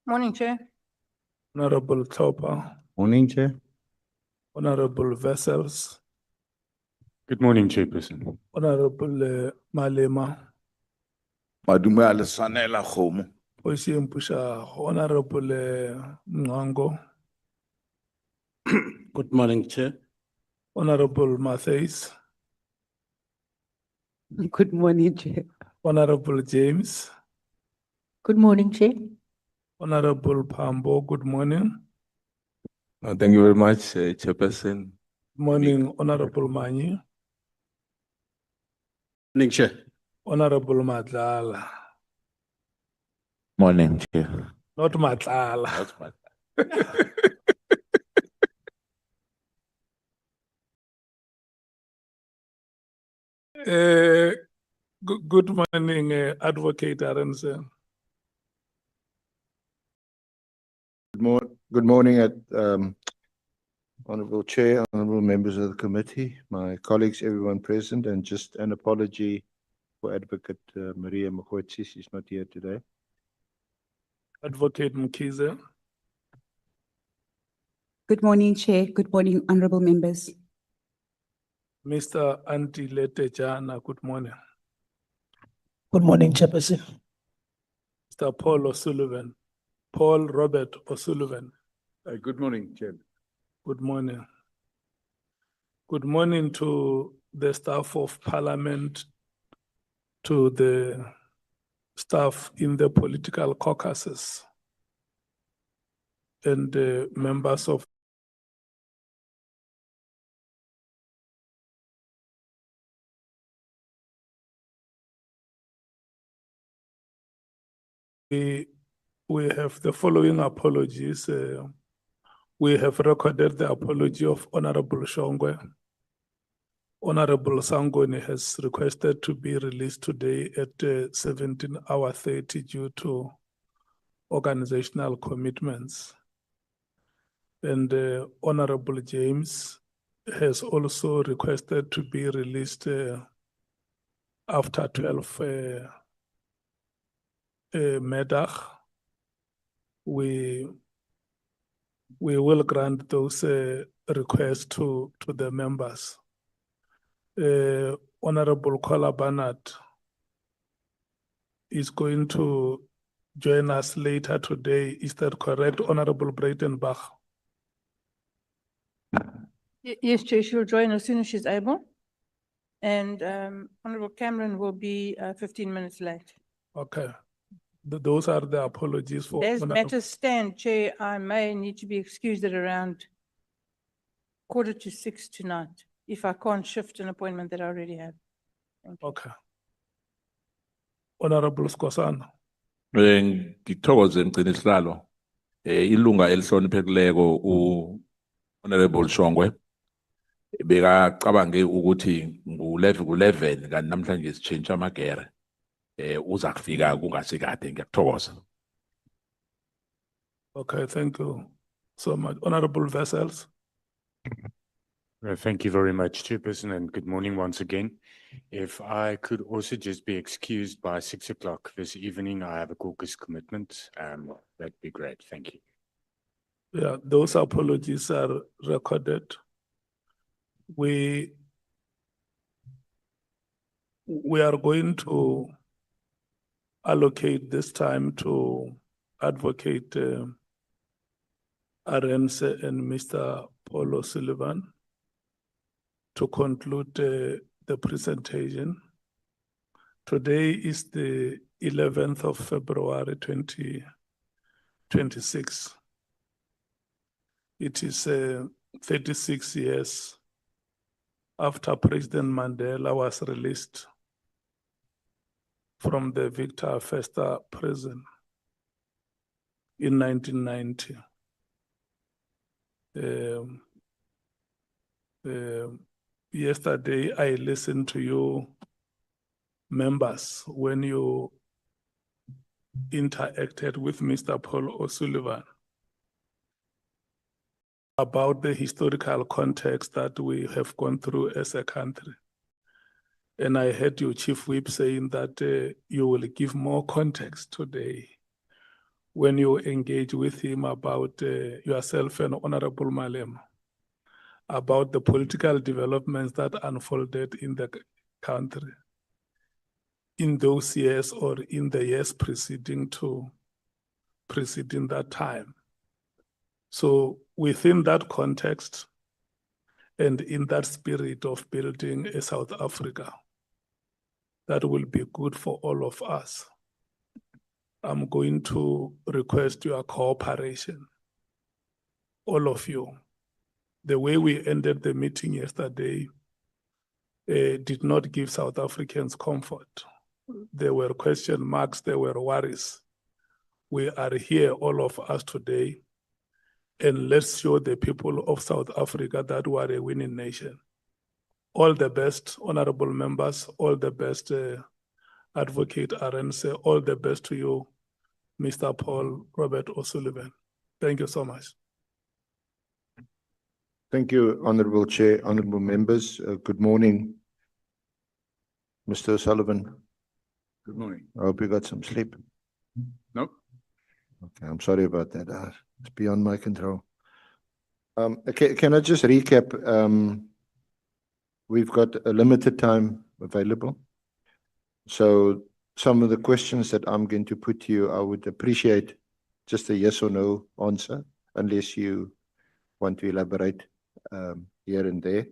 Morning, Chair. Honorable Topa, Morning, Chair. Honorable Vessels, Good morning, Chairperson. Honorable Malema, Madume Alessandra Khomo. Oshiyempusha, Honorable Mngango, Good morning, Chair. Honorable Matthews, Good morning, Chair. Honorable James, Good morning, Chair. Honorable Pambo, good morning. Thank you very much, Chairperson. Good morning, Honorable Mani, Morning, Chair. Honorable Madlala, Morning, Chair. not Madlala. That's my- Good morning, Advocate Arense. Good morning, Honorable Chair, honorable members of the committee, my colleagues, everyone present, and just an apology for Advocate Maria Mkhwanazi. She's not here today. Advocate Mkhize, Good morning, Chair. Good morning, honorable members. Mr. Antilete Jana, good morning. Good morning, Chairperson. Mr. Paul O'Sullivan, Paul Robert O'Sullivan, Good morning, Chair. good morning. Good morning to the staff of Parliament, to the staff in the political caucuses, and the members of we have the following apologies. We have recorded the apology of Honorable Shongwe. Honorable Sangoni has requested to be released today at 17:30 due to organizational commitments. And Honorable James has also requested to be released after 12 middag. We will grant those requests to the members. Honorable Kola Barnard is going to join us later today. Is that correct, Honorable Breitenbach? Yes, Chair, she'll join as soon as she's able. And Honorable Cameron will be 15 minutes late. Okay. Those are the apologies for. As matters stand, Chair, I may need to be excused at around 5:45 tonight, if I can't shift an appointment that I already have. Okay. Honorable Skosana. Ngithokoze Mgcinisihlalo, ilunga elihloniphekileko Honorable Shongwe bekacabange ukuthi ku-11 kanti namhlanje sitshintsha amagere. Uza kufika kungasikade, ngiyakuthokoza. Okay, thank you so much. Honorable Vessels. Thank you very much, Chairperson, and good morning once again. If I could also just be excused by 6 o'clock this evening, I have a caucus commitment. That'd be great. Thank you. Yeah, those apologies are recorded. We are going to allocate this time to Advocate Arense and Mr. Paul O'Sullivan to conclude the presentation. Today is the 11th of February 2026. It is 36 years after President Mandela was released from the Victor Verster prison in 1990. Yesterday, I listened to you members when you interacted with Mr. Paul O'Sullivan about the historical context that we have gone through as a country. And I heard you, Chief Whip, saying that you will give more context today when you engage with him about yourself and Honorable Malema, about the political developments that unfolded in the country in those years or in the years preceding that time. So within that context and in that spirit of building a South Africa that will be good for all of us, I'm going to request your cooperation, all of you. The way we ended the meeting yesterday did not give South Africans comfort. There were question marks, there were worries. We are here, all of us today, and let's show the people of South Africa that we are a winning nation. All the best, honorable members, all the best, Advocate Arendse, all the best to you, Mr. Paul Robert O'Sullivan. Thank you so much. Thank you, Honorable Chair, honorable members. Good morning, Mr. O'Sullivan. Good morning. I hope you got some sleep. No. Okay, I'm sorry about that. It's beyond my control. Okay, can I just recap? We've got a limited time available. So some of the questions that I'm going to put to you, I would appreciate just a yes or no answer, unless you want to elaborate here and there.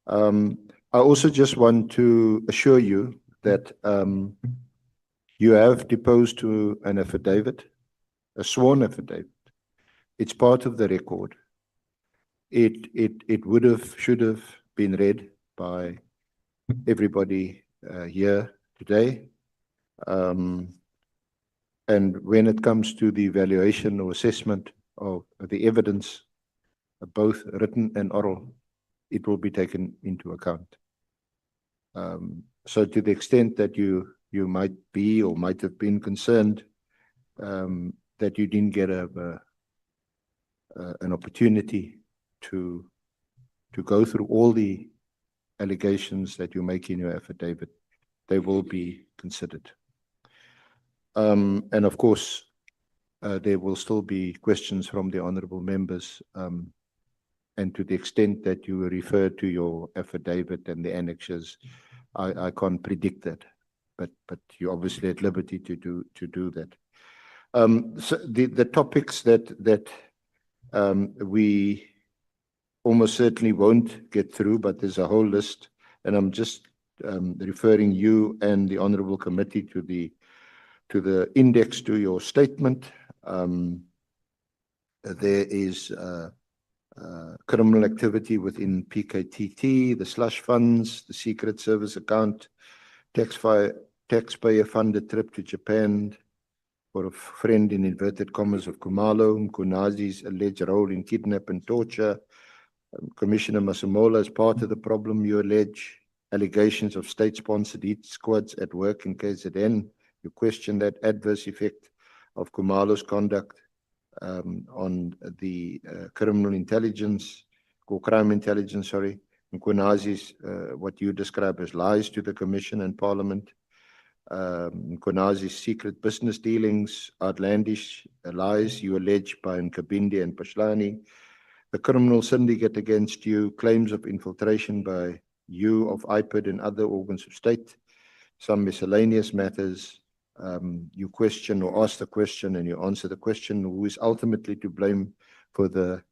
I also just want to assure you that you have deposed to an affidavit, a sworn affidavit. It's part of the record. It would have, should have been read by everybody here today. And when it comes to the evaluation or assessment of the evidence, both written and oral, it will be taken into account. So to the extent that you might be or might have been concerned that you didn't get an opportunity to go through all the allegations that you make in your affidavit, they will be considered. And of course, there will still be questions from the honorable members, and to the extent that you refer to your affidavit and the annexures, I can't predict that, but you're obviously at liberty to do that. So the topics that we almost certainly won't get through, but there's a whole list, and I'm just referring you and the honorable committee to the index to your statement. There is criminal activity within PKTT, the slush funds, the secret service account, taxpayer funded trip to Japan for a friend in inverted commas of Khumalo, Mkhwanazi's alleged role in kidnap and torture. Commissioner Masemola, as part of the problem, you allege allegations of state-sponsored hit squads at work in KZN. You question that adverse effect of Khumalo's conduct on the criminal intelligence, or crime intelligence, sorry. Mkhwanazi's, what you describe as lies to the Commission and Parliament. Mkhwanazi's secret business dealings, outlandish lies you allege by Nkabindi and Pashlani. The criminal syndicate against you, claims of infiltration by you of IPID and other organs of state, some miscellaneous matters. You question or ask the question and you answer the question, who is ultimately to blame for the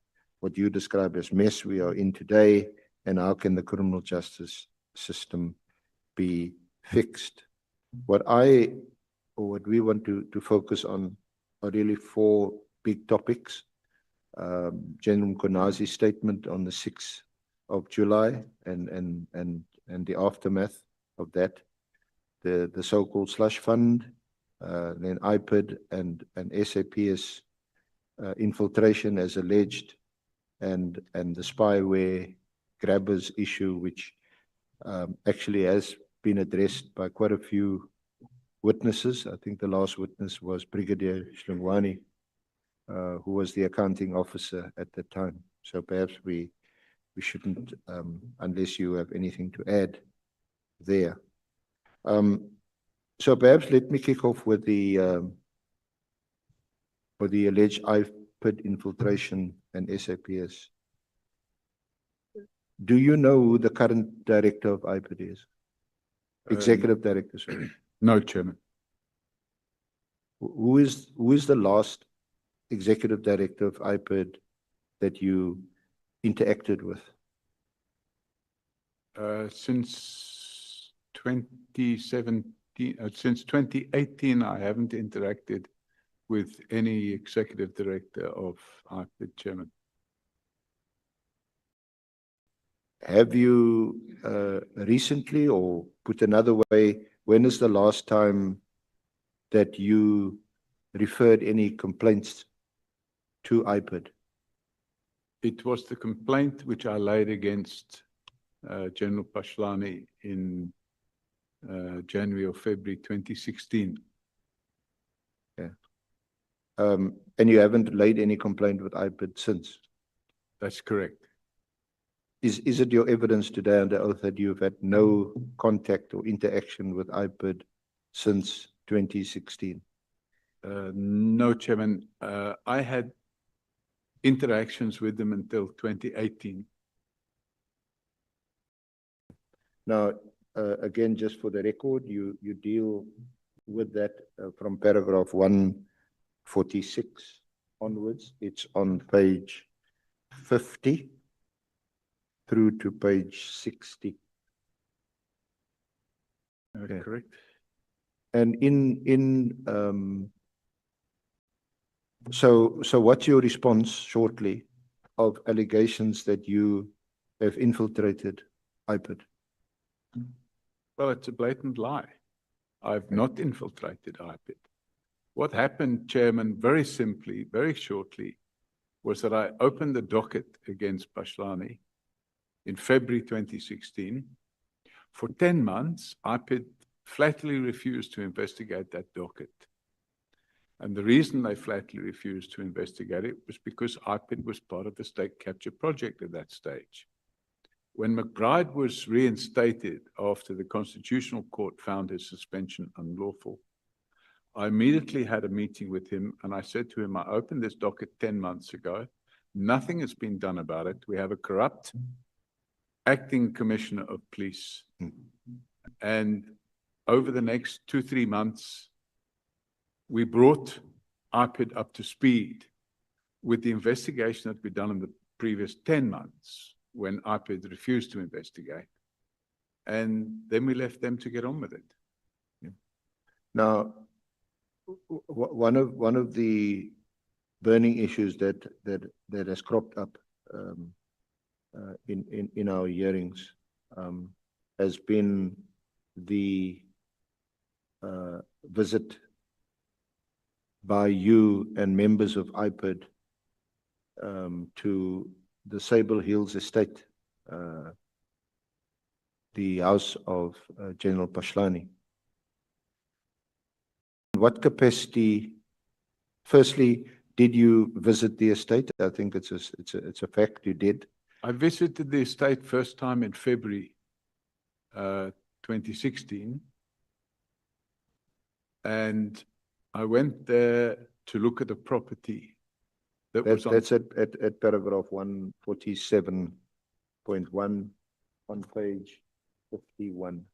what you describe as mess we are in today, and how can the criminal justice system be fixed? What we want to focus on are really four big topics. General Mkhwanazi's statement on the 6th of July and the aftermath of that, the so-called slush fund, then IPID and SAP's infiltration as alleged, and the spyware grabbers issue, which actually has been addressed by quite a few witnesses. I think the last witness was Brigadier Nhlanhla, who was the accounting officer at the time. So perhaps we shouldn't, unless you have anything to add there. So perhaps let me kick off with the for the alleged IPID infiltration and SAPS. Do you know who the current director of IPID is? Executive director, sorry. No, Chairman. Who is the last executive director of IPID that you interacted with? Since 2017, since 2018, I haven't interacted with any executive director of IPID, Chairman. Have you recently, or put another way, when is the last time that you referred any complaints to IPID? It was the complaint which I laid against General Pashlani in January or February 2016. Yeah. And you haven't laid any complaint with IPID since? That's correct. Is it your evidence today under oath that you've had no contact or interaction with IPID since 2016? No, Chairman. I had interactions with them until 2018. Now, again, just for the record, you deal with that from paragraph 146 onwards. It's on page 50 through to page 60. Okay. Correct. And so what's your response shortly of allegations that you have infiltrated IPID? Well, it's a blatant lie. I've not infiltrated IPID. What happened, Chairman, very simply, very shortly, was that I opened the docket against Pashlani in February 2016. For 10 months, IPID flatly refused to investigate that docket. And the reason they flatly refused to investigate it was because IPID was part of the state capture project at that stage. When McBride was reinstated after the Constitutional Court found his suspension unlawful, I immediately had a meeting with him and I said to him, I opened this docket 10 months ago. Nothing has been done about it. We have a corrupt acting commissioner of police. And over the next 2-3 months, we brought IPID up to speed with the investigation that we'd done in the previous 10 months when IPID refused to investigate. And then we left them to get on with it. Now, one of the burning issues that has cropped up in our hearings has been the visit by you and members of IPID to the Sable Hills Estate, the house of General Pashlani. In what capacity, firstly, did you visit the estate? I think it's a fact you did. I visited the estate first time in February 2016. And I went there to look at a property that was on... That's at paragraph 147.1 on page 51.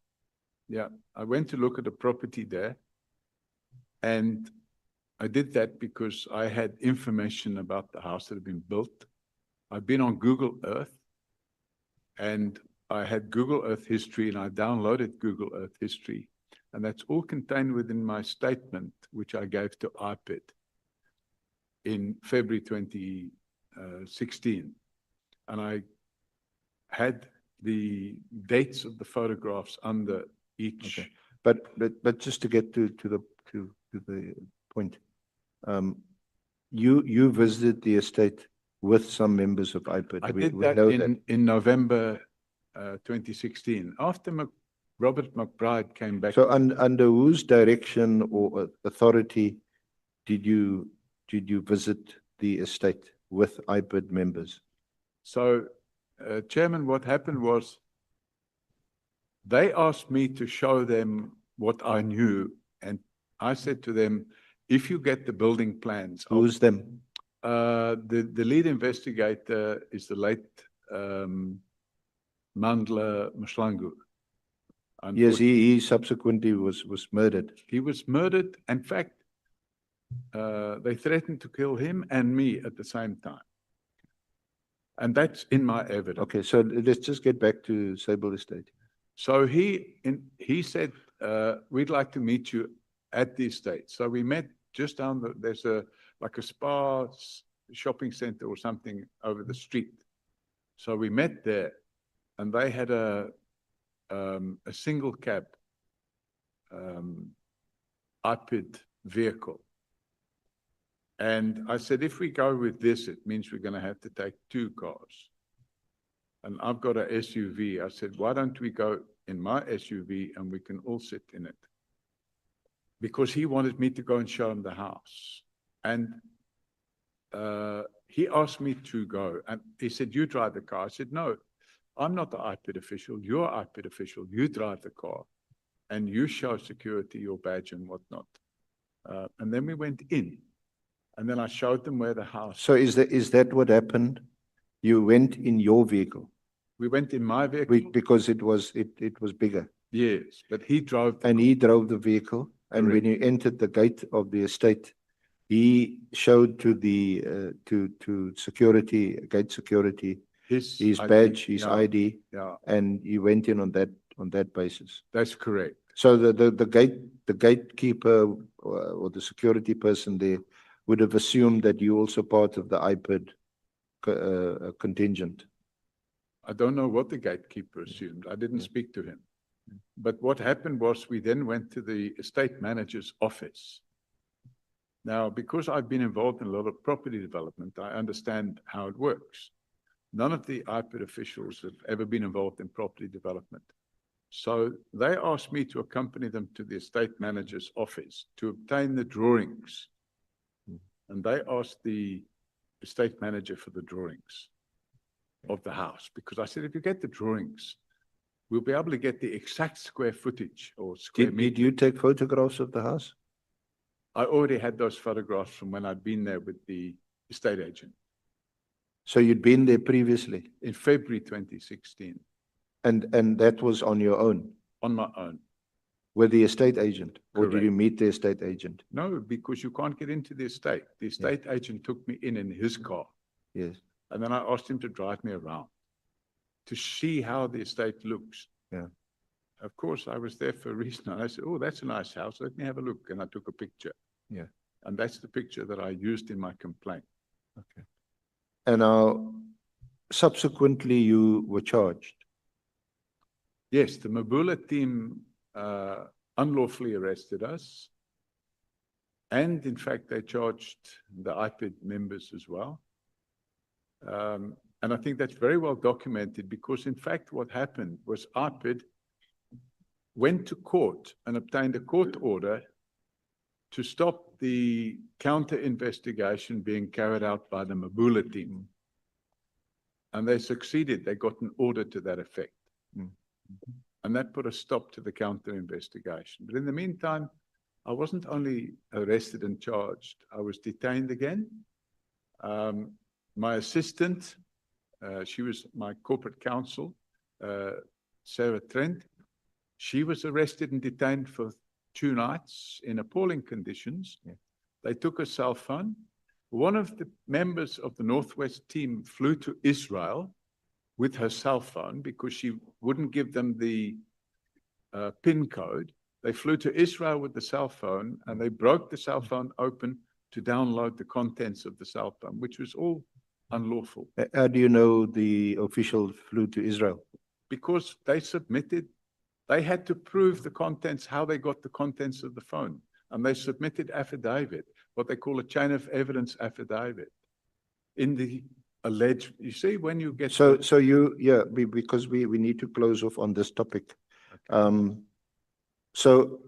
Yeah, I went to look at a property there. And I did that because I had information about the house that had been built. I've been on Google Earth and I had Google Earth history and I downloaded Google Earth history. And that's all contained within my statement, which I gave to IPID in February 2016. And I had the dates of the photographs under each. Okay. But just to get to the point, you visited the estate with some members of IPID. I did that in November 2016 after Robert McBride came back. So under whose direction or authority did you visit the estate with IPID members? So, Chairman, what happened was they asked me to show them what I knew. And I said to them, if you get the building plans, Who's them? the lead investigator is the late Nhlanhla Mkhwanazi. Yes, he subsequently was murdered. He was murdered. In fact, they threatened to kill him and me at the same time. And that's in my evidence. Okay, so let's just get back to Sable Estate. So he said, we'd like to meet you at the estate. So we met just down there's like a spa shopping center or something over the street. So we met there, and they had a single cab IPID vehicle. And I said, if we go with this, it means we're going to have to take 2 cars. And I've got a SUV. I said, why don't we go in my SUV and we can all sit in it? Because he wanted me to go and show him the house. And he asked me to go. And he said, you drive the car. I said, no, I'm not the IPID official. You're IPID official. You drive the car. And you show security your badge and whatnot. And then we went in. And then I showed them where the house. So is that what happened? You went in your vehicle? We went in my vehicle. Because it was bigger. Yes, but he drove. And he drove the vehicle. And when you entered the gate of the estate, he showed to the to security, gate security, his badge, his ID, and you went in on that basis. That's correct. So the gatekeeper or the security person there would have assumed that you also part of the IPID contingent. I don't know what the gatekeeper assumed. I didn't speak to him. But what happened was we then went to the estate manager's office. Now, because I've been involved in a lot of property development, I understand how it works. None of the IPID officials have ever been involved in property development. So they asked me to accompany them to the estate manager's office to obtain the drawings. And they asked the estate manager for the drawings of the house. Because I said, if you get the drawings, we'll be able to get the exact square footage or square meter. Did you take photographs of the house? I already had those photographs from when I'd been there with the estate agent. So you'd been there previously? In February 2016. And that was on your own? On my own. With the estate agent? Or Correct. did you meet the estate agent? No, because you can't get into the estate. The estate agent took me in his car. Yes. And then I asked him to drive me around to see how the estate looks. Yeah. Of course, I was there for a reason. I said, oh, that's a nice house. Let me have a look. And I took a picture. Yeah. And that's the picture that I used in my complaint. Okay. And now, subsequently, you were charged? Yes, the Mabula team unlawfully arrested us. And in fact, they charged the IPID members as well. And I think that's very well documented because in fact, what happened was IPID went to court and obtained a court order to stop the counter investigation being carried out by the Mabula team. And they succeeded. They got an order to that effect. And that put a stop to the counter investigation. But in the meantime, I wasn't only arrested and charged, I was detained again. My assistant, she was my corporate counsel, Sarah Trent. She was arrested and detained for 2 nights in appalling conditions. Yeah. They took her cell phone. One of the members of the Northwest team flew to Israel with her cell phone because she wouldn't give them the PIN code. They flew to Israel with the cell phone and they broke the cell phone open to download the contents of the cell phone, which was all unlawful. How do you know the official flew to Israel? Because they had to prove the contents, how they got the contents of the phone. And they submitted affidavit, what they call a chain of evidence affidavit. In the alleged, you see, when you get... Because we need to close off on this topic. Okay. So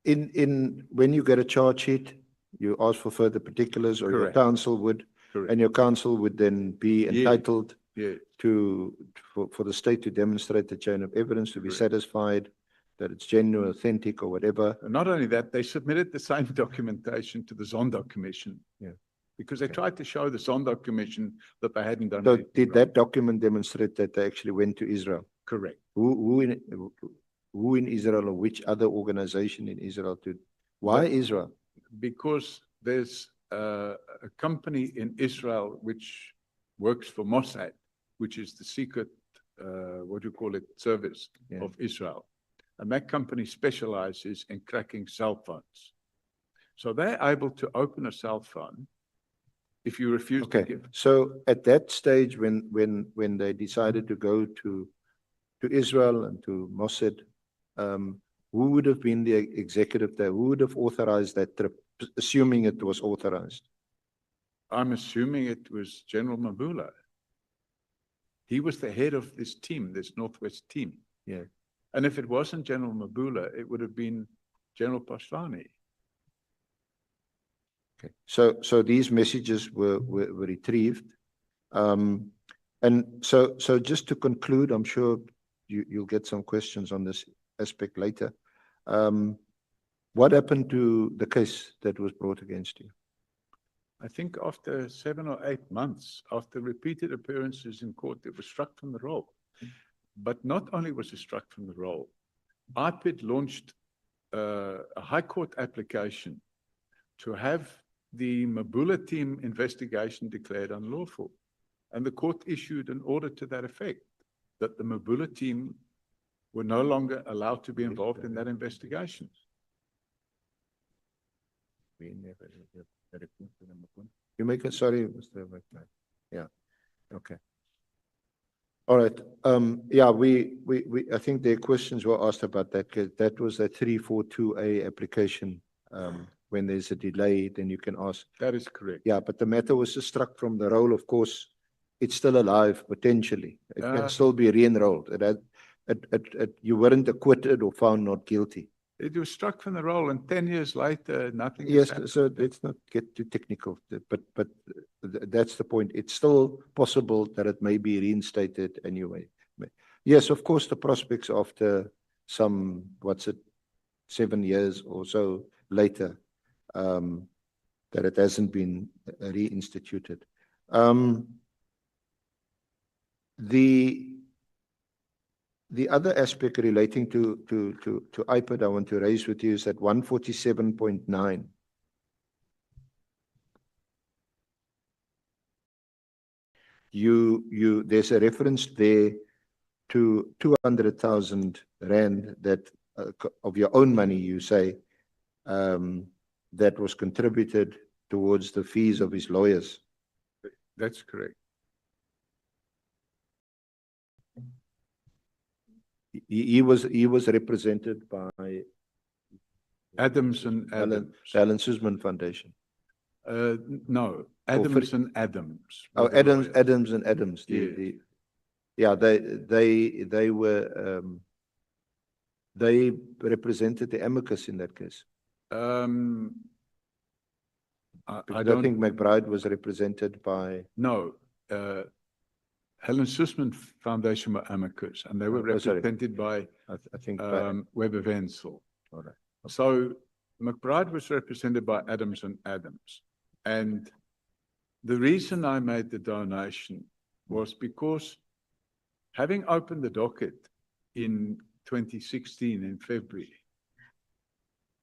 when you get a charge sheet, you ask for further particulars or Correct. Your counsel would, Correct. And your counsel would then be entitled Yeah. for the state to demonstrate the chain of evidence to be Correct. satisfied, that it's genuine, authentic, or whatever. And not only that, they submitted the same documentation to the Zondo Commission. Yeah. Because they tried to show the Zondo Commission that they hadn't done So anything did wrong. that document demonstrate that they actually went to Israel? Correct. Who in Israel, or which other organization in Israel to? Why Israel? Because there's a company in Israel which works for Mossad, which is the secret, what do you call it, service of Israel. And that company specializes in cracking cell phones. So they're able to open a cell phone if you refuse to Okay, give. so at that stage, when they decided to go to Israel and to Mossad, who would have been the executive there? Who would have authorized that trip, assuming it was authorized? I'm assuming it was General Mabula. He was the head of this team, this Northwest team. Yeah. And if it wasn't General Mabula, it would have been General Pashlani. Okay, so these messages were retrieved. And so just to conclude, I'm sure you'll get some questions on this aspect later. What happened to the case that was brought against you? I think after 7 or 8 months, after repeated appearances in court, it was struck from the roll. But not only was it struck from the roll, IPID launched a High Court application to have the Mabula team investigation declared unlawful. And the court issued an order to that effect, that the Mabula team were no longer allowed to be involved in that investigation. You make it, sorry, Mr. McBride. Yeah, okay. All right, yeah, I think their questions were asked about that, because that was a 342A application. When there's a delay, then you can ask. That is correct. Yeah, but the matter was just struck from the roll, of course. It's still alive, potentially. It can still be re-enrolled. You weren't acquitted or found not guilty. It was struck from the roll, and 10 years later, nothing. Yes, so let's not get too technical, but that's the point. It's still possible that it may be reinstated anyway. Yes, of course, the prospects after some, 7 years or so later, that it hasn't been reinstituted. The other aspect relating to IPID I want to raise with you is that 147.9. There's a reference there to 200,000 rand that of your own money, you say, that was contributed towards the fees of his lawyers. That's correct. He was represented by Adams and Adams. Alan Suzman Foundation. No, Adams and Adams. Oh, were the Adams, lawyers. Adams and Adams. Yeah, they were they represented the amicus in that case. I I don't think McBride was represented by. know. Helen Suzman Foundation were amicus, and they were sorry. represented by I think by, Weber Wenzel. all right. So McBride was represented by Adams and Adams. And the reason I made the donation was because, having opened the docket in 2016 in February,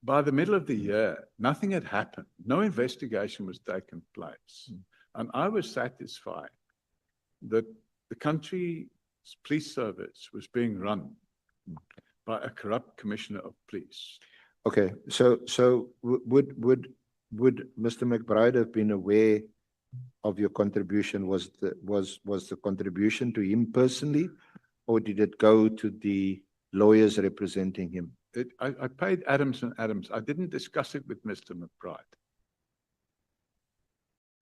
by the middle of the year, nothing had happened. No investigation was taking place. And I was satisfied that the country's police service was being run by a corrupt commissioner of police. Okay, so would Mr. McBride have been aware of your contribution? Was the contribution to him personally, or did it go to the lawyers representing him? I paid Adams and Adams. I didn't discuss it with Mr. McBride.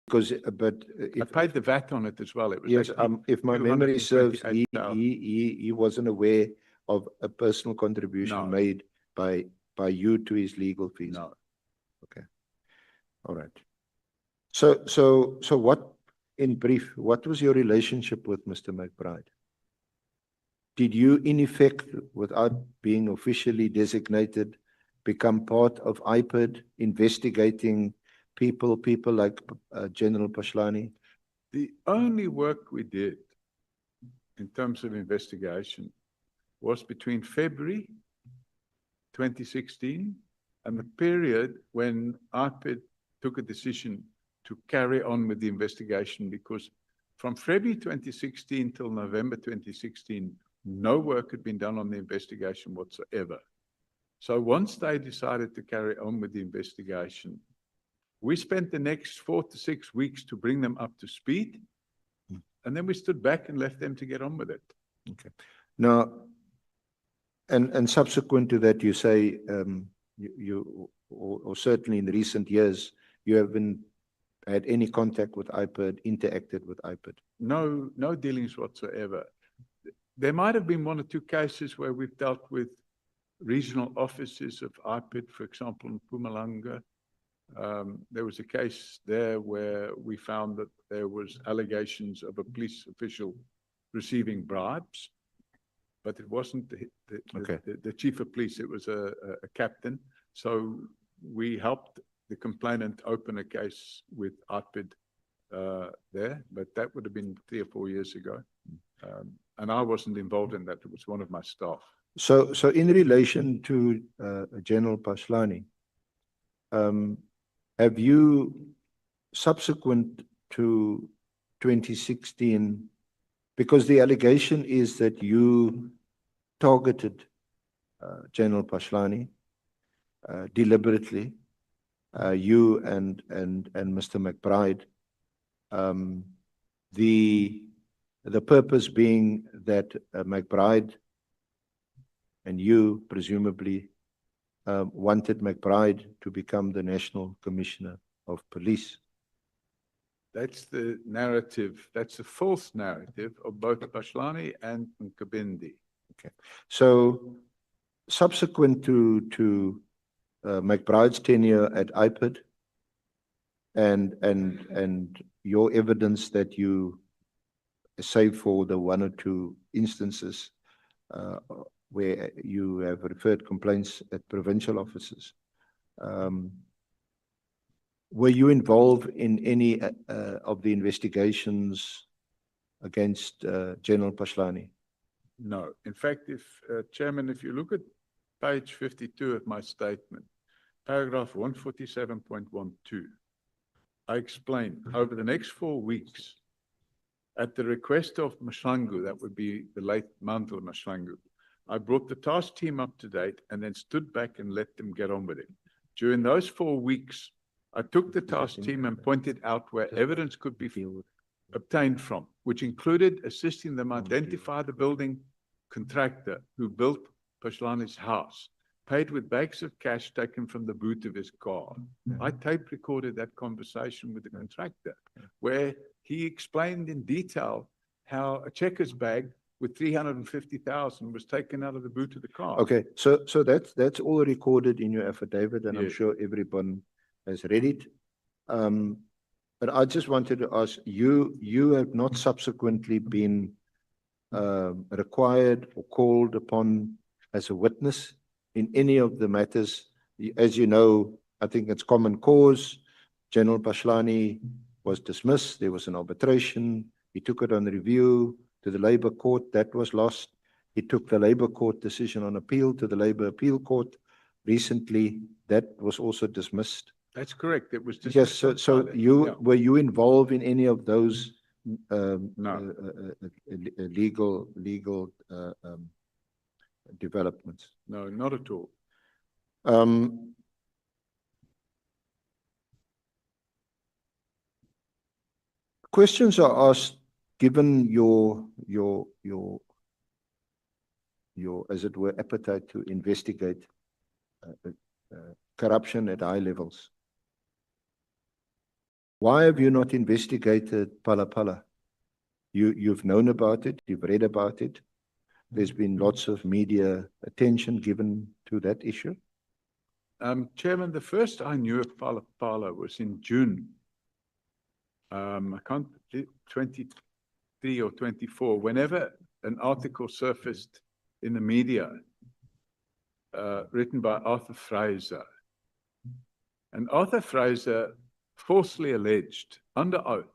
Because, but I paid the VAT on it as well. It was yes, actually if my memory serves, he 228,000. wasn't aware of a personal contribution No. made by you to his legal fees. No. Okay. All right. So what, in brief, what was your relationship with Mr. McBride? did you in effect, without being officially designated, become part of IPID investigating people like General Pashlani? The only work we did in terms of investigation was between February 2016 and the period when IPID took a decision to carry on with the investigation, because from February 2016 till November 2016, no work had been done on the investigation whatsoever. So once they decided to carry on with the investigation, we spent the next 4 to 6 weeks to bring them up to speed. And then we stood back and left them to get on with it. Okay. Now, and subsequent to that, you say or certainly in recent years, you haven't had any contact with IPID, interacted with IPID? No dealings whatsoever. There might have been 1 or 2 cases where we've dealt with regional offices of IPID, for example, in Mpumalanga. There was a case there where we found that there was allegations of a police official receiving bribes, but it wasn't the chief of police, it was a captain. So we helped the complainant open a case with IPID there, but that would have been 3 or 4 years ago. And I wasn't involved in that, it was one of my staff. So in relation to General Pashlani, have you, subsequent to 2016, because the allegation is that you targeted General Pashlani deliberately, you and Mr. McBride, the purpose being that McBride and you presumably wanted McBride to become the National Commissioner of Police. That's the narrative, that's the false narrative of both Pashlani and Nkabindi. Okay. So subsequent to McBride's tenure at IPID and your evidence that you, save for the 1 or 2 instances where you have referred complaints at provincial offices, were you involved in any of the investigations against General Pashlani? No. In fact, Chairman, if you look at page 52 of my statement, paragraph 147.12, I explained over the next 4 weeks, at the request of Nhlanhla, that would be the late Mantle Nhlanhla, I brought the task team up to date and then stood back and let them get on with it. During those 4 weeks, I took the task team and pointed out where evidence could be obtained from, which included assisting them identify the building contractor who built Pashlani's house, paid with bags of cash taken from the boot of his car. I tape recorded that conversation with the contractor, where he explained in detail how a checkers bag with 350,000 was taken out of the boot of the car. Okay, so that's all recorded in your affidavit, and I'm sure everyone has read it. But I just wanted to ask you have not subsequently been required or called upon as a witness in any of the matters. As you know, I think it's common cause. General Pashlani was dismissed. There was an arbitration. He took it on review to the Labour Court. That was lost. He took the Labour Court decision on appeal to the Labour Appeal Court. Recently, that was also dismissed. That's correct. It was dismissed. Yes. So were you involved in any of those No. legal developments? No, not at all. Questions are asked given your as it were appetite to investigate corruption at high levels. Why have you not investigated Phala Phala? You've known about it, you've read about it. There's been lots of media attention given to that issue. Chairman, the first I knew of Phala Phala was in June. I can't, 23 or 24, whenever an article surfaced in the media written by Arthur Fraser. And Arthur Fraser falsely alleged under oath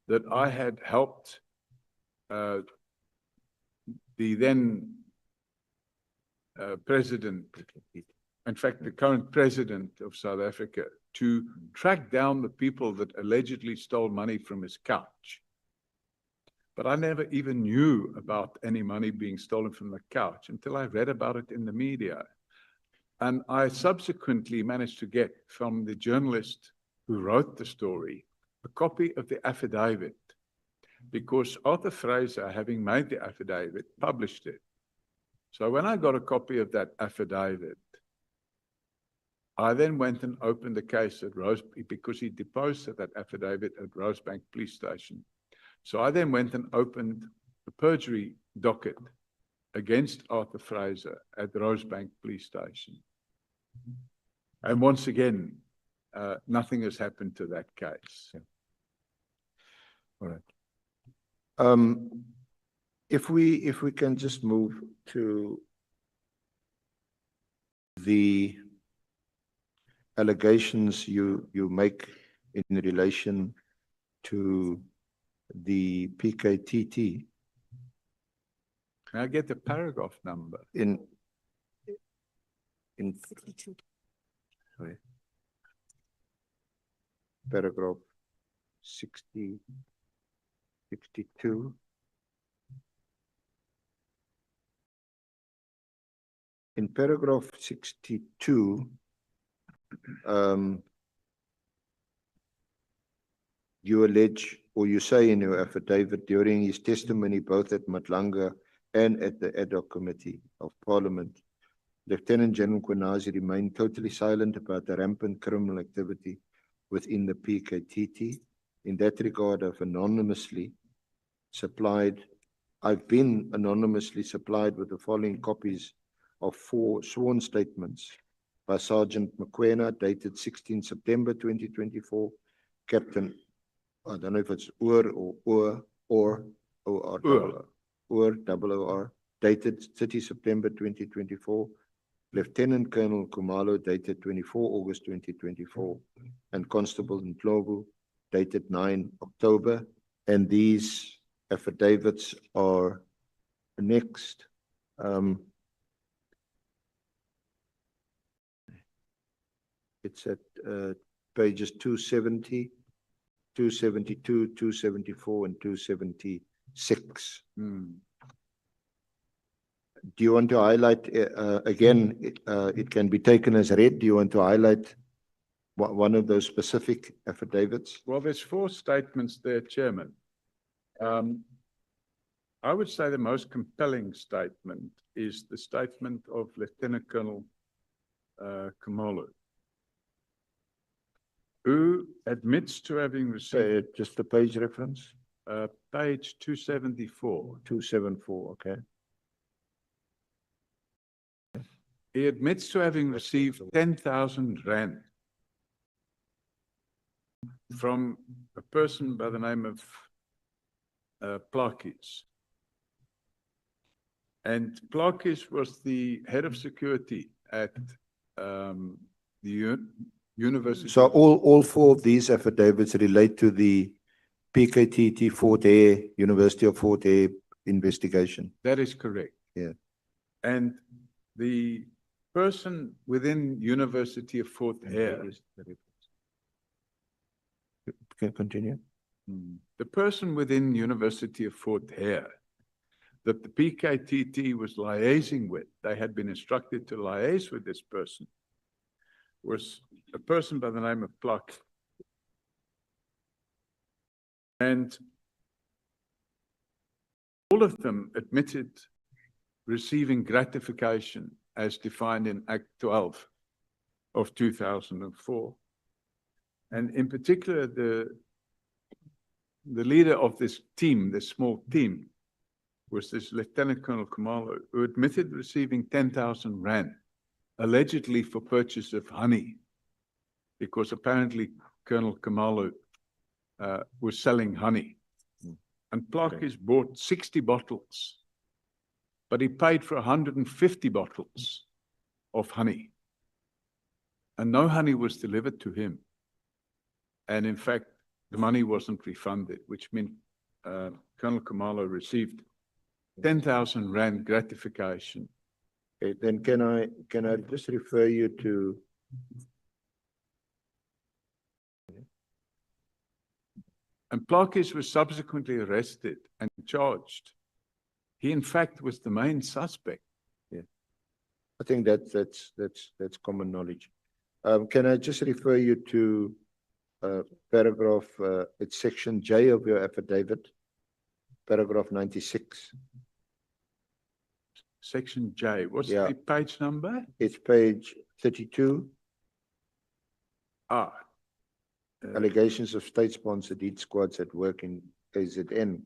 that I had helped the then president, in fact, the current president of South Africa, to track down the people that allegedly stole money from his couch. But I never even knew about any money being stolen from the couch until I read about it in the media. And I subsequently managed to get from the journalist who wrote the story a copy of the affidavit, because Arthur Fraser, having made the affidavit, published it. So when I got a copy of that affidavit, I then went and opened the case at because he deposed that affidavit at Rosebank Police Station. So I then went and opened the perjury docket against Arthur Fraser at Rosebank Police Station. And once again, nothing has happened to that case. All right. If we can just move to the allegations you make in relation to the PKTT. Can I get the paragraph number? In 62. Sorry. Paragraph 62. In paragraph 62, you allege, or you say in your affidavit, during his testimony both at Nhlanhla and at the Ad Hoc Committee of Parliament, Lieutenant General Mkhwanazi remained totally silent about the rampant criminal activity within the PKTT. In that regard, I've been anonymously supplied with the following copies of 4 sworn statements by Sergeant Mkhwanazi, dated 16 September 2024, Captain, I don't know if it's OOR, dated 30 September 2024, Lieutenant Colonel Khumalo, dated 24 August 2024, and Constable Nhlanhla, dated 9 October. And these affidavits are annexed. It's at pages 270, 272, 274, and 276. Do you want to highlight, again, it can be taken as read. Do you want to highlight one of those specific affidavits? Well, there's 4 statements there, Chairman. I would say the most compelling statement is the statement of Lieutenant Colonel Khumalo, who admits to having received... Just the page reference? Page 274. 274, okay. He admits to having received 10,000 rand from a person by the name of Plakis. And Plakis was the head of security at the university. So all 4 of these affidavits relate to the PKTT Fort Hare, University of Fort Hare investigation. That is correct. Yeah. And the person within University of Fort Hare. Can continue. The person within University of Fort Hare that the PKTT was liaising with, they had been instructed to liaise with this person, was a person by the name of Plak. And all of them admitted receiving gratification as defined in Act 12 of 2004. And in particular, the leader of this team, this small team, was this Lieutenant Colonel Khumalo, who admitted receiving 10,000 rand, allegedly for purchase of honey, because apparently Colonel Khumalo was selling honey. And Plakis bought 60 bottles, but he paid for 150 bottles of honey. And no honey was delivered to him. And in fact, the money wasn't refunded, which meant Colonel Khumalo received 10,000 Rand gratification. Okay, then can I just refer you to And Plakis was subsequently arrested and charged. He, in fact, was the main suspect. I think that's common knowledge. Can I just refer you to paragraph, it's section J of your affidavit, paragraph 96. Section J. What's Yeah. the page number? It's page 32. Allegations of state-sponsored heat squads at work in KZN.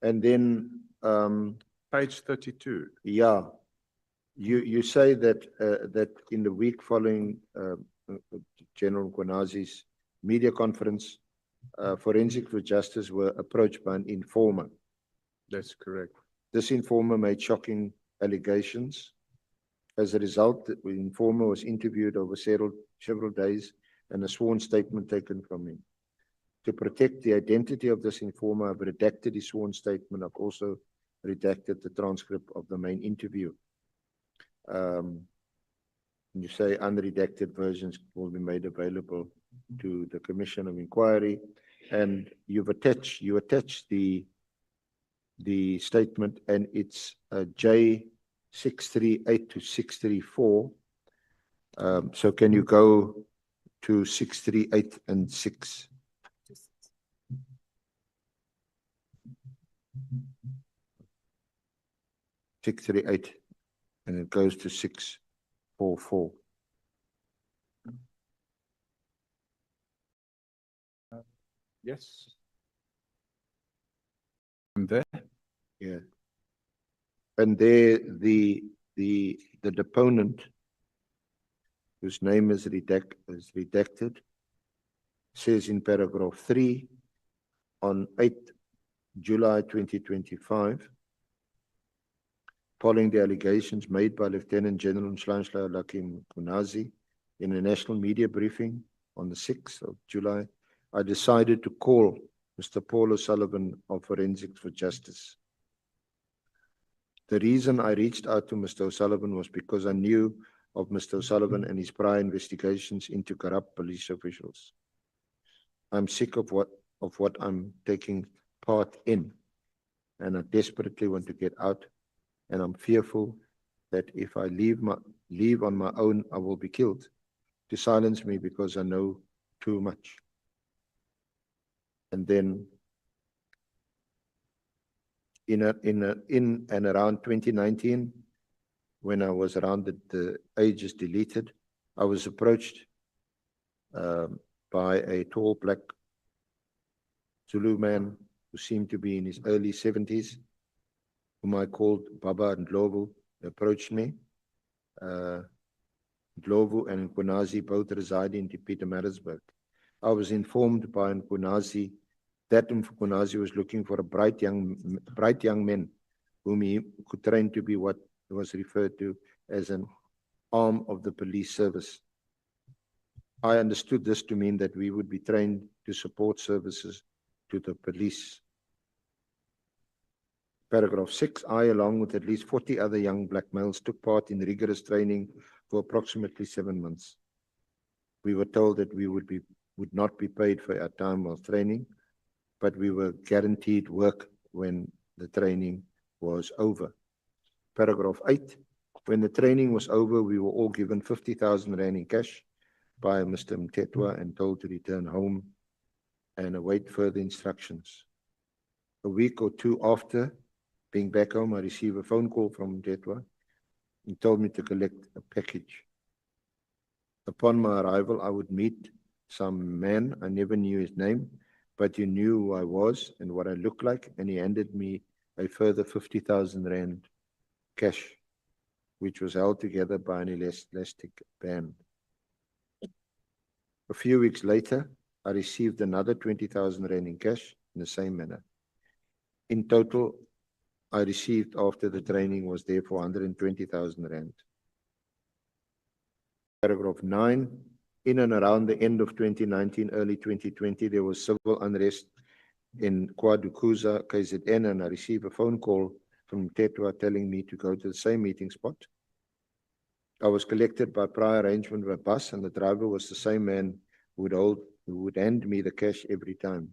And then, Page 32. yeah, you say that that in the week following General Mkhwanazi's media conference, Forensic for Justice were approached by an informer. That's correct. This informer made shocking allegations. As a result, the informer was interviewed over several days and a sworn statement taken from him. To protect the identity of this informer, I've redacted his sworn statement. I've also redacted the transcript of the main interview. You say unredacted versions will be made available to the Commission of Inquiry, and you attach the statement, and it's J638 to 634. So can you go to 638 and 6? (638) and it goes to 644. Yes. I'm there. Yeah. And there the deponent, whose name is redacted, says in paragraph 3, on 8 July 2025, following the allegations made by Lieutenant General Nhlanhla Mkhwanazi in a national media briefing on the 6th of July, I decided to call Mr. Paul O'Sullivan of Forensics for Justice. The reason I reached out to Mr. O'Sullivan was because I knew of Mr. O'Sullivan and his prior investigations into corrupt police officials. I'm sick of what I'm taking part in, and I desperately want to get out. And I'm fearful that if I leave on my own, I will be killed. To silence me because I know too much. And then in and around 2019, when I was around the age is deleted, I was approached by a tall black Zulu man who seemed to be in his early 70s, whom I called Baba and Ndlovu, approached me. Ndlovu and Mkhwanazi both reside in Pietermaritzburg. I was informed by Mkhwanazi that Mkhwanazi was looking for a bright young man whom he could train to be what was referred to as an arm of the police service. I understood this to mean that we would be trained to support services to the police. Paragraph 6, I, along with at least 40 other young black males, took part in rigorous training for approximately 7 months. We were told that we would not be paid for our time while training, but we were guaranteed work when the training was over. Paragraph 8, when the training was over, we were all given 50,000 Rand in cash by Mr. Mtetwa and told to return home and await further instructions. A week or two after being back home, I received a phone call from Mtetwa. He told me to collect a package. Upon my arrival, I would meet some man. I never knew his name, but he knew who I was and what I looked like, and he handed me a further 50,000 Rand cash, which was held together by an elastic band. A few weeks later, I received another 20,000 Rand in cash in the same manner. In total, I received after the training was therefore 120,000 rand. Paragraph 9, in and around the end of 2019, early 2020, there was civil unrest in KwaZulu-Natal, KZN, and I received a phone call from Tetwa telling me to go to the same meeting spot. I was collected by prior arrangement by bus, and the driver was the same man who would hand me the cash every time.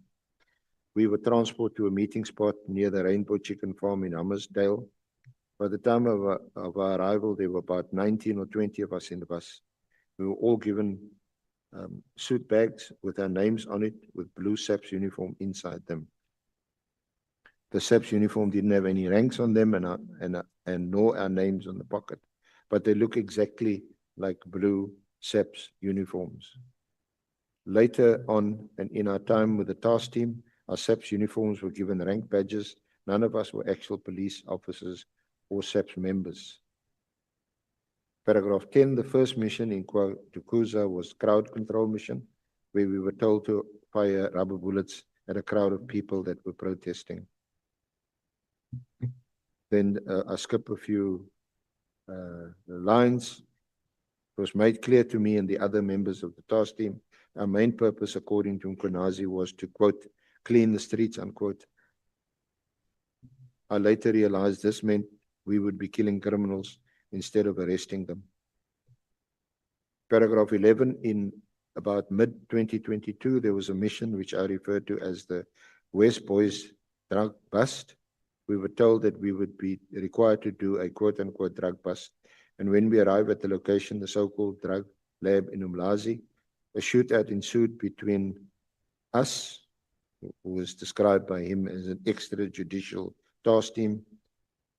We were transported to a meeting spot near the Rainbow Chicken Farm in Hammersdale. By the time of our arrival, there were about 19 or 20 of us in the bus. We were all given suit bags with our names on it, with blue SAPS uniform inside them. The SAPS uniform didn't have any ranks on them and nor our names on the pocket, but they look exactly like blue SAPS uniforms. Later on, and in our time with the task team, our SAPS uniforms were given rank badges. None of us were actual police officers or SAPS members. Paragraph 10, the first mission in KwaZulu-Natal was crowd control mission, where we were told to fire rubber bullets at a crowd of people that were protesting. Then I skip a few lines. It was made clear to me and the other members of the task team, our main purpose, according to Mkhwanazi, was to, quote, clean the streets, unquote. I later realized this meant we would be killing criminals instead of arresting them. Paragraph 11, in about mid-2022, there was a mission which I referred to as the West Boys drug bust. We were told that we would be required to do a quote-unquote drug bust. And when we arrived at the location, the so-called drug lab in Mkhwanazi, a shootout ensued between us, who was described by him as an extrajudicial task team,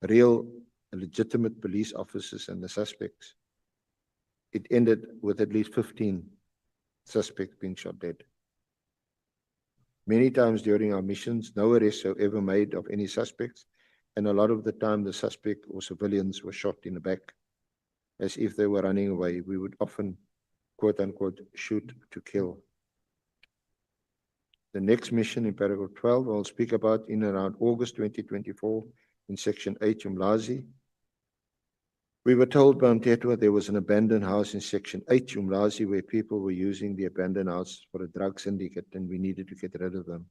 real legitimate police officers and the suspects. It ended with at least 15 suspects being shot dead. Many times during our missions, no arrests were ever made of any suspects, and a lot of the time the suspect or civilians were shot in the back as if they were running away. We would often, quote unquote, shoot to kill. The next mission in paragraph 12, I'll speak about in around August 2024 in section 8, Mkhwanazi. We were told by Mtetwa there was an abandoned house in section 8, Mkhwanazi, where people were using the abandoned house for a drug syndicate and we needed to get rid of them.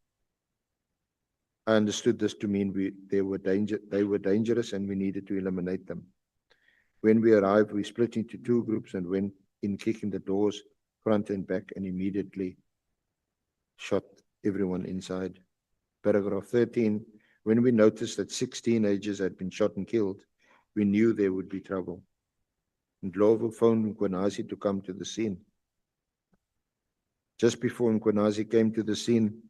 I understood this to mean they were dangerous and we needed to eliminate them. When we arrived, we split into two groups and went in kicking the doors front and back and immediately shot everyone inside. Paragraph 13, when we noticed that 6 teenagers had been shot and killed, we knew there would be trouble. Nhlanhla phoned Mkhwanazi to come to the scene. Just before Mkhwanazi came to the scene,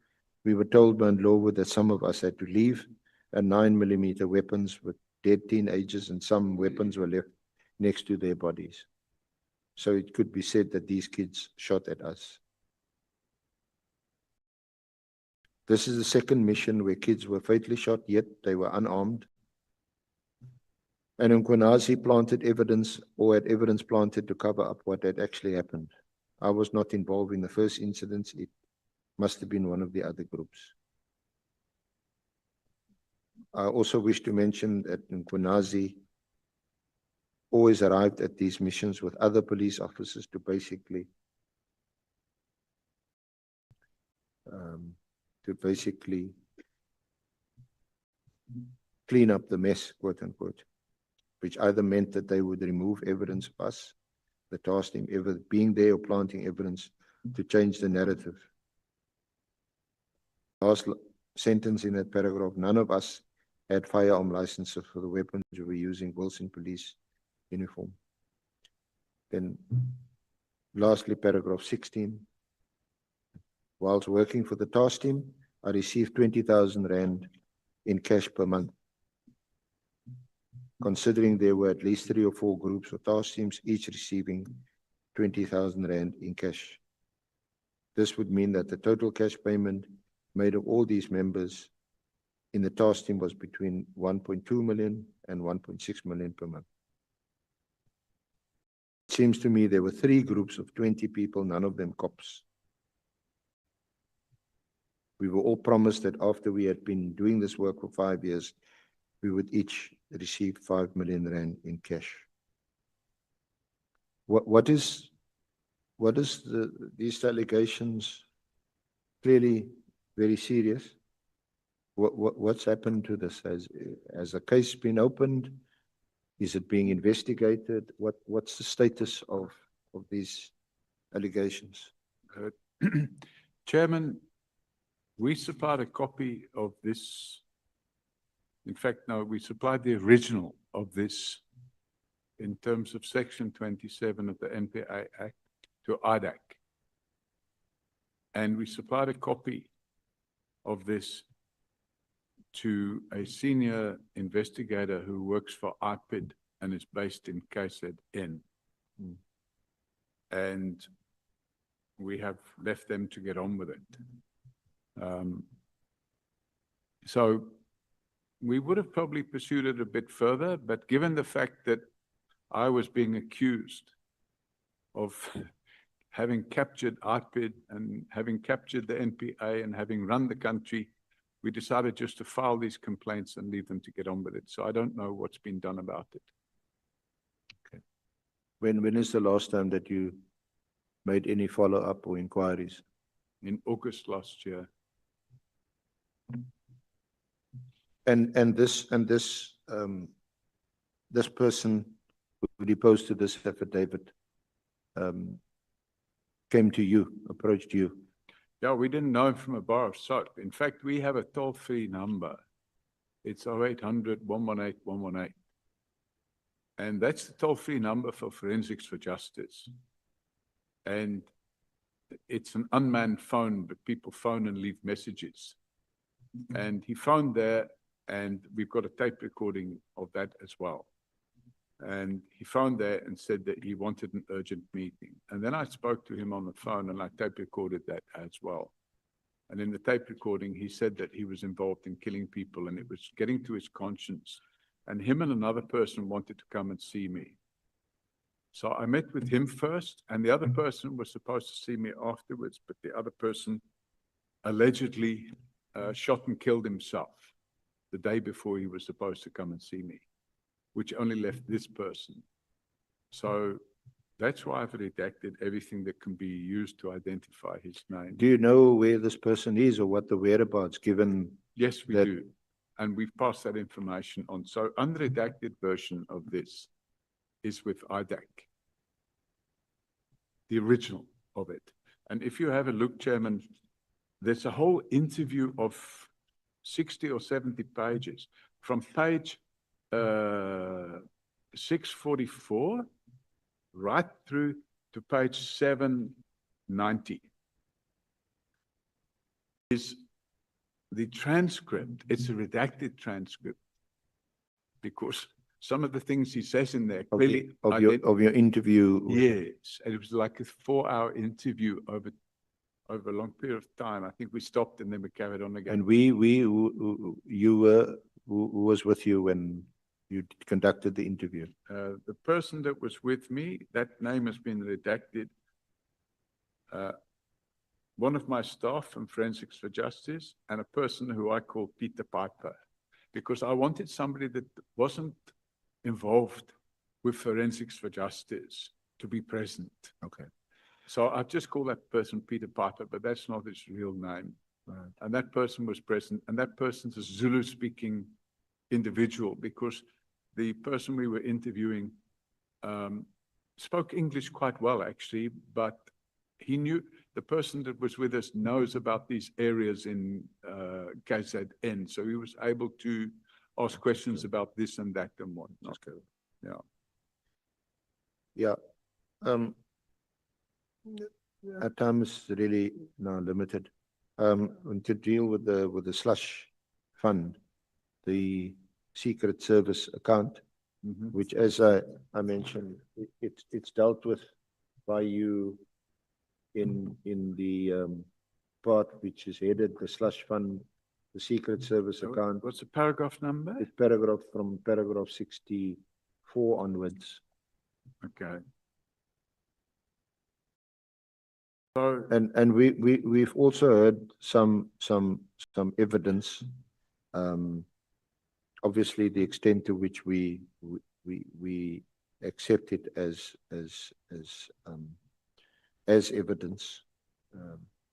we were told by Nhlanhla that some of us had to leave, and 9mm weapons with dead teenagers and some weapons were left next to their bodies. So it could be said that these kids shot at us. This is the second mission where kids were fatally shot, yet they were unarmed. And Mkhwanazi planted evidence or had evidence planted to cover up what had actually happened. I was not involved in the first incidents. It must have been one of the other groups. I also wish to mention that Mkhwanazi always arrived at these missions with other police officers to basically clean up the mess, quote unquote, which either meant that they would remove evidence of us, the task team ever being there, or planting evidence to change the narrative. Last sentence in that paragraph, none of us had firearm licenses for the weapons we were using Wilson police uniform. Then lastly, paragraph 16, whilst working for the task team, I received 20,000 rand in cash per month. Considering there were at least 3 or 4 groups or task teams, each receiving 20,000 rand in cash. This would mean that the total cash payment made of all these members in the task team was between 1.2 million and 1.6 million per month. It seems to me there were 3 groups of 20 people, none of them cops. We were all promised that after we had been doing this work for 5 years, we would each receive 5 million rand in cash. What is these allegations clearly very serious? What's happened to this? Has a case been opened? Is it being investigated? What's the status of these allegations? Chairman, we supplied a copy of this. In fact, no, we supplied the original of this in terms of Section 27 of the NPA Act to IDAC. And we supplied a copy of this to a senior investigator who works for IPID and is based in KZN. And we have left them to get on with it. So we would have probably pursued it a bit further, but given the fact that I was being accused of having captured IPID and having captured the NPA and having run the country, we decided just to file these complaints and leave them to get on with it. So I don't know what's been done about it. Okay. When is the last time that you made any follow-up or inquiries? In August last year. And this person who deposed to this affidavit came to you, approached you. Yeah, we didn't know him from a bar of soap. In fact, we have a toll-free number. It's 0800 118 118. And that's the toll-free number for Forensics for Justice. And it's an unmanned phone, but people phone and leave messages. And he phoned there, and we've got a tape recording of that as well. And he phoned there and said that he wanted an urgent meeting. And then I spoke to him on the phone and I tape recorded that as well. And in the tape recording, he said that he was involved in killing people and it was getting to his conscience. And him and another person wanted to come and see me. So I met with him first, and the other person was supposed to see me afterwards, but the other person allegedly shot and killed himself the day before he was supposed to come and see me, which only left this person. So that's why I've redacted everything that can be used to identify his name. Do you know where this person is or what the whereabouts, given? Yes, we that- do. And we've passed that information on. So unredacted version of this is with IDAC, the original of it. And if you have a look, Chairman, there's a whole interview of 60 or 70 pages from page 644 right through to page 790 is the transcript. It's a redacted transcript because some of the things he says in there clearly of your interview. Yes, and it was like a 4-hour interview over a long period of time. I think we stopped and then we carried on again. And who was with you when you conducted the interview? The person that was with me, that name has been redacted. One of my staff from Forensics for Justice and a person who I call Peter Piper, because I wanted somebody that wasn't involved with Forensics for Justice to be present. Okay. So I've just called that person Peter Piper, but that's not his real name. Right. And that person was present, and that person's a Zulu-speaking individual because the person we were interviewing spoke English quite well, actually, but he knew, the person that was with us knows about these areas in KZN, so he was able to ask questions about this and that and whatnot. Yeah. Yeah. Our time is really now limited. And to deal with the slush fund, the secret service account, which, as I mentioned, it's dealt with by you in the part which is headed the slush fund, the secret service account. What's the paragraph number? It's from paragraph 64 onwards. Okay. So, And we've also heard some evidence. Obviously, the extent to which we accept it as evidence,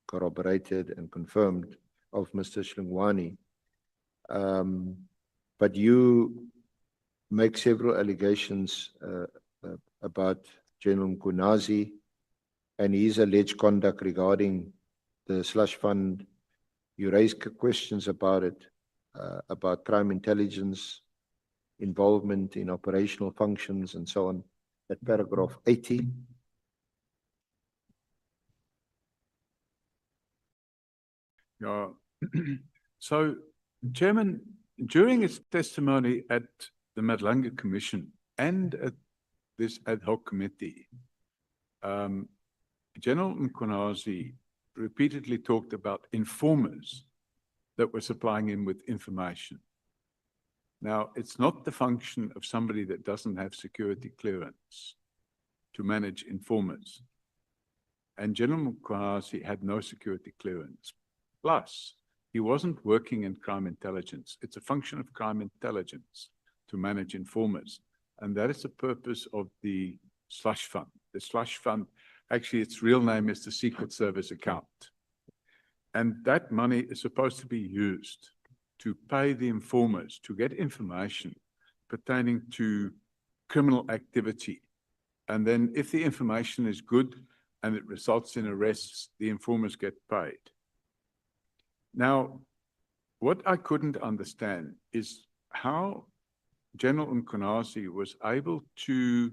corroborated and confirmed of Mr. Nhlanhla. But you make several allegations about General Mkhwanazi and his alleged conduct regarding the slush fund. You raise questions about it, about crime intelligence, involvement in operational functions and so on, at paragraph 80. yeah. So, Chairman, during his testimony at the Nhlanhla Commission and at this ad hoc committee, General Mkhwanazi repeatedly talked about informers that were supplying him with information. Now, it's not the function of somebody that doesn't have security clearance to manage informers. And General Mkhwanazi had no security clearance. Plus, he wasn't working in crime intelligence. It's a function of crime intelligence to manage informers. And that is the purpose of the slush fund. The slush fund, actually, its real name is the Secret Service account. And that money is supposed to be used to pay the informers to get information pertaining to criminal activity. And then if the information is good and it results in arrests, the informers get paid. Now, what I couldn't understand is how General Mkhwanazi was able to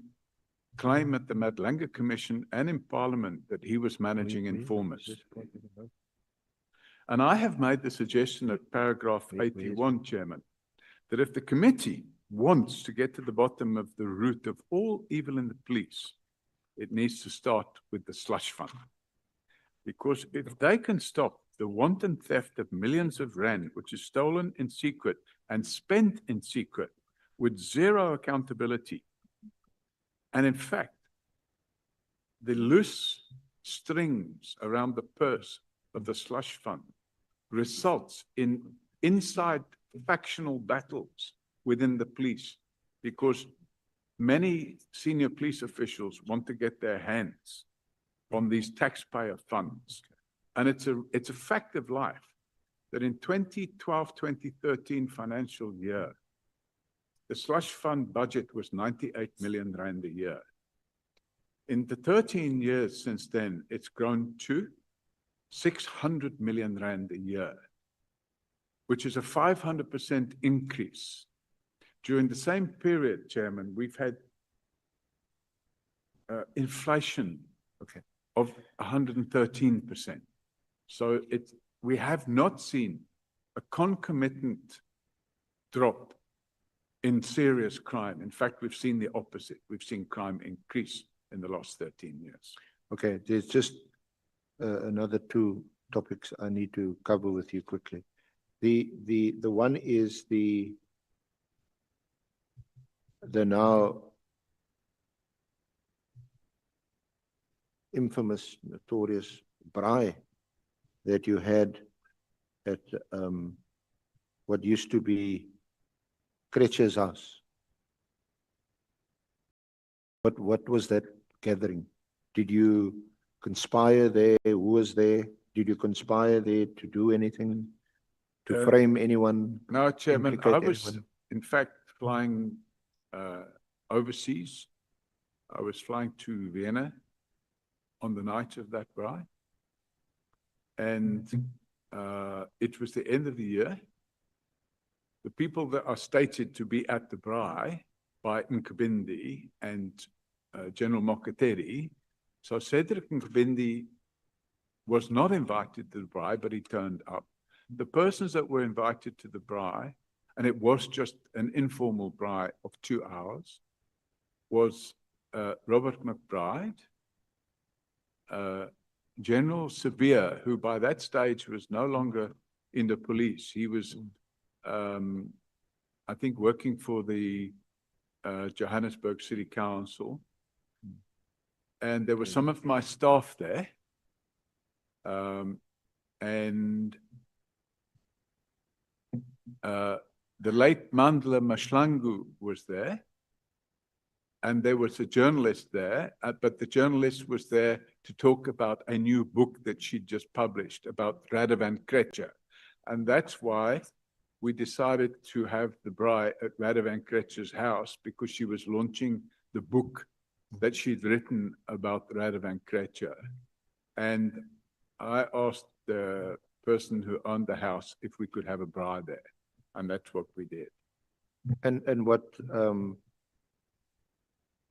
claim at the Nhlanhla Commission and in Parliament that he was managing informers. And I have made the suggestion at paragraph 81, Chairman, that if the committee wants to get to the bottom of the root of all evil in the police, it needs to start with the slush fund. Because if they can stop the wanton theft of millions of rand, which is stolen in secret and spent in secret with zero accountability, and in fact, the loose strings around the purse of the slush fund results in inside factional battles within the police, because many senior police officials want to get their hands on these taxpayer funds. And it's a fact of life that in 2012-2013 financial year, the slush fund budget was 98 million rand a year. In the 13 years since then, it's grown to 600 million rand a year, which is a 500% increase. During the same period, Chairman, we've had inflation of 113%. So we have not seen a concomitant drop in serious crime. In fact, we've seen the opposite. We've seen crime increase in the last 13 years. Okay, there's just another two topics I need to cover with you quickly. The one is the now infamous, notorious braai that you had at what used to be Kretsche's house. What was that gathering? Did you conspire there? Who was there? Did you conspire there to do anything? To frame anyone? No, Chairman, I was anyone? in fact flying overseas. I was flying to Vienna on the night of that braai. And it was the end of the year. The people that are stated to be at the braai by Nkabindi and General Mokateri. So Cedric Nkabindi was not invited to the braai, but he turned up. The persons that were invited to the braai, and it was just an informal braai of 2 hours, was Robert McBride, General Sabir, who by that stage was no longer in the police. He was, I think, working for the Johannesburg City Council. And there were some of my staff there. And the late Nhlanhla Mashlangu was there. And there was a journalist there, but the journalist was there to talk about a new book that she'd just published about Radovan Krejcir. And that's why we decided to have the braai at Radovan Krejcir's house, because she was launching the book that she'd written about Radovan Krejcir. And I asked the person who owned the house if we could have a braai there. And that's what we did. And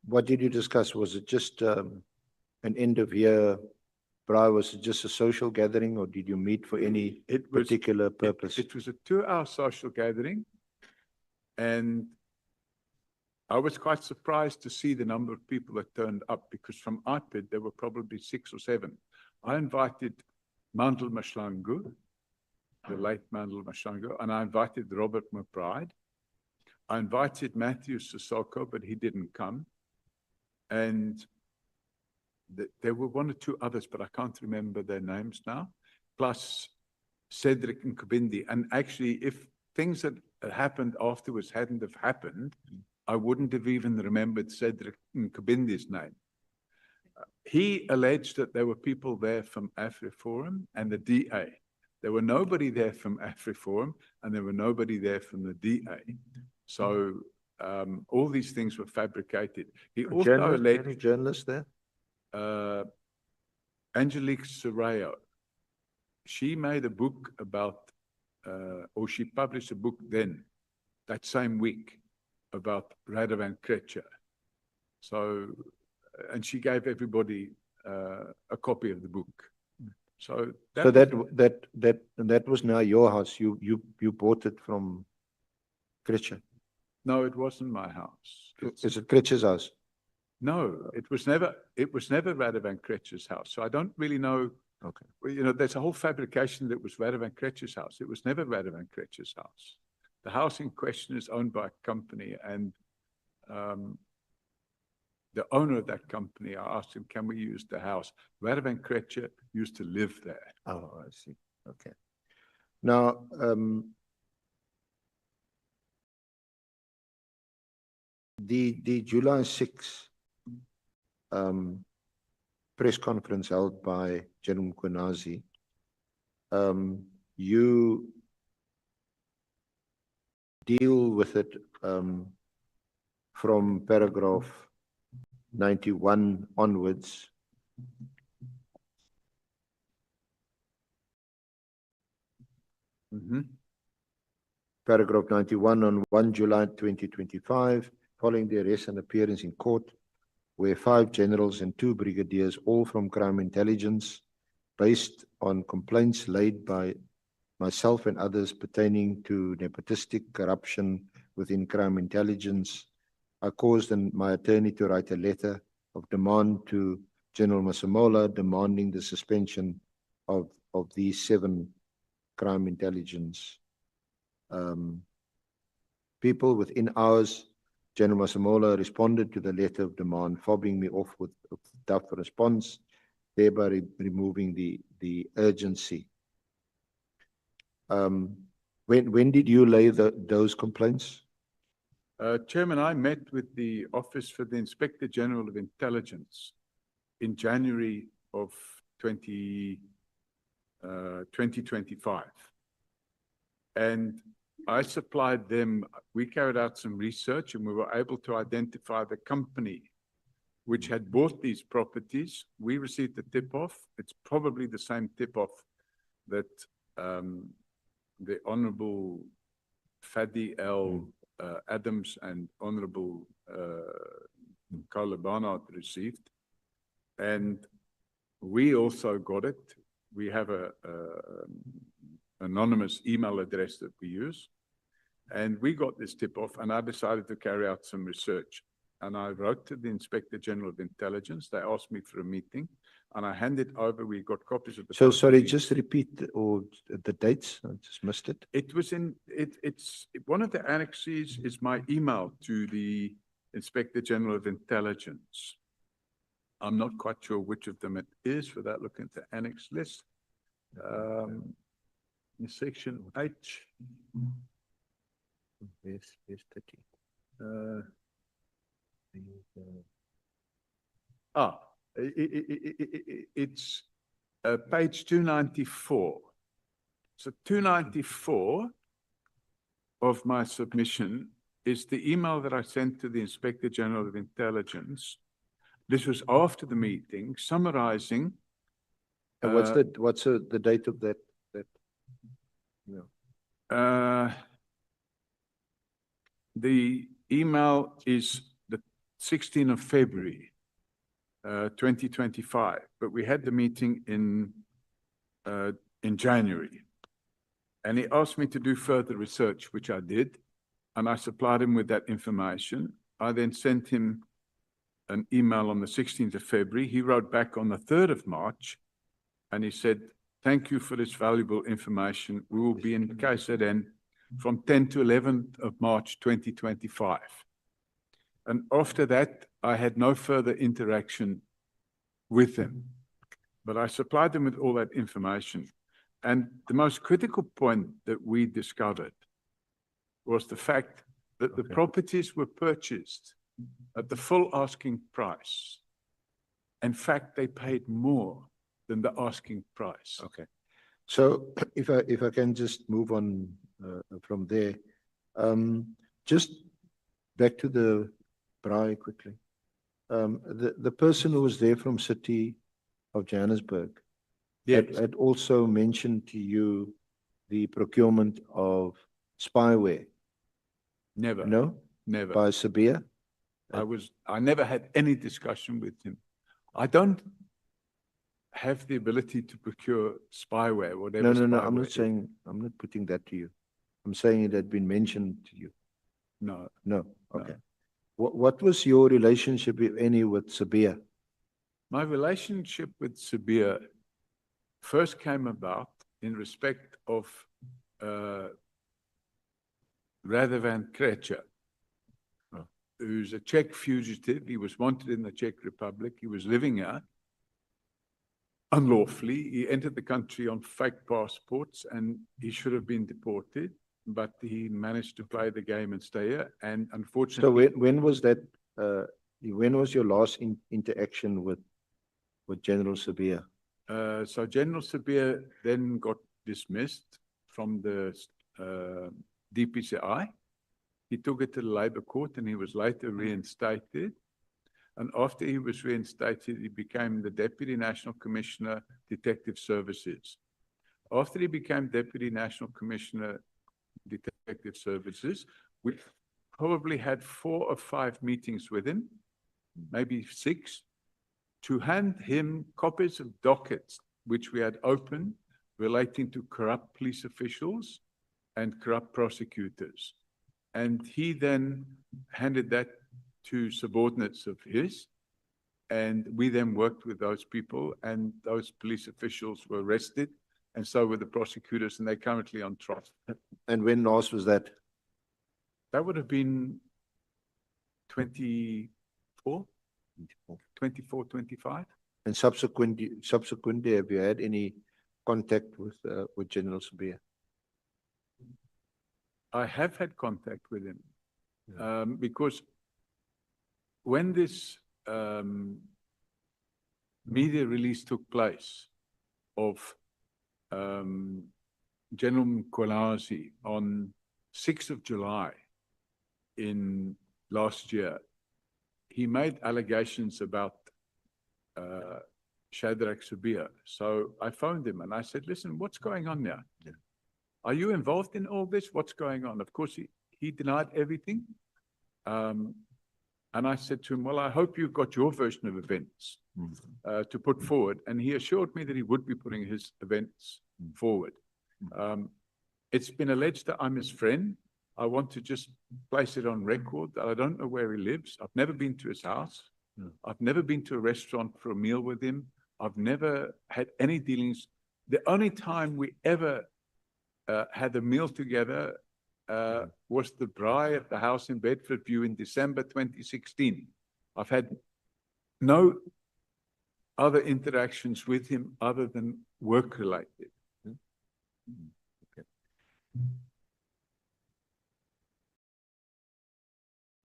what did you discuss? Was it just an end of year braai? Was it just a social gathering, or did you meet for any particular purpose? It was a 2-hour social gathering, and I was quite surprised to see the number of people that turned up, because from IPID there were probably 6 or 7. I invited Nhlanhla Mashlangu, the late Nhlanhla Mashlangu, and I invited Robert McBride. I invited Matthew Sissoko, but he didn't come. And there were 1 or 2 others, but I can't remember their names now, plus Cedric and Kubindi. And actually, if things that had happened afterwards hadn't have happened, I wouldn't have even remembered Cedric and Kubindi's name. He alleged that there were people there from AfriForum and the DA. There were nobody there from AfriForum, and there were nobody there from the DA. So all these things were fabricated. He also alleged... Any journalists there? Angelique Soraya, she made a book about, or she published a book then, that same week, about Radovan Krejcir. So, and she gave everybody a copy of the book. So that was now your house. You bought it from Krejcir. No, it wasn't my house. Is it Krejcir's house? No, it was never Radovan Krejcir's house. So I don't really know. Okay. Well, you know, there's a whole fabrication that was Radovan Krejcir's house. It was never Radovan Krejcir's house. The house in question is owned by a company, and the owner of that company, I asked him, can we use the house? Radovan Krejcir used to live there. Oh, I see. Okay. Now, the July 6th press conference held by General Mkhwanazi, you deal with it from paragraph 91 onwards. Paragraph 91 on 1 July 2025, following the arrest and appearance in court, where 5 generals and 2 brigadiers, all from crime intelligence, based on complaints laid by myself and others pertaining to nepotistic corruption within crime intelligence, I caused my attorney to write a letter of demand to General Masemola demanding the suspension of these 7 crime intelligence people. Within hours, General Masemola responded to the letter of demand, fobbing me off with a tough response, thereby removing the urgency. When did you lay those complaints? Chairman, I met with the Office for the Inspector General of Intelligence in January of 2025. And I supplied them, we carried out some research, and we were able to identify the company which had bought these properties. We received the tip-off. It's probably the same tip-off that the Honorable Fadi L. Adams and Honorable Carla Barnard received. And we also got it. We have a anonymous email address that we use. And we got this tip-off, and I decided to carry out some research. And I wrote to the Inspector General of Intelligence. They asked me for a meeting, and I handed over. We got copies of the. So sorry, just repeat the dates. I just missed it. It was in it's one of the annexes is my email to the Inspector General of Intelligence. I'm not quite sure which of them it is without looking at the annex list. in section H. Yes, 30. It's page 294. So 294 of my submission is the email that I sent to the Inspector General of Intelligence. This was after the meeting, summarizing. And what's the date of that? The email is the 16th of February, 2025, but we had the meeting in January. And he asked me to do further research, which I did, and I supplied him with that information. I then sent him an email on the 16th of February. He wrote back on the 3rd of March, and he said, "Thank you for this valuable information. We will be in KZN from 10 to 11th of March, 2025. And after that, I had no further interaction with him, but I supplied him with all that information. And the most critical point that we discovered was the fact that the properties were purchased at the full asking price. In fact, they paid more than the asking price. Okay. So if I can just move on from there, just back to the braai quickly. The person who was there from City of Johannesburg had also mentioned to you the procurement of spyware. Never. No? Never. By Sabia? I never had any discussion with him. I don't have the ability to procure spyware, whatever. No, spyware I'm not is. saying, I'm not putting that to you. I'm saying it had been mentioned to you. No. No, okay. What was your relationship, if any, with Sabia? My relationship with Sabia first came about in respect of Radovan Krejcir, who's a Czech fugitive. He was wanted in the Czech Republic. He was living here unlawfully. He entered the country on fake passports and he should have been deported, but he managed to play the game and stay here. And unfortunately. So when was that, when was your last interaction with General Sabia? So General Sabia then got dismissed from the DPCI. He took it to the Labour Court and he was later reinstated. And after he was reinstated, he became the Deputy National Commissioner, Detective Services. After he became Deputy National Commissioner, Detective Services, we probably had 4 or 5 meetings with him, maybe 6, to hand him copies of dockets which we had opened relating to corrupt police officials and corrupt prosecutors. And he then handed that to subordinates of his, and we then worked with those people, and those police officials were arrested, and so were the prosecutors, and they're currently on trial. And when last was that? That would have been 24, 25. And subsequently, have you had any contact with General Sabia? I have had contact with him, because when this media release took place of General Mkhwanazi on 6th of July in last year, he made allegations about Shadrach Sabia. So I phoned him and I said, "Listen, what's going on there? Yeah. Are you involved in all this? What's going on?" Of course, he denied everything. And I said to him, "Well, I hope you've got your version of events to put forward." And he assured me that he would be putting his events forward. It's been alleged that I'm his friend. I want to just place it on record that I don't know where he lives. I've never been to his house. I've never been to a restaurant for a meal with him. I've never had any dealings. The only time we ever had a meal together was the braai at the house in Bedfordview in December 2016. I've had no other interactions with him other than work-related.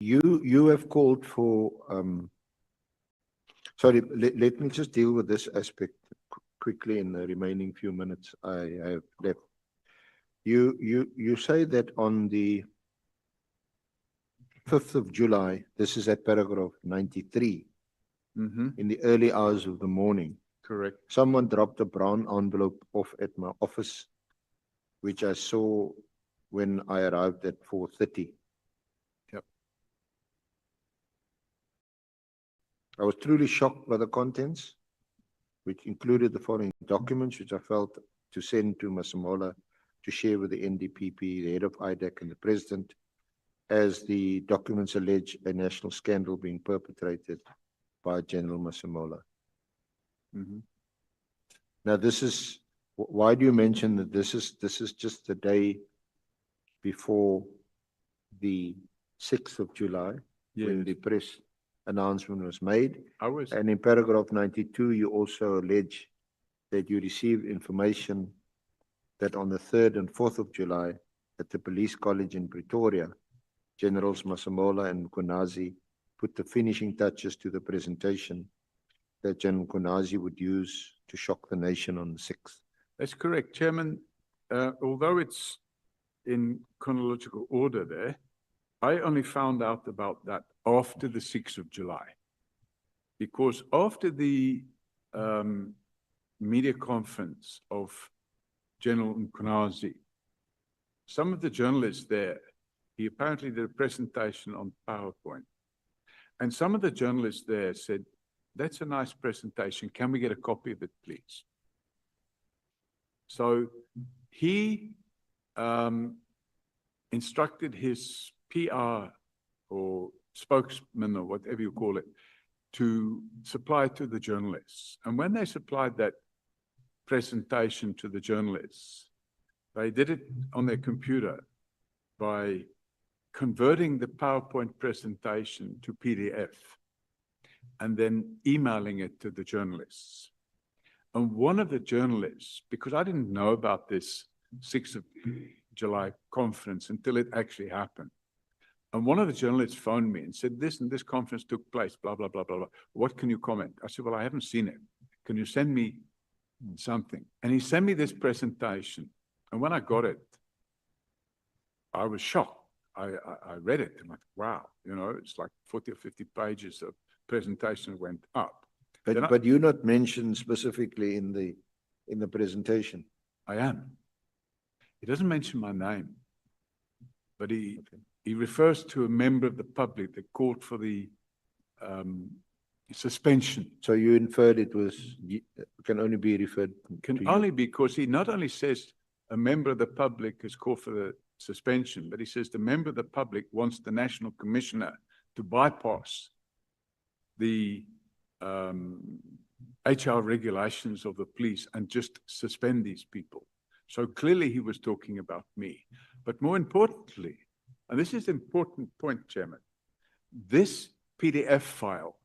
You have called for, sorry, let me just deal with this aspect quickly in the remaining few minutes I have left. You say that on the 5th of July, this is at paragraph 93, in the early hours of the morning, Correct. someone dropped a brown envelope off at my office, which I saw when I arrived at 4:30. Yep. I was truly shocked by the contents, which included the following documents, which I felt to send to Masemola to share with the NDPP, the head of IDAC, and the president, as the documents allege a national scandal being perpetrated by General Masemola. Now, this is, why do you mention that this is just the day before the 6th of July, when Yes. the press announcement was made? I And in paragraph 92, you also allege that you received information that on the 3rd and 4th of July at the police college in Pretoria, Generals Masemola and Mkhwanazi put the finishing touches to the presentation that General Mkhwanazi would use to shock the nation on the 6th. That's correct, Chairman. Although it's in chronological order there, I only found out about that after the 6th of July. Because after the media conference of General Mkhwanazi, some of the journalists there, he apparently did a presentation on PowerPoint. And some of the journalists there said, "That's a nice presentation. Can we get a copy of it, please?" So he instructed his PR or spokesman or whatever you call it to supply to the journalists. And when they supplied that presentation to the journalists, they did it on their computer by converting the PowerPoint presentation to PDF and then emailing it to the journalists. And one of the journalists, because I didn't know about this 6th of July conference until it actually happened. And one of the journalists phoned me and said, "This and this conference took place, blah, blah, blah, blah, blah. What can you comment?" I said, "Well, I haven't seen it. Can you send me something?" And he sent me this presentation. And when I got it, I was shocked. I read it and I thought, wow, you know, it's like 40 or 50 pages of presentation went up. But you're not mentioned specifically in the presentation. I am. He doesn't mention my name, but he refers to a member of the public that called for the suspension. So you inferred it was, can only be referred to Can you. only because he not only says a member of the public has called for the suspension, but he says the member of the public wants the National Commissioner to bypass the HR regulations of the police and just suspend these people. So clearly he was talking about me. But more importantly, and this is an important point, Chairman, this PDF file,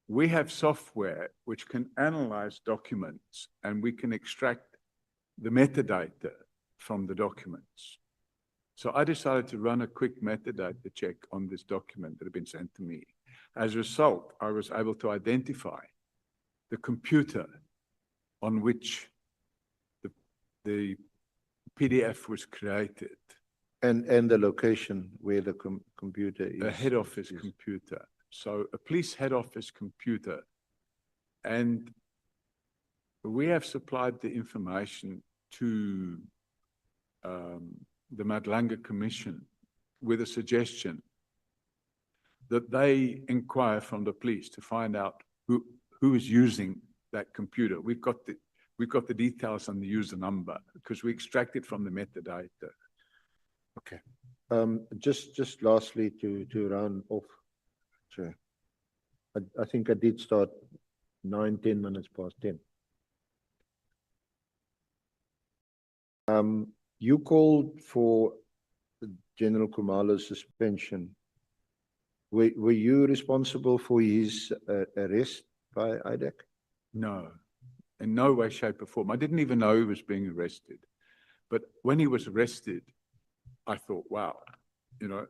we have software which can analyze documents and we can extract the metadata from the documents. So I decided to run a quick metadata check on this document that had been sent to me. As a result, I was able to identify the computer on which the PDF was created. And the location where the computer is. A head office computer. So a police head office computer. And we have supplied the information to the Nhlanhla Commission with a suggestion that they inquire from the police to find out who is using that computer. We've got the details on the user number because we extract it from the metadata. Okay. Just lastly to round off, Chair. I think I did start 9-10 minutes past 10. You called for General Khumalo's suspension. Were you responsible for his arrest by IDAC? No. in no way, shape or form. I didn't even know he was being arrested. But when he was arrested, I thought, wow, you know,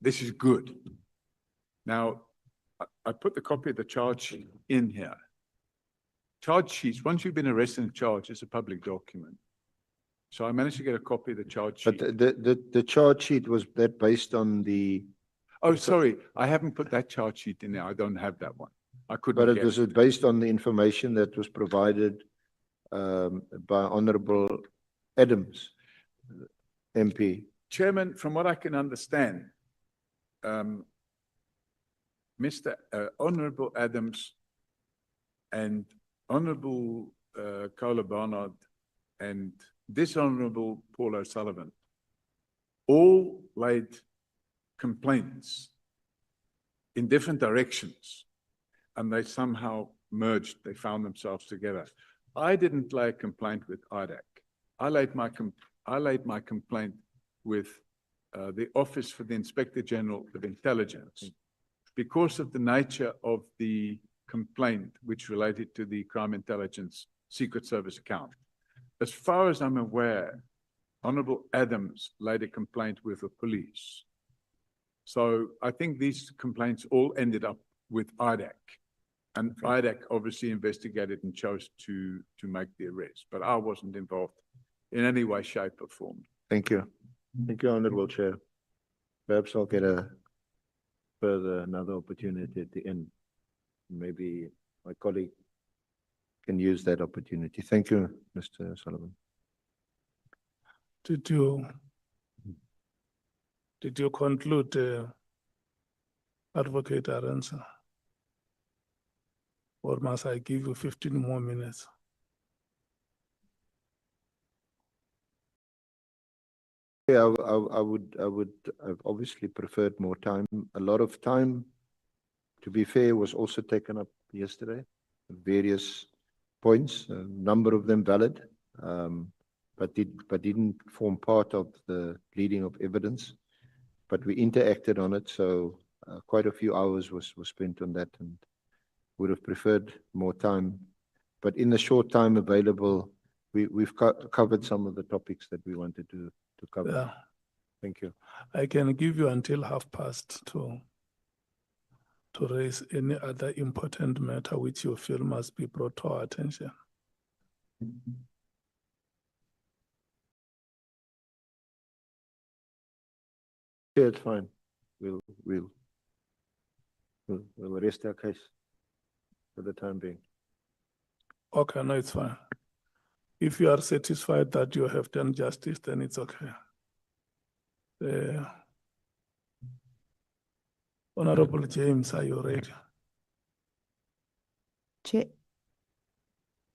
this is good. Now, I put the copy of the charge sheet in here. Charge sheets, once you've been arrested and charged, it's a public document. So I managed to get a copy of the charge sheet. But the charge sheet, was that based on the, Oh, sorry, I haven't put that charge sheet in there. I don't have that one. I couldn't but it get was it. based on the information that was provided by Honorable Adams, MP. Chairman, from what I can understand, Honorable Adams and Honorable Carla Barnard and Dishonorable Paul O'Sullivan all laid complaints in different directions, and they somehow merged. They found themselves together. I didn't lay a complaint with IDAC. I laid my complaint with the Office for the Inspector General of Intelligence because of the nature of the complaint, which related to the Crime Intelligence Secret Service account. As far as I'm aware, Honorable Adams laid a complaint with the police. So I think these complaints all ended up with IDAC. And IDAC obviously investigated and chose to make the arrest, but I wasn't involved in any way, shape or form. Thank you. Thank you, Honorable Chair. Perhaps I'll get another opportunity at the end. Maybe my colleague can use that opportunity. Thank you, Mr. Sullivan. Did you conclude, Advocate Aransa? Or must I give you 15 more minutes? Yeah, I would have obviously preferred more time. A lot of time, to be fair, was also taken up yesterday. Various points, a number of them valid, but didn't form part of the leading of evidence. But we interacted on it, so quite a few hours was spent on that, and would have preferred more time. But in the short time available, we've covered some of the topics that we wanted to cover. Yeah. Thank you. I can give you until 2:30 to raise any other important matter which you feel must be brought to our attention. Yeah, it's fine. We'll rest our case for the time being. Okay, no, it's fine. If you are satisfied that you have done justice, then it's okay. Honorable James, are you ready? Chair,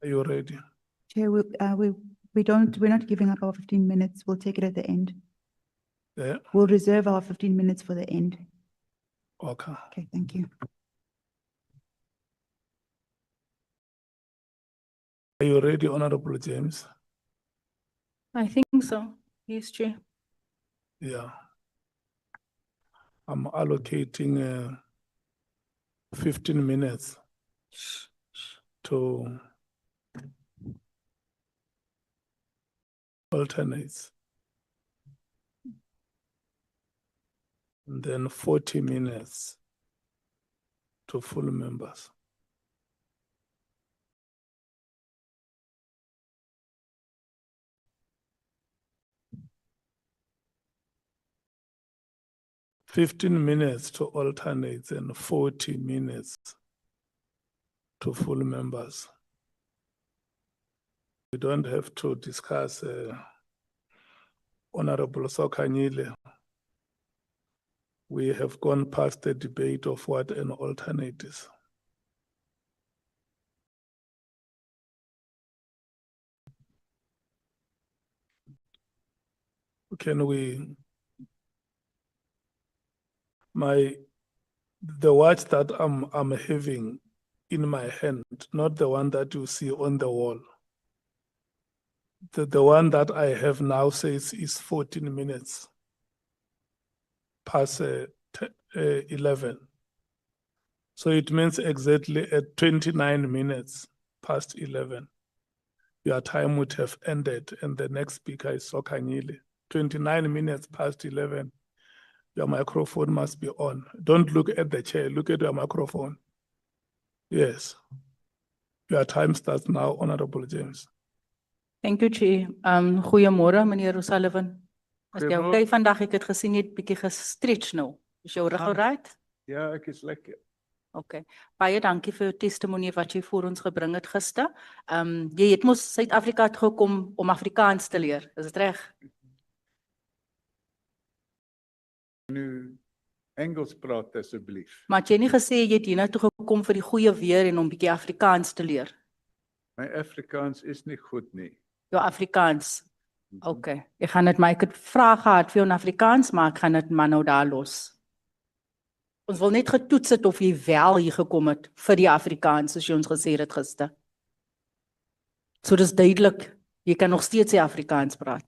Are you ready? Chair, we're not giving up our 15 minutes. We'll take it at the end. Yeah. We'll reserve our 15 minutes for the end. Okay. Okay, thank you. Are you ready, Honorable James? I think so. Yes, Chair. Yeah. I'm allocating 15 minutes to alternates. And then 40 minutes to full members. "15 minutes to alternates and 40 minutes to full members." We don't have to discuss Honorable Sokanyile. We have gone past the debate of what an alternate is. Can we, the watch that I'm having in my hand, not the one that you see on the wall. The one that I have now says is 14 minutes past 11. So it means exactly at 29 minutes past 11. your time would have ended, and the next speaker is Sokanyile. 29 minutes past 11. Your microphone must be on. Don't look at the chair, look at your microphone. Yes. Your time starts now, Honorable James. Thank you, Chair. Goeiemôre, meneer O'Sullivan. As jy Goeiemôre. okay vandag, ek het gesien jy het bietjie gestretch nou. Is jou rug alright? Ja, ek is lekker. Okay. Baie dankie vir jou testimonie wat jy voor ons gebring het gister. Jy het mos Suid-Afrika toe gekom om Afrikaans te leer. Is dit reg? Nu Engels praat asseblief. Maar het jy nie gesê jy het hiernatoe gekom vir die goeie weer en om bietjie Afrikaans te leer? My Afrikaans is nie goed nie. Jou Afrikaans. Okay. Ek gaan dit maar ek het vrae gehad vir jou in Afrikaans, maar ek gaan dit maar nou daar los. Ons wil net getoets het of jy wel hier gekom het vir die Afrikaans, soos jy ons gesê het gister. So dis duidelik, jy kan nog steeds die Afrikaans praat.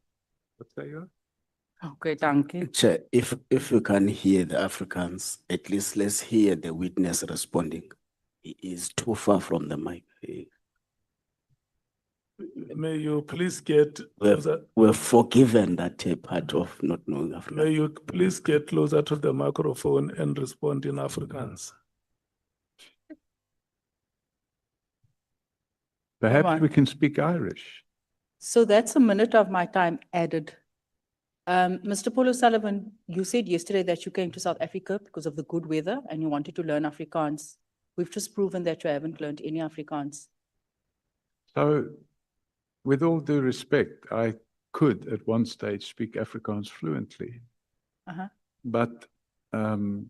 Wat sê jy? Okay, dankie. Chair, if you can hear the Africans, at least let's hear the witness responding. He is too far from the mic. May you please get We're, closer, we're forgiven that part of not knowing African. may you please get closer to the microphone and respond in Afrikaans. Perhaps on. we can speak Irish. So that's a minute of my time added. Mr. Paul O'Sullivan, you said yesterday that you came to South Africa because of the good weather and you wanted to learn Afrikaans. We've just proven that you haven't learned any Afrikaans. So, with all due respect, I could at one stage speak Afrikaans fluently. Uh-huh. But the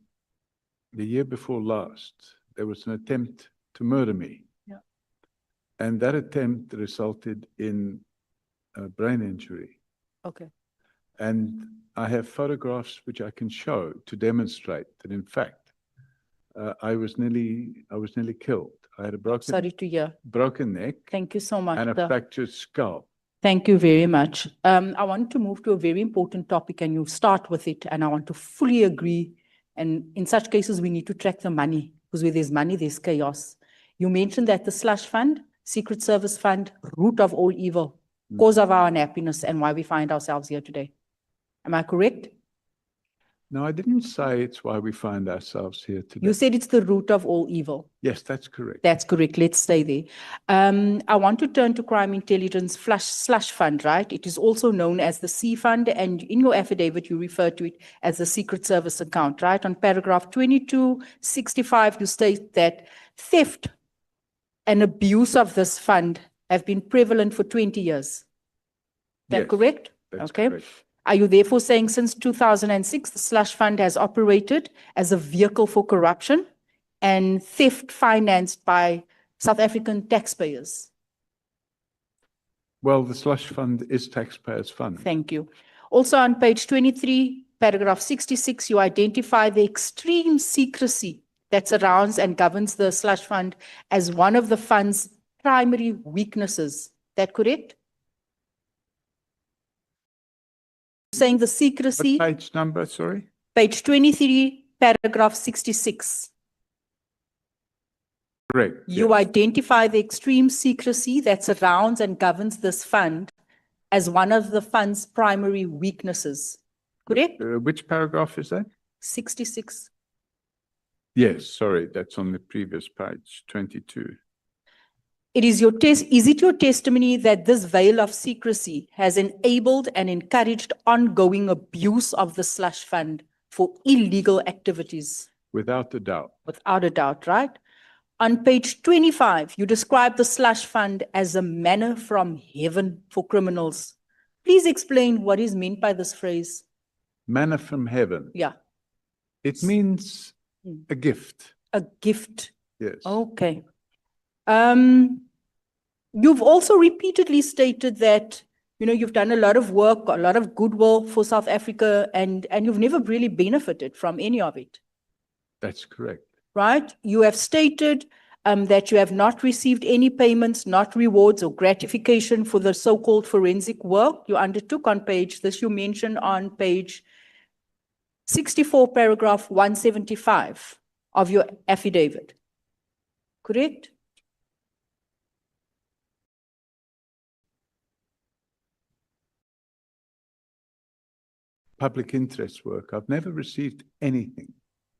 year before last, there was an attempt to murder me. Yeah. And that attempt resulted in a brain injury. Okay. And I have photographs which I can show to demonstrate that, in fact, I was nearly killed. I had a Sorry to hear. broken neck Thank you so much. and a fractured skull. Thank you very much. I want to move to a very important topic and you start with it and I want to fully agree. And in such cases, we need to track the money because where there's money, there's chaos. You mentioned that the Slush Fund, Secret Service Fund, root of all evil, cause of our unhappiness and why we find ourselves here today. Am I correct? No, I didn't say it's why we find ourselves here today. You said it's the root of all evil. Yes, that's correct. That's correct. Let's stay there. I want to turn to Crime Intelligence Slush Fund, right? It is also known as the C Fund, and in your affidavit, you refer to it as the Secret Service account, right? On paragraph 2265, you state that theft and abuse of this fund have been prevalent for 20 years. Is that Yes, correct? That's Okay. correct. Are you therefore saying since 2006, the Slush Fund has operated as a vehicle for corruption and theft financed by South African taxpayers? Well, the slush fund is taxpayers' fund. Thank you. Also on page 23, paragraph 66, you identify the extreme secrecy that surrounds and governs the Slush Fund as one of the fund's primary weaknesses. That correct? Saying the secrecy, What page number, sorry? page 23, paragraph 66. Correct. You yes. identify the extreme secrecy that surrounds and governs this fund as one of the fund's primary weaknesses. Correct? Which paragraph is that? 66. Yes, sorry, that's on the previous page, 22. It is is it your testimony that this veil of secrecy has enabled and encouraged ongoing abuse of the Slush Fund for illegal activities? Without a doubt. Without a doubt, right? On page 25, you describe the Slush Fund as a manna from heaven for criminals. Please explain what is meant by this phrase. Manna from heaven. Yeah, It means a gift. a gift. Yes. Okay. You've also repeatedly stated that, you know, you've done a lot of work, a lot of goodwill for South Africa, and you've never really benefited from any of it, That's correct. right? You have stated that you have not received any payments, not rewards or gratification for the so-called forensic work you undertook on page, this you mentioned on page 64, paragraph 175 of your affidavit. Correct? public interest work. I've never received anything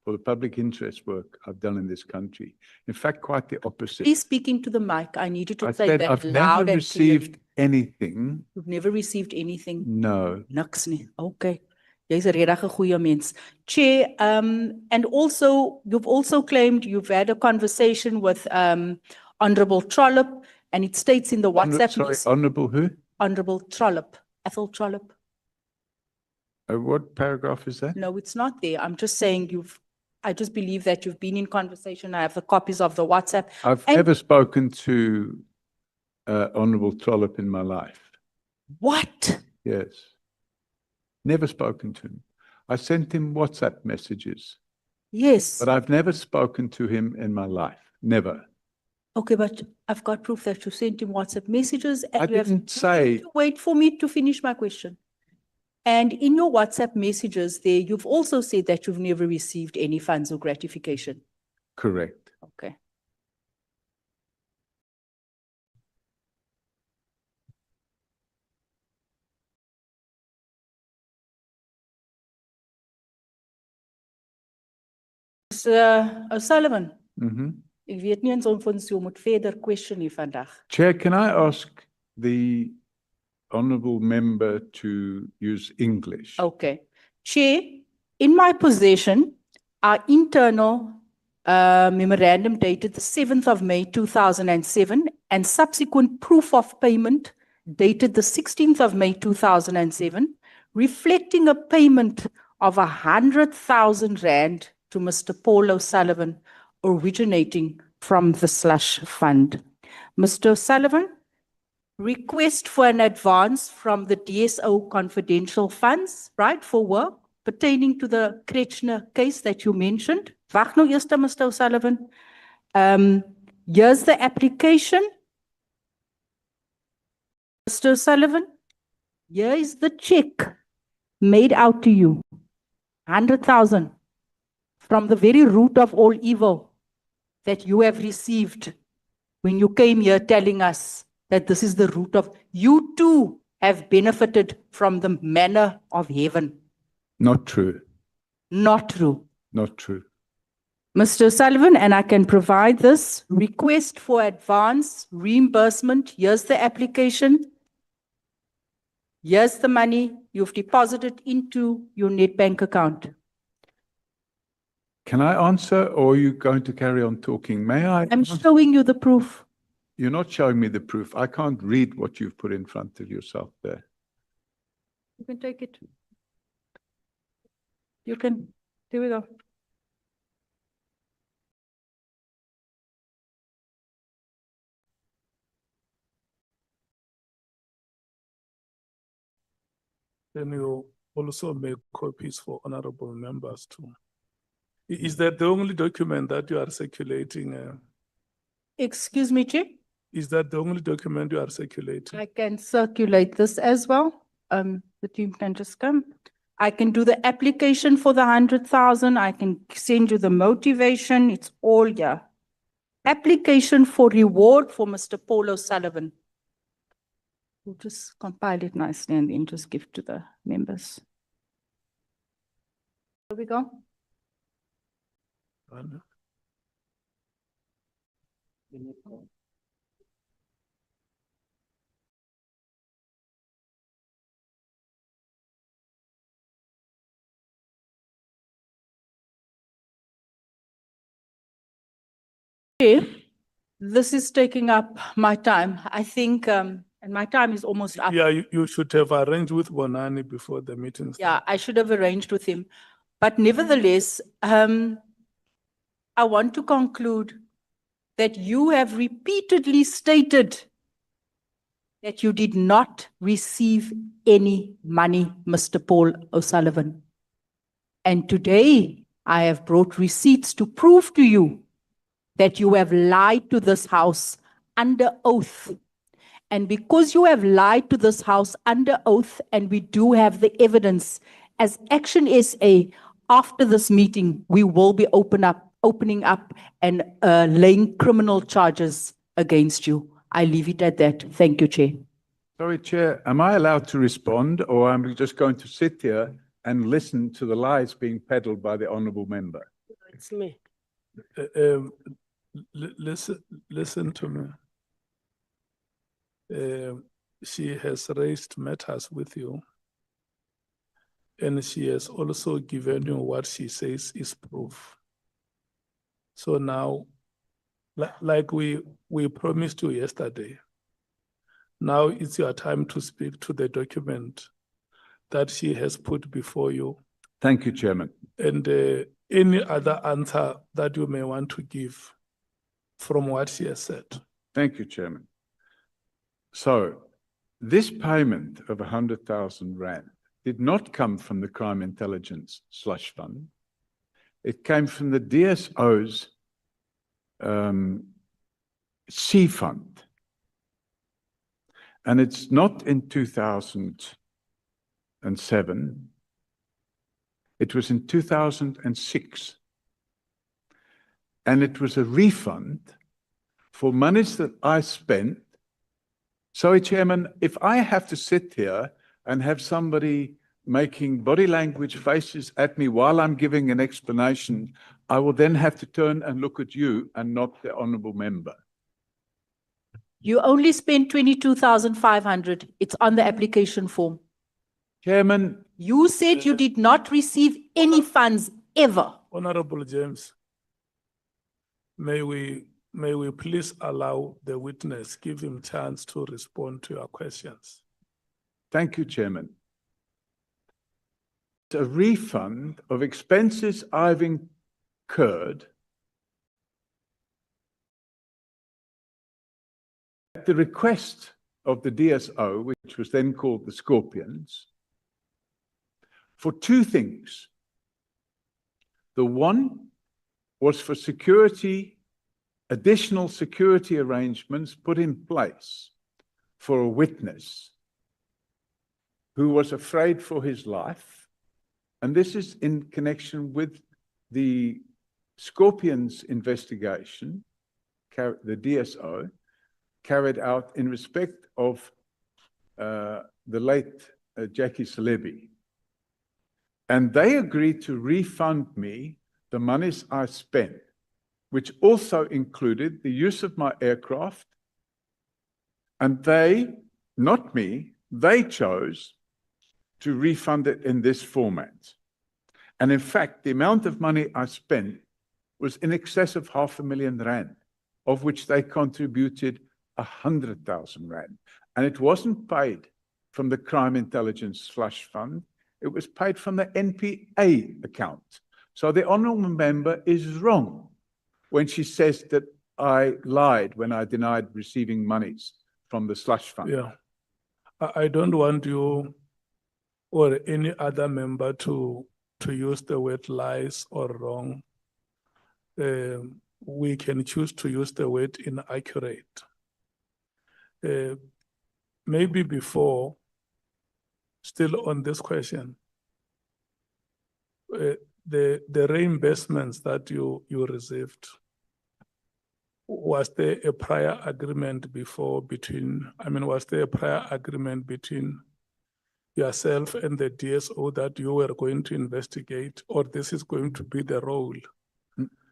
for the public interest work I've done in this country. In fact, quite the opposite. Please speaking to the mic. I need you to I say said that I've loud never and clearly. received anything. You've never received anything? No. Niks nie. Okay. Jy's 'n regtig 'n goeie mens. Chair, and also, you've also claimed you've had a conversation with, Honorable Trollop, and it states in the WhatsApp. Sorry, Honourable who? Honorable Trollop, Ethel Trollop. What paragraph is that? No, it's not there. I'm just saying I just believe that you've been in conversation. I have the copies of the WhatsApp. I've And- never spoken to Honourable Trollop in my life. What? Yes. Never spoken to him. I sent him WhatsApp messages, Yes. but I've never spoken to him in my life. Never. Okay, but I've got proof that you sent him WhatsApp messages. And I you have didn't say, Wait for me to finish my question. And in your WhatsApp messages there, you've also said that you've never received any funds or gratification. correct. Okay. Mr. O'Sullivan, ek weet nie eens of ons jou moet verder question hier vandag. Chair, can I ask the honourable member to use English? Okay. Chair, in my possession, our internal memorandum dated the 7th of May 2007 and subsequent proof of payment dated the 16th of May 2007, reflecting a payment of 100,000 rand to Mr. Paul O'Sullivan, originating from the Slush Fund. Mr. O'Sullivan, request for an advance from the DSO confidential funds, right, for work pertaining to the Kretschner case that you mentioned. Wag nou eers, Mr. O'Sullivan. Here's the application. Mr. O'Sullivan, here is the check made out to you. 100,000 from the very root of all evil that you have received when you came here telling us that this is the root of, you too have benefited from the manna of heaven. Not true. Not true. Not true. Mr. Sullivan, and I can provide this request for advance reimbursement. Here's the application. Here's the money you've deposited into your net bank account. Can I answer, or are you going to carry on talking? May I? I'm showing you the proof. You're not showing me the proof. I can't read what you've put in front of yourself there. You can take it. You can, there we go. Then you also make copies for honorable members too. Is that the only document that you are circulating? Excuse me, Chair. Is that the only document you are circulating? I can circulate this as well. The team can just come. I can do the application for the 100,000. I can send you the motivation. It's all here. Application for reward for Mr. Paul O'Sullivan. We'll just compile it nicely and then just give to the members. There we go. This is taking up my time. I think, and my time is almost up. Yeah, you should have arranged with Bonani before the meeting. Yeah, I should have arranged with him. But nevertheless, I want to conclude that you have repeatedly stated that you did not receive any money, Mr. Paul O'Sullivan. And today, I have brought receipts to prove to you that you have lied to this house under oath. And because you have lied to this house under oath, and we do have the evidence, as Action SA, after this meeting, we will be opening up and laying criminal charges against you. I leave it at that. Thank you, Chair. Sorry, Chair, am I allowed to respond, or am I just going to sit here and listen to the lies being peddled by the honourable member. It's me. Listen to me. She has raised matters with you, and she has also given you what she says is proof. So now, like we promised you yesterday, now it's your time to speak to the document that she has put before you. Thank you, Chairman. And any other answer that you may want to give from what she has said. Thank you, Chairman. So, this payment of 100,000 rand did not come from the Crime Intelligence Slush Fund. It came from the DSO's C Fund. And it's not in 2007. It was in 2006. And it was a refund for monies that I spent. Sorry, Chairman, if I have to sit here and have somebody making body language faces at me while I'm giving an explanation, I will then have to turn and look at you and not the honourable member. You only spent 22,500. It's on the application form. Chairman. You said you did not receive any funds ever. Honorable James, may we please allow the witness, give him chance to respond to your questions. Thank you, Chairman. It's a refund of expenses I've incurred at the request of the DSO, which was then called the Scorpions, for two things. The one was for security, additional security arrangements put in place for a witness who was afraid for his life. And this is in connection with the Scorpions investigation, the DSO, carried out in respect of the late Jackie Celebi. And they agreed to refund me the monies I spent, which also included the use of my aircraft. And they, not me, they chose to refund it in this format. And in fact, the amount of money I spent was in excess of R500,000, of which they contributed 100,000 rand. And it wasn't paid from the Crime Intelligence Slush Fund. It was paid from the NPA account. So the honourable member is wrong when she says that I lied when I denied receiving monies from the Slush Fund. Yeah, I don't want you or any other member to use the word lies or wrong. We can choose to use the word inaccurate. Maybe before, still on this question, the reimbursements that you received, was there a prior agreement before was there a prior agreement between yourself and the DSO that you were going to investigate, or this is going to be the role?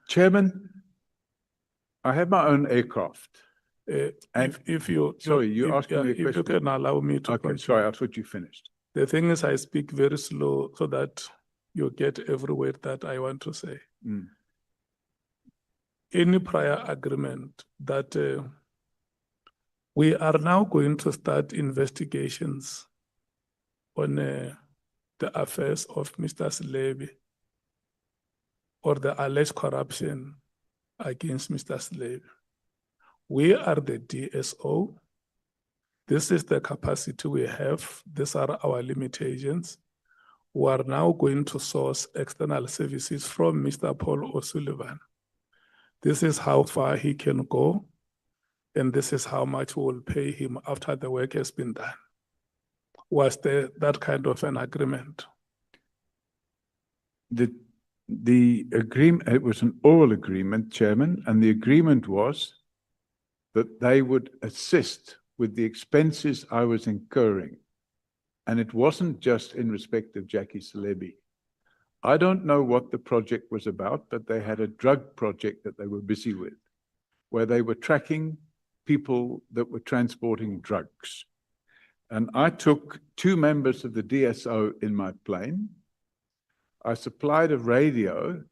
Chairman, I have my own aircraft. If you asked me a question. If you can allow me to continue. Sorry, I thought you finished. The thing is, I speak very slow so that you get every word that I want to say. Any prior agreement that we are now going to start investigations on the affairs of Mr. Celebi or the alleged corruption against Mr. Celebi. We are the DSO. This is the capacity we have. These are our limitations. We are now going to source external services from Mr. Paul O'Sullivan. This is how far he can go, and this is how much we will pay him after the work has been done. Was there that kind of an agreement? The agreement, it was an oral agreement, Chairman, and the agreement was that they would assist with the expenses I was incurring. And it wasn't just in respect of Jackie Celebi. I don't know what the project was about, but they had a drug project that they were busy with, where they were tracking people that were transporting drugs. And I took 2 members of the DSO in my plane. I supplied a radio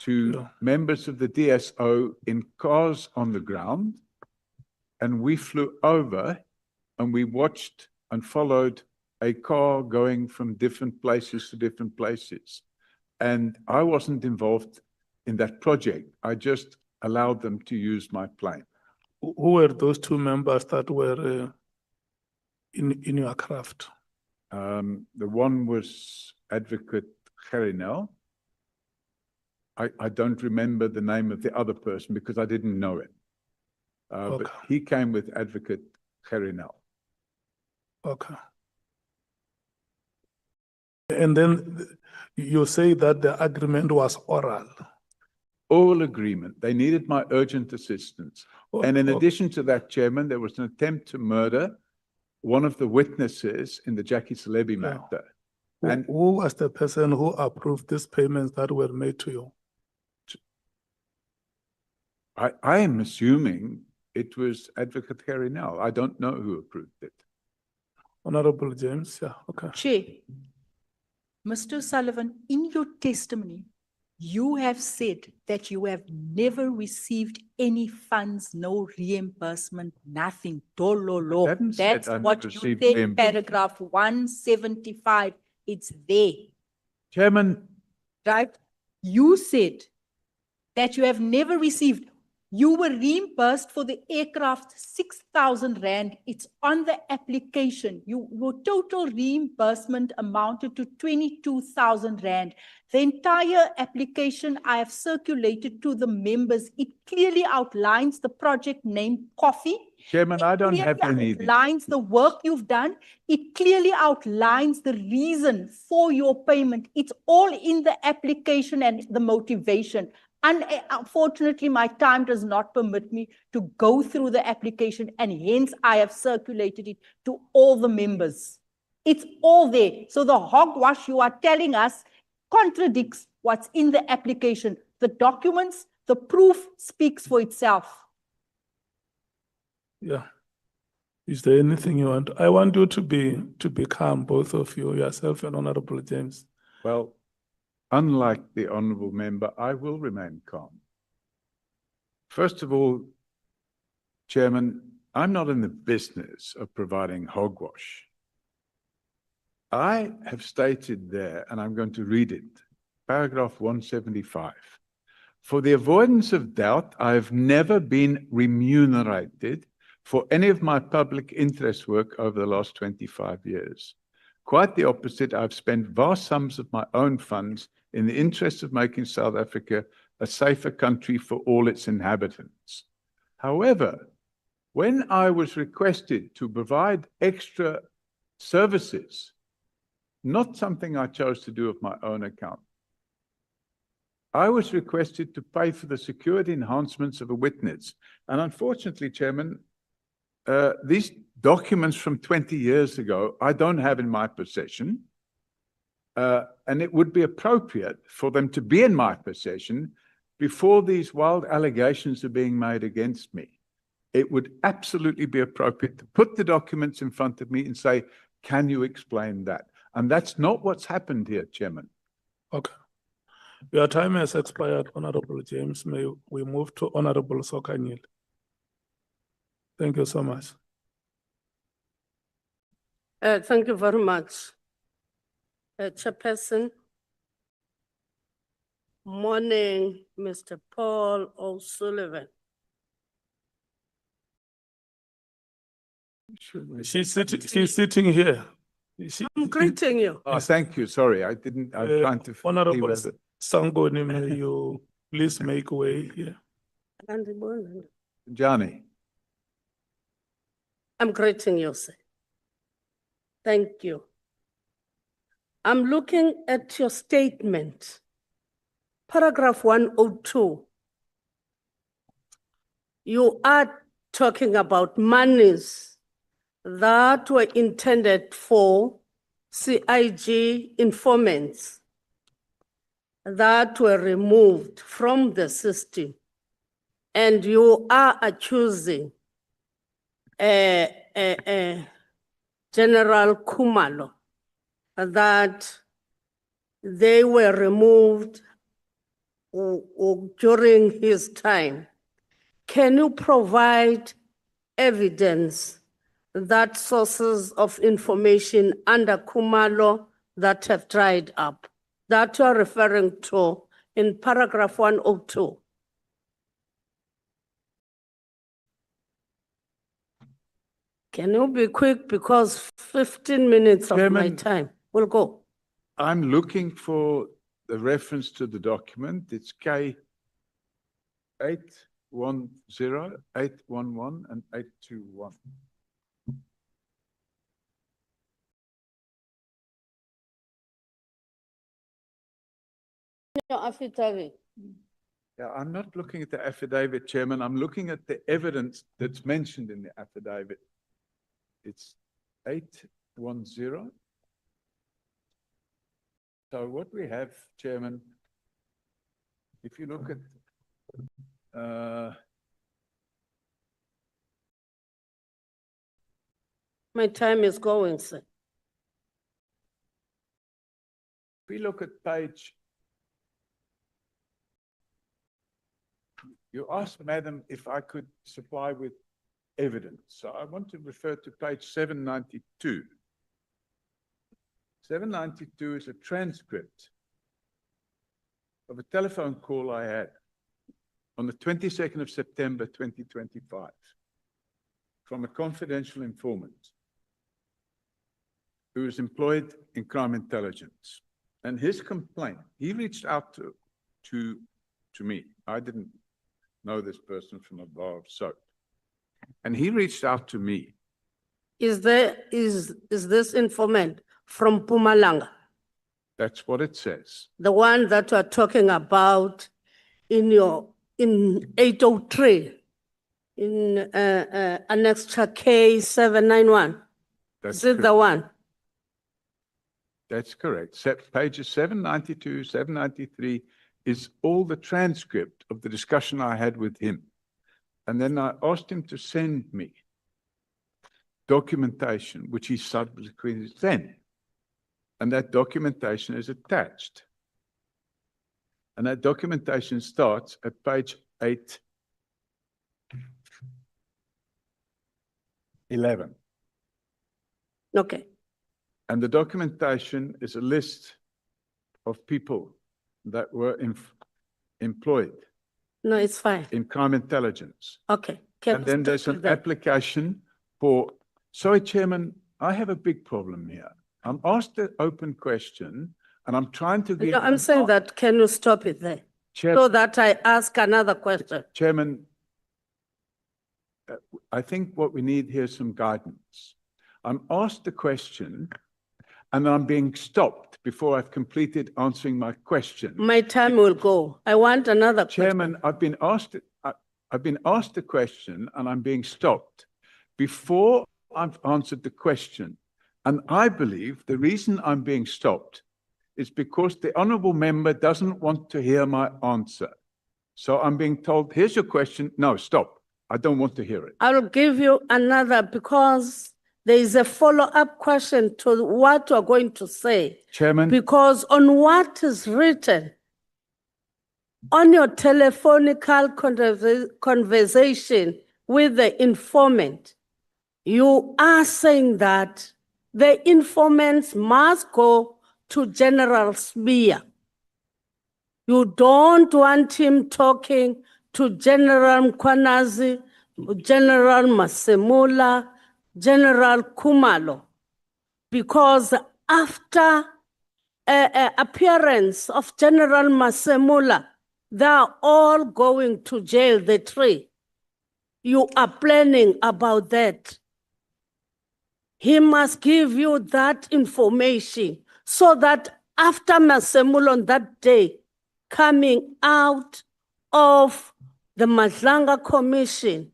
to members of the DSO in cars on the ground, and we flew over and we watched and followed a car going from different places to different places. And I wasn't involved in that project. I just allowed them to use my plane. Who were those 2 members that were in your craft? The one was Advocate Gerinel. I don't remember the name of the other person because I didn't know it. But he came with Advocate Gerinel. Okay. And then you say that the agreement was oral. Oral agreement. They needed my urgent assistance. And in addition to that, Chairman, there was an attempt to murder one of the witnesses in the Jackie Celebi matter. And who was the person who approved these payments that were made to you? I am assuming it was Advocate Gerinel. I don't know who approved it. Honorable James, yeah, okay. Chair, Mr. Sullivan, in your testimony, you have said that you have never received any funds, no reimbursement, nothing. Dololo. Haven't said That's I've what you received said, reimbursement. paragraph 175. It's there, Chairman, right? You said that you have never received. You were reimbursed for the aircraft 6,000 rand. It's on the application. Your total reimbursement amounted to 22,000 rand. The entire application I have circulated to the members. It clearly outlines the project name Coffee. Chairman, I don't have any. It outlines the work you've done. It clearly outlines the reason for your payment. It's all in the application and the motivation. Unfortunately, my time does not permit me to go through the application, and hence I have circulated it to all the members. It's all there. So the hogwash you are telling us contradicts what's in the application. The documents, the proof speaks for itself. Yeah. Is there anything you want? I want you to be calm, both of you, yourself and Honorable James. Well, unlike the honourable member, I will remain calm. First of all, Chairman, I'm not in the business of providing hogwash. I have stated there, and I'm going to read it, paragraph 175. For the avoidance of doubt, I have never been remunerated for any of my public interest work over the last 25 years. Quite the opposite, I've spent vast sums of my own funds in the interest of making South Africa a safer country for all its inhabitants. However, when I was requested to provide extra services, not something I chose to do of my own account, I was requested to pay for the security enhancements of a witness. And unfortunately, Chairman, these documents from 20 years ago, I don't have in my possession. And it would be appropriate for them to be in my possession before these wild allegations are being made against me. It would absolutely be appropriate to put the documents in front of me and say, can you explain that? And that's not what's happened here, Chairman. Okay. Your time has expired, Honorable James. May we move to Honorable Sokanyil. Thank you so much. Thank you very much. Chairperson. Morning, Mr. Paul O'Sullivan. She's sitting here. I'm greeting you. Oh, thank you. Sorry, I didn't. I'm trying to. Honorable Sangoni, may you please make way here. Johnny. I'm greeting you, sir. Thank you. I'm looking at your statement, paragraph 102. You are talking about monies that were intended for CIG informants that were removed from the system, and you are accusing General Khumalo that they were removed during his time. Can you provide evidence that sources of information under Khumalo that have dried up, that you are referring to in paragraph 102? Can you be quick, because 15 minutes of my Chairman, time will go. I'm looking for the reference to the document. It's K 810, 811, and 821. Your affidavit. Yeah, I'm not looking at the affidavit, Chairman. I'm looking at the evidence that's mentioned in the affidavit. It's 810. So what we have, Chairman, if you look at My time is going, sir. if we look at page, you asked, Madam, if I could supply with evidence. So I want to refer to page 792. 792 is a transcript of a telephone call I had on the 22nd of September, 2025, from a confidential informant who was employed in crime intelligence. And his complaint, he reached out to me. I didn't know this person from a bar of soap. And he reached out to me. Is this informant from Mpumalanga? That's what it says. The one that we're talking about in 803, in Annexure K791? Is it the one? That's correct. Pages 792, 793 is all the transcript of the discussion I had with him. And then I asked him to send me documentation, which he subsequently sent. And that documentation is attached. And that documentation starts at page 811. Okay. And the documentation is a list of people that were employed No, it's fine. in crime intelligence. Okay. And then there's an application for, sorry, Chairman, I have a big problem here. I'm asked an open question and I'm trying to give. No, I'm saying that, can you stop it there? Chair, So that I ask another question. Chairman, I think what we need here is some guidance. I'm asked the question and I'm being stopped before I've completed answering my question. My time will go. I want another question. Chairman, I've been asked the question and I'm being stopped before I've answered the question. And I believe the reason I'm being stopped is because the honourable member doesn't want to hear my answer. So I'm being told, here's your question. No, stop. I don't want to hear it. I'll give you another, because there is a follow-up question to what you're going to say. Chairman. Because on what is written on your telephonical conversation with the informant, you are saying that the informants must go to General Smear. You don't want him talking to General Mkhwanazi, General Masemula, General Khumalo, because after appearance of General Masemula, they are all going to jail, the three. You are planning about that. He must give you that information so that after Masemula on that day, coming out of the Nhlanhla Commission,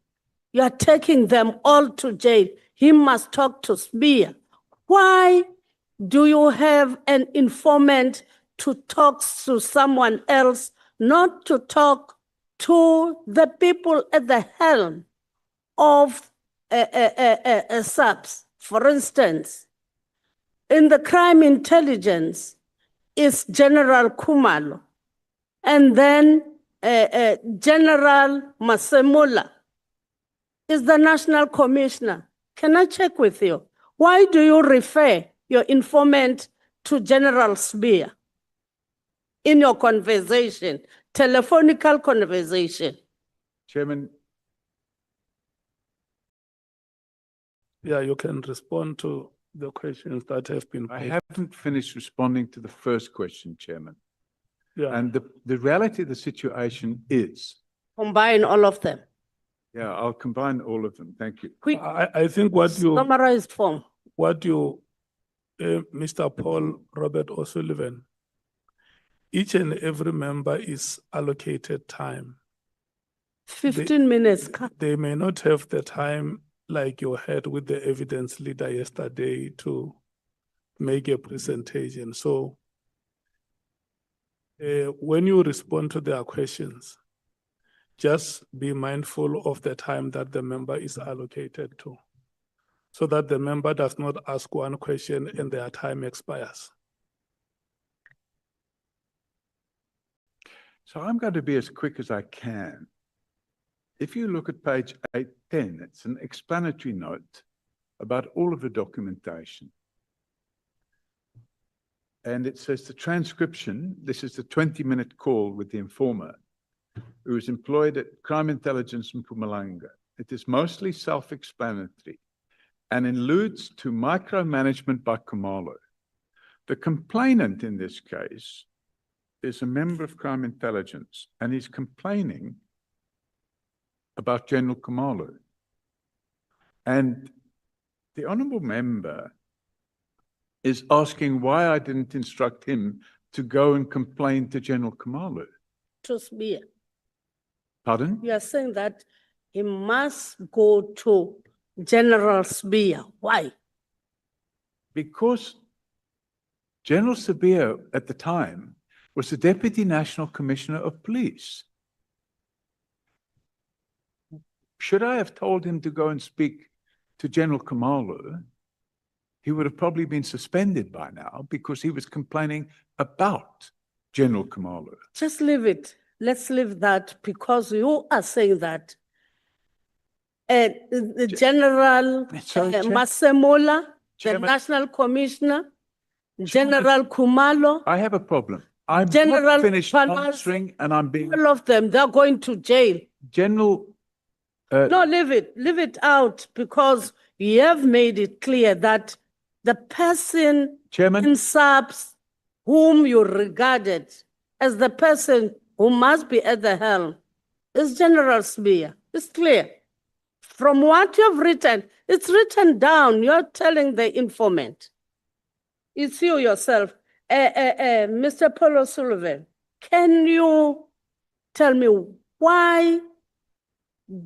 you are taking them all to jail. He must talk to Smear. Why Do you have an informant to talk to someone else, not to talk to the people at the helm of SAPS? For instance, in the crime intelligence is General Khumalo, and then General Masemola is the National Commissioner. Can I check with you? Why do you refer your informant to General Spear in your conversation, telephonical conversation? Chairman, Yeah, you can respond to the questions that have been I put. haven't finished responding to the first question, Chairman. Yeah, And the reality of the situation is, Combine all of them. yeah, I'll combine all of them. Thank you. Quick, I think what you, summarized form. Mr. Paul Robert O'Sullivan, each and every member is allocated time. 15 minutes. They may not have the time like you had with the evidence leader yesterday to make a presentation. So when you respond to their questions, just be mindful of the time that the member is allocated to, so that the member does not ask one question and their time expires. So I'm going to be as quick as I can. If you look at page 810, it's an explanatory note about all of the documentation. And it says the transcription, this is the 20-minute call with the informer, who is employed at Crime Intelligence in Mpumalanga. It is mostly self-explanatory and alludes to micromanagement by Khumalo. The complainant in this case is a member of Crime Intelligence, and he's complaining about General Khumalo. And the honourable member is asking why I didn't instruct him to go and complain to General Khumalo. To Spear. Pardon? You are saying that he must go to General Spear. Why? Because General Sabir at the time was the Deputy National Commissioner of Police. Should I have told him to go and speak to General Khumalo, he would have probably been suspended by now because he was complaining about General Khumalo. Just leave it. Let's leave that, because you are saying that the General Masemola, the Chairman. National Commissioner, General Khumalo, I have a problem. I'm General not finished Phala, answering and I'm being all of them, they're going to jail. General. No, leave it out, because you have made it clear that the person Chairman. in SAPS whom you regarded as the person who must be at the helm is General Spear. It's clear. From what you've written, it's written down. You're telling the informant. It's you yourself. Mr. Paul O'Sullivan, can you tell me why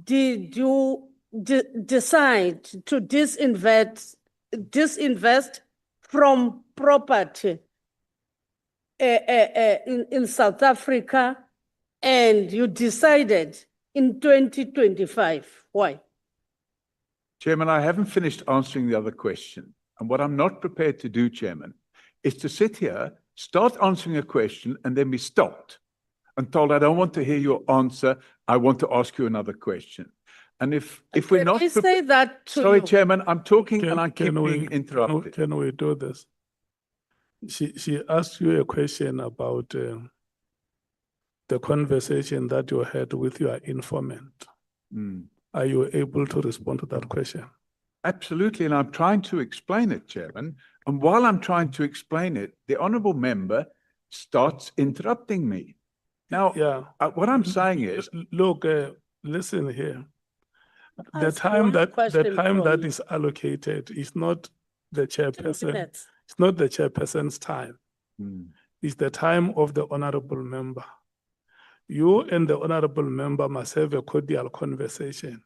did you decide to disinvest from property in South Africa, and you decided in 2025? Why? Chairman, I haven't finished answering the other question. And what I'm not prepared to do, Chairman, is to sit here, start answering a question, and then be stopped and told, I don't want to hear your answer. I want to ask you another question. And if we're not... Can I say that to Sorry, you? Chairman, I'm talking and I keep being interrupted. Can we do this? She asked you a question about the conversation that you had with your informant. Are you able to respond to that question? Absolutely, and I'm trying to explain it, Chairman. And while I'm trying to explain it, the honourable member starts interrupting me. Now, what I'm saying is... Look, listen here. The time that is allocated is not the chairperson. It's not the chairperson's time. It's the time of the honourable member. You and the honourable member must have a cordial conversation.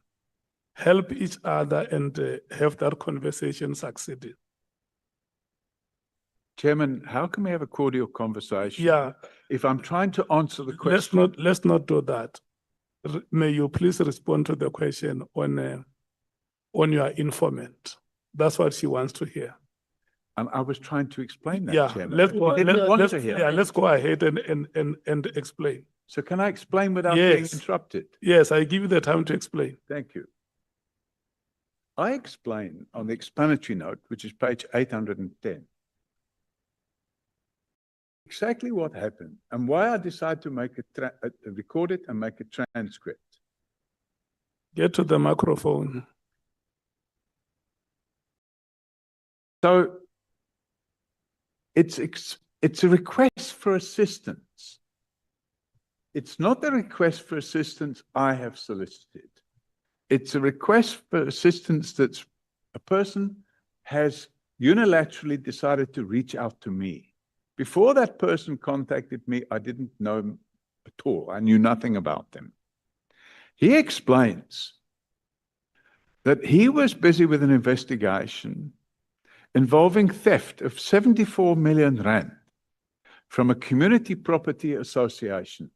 Help each other and have that conversation succeed. Chairman, how can we have a cordial conversation? Yeah, If I'm trying to answer the question. let's not do that. May you please respond to the question on your informant. That's what she wants to hear. And I was trying to explain that, Yeah, Chairman. let's go, He didn't want let's, to hear. yeah, let's go ahead and explain. So can I explain without being Yes. interrupted? Yes, I give you the time to explain. Thank you. I explain on the explanatory note, which is page 810, exactly what happened and why I decided to make record it and make a transcript. Get to the microphone. So it's a request for assistance. It's not a request for assistance I have solicited. It's a request for assistance that a person has unilaterally decided to reach out to me. Before that person contacted me, I didn't know him at all. I knew nothing about them. He explains that he was busy with an investigation involving theft of 74 million rand from a community property association.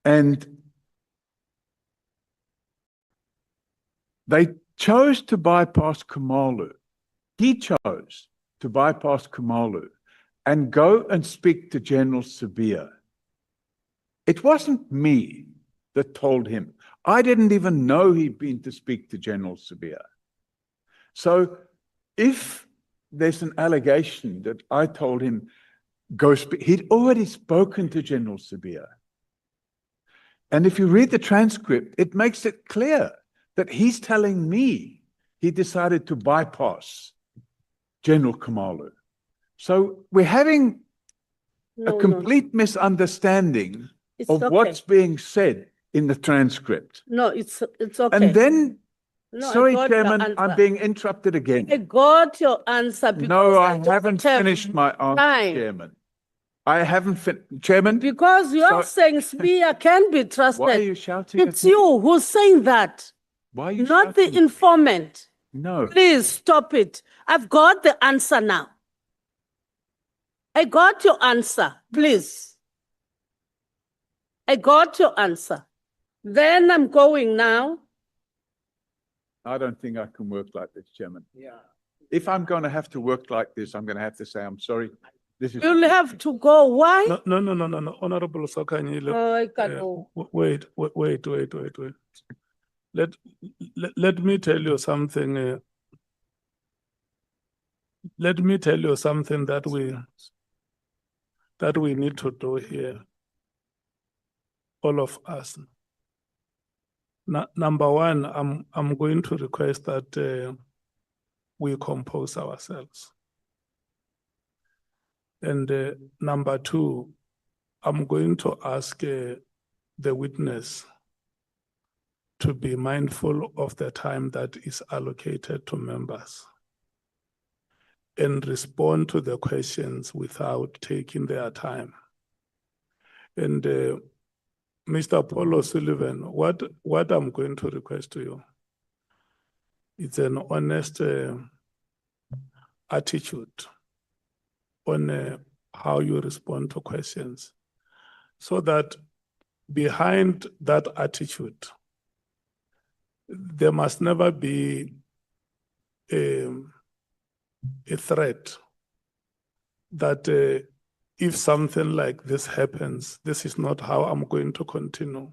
And they chose to bypass Khumalo. He chose to bypass Khumalo and go and speak to General Sibiya. It wasn't me that told him. I didn't even know he'd been to speak to General Sibiya. So if there's an allegation that I told him, go speak, he'd already spoken to General Sibiya. And if you read the transcript, it makes it clear that he's telling me he decided to bypass General Khumalo. So we're having a complete misunderstanding of what's being said in the transcript. No, it's okay. And then, No, I sorry, got your Chairman, answer. I'm being interrupted again. I got your answer. No, I don't haven't have finished my answer, time. Chairman. I haven't finished, Chairman. Because you're So- saying Sibiya can be trusted. Why are you shouting at It's me? you who's saying that, Why are you not the shouting? informant. No. Please stop it. I've got the answer now. I got your answer, please. I got your answer. Then I'm going now. I don't think I can work like this, Chairman. Yeah. If I'm going to have to work like this, I'm going to have to say, I'm sorry. This is. You'll have to go. Why? No. Honorable Sokanyile. Oh, I can't go. Wait. Let me tell you something. Let me tell you something that we need to do here. All of us. Number one, I'm going to request that we compose ourselves. And number two, I'm going to ask the witness to be mindful of the time that is allocated to members and respond to the questions without taking their time. And Mr. Paul O'Sullivan, what I'm going to request to you, it's an honest attitude on how you respond to questions, so that behind that attitude, there must never be a threat that if something like this happens, this is not how I'm going to continue,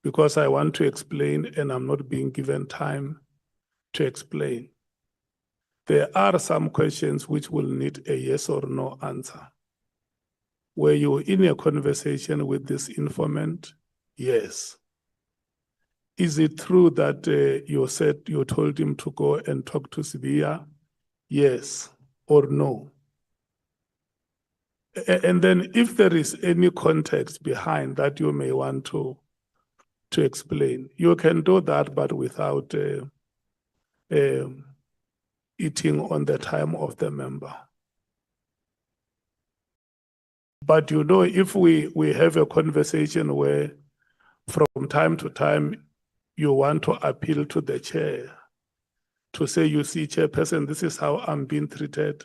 because I want to explain and I'm not being given time to explain. There are some questions which will need a yes or no answer. Were you in a conversation with this informant? Yes. Is it true that you told him to go and talk to Sibiya? Yes or no? And then if there is any context behind that you may want to explain, you can do that, but without eating on the time of the member. But you know, if we have a conversation where from time to time you want to appeal to the chair to say, you see, Chairperson, this is how I'm being treated,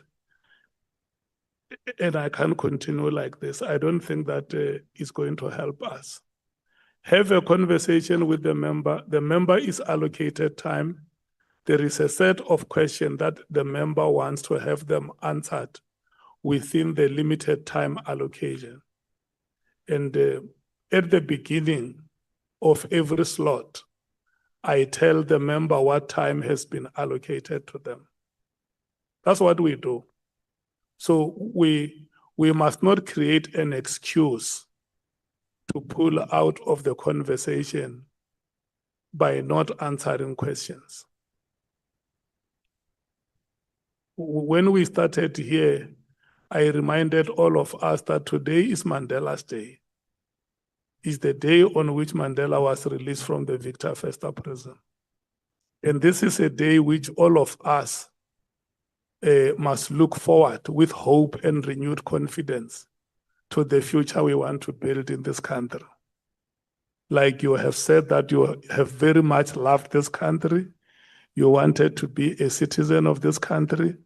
and I can't continue like this. I don't think that is going to help us. Have a conversation with the member. The member is allocated time. There is a set of questions that the member wants to have them answered within the limited time allocation. And at the beginning of every slot, I tell the member what time has been allocated to them. That's what we do. So we must not create an excuse to pull out of the conversation by not answering questions. When we started here, I reminded all of us that today is Mandela's Day. It's the day on which Mandela was released from the Victor Verster prison. And this is a day which all of us must look forward with hope and renewed confidence to the future we want to build in this country. Like you have said that you have very much loved this country, you wanted to be a citizen of this country,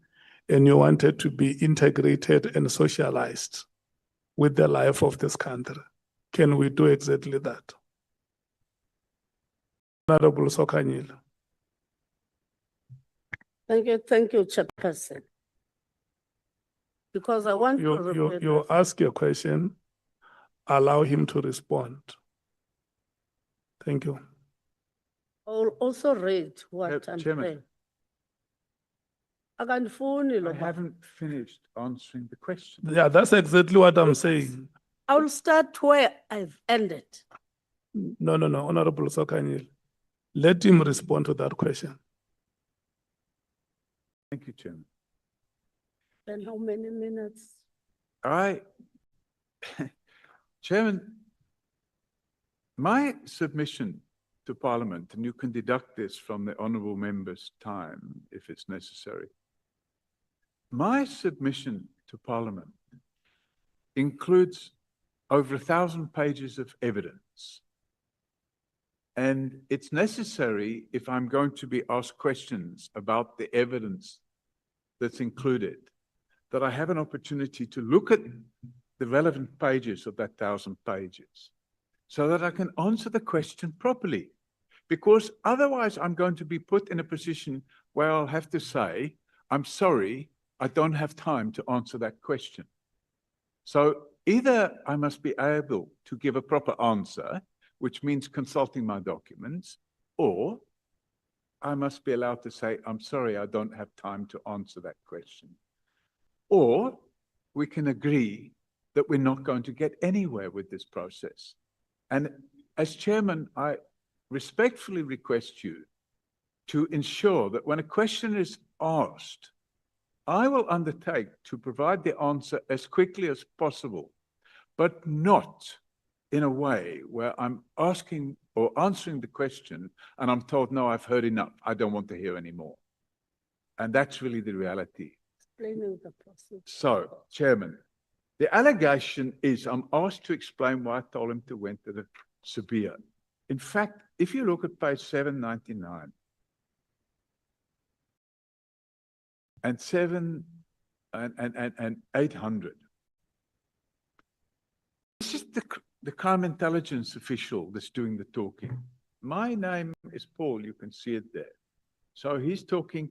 and you wanted to be integrated and socialized with the life of this country. Can we do exactly that? Honorable Sokanyile. Thank you, Chairperson. Because I want to repeat You ask your question, allow him to respond. Thank you. I'll also read what I'm Chairman. saying. I I haven't finished answering the question. Yeah, that's exactly what I'm saying. I'll start where I've ended. No, Honorable Sokanyile. Let him respond to that question. Thank you, Chairman. Then how many minutes? Chairman, my submission to Parliament, and you can deduct this from the honourable member's time if it's necessary. My submission to Parliament includes over 1,000 pages of evidence. And it's necessary, if I'm going to be asked questions about the evidence that's included, that I have an opportunity to look at the relevant pages of that 1,000 pages so that I can answer the question properly. Because otherwise I'm going to be put in a position where I'll have to say, I'm sorry, I don't have time to answer that question. So either I must be able to give a proper answer, which means consulting my documents, or I must be allowed to say, I'm sorry, I don't have time to answer that question. Or we can agree that we're not going to get anywhere with this process. And as chairman, I respectfully request you to ensure that when a question is asked, I will undertake to provide the answer as quickly as possible, but not in a way where I'm asking or answering the question and I'm told, no, I've heard enough. I don't want to hear anymore. And that's really the reality. Explaining the process. So, Chairman, the allegation is I'm asked to explain why I told him to went to the Sabia. In fact, if you look at page 799 and 800, this is the crime intelligence official that's doing the talking. My name is Paul, you can see it there. So he's talking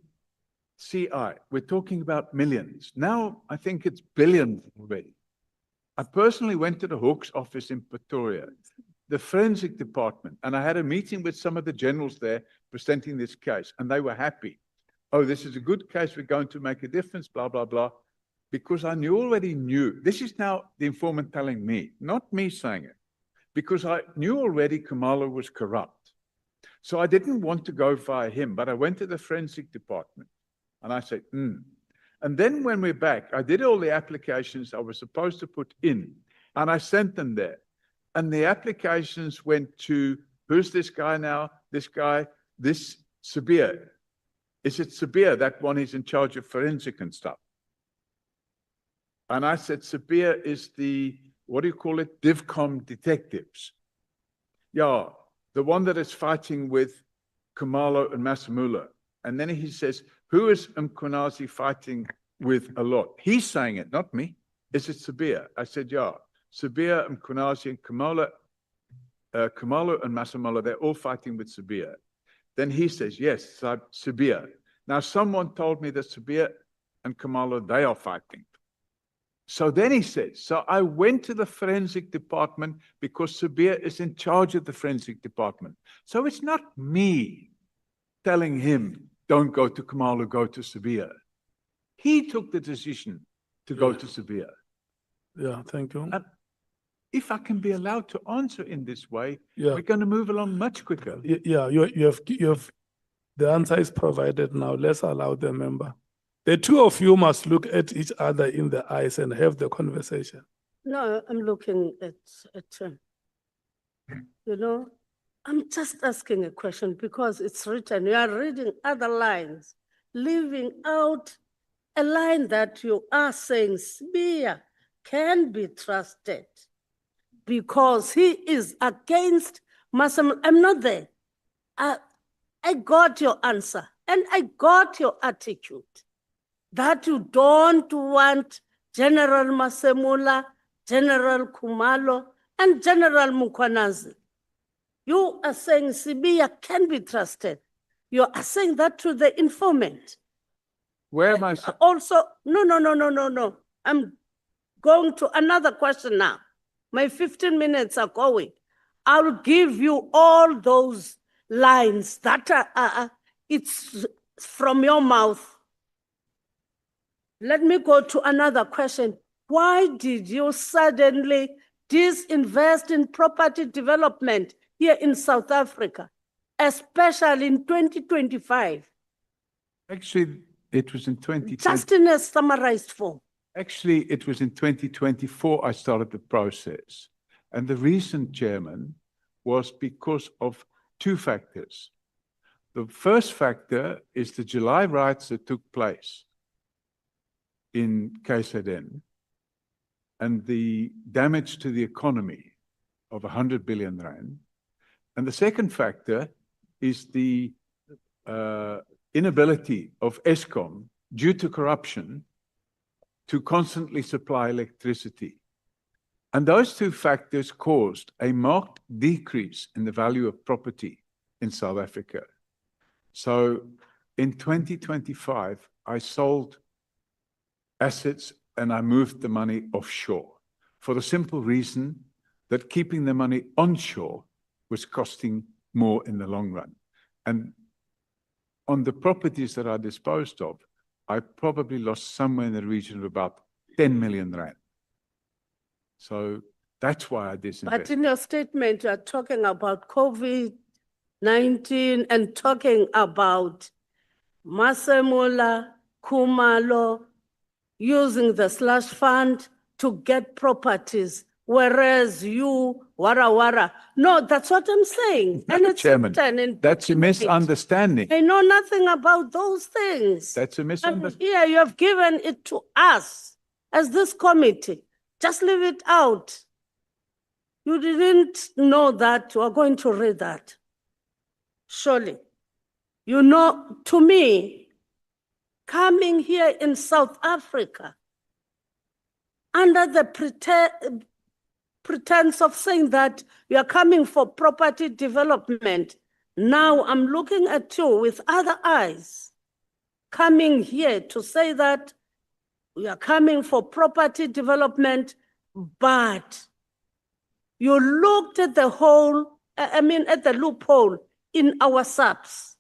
CI. We're talking about millions. Now I think it's billions already. I personally went to the Hawks office in Pretoria, the forensic department, and I had a meeting with some of the generals there presenting this case, and they were happy. Oh, this is a good case. We're going to make a difference, blah, blah, blah. Because I already knew. This is now the informant telling me, not me saying it. Because I knew already Khumalo was corrupt. So I didn't want to go via him, but I went to the forensic department. And I said, And then when we're back, I did all the applications I was supposed to put in, and I sent them there. And the applications went to, who's this guy now? This guy, this Sabir. Is it Sabir, that one is in charge of forensic and stuff? And I said, Sabir is the, what do you call it? DivCom detectives. Yeah, the one that is fighting with Khumalo and Masamula. And then he says, who is Mkhwanazi fighting with a lot? He's saying it, not me. Is it Sabia? I said, yeah. Sabia, Mkhwanazi, and Khumalo and Masemola, they're all fighting with Sabia. Then he says, yes, Sabia. Now, someone told me that Sabia and Khumalo, they are fighting. So then he says, so I went to the forensic department because Sabia is in charge of the forensic department. So it's not me telling him, don't go to Khumalo, go to Sabia. He took the decision to go to Sabia. Yeah, thank you. If I can be allowed to answer in this way, Yeah. we're going to move along much quicker. Yeah, you have, the answer is provided now. Let's allow the member. The two of you must look at each other in the eyes and have the conversation. No, I'm looking at him. You know, I'm just asking a question because it's written. You are reading other lines, leaving out a line that you are saying Sibia can be trusted because he is against Masam. I'm not there. I got your answer and I got your attitude that you don't want General Masemola, General Khumalo, and General Mkhwanazi. You are saying Sibia can be trusted. You are saying that to the informant. Where am I? Also, no. I'm going to another question now. My 15 minutes are going. I'll give you all those lines that are it's from your mouth. Let me go to another question. Why did you suddenly disinvest in property development here in South Africa, especially in 2025? Actually, it was in 2020. Just in a summarized form. Actually, it was in 2024 I started the process. And the reason, Chairman, was because of two factors. The first factor is the July riots that took place in KZN and the damage to the economy of 100 billion rand. And the second factor is the inability of Eskom, due to corruption, to constantly supply electricity. And those two factors caused a marked decrease in the value of property in South Africa. So in 2025, I sold assets and I moved the money offshore for the simple reason that keeping the money onshore was costing more in the long run. And on the properties that I disposed of, I probably lost somewhere in the region of about 10 million rand. So that's why I disinvested. But in your statement, you are talking about COVID-19 and talking about Masemola, Khumalo, using the slush fund to get properties, whereas you, wara. No, that's what I'm saying. And it's Chairman, written that's a misunderstanding. I know nothing about those things. That's a misunderstanding. Yeah, you have given it to us as this committee. Just leave it out. You didn't know that you are going to read that. Surely. You know, to me, coming here in South Africa, under the pretense of saying that you are coming for property development, now I'm looking at you with other eyes, coming here to say that we are coming for property development, but you looked at the whole, at the loophole in our subs,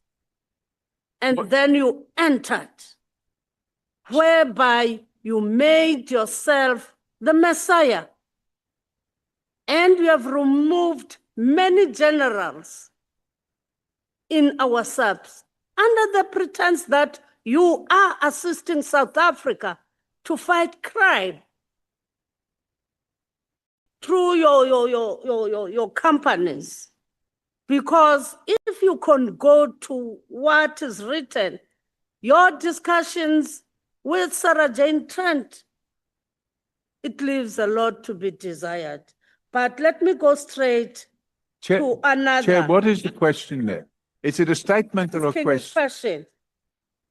and then you entered, whereby you made yourself the Messiah. And you have removed many generals in our subs under the pretense that you are assisting South Africa to fight crime through your companies. Because if you can go to what is written, your discussions with Sarah Jane Trent, it leaves a lot to be desired. But let me go straight to another. Chair, what is the question there? Is it a statement or a question?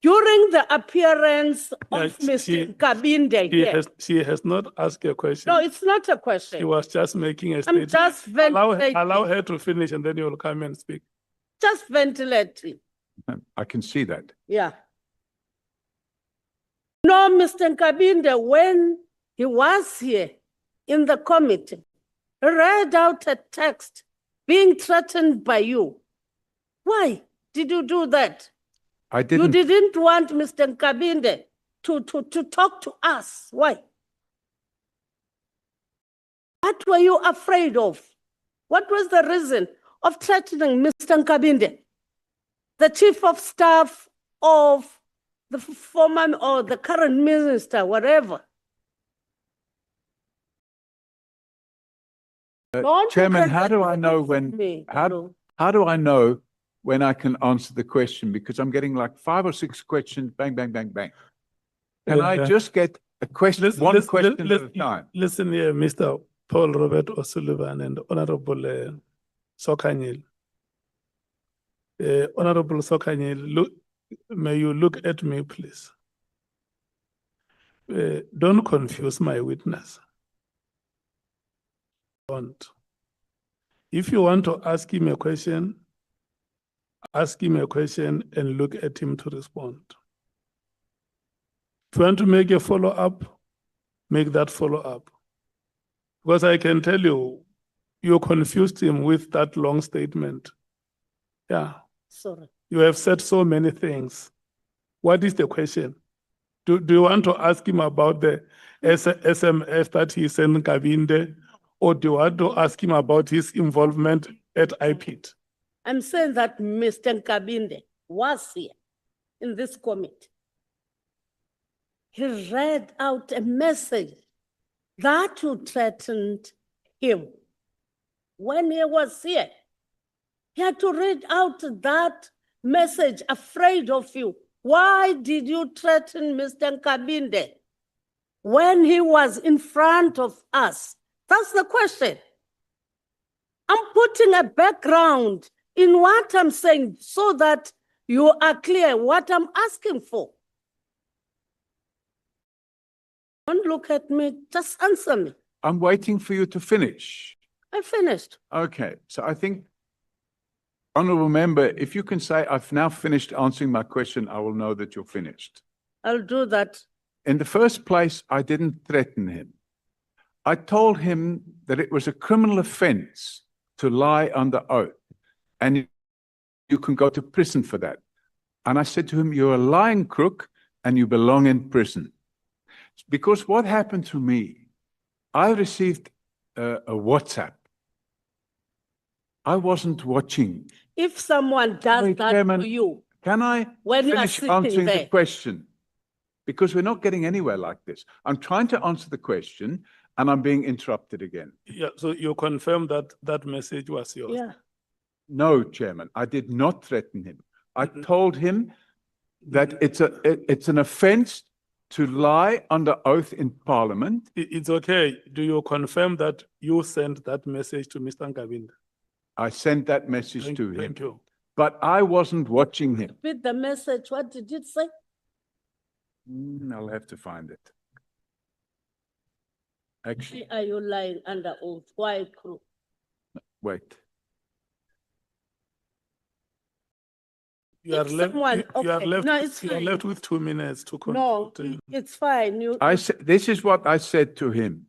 During the appearance Yeah, of Mr. she- Kabinde here. She has not asked a question. No, it's not a She question. was just making a I'm statement. just ventilating. Allow her to finish and then you'll come and speak. Just ventilating. I can see that. Yeah. No, Mr. Kabinde, when he was here in the committee, he read out a text being threatened by you. Why did you do that? I You didn't. didn't want Mr. Kabinde to talk to us. Why? What were you afraid of? What was the reason of threatening Mr. Kabinde, the chief of staff of the former or the current minister, whatever? Don't Chairman, look how at do I that know with when, me, how Hello. do I know when I can answer the question? Because I'm getting like 5 or 6 questions, bang, bang, bang, bang. Can I just get a question, one question at a time? Listen here, Mr. Paul Robert O'Sullivan and Honorable Sokanyil. Honorable Sokanyil, may you look at me, please. Don't confuse my witness. Don't. If you want to ask him a question and look at him to respond. If you want to make a follow-up, make that follow-up. Because I can tell you, you confused him with that long statement. Yeah, Sorry. you have said so many things. What is the question? Do you want to ask him about the SMS that he sent Kabinde, or do you want to ask him about his involvement at IPID? I'm saying that Mr. Kabinde was here in this committee. He read out a message that you threatened him. When he was here, he had to read out that message, afraid of you. Why did you threaten Mr. Kabinde when he was in front of us? That's the question. I'm putting a background in what I'm saying so that you are clear what I'm asking for. Don't look at me, just answer me. I'm waiting for you to finish. I finished. Okay, so I think, Honourable Member, if you can say, I've now finished answering my question, I will know that you're finished. I'll do that. In the first place, I didn't threaten him. I told him that it was a criminal offence to lie under oath, and you can go to prison for that. And I said to him, you're a lying crook and you belong in prison. Because what happened to me, I received a WhatsApp. I wasn't watching. If someone does Wait, that Chairman, to you, Can I when you are finish sitting answering the there. question? Because we're not getting anywhere like this. I'm trying to answer the question and I'm being interrupted again. Yeah, so you confirm that that message was yours? Yeah. No, Chairman, I did not threaten him. I told him that it's an offence to lie under oath in Parliament. It's okay. Do you confirm that you sent that message to Mr. Nkabinde? I sent that message to him, Thank you. but I wasn't watching him. Read the message. What did it say? I'll have to find it. Actually, Why are you lying under oath? Why crook? wait. You are If left, someone- you are okay, left, no, it's you are fine. left with 2 minutes to No, conclude. it's fine. You, This is what I said to him.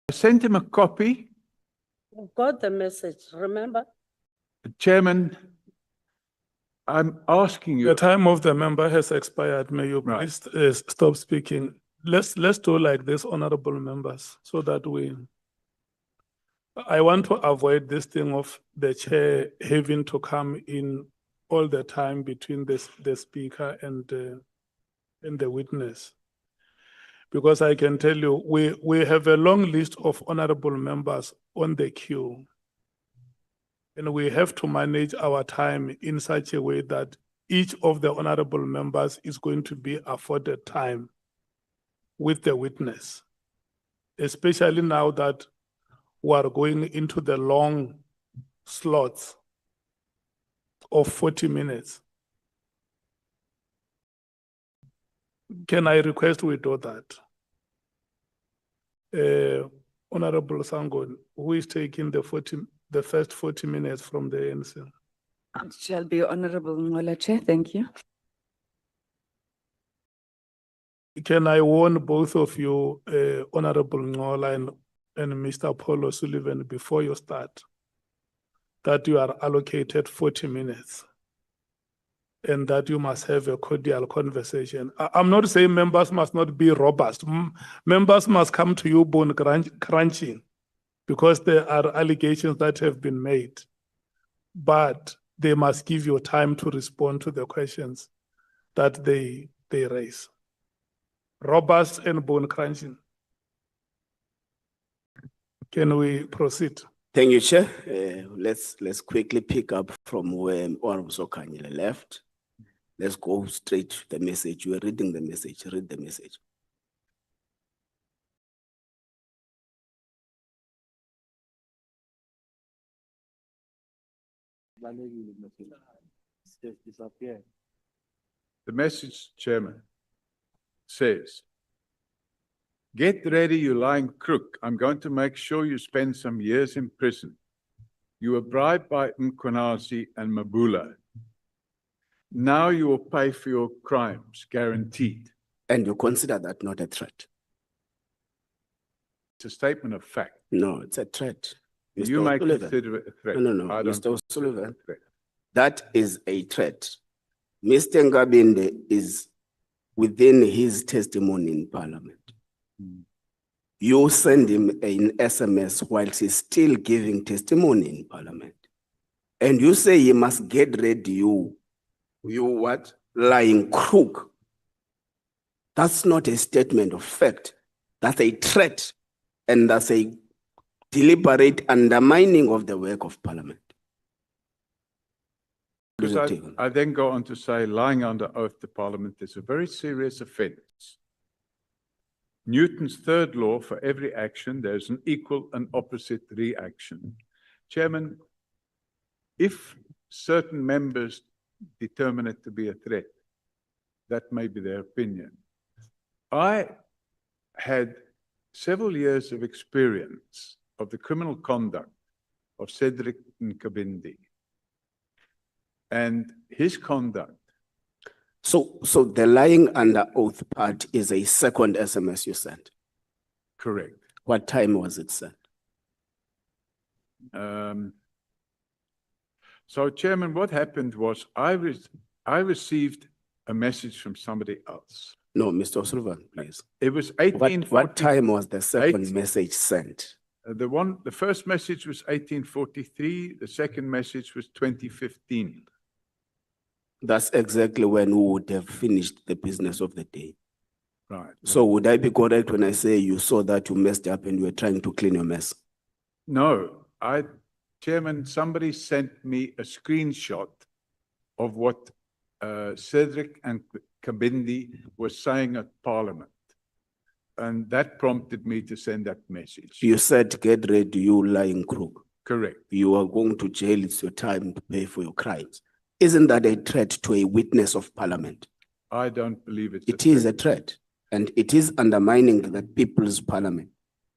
I sent him a copy. you've got the message, remember? Chairman, I'm asking you. The time of the member has expired. May you Right. please stop speaking? Let's do like this, honorable members, so that I want to avoid this thing of the chair having to come in all the time between the speaker and the witness. Because I can tell you, we have a long list of honorable members on the queue. And we have to manage our time in such a way that each of the honorable members is going to be afforded time with the witness, especially now that we are going into the long slots of 40 minutes. Can I request we do that? Honorable Sangon, who is taking the first 40 minutes from the ANC? It shall be Honorable Nhlanhla, Chair. Thank you. Can I warn both of you, Honorable Nhlanhla and Mr. Paul O'Sullivan, before you start, that you are allocated 40 minutes and that you must have a cordial conversation. I'm not saying members must not be robust. Members must come to you bone crunching because there are allegations that have been made, but they must give you time to respond to the questions that they raise. Robust and bone crunching. Can we proceed? Thank you, Chair. Let's quickly pick up from where Honorable Sokanyile left. Let's go straight to the message. You are reading the message. Read the message. The message, Chairman, says, "Get ready, you lying crook. I'm going to make sure you spend some years in prison. You were bribed by Mkhwanazi and Mabula. Now you will pay for your crimes, guaranteed." And you consider that not a threat? It's a statement of fact. No, it's a threat. You Mr. may O'Sullivan. consider it a threat. No, no, I no, don't Mr. consider it a O'Sullivan. threat. That is a threat. Mr. Ngabinde is within his testimony in Parliament. You send him an SMS whilst he's still giving testimony in Parliament. And you say he must get ready, you what? Lying crook. That's not a statement of fact. That's a threat. And that's a deliberate undermining of the work of Parliament. Because I then go on to say lying under oath to Parliament is a very serious offence. Newton's third law, for every action, there's an equal and opposite reaction. Chairman, if certain members determine it to be a threat, that may be their opinion. I had several years of experience of the criminal conduct of Cedric Nkabindi and his conduct. So the lying under oath part is a second SMS you sent? Correct. What time was it sent? So, Chairman, what happened was I received a message from somebody else. No, Mr. O'Sullivan, please. It was 1840. What time was the second message sent? The first message was 1843. The second message was 2015. That's exactly when we would have finished the business of the day. Right. So would I be correct when I say you saw that you messed up and you were trying to clean your mess? No, Chairman, somebody sent me a screenshot of what Cedric and Kabindi were saying at Parliament. And that prompted me to send that message. You said, get ready, you lying crook. Correct. You are going to jail, it's your time to pay for your crimes. Isn't that a threat to a witness of Parliament? I don't believe it's It is a threat, and it is undermining the people's Parliament.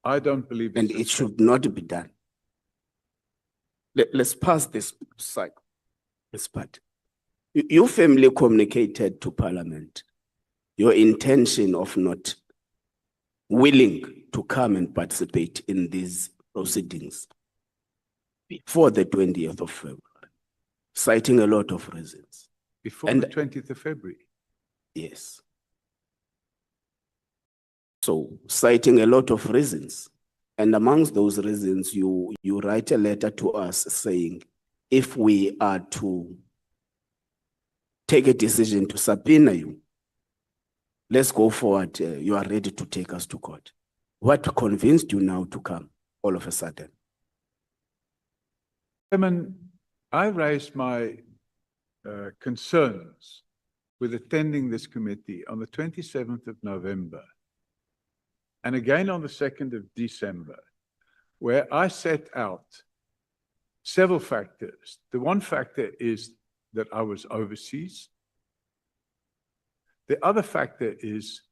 I don't believe it's and it should not be done. Let's pass this side, this part. You firmly communicated to Parliament your intention of not willing to come and participate in these proceedings before the 20th of February, citing a lot of reasons. Before the 20th of February? Yes. So, citing a lot of reasons. And amongst those reasons, you write a letter to us saying, if we are to take a decision to subpoena you, let's go forward. You are ready to take us to court. What convinced you now to come all of a sudden? Chairman, I raised my concerns with attending this committee on the 27th of November and again on the 2nd of December, where I set out several factors. The one factor is that I was overseas. The other factor is,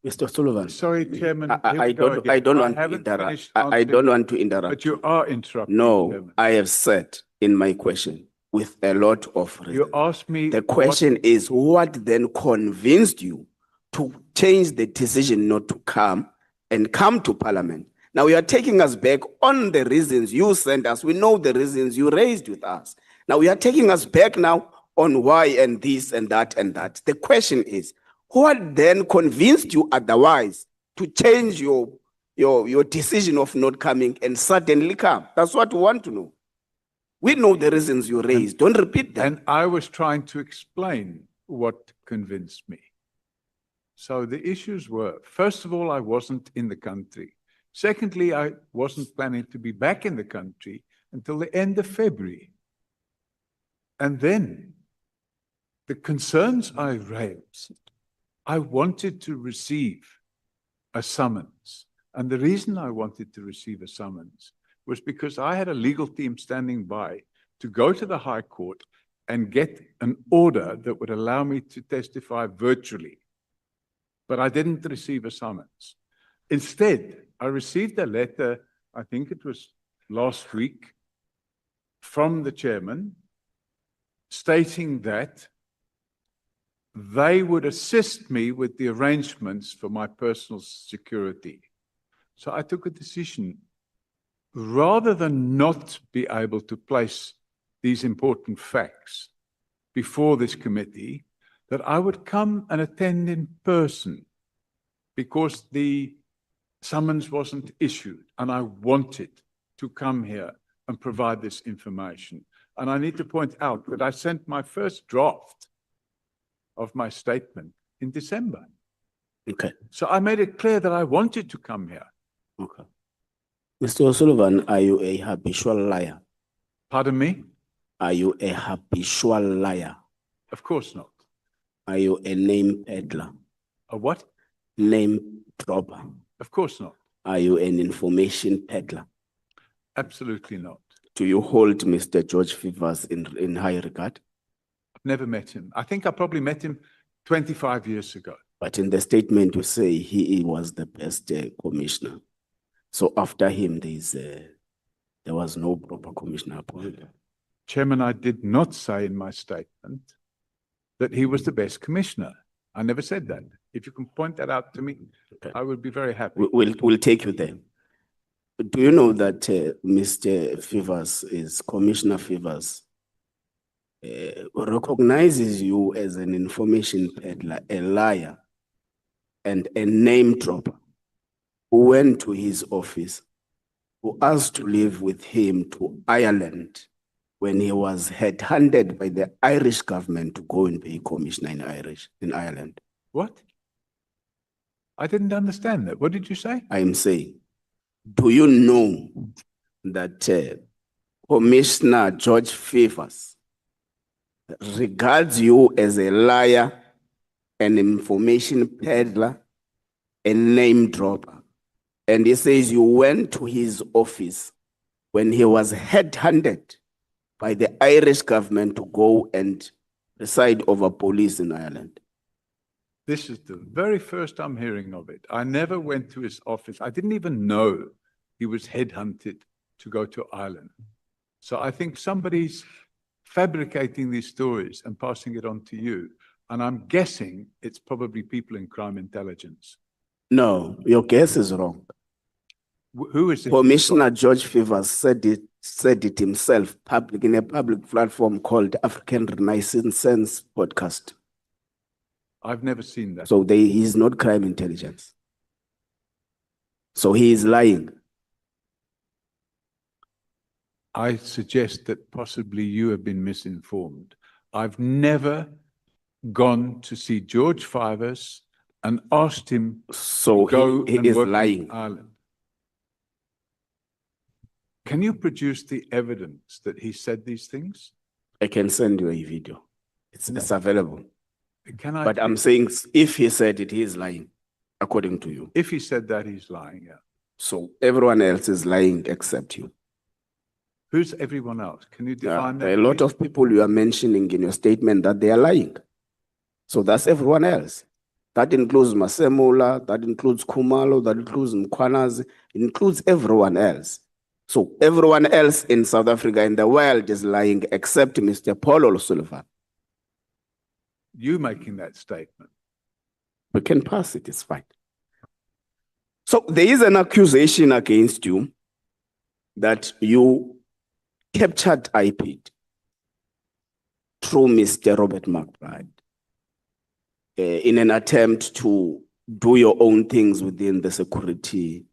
Mr. Sullivan, sorry, Chairman. here I we go don't again. want to haven't interrupt. finished I don't answering, want to interrupt. But you are interrupting. No, Chairman. I have said in my question with a lot of reason. You asked me. The question is, what then convinced you to change the decision not to come and come to Parliament? Now you are taking us back on the reasons you sent us. We know the reasons you raised with us. Now we are taking us back now on why and this and that and that. The question is, what then convinced you otherwise to change your decision of not coming and suddenly come? That's what we want to know. We know the reasons you raised. Don't repeat them. And I was trying to explain what convinced me. So the issues were, first of all, I wasn't in the country. Secondly, I wasn't planning to be back in the country until the end of February. And then the concerns I raised, I wanted to receive a summons. And the reason I wanted to receive a summons was because I had a legal team standing by to go to the High Court and get an order that would allow me to testify virtually. But I didn't receive a summons. Instead, I received a letter, I think it was last week, from the chairman stating that they would assist me with the arrangements for my personal security. So I took a decision, rather than not be able to place these important facts before this committee, that I would come and attend in person because the summons wasn't issued and I wanted to come here and provide this information. And I need to point out that I sent my first draft of my statement in December. Okay. So I made it clear that I wanted to come here. Okay. Mr. O'Sullivan, are you a habitual liar? Pardon me? Are you a habitual liar? Of course not. Are you a name peddler? A what? Name dropper? Of course not. Are you an information peddler? Absolutely not. Do you hold Mr. George Fivers in high regard? I've never met him. I think I probably met him 25 years ago. But in the statement you say he was the best commissioner. So after him, there was no proper commissioner appointed. Chairman, I did not say in my statement that he was the best commissioner. I never said that. If you can point that out to me, okay, I would be very happy. We'll take you there. Do you know that Mr. Fivers Commissioner Fivers recognizes you as an information peddler, a liar, and a name dropper who went to his office, who asked to live with him to Ireland when he was headhunted by the Irish government to go and be commissioner in Ireland? What? I didn't understand that. What did you say? I am saying, do you know that Commissioner George Fivers regards you as a liar, an information peddler, a name dropper? And he says you went to his office when he was headhunted by the Irish government to go and preside over police in Ireland. This is the very first I'm hearing of it. I never went to his office. I didn't even know he was headhunted to go to Ireland. So I think somebody's fabricating these stories and passing it on to you. And I'm guessing it's probably people in crime intelligence. No, your guess is wrong. Who is it? Commissioner George Fivers said it himself in a public platform called African Renaissance Podcast. I've never seen that. So he's not crime intelligence. So he is lying. I suggest that possibly you have been misinformed. I've never gone to see George Fivers and asked him to go he and is work lying. in Ireland. Can you produce the evidence that he said these things? I can send you a video. It's available. Can I? But I'm saying if he said it, he is lying, according to you. If he said that, he's lying, yeah. So everyone else is lying except you. Who's everyone else? Can you define that? There are a lot of people you are mentioning in your statement that they are lying. So that's everyone else. That includes Masemola, that includes Khumalo, that includes Mkhwanazi, it includes everyone else. So everyone else in South Africa in the world is lying except Mr. Paul O'Sullivan. You making that statement. We can pass it, it's fine. So there is an accusation against you that you captured IPID through Mr. Robert McBride in an attempt to do your own things within the security,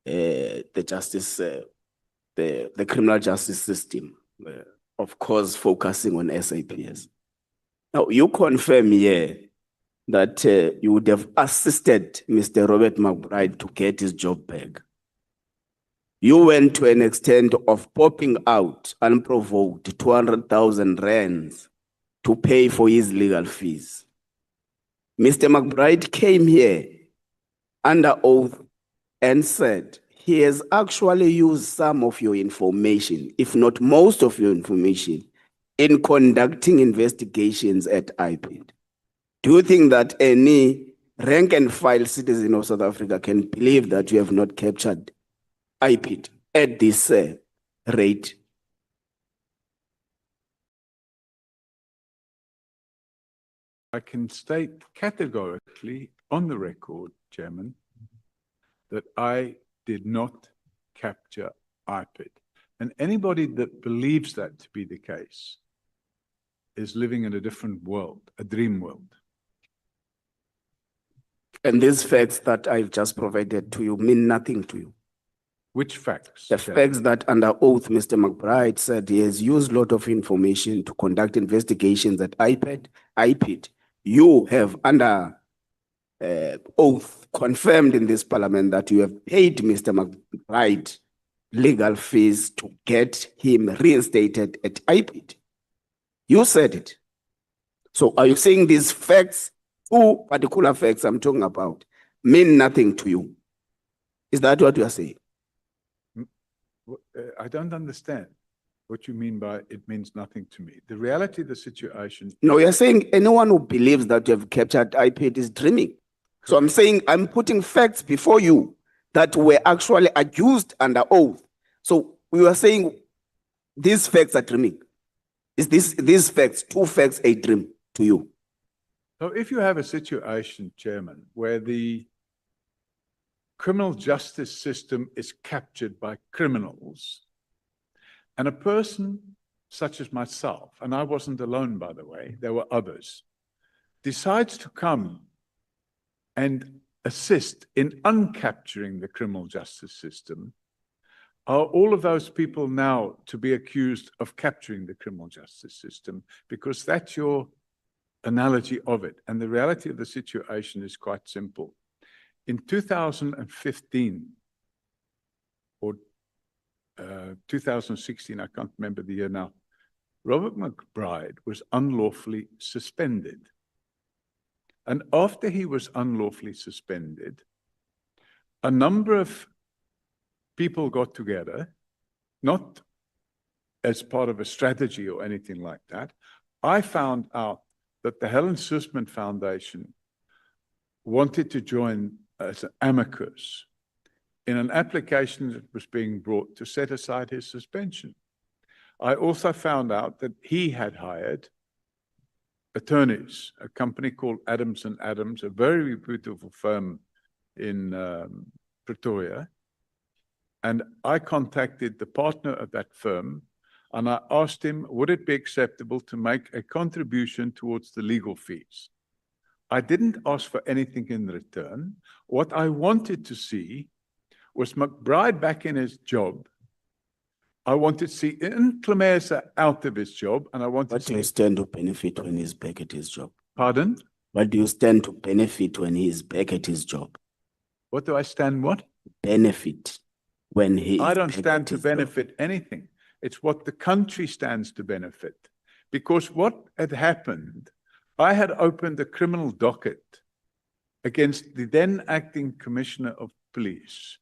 the justice, the criminal justice system, of course, focusing on SAPS. Now, you confirm here that you would have assisted Mr. Robert McBride to get his job back. You went to an extent of popping out unprovoked 200,000 rands to pay for his legal fees. Mr. McBride came here under oath and said he has actually used some of your information, if not most of your information, in conducting investigations at IPID. Do you think that any rank and file citizen of South Africa can believe that you have not captured IPID at this rate? I can state categorically on the record, Chairman, that I did not capture IPID. And anybody that believes that to be the case is living in a different world, a dream world. And these facts that I've just provided to you mean nothing to you. Which facts? The facts that under oath, Mr. McBride said he has used a lot of information to conduct investigations at IPID. You have under oath confirmed in this parliament that you have paid Mr. McBride legal fees to get him reinstated at IPID. You said it. So are you saying these facts, two particular facts I'm talking about, mean nothing to you? Is that what you are saying? I don't understand what you mean by it means nothing to me. The reality of the situation. No, you're saying anyone who believes that you have captured IPID is dreaming. So I'm saying I'm putting facts before you that were actually accused under oath. So we were saying these facts are dreaming. Is these facts, two facts, a dream to you? So if you have a situation, Chairman, where the criminal justice system is captured by criminals, and a person such as myself, and I wasn't alone, by the way, there were others, decides to come and assist in uncapturing the criminal justice system, are all of those people now to be accused of capturing the criminal justice system? Because that's your analogy of it. And the reality of the situation is quite simple. In 2015 or 2016, I can't remember the year now, Robert McBride was unlawfully suspended. And after he was unlawfully suspended, a number of people got together, not as part of a strategy or anything like that. I found out that the Helen Suzman Foundation wanted to join as an amicus in an application that was being brought to set aside his suspension. I also found out that he had hired attorneys, a company called Adams & Adams, a very reputable firm in Pretoria. And I contacted the partner of that firm and I asked him, would it be acceptable to make a contribution towards the legal fees? I didn't ask for anything in return. What I wanted to see was McBride back in his job. I wanted to see Nhlanhla out of his job, and I wanted What to do you stand to benefit when he's back at his job? Pardon? What do you stand to benefit when he is back at his job? What do I stand what? Benefit when he is I don't back stand at to his job. benefit anything. It's what the country stands to benefit. Because what had happened, I had opened a criminal docket against the then acting commissioner of police.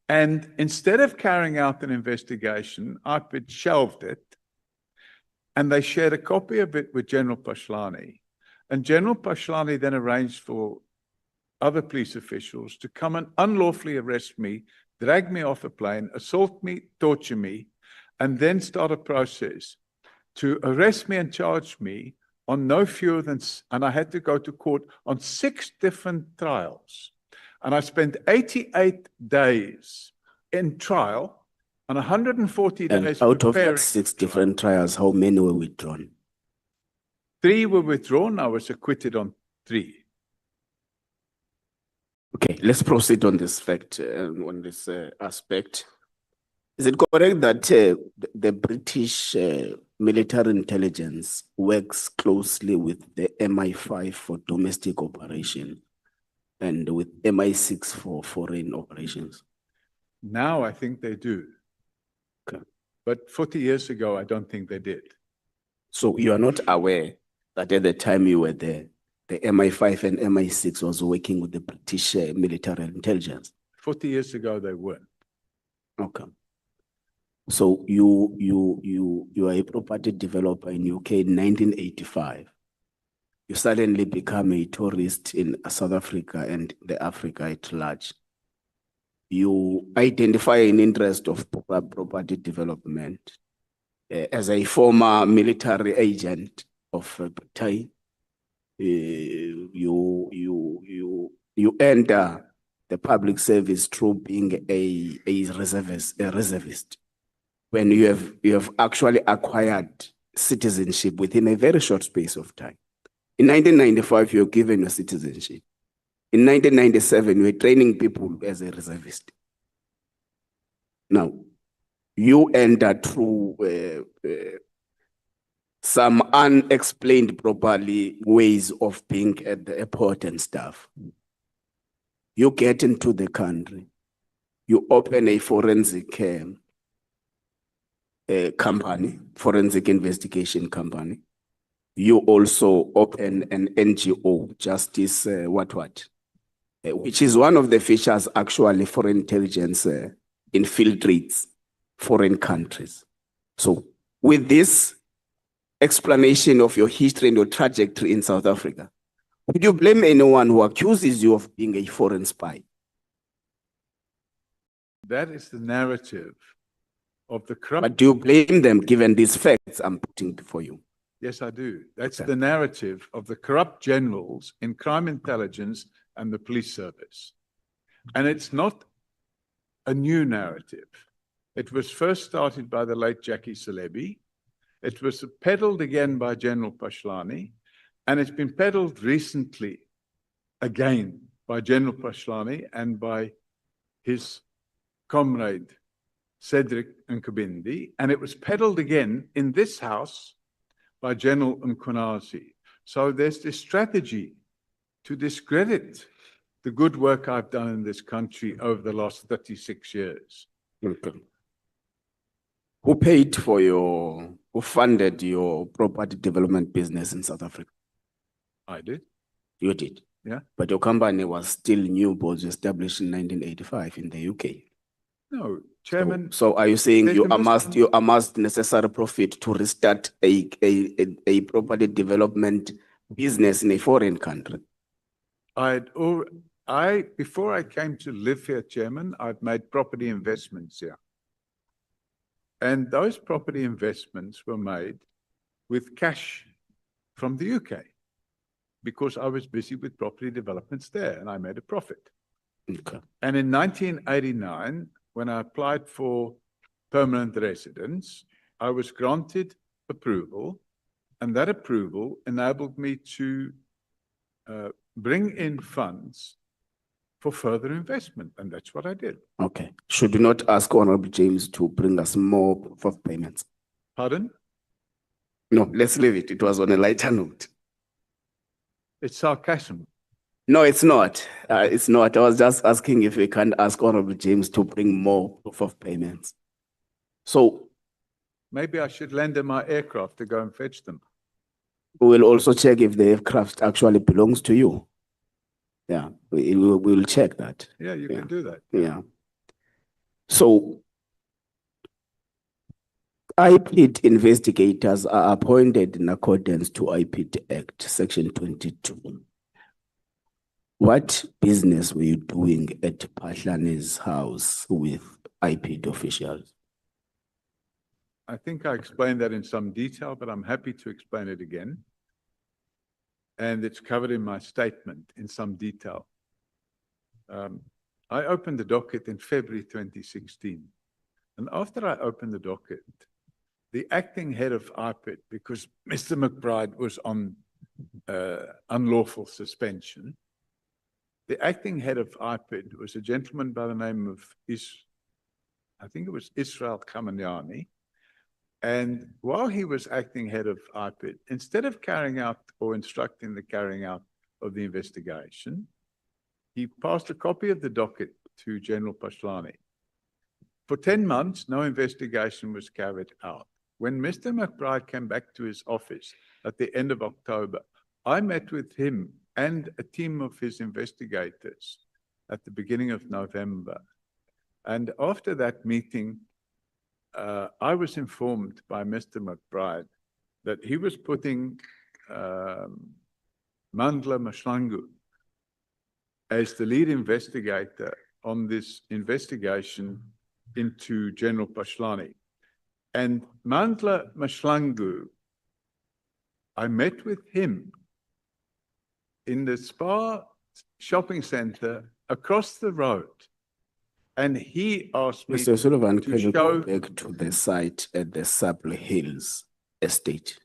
And instead of carrying out an investigation, IPID shelved it, and they shared a copy of it with General Pashlani. And General Pashlani then arranged for other police officials to come and unlawfully arrest me, drag me off a plane, assault me, torture me, and then start a process to arrest me and charge me on no fewer than, and I had to go to court on 6 different trials. And I spent 88 days in trial and 140 And days out of preparing that 6 for trial. different trials, how many were withdrawn? 3 were withdrawn. I was acquitted on 3. Okay, let's proceed on this fact, on this aspect. Is it correct that the British military intelligence works closely with the MI5 for domestic operation and with MI6 for foreign operations? Now I think they do. Okay. But 40 years ago, I don't think they did. So you are not aware that at the time you were there, the MI5 and MI6 was working with the British military intelligence? 40 years ago, they weren't. Okay. So you are a property developer in UK in 1985. You suddenly become a tourist in South Africa and the Africa at large. You identify an interest of property development as a former military agent of Britain. You enter the public service through being a reservist. When you have actually acquired citizenship within a very short space of time. In 1995, you were given your citizenship. In 1997, you were training people as a reservist. Now, you entered through some unexplained properly ways of being at the airport and stuff. You get into the you open a forensic company, forensic investigation company. You also open an NGO, Justice which is one of the features actually foreign intelligence infiltrates foreign countries. So with this explanation of your history and your trajectory in South Africa, would you blame anyone who accuses you of being a foreign spy? That is the narrative of the corrupt. But do you blame them given these facts I'm putting before you? Yes, I do. That's the narrative of the corrupt generals in crime intelligence and the police service. And it's not a new narrative. It was first started by the late Jackie Celebi. It was peddled again by General Pashlani, and it's been peddled recently again by General Pashlani and by his comrade Cedric Nkabindi, and it was peddled again in this house by General Mkhwanazi. So there's this strategy to discredit the good work I've done in this country over the last 36 years. Okay. Who paid for who funded your property development business in South Africa? I did. You did? Yeah. But your company was still new, was established in 1985 in the UK. No, Chairman. So are you saying you amassed necessary profit to restart a property development business in a foreign country? Before I came to live here, Chairman, I'd made property investments here. And those property investments were made with cash from the UK because I was busy with property developments there and I made a profit. Okay. And in 1989, when I applied for permanent residence, I was granted approval, and that approval enabled me to bring in funds for further investment, and that's what I did. Okay. Should we not ask Honorable James to bring us more proof of payments? Pardon? No, let's leave it. It was on a lighter note. It's sarcasm. No, it's not. It's not. I was just asking if we can ask Honorable James to bring more proof of payments. So maybe I should lend him my aircraft to go and fetch them. We will also check if the aircraft actually belongs to you. Yeah, we will check that. Yeah, you can do that. Yeah. So IPID investigators are appointed in accordance to IPID Act, Section 22. What business were you doing at Phahla's house with IPID officials? I think I explained that in some detail, but I'm happy to explain it again. And it's covered in my statement in some detail. I opened the docket in February 2016. And after I opened the docket, the acting head of IPID, because Mr. McBride was on unlawful suspension, the acting head of IPID was a gentleman by the name of I think it was Israel Kamanyani. And while he was acting head of IPID, instead of carrying out or instructing the carrying out of the investigation, he passed a copy of the docket to General Pashlani. For 10 months, no investigation was carried out. When Mr. McBride came back to his office at the end of October, I met with him and a team of his investigators at the beginning of November. And after that meeting, I was informed by Mr. McBride that he was putting Nhlanhla as the lead investigator on this investigation into General Pashlani. And Nhlanhla, I met with him in the Spa shopping center across the road. And he asked me Mr. Sullivan, to can you go show back to the site at the Sable Hills Estate,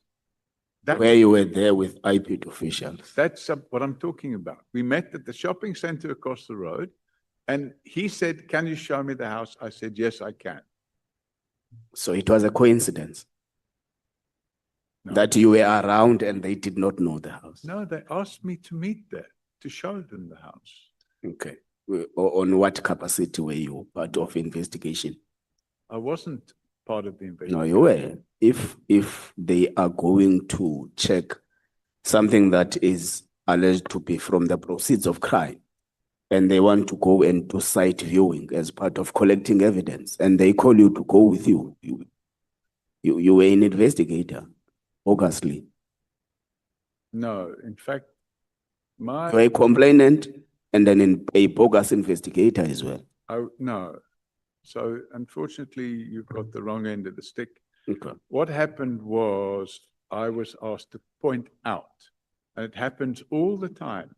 that, where you were there with IPID officials? that's what I'm talking about. We met at the shopping center across the road, and he said, "Can you show me the house?" I said, "Yes, I can." So it was a coincidence No. that you were around and they did not know the house. No, they asked me to meet there, to show them the house. Okay. On what capacity were you part of investigation? I wasn't part of the No, investigation. you were. If they are going to check something that is alleged to be from the proceeds of crime, and they want to go and do site viewing as part of collecting evidence, and they call you to go with you, you were an investigator, obviously. No, in fact, You were a complainant and then a bogus investigator as well. no. So unfortunately, you've got the wrong end of the stick. Okay. What happened was I was asked to point out, and it happens all the time,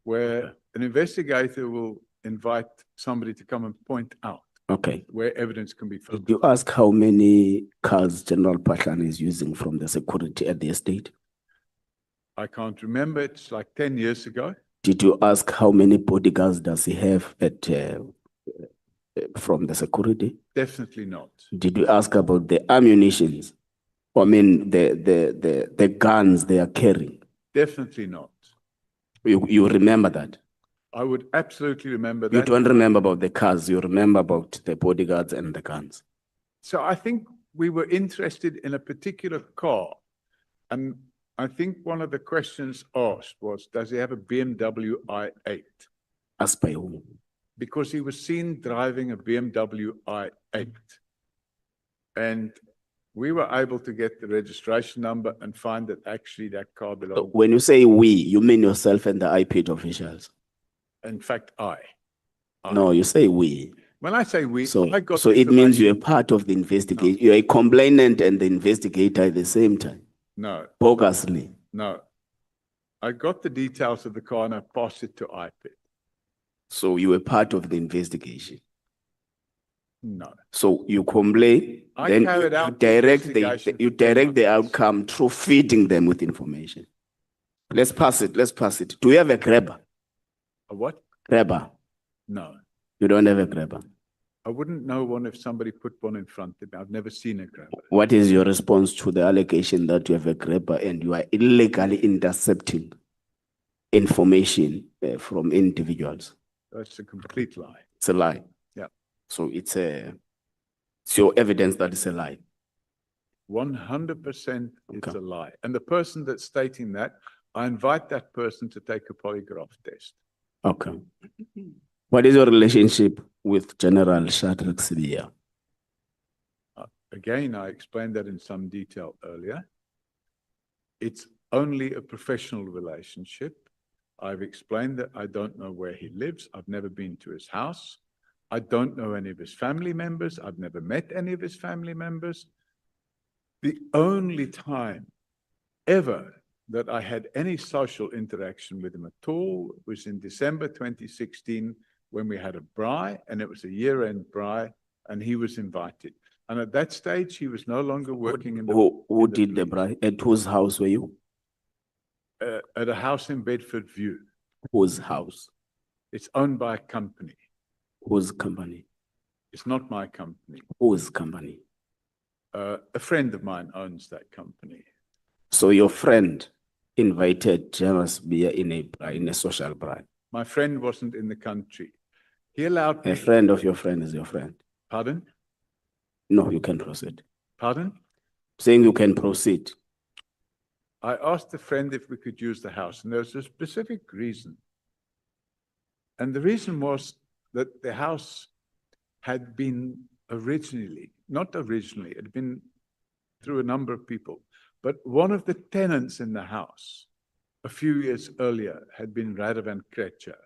where an investigator will invite somebody to come and point out Okay. where evidence can be Did found. you ask how many cars General Phahlana is using from the security at the estate? I can't remember. It's like 10 years ago. Did you ask how many bodyguards does he have at from the security? Definitely not. Did you ask about the ammunitions? I mean, the guns they are carrying? Definitely not. You remember that? I would absolutely remember that. You don't remember about the cars, you remember about the bodyguards and the guns. So I think we were interested in a particular car. And I think one of the questions asked was, does he have a BMW i8? As by whom? Because he was seen driving a BMW i8. And we were able to get the registration number and find that actually that car belonged. When you say we, you mean yourself and the IPID officials? In fact, I. No, you say we. When I say we, So, I got so the it means information. you're part of the investigation. You're a complainant and the investigator at the same time. No, Bogusly. no. I got the details of the car and I passed it to IPID. So you were part of the investigation. No. So you complain, I then carried you out the direct investigation you for 10 direct the months. outcome through feeding them with information. Let's pass it. Let's pass it. Do you have a grabber? A what? Grabber. No. You don't have a grabber. I wouldn't know one if somebody put one in front of me. I've never seen a grabber. What is your response to the allegation that you have a grabber and you are illegally intercepting information from individuals? That's a complete lie. It's a lie. Yeah. So it's your evidence that it's a lie. 100% it's Okay. a lie. And the person that's stating that, I invite that person to take a polygraph test. Okay. What is your relationship with General Shadrack Sibiya? Again, I explained that in some detail earlier. It's only a professional relationship. I've explained that I don't know where he lives. I've never been to his house. I don't know any of his family members. I've never met any of his family members. The only time ever that I had any social interaction with him at all was in December 2016 when we had a braai, and it was a year-end braai, and he was invited. And at that stage, he was no longer working in the... Who did the braai? At whose house were you? At a house in Bedfordview. Whose house? It's owned by a company. Whose company? It's not my company. Whose company? A friend of mine owns that company. So your friend invited generous beer in a social braai. My friend wasn't in the country. He allowed me... A friend of your friend is your friend. Pardon? No, you can proceed. Pardon? Saying you can proceed. I asked the friend if we could use the house, and there was a specific reason. And the reason was that the house had been originally, not originally, it had been through a number of people, but one of the tenants in the house a few years earlier had been Radovan Kretscher.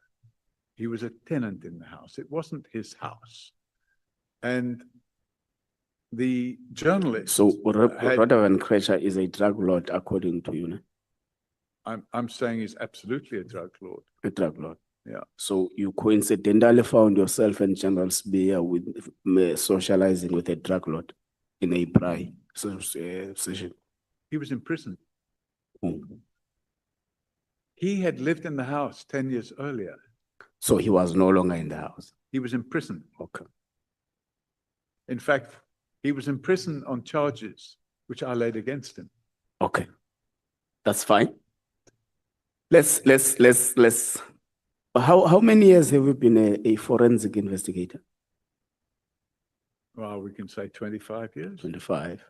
He was a tenant in the house. It wasn't his house. And the journalist... So Radovan Kretscher is a drug lord according to you, no? I'm saying he's absolutely a drug lord. A drug lord. Yeah. So you coincidentally found yourself and General Spear with socializing with a drug lord in a braai session. He was in prison. Hmm. He had lived in the house 10 years earlier. So he was no longer in the house. He was in prison. Okay. In fact, he was in prison on charges which I laid against him. Okay. That's fine. Let's how many years have you been a forensic investigator? Well, we can say 25 years. 25.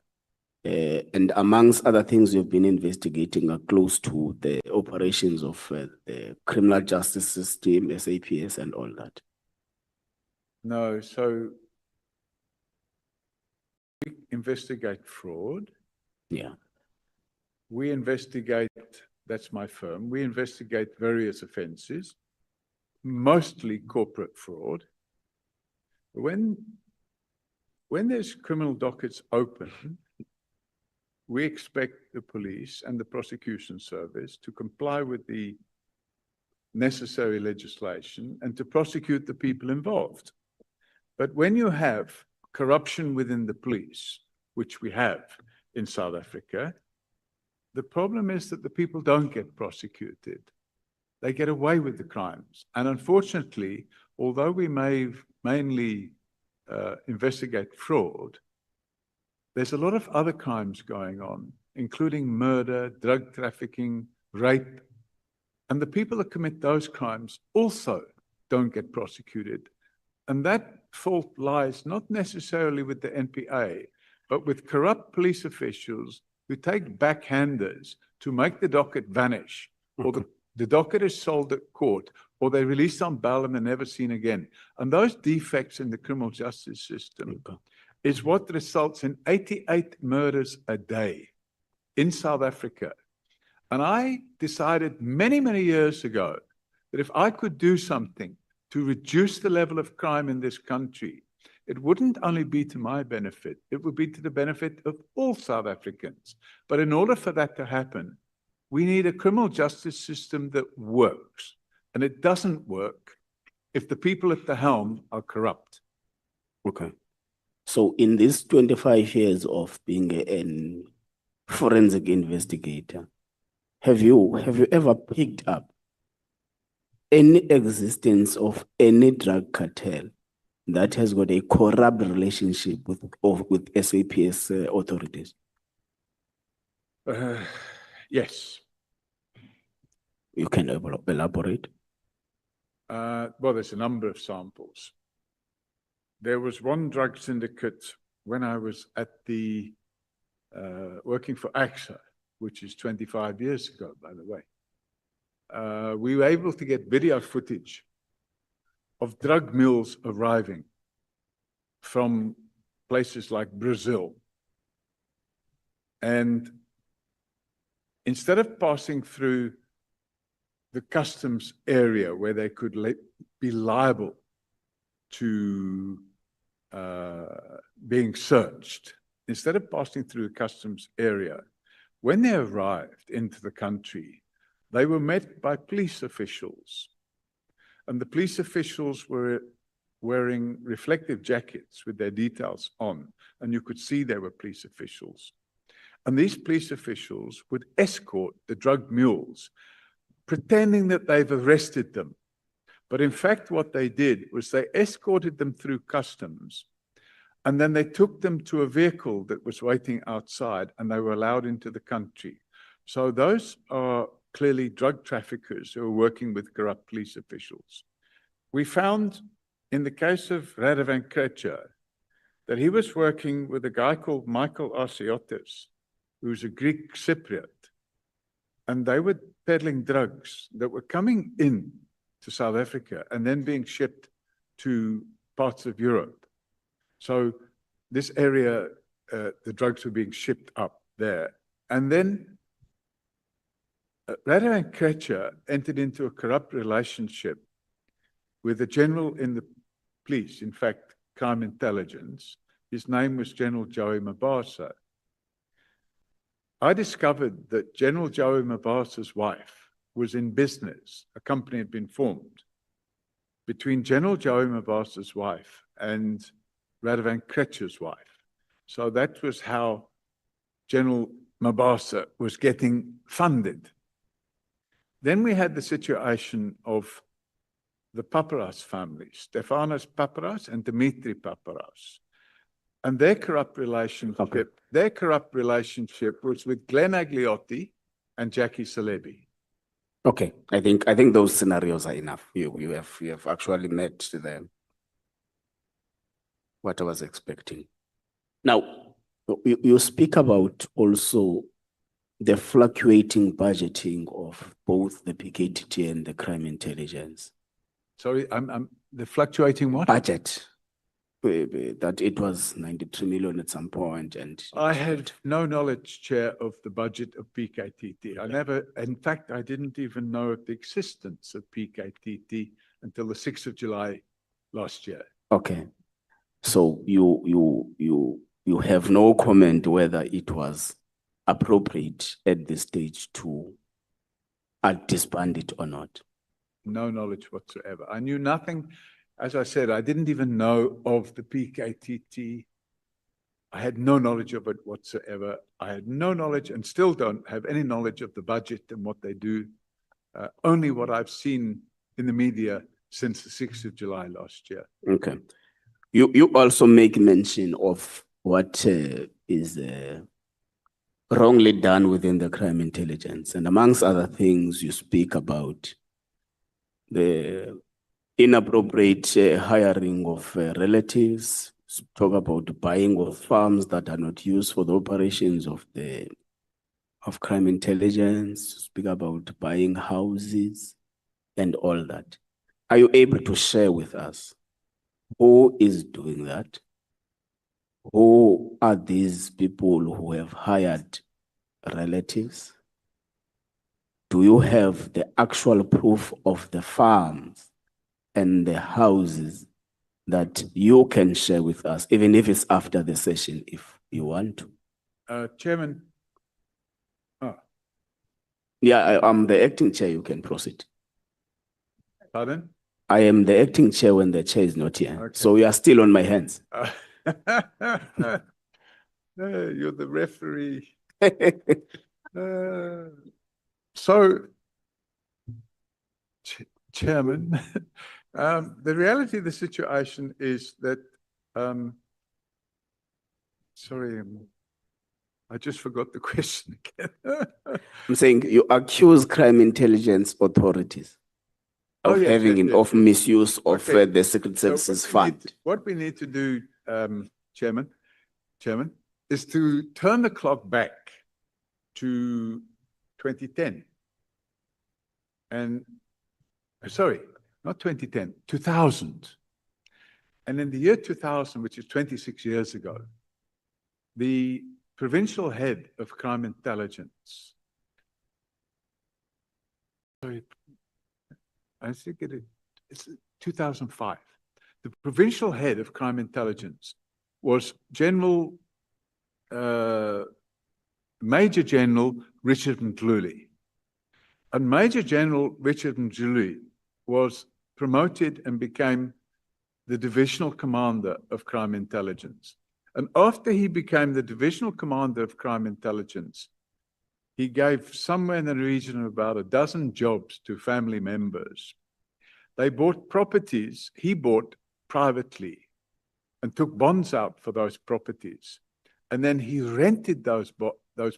And amongst other things you've been investigating are close to the operations of the criminal justice system, SAPS and all that. No, so we investigate fraud. Yeah. We investigate, that's my firm, we investigate various offenses, mostly corporate fraud. When there's criminal dockets open, we expect the police and the prosecution service to comply with the necessary legislation and to prosecute the people involved. But when you have corruption within the police, which we have in South Africa, the problem is that the people don't get prosecuted. They get away with the crimes. And unfortunately, although we may mainly investigate fraud, there's a lot of other crimes going on, including murder, drug trafficking, rape. And the people that commit those crimes also don't get prosecuted. And that fault lies not necessarily with the NPA, but with corrupt police officials who take backhanders to make the docket vanish, or the docket is sold at court, or they're released on bail and they're never seen again. And those defects in the criminal justice system is what results in 88 murders a day in South Africa. And I decided many, many years ago that if I could do something to reduce the level of crime in this country, it wouldn't only be to my benefit, it would be to the benefit of all South Africans. But in order for that to happen, we need a criminal justice system that works. And it doesn't work if the people at the helm are corrupt. Okay. So in these 25 years of being a forensic investigator, have you ever picked up any existence of any drug cartel that has got a corrupt relationship with SAPS authorities? Yes. You can elaborate? Well, there's a number of samples. There was one drug syndicate when I was at the working for AXA, which is 25 years ago, by the way. We were able to get video footage of drug mills arriving from places like Brazil And instead of passing through the customs area where they could be liable to being searched, instead of passing through the customs area, when they arrived into the country, they were met by police officials. And the police officials were wearing reflective jackets with their details on, and you could see they were police officials. And these police officials would escort the drug mules, pretending that they've arrested them. But in fact, what they did was they escorted them through customs, and then they took them to a vehicle that was waiting outside, and they were allowed into the country. So those are clearly drug traffickers who are working with corrupt police officials. We found in the case of Radovan Krejcir that he was working with a guy called Michael Arsiotis, who's a Greek Cypriot, and they were peddling drugs that were coming in to South Africa and then being shipped to parts of Europe. So this area, the drugs were being shipped up there. And then Radovan Krejcir entered into a corrupt relationship with a general in the police, in fact, crime intelligence. His name was General Joey Mabasa. I discovered that General Joey Mabasa's wife was in business. A company had been formed between General Joey Mabasa's wife and Radovan Krejcir's wife. So that was how General Mabasa was getting funded. Then we had the situation of the Paparas family, Stefanos Paparas and Dimitri Paparas. And their corrupt relationship was with Glenn Agliotti and Jackie Celebi. Okay, I think those scenarios are enough. You have actually met what I was expecting. Now, you speak about also the fluctuating budgeting of both the PKTT and the crime intelligence. Sorry, I'm the fluctuating what? Budget. That it was 93 million at some point, and I had no knowledge, Chair, of the budget of PKTT. In fact, I didn't even know of the existence of PKTT until the 6th of July last year. Okay, so you have no comment whether it was appropriate at this stage to disband it or not? No knowledge whatsoever. I knew nothing. As I said, I didn't even know of the PKTT. I had no knowledge of it whatsoever. I had no knowledge and still don't have any knowledge of the budget and what they do. Only what I've seen in the media since the 6th of July last year. Okay. You also make mention of what is wrongly done within the crime intelligence. And amongst other things, you speak about the inappropriate hiring of relatives, talk about buying of farms that are not used for the operations of crime intelligence, speak about buying houses and all that. Are you able to share with us who is doing that? Who are these people who have hired relatives? Do you have the actual proof of the farms and the houses that you can share with us, even if it's after the session, if you want to? Chairman. Yeah, I'm the acting chair. You can proceed. Pardon? I am the acting chair when the chair is not here. Okay. So you are still on my hands. You're the referee. So, Chairman, the reality of the situation is that, sorry, I just forgot the question again. I'm saying you accuse crime intelligence authorities of of misuse of the Secret Services fund. What we need to do, Chairman, is to turn the clock back to 2010. And, sorry, not 2010, 2000. And in the year 2000, which is 26 years ago, the provincial head of crime intelligence. Sorry, I think it's 2005. The provincial head of crime intelligence was Major General Richard Nhlanhla. And Major General Richard Nhlanhla was promoted and became the divisional commander of crime intelligence. And after he became the divisional commander of crime intelligence, he gave somewhere in the region of about a dozen jobs to family members. They bought properties, he bought privately, and took bonds out for those properties. And then he rented those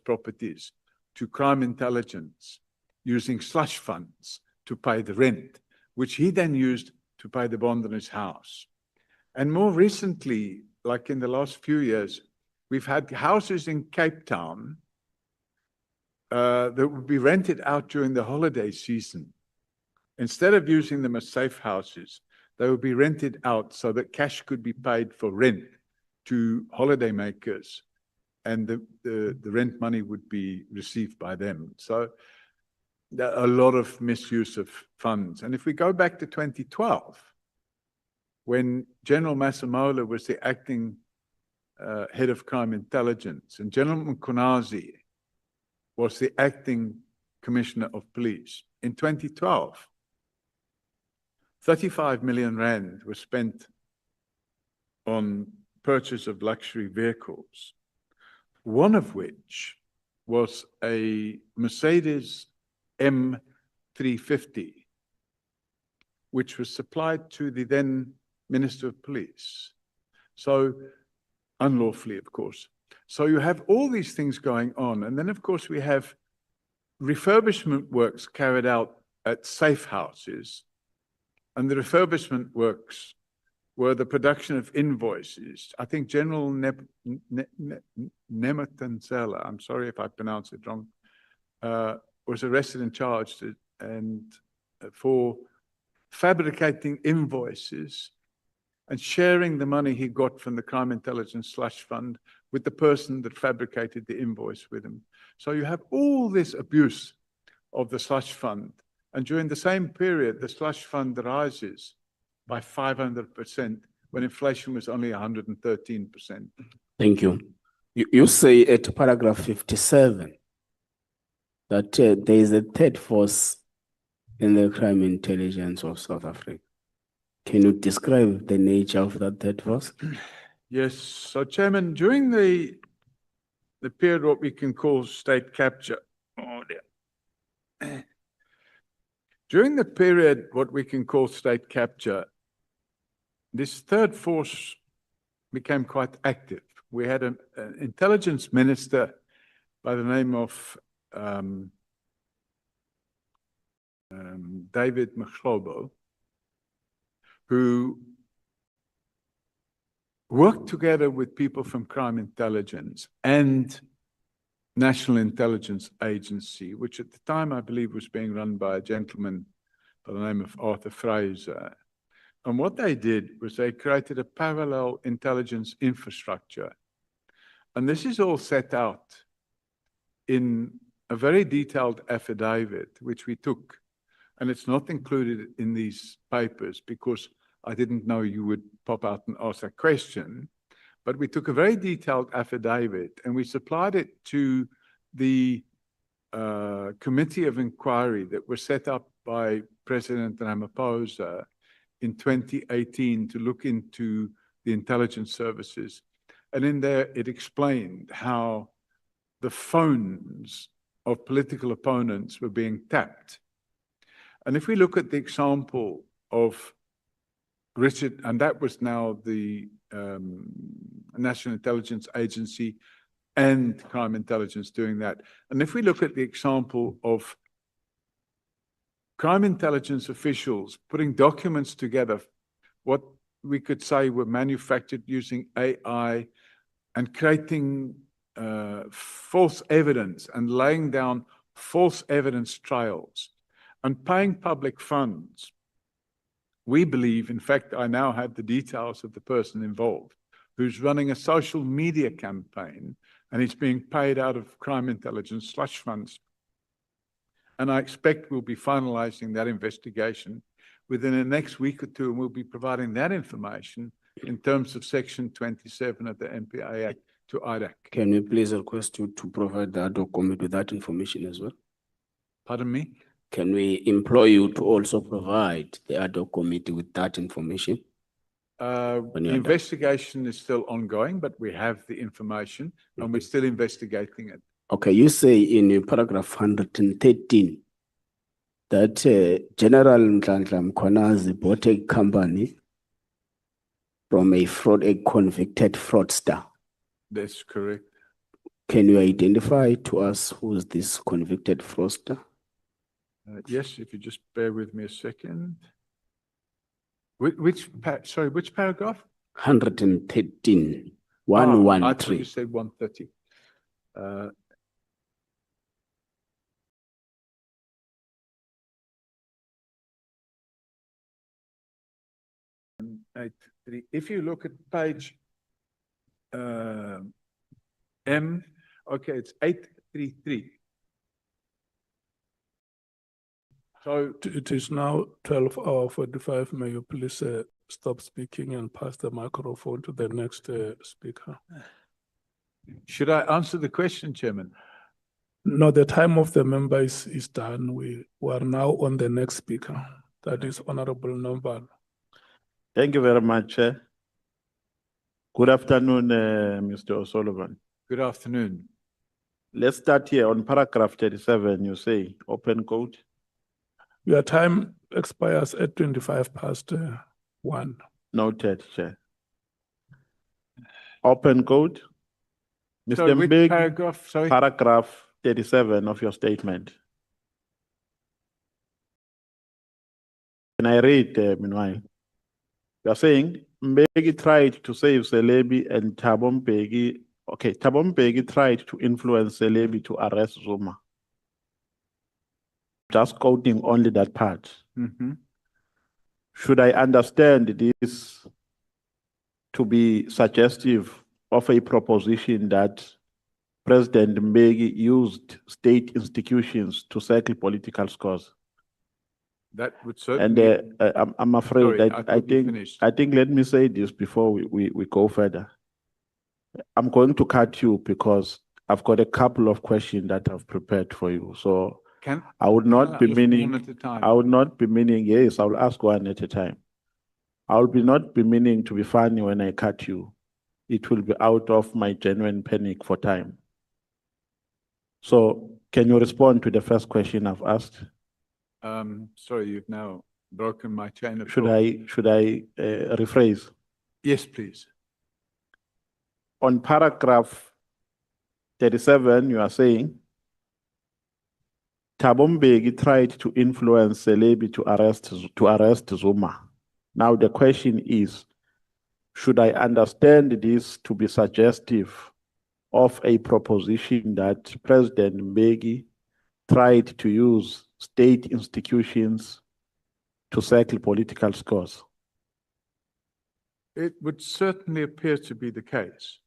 properties to crime intelligence using slush funds to pay the rent, which he then used to pay the bond on his house. And more recently, like in the last few years, we've had houses in Cape Town that would be rented out during the holiday season. Instead of using them as safe houses, they would be rented out so that cash could be paid for rent to holidaymakers, and the rent money would be received by them. So there are a lot of misuse of funds. And if we go back to 2012, when General Masemola was the acting head of crime intelligence, and General Mkhwanazi was the acting commissioner of police, in 2012, 35 million rand was spent on purchase of luxury vehicles, one of which was a Mercedes M350, which was supplied to the then Minister of Police. So, unlawfully, of course. So you have all these things going on. And then, of course, we have refurbishment works carried out at safe houses. And the refurbishment works were the production of invoices. I think General Nhlanhla, I'm sorry if I pronounce it wrong, was arrested and charged for fabricating invoices and sharing the money he got from the crime intelligence slush fund with the person that fabricated the invoice with him. So you have all this abuse of the slush fund. And during the same period, the slush fund rises by 500% when inflation was only 113%. Thank you. You say at paragraph 57 that there is a third force in the crime intelligence of South Africa. Can you describe the nature of that third force? Yes. So, Chairman, during the period what we can call state capture, during the period what we can call state capture, this third force became quite active. We had an intelligence minister by the name of David Mkhwanazi, who worked together with people from crime intelligence and National Intelligence Agency, which at the time I believe was being run by a gentleman by the name of Arthur Fraser. And what they did was they created a parallel intelligence infrastructure. And this is all set out in a very detailed affidavit, which we took. And it's not included in these papers because I didn't know you would pop out and ask that question. But we took a very detailed affidavit and we supplied it to the committee of inquiry that was set up by President Ramaphosa in 2018 to look into the intelligence services. And in there, it explained how the phones of political opponents were being tapped. And if we look at the example of Richard, and that was now the National Intelligence Agency and crime intelligence doing that. And if we look at the example of crime intelligence officials putting documents together, what we could say were manufactured using AI and creating false evidence and laying down false evidence trails and paying public funds. We believe, in fact, I now have the details of the person involved, who's running a social media campaign and it's being paid out of crime intelligence slush funds. And I expect we'll be finalizing that investigation within the next week or two, and we'll be providing that information in terms of Section 27 of the MPA Act to IDAC. Can we please request you to provide the ad hoc committee with that information as well? Pardon me? Can we employ you to also provide the ad hoc committee with that information? The you're done. investigation is still ongoing, but we have the information and we're still investigating it. Okay, you say in paragraph 113 that General Nhlanhla Mkhwanazi bought a company from a convicted fraudster. That's correct. Can you identify to us who's this convicted fraudster? Yes, if you just bear with me a second. Which paragraph? 113, I thought you 113. said 130. 83. If you look at page M, okay, it's 833. So It is now 12:45. May you please stop speaking and pass the microphone to the next speaker? should I answer the question, Chairman? No, the time of the member is done. We are now on the next speaker. That is Honorable Nombala. Thank you very much, Chair. Good afternoon, Mr. O'Sullivan. Good afternoon. Let's start here on paragraph 37. You say open quote. Your time expires at 1:25. Noted, Chair. Open quote. Mr. Sorry, which Mbeki, paragraph? Sorry. paragraph 37 of your statement. Can I read, meanwhile? You are saying Mbeki tried to save Celebi and Thabo Mbeki. Okay, Thabo Mbeki tried to influence Celebi to arrest Zuma. Just quoting only that part. Mm-hmm. Should I understand this to be suggestive of a proposition that President Mbeki used state institutions to settle political scores? That would And certainly. I'm afraid Sorry, that I thought you finished. I think let me say this before we go further. I'm going to cut you because I've got a couple of questions that I've prepared for you. So I would not be meaning, I would not be meaning, yes, I'll ask one at a time. I will not be meaning to be funny when I cut you. It will be out of my genuine panic for time. So can you respond to the first question I've asked? Sorry, you've now broken my chain of Should thought. I rephrase? Yes, please. On paragraph 37, you are saying, Thabo Mbeki tried to influence Celebi to arrest Zuma. Now the question is, should I understand this to be suggestive of a proposition that President Mbeki tried to use state institutions to settle political scores? It would certainly appear to be the case.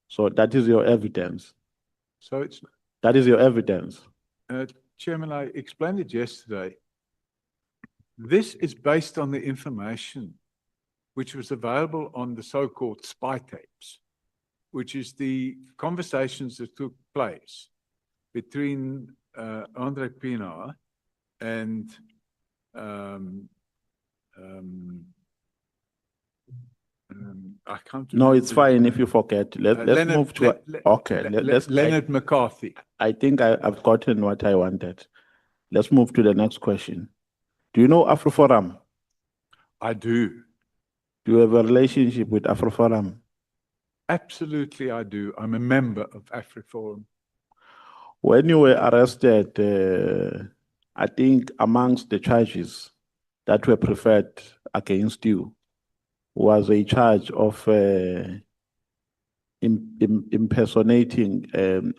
So that is your evidence. So it's, That is your evidence. Chairman, I explained it yesterday. This is based on the information which was available on the so-called spy tapes, which is the conversations that took place between Andre Pienaar and I can't. No, it's fine if you forget. Let's Leonard- move to. Okay, let's. Leonard McCarthy. I think I've gotten what I wanted. Let's move to the next question. Do you know AfroForum? I do. Do you have a relationship with AfroForum? Absolutely, I do. I'm a member of AfriForum. When you were arrested, I think amongst the charges that were preferred against you was a charge of impersonating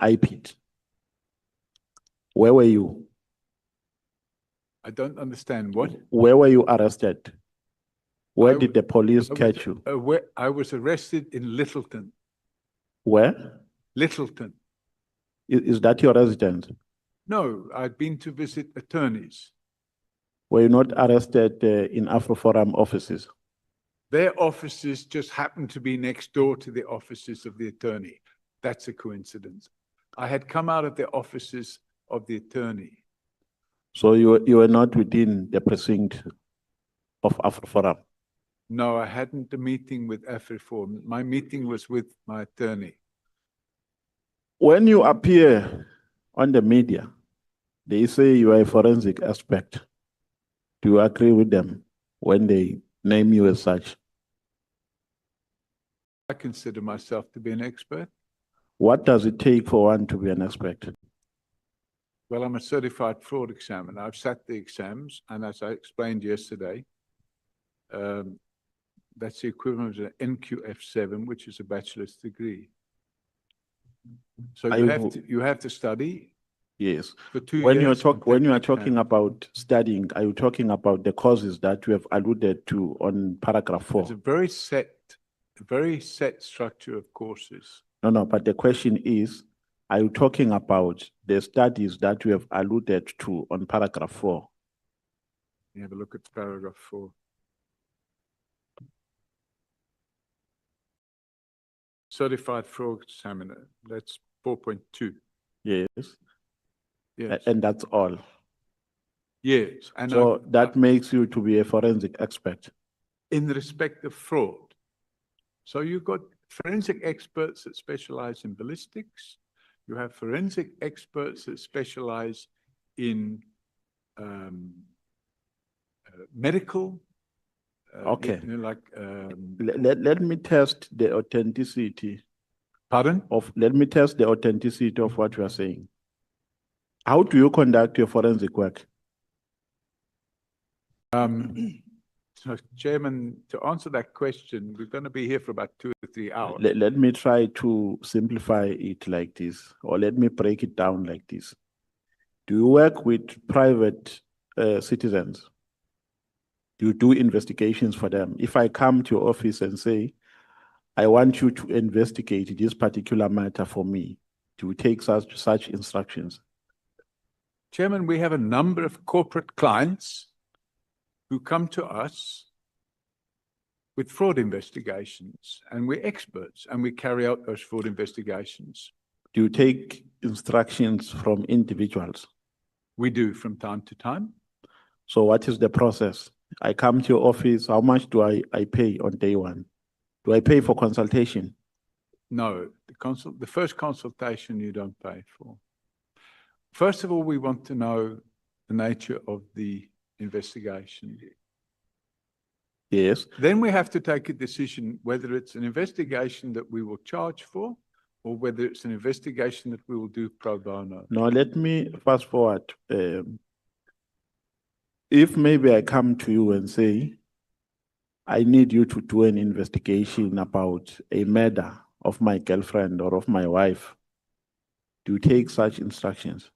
IPID. Where were you? I don't understand what. Where were you arrested? Where did the police catch you? I was arrested in Littleton. Where? Littleton. Is that your residence? No, I'd been to visit attorneys. Were you not arrested in Afroforum offices? Their offices just happened to be next door to the offices of the attorney. That's a coincidence. I had come out of the offices of the attorney. So you were not within the precinct of Afroforum? No, I hadn't a meeting with AfriForum. My meeting was with my attorney. When you appear on the media, they say you are a forensic expert. Do you agree with them when they name you as such? I consider myself to be an expert. What does it take for one to be an expert? Well, I'm a certified fraud examiner. I've sat the exams, and as I explained yesterday, that's the equivalent of an NQF7, which is a bachelor's degree. So you have to study. Yes. For 2 When years. when you are talking about studying, are you talking about the courses that you have alluded to on paragraph 4? It's a very set structure of courses. No, but the question is, are you talking about the studies that you have alluded to on paragraph 4? You have a look at paragraph 4. Certified fraud examiner, that's 4.2. Yes. Yes. And that's all. Yes. And So that makes you to be a forensic expert. in respect of fraud. So you've got forensic experts that specialize in ballistics. You have forensic experts that specialize in medical. Okay. You know, like, Let me test the authenticity. Pardon? Let me test the authenticity of what you are saying. How do you conduct your forensic work? So, Chairman, to answer that question, we're going to be here for about 2 or 3 hours. Let me try to simplify it like this, or let me break it down like this. Do you work with private citizens? Do you do investigations for them? If I come to your office and say, I want you to investigate this particular matter for me, do you take such instructions? Chairman, we have a number of corporate clients who come to us with fraud investigations, and we're experts, and we carry out those fraud investigations. Do you take instructions from individuals? We do from time to time. So what is the process? I come to your office, how much do I pay on day one? Do I pay for consultation? No, the first consultation you don't pay for. First of all, we want to know the nature of the investigation. Yes. Then we have to take a decision whether it's an investigation that we will charge for or whether it's an investigation that we will do pro bono. Now, let me fast forward. If maybe I come to you and say, I need you to do an investigation about a murder of my girlfriend or of my wife, do you take such instructions?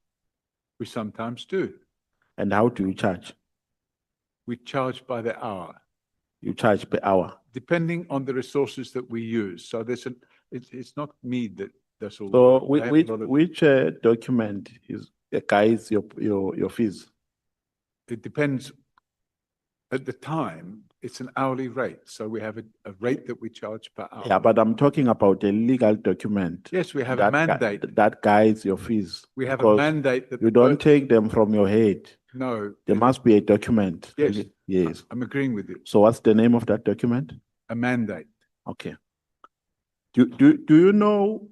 We sometimes do. And how do you charge? We charge by the hour. You charge per hour? Depending on the resources that we use. So it's not me that does all So that. which document guides your fees? It depends. At the time, it's an hourly rate. So we have a rate that we charge per hour. Yeah, but I'm talking about a legal document. Yes, we have a mandate. That guides your fees. We have a mandate that you don't take them from your head. No. There must be a document. Yes. Yes. I'm agreeing with you. So what's the name of that document? A mandate. Okay. Do you know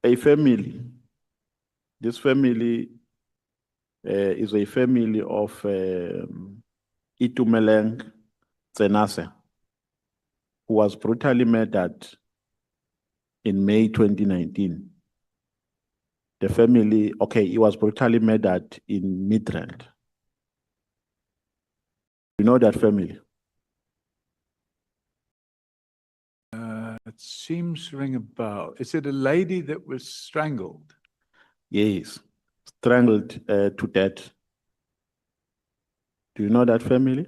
a family? This family is a family of Itumeleng Tsenase, who was brutally murdered in May 2019. The family, okay, he was brutally murdered in Midrand. You know that family? It seems to ring a bell. Is it a lady that was strangled? Yes, strangled to death. Do you know that family?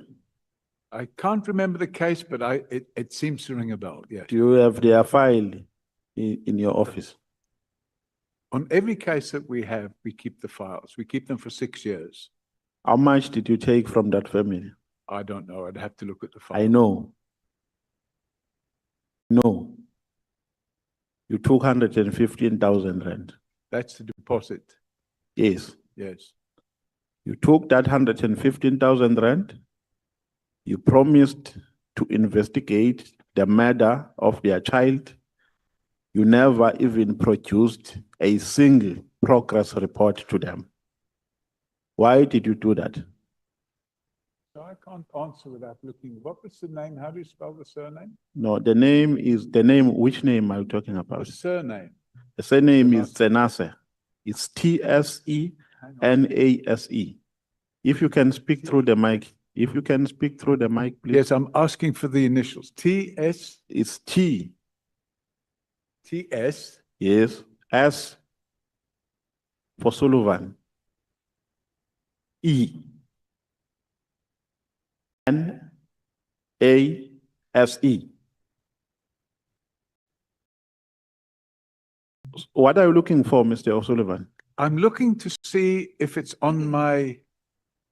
I can't remember the case, but it seems to ring a bell, yes. Do you have their file in your office? On every case that we have, we keep the files. We keep them for 6 years. How much did you take from that family? I don't know. I'd have to look at the file. I know. No. You took 115,000 rand. That's the deposit. Yes. Yes. You took that 115,000 rand. You promised to investigate the murder of their child. You never even produced a single progress report to them. Why did you do that? So I can't answer without looking. What was the name? How do you spell the surname? No, the name is the name. Which name are you talking about? The surname. The surname is Tsenase. It's Tsenase. If you can speak through the mic, please. Yes, I'm asking for the initials. TS. It's T. TS. Yes. S for Sullivan. N-A-S-E. What are you looking for, Mr. O'Sullivan? I'm looking to see if it's on my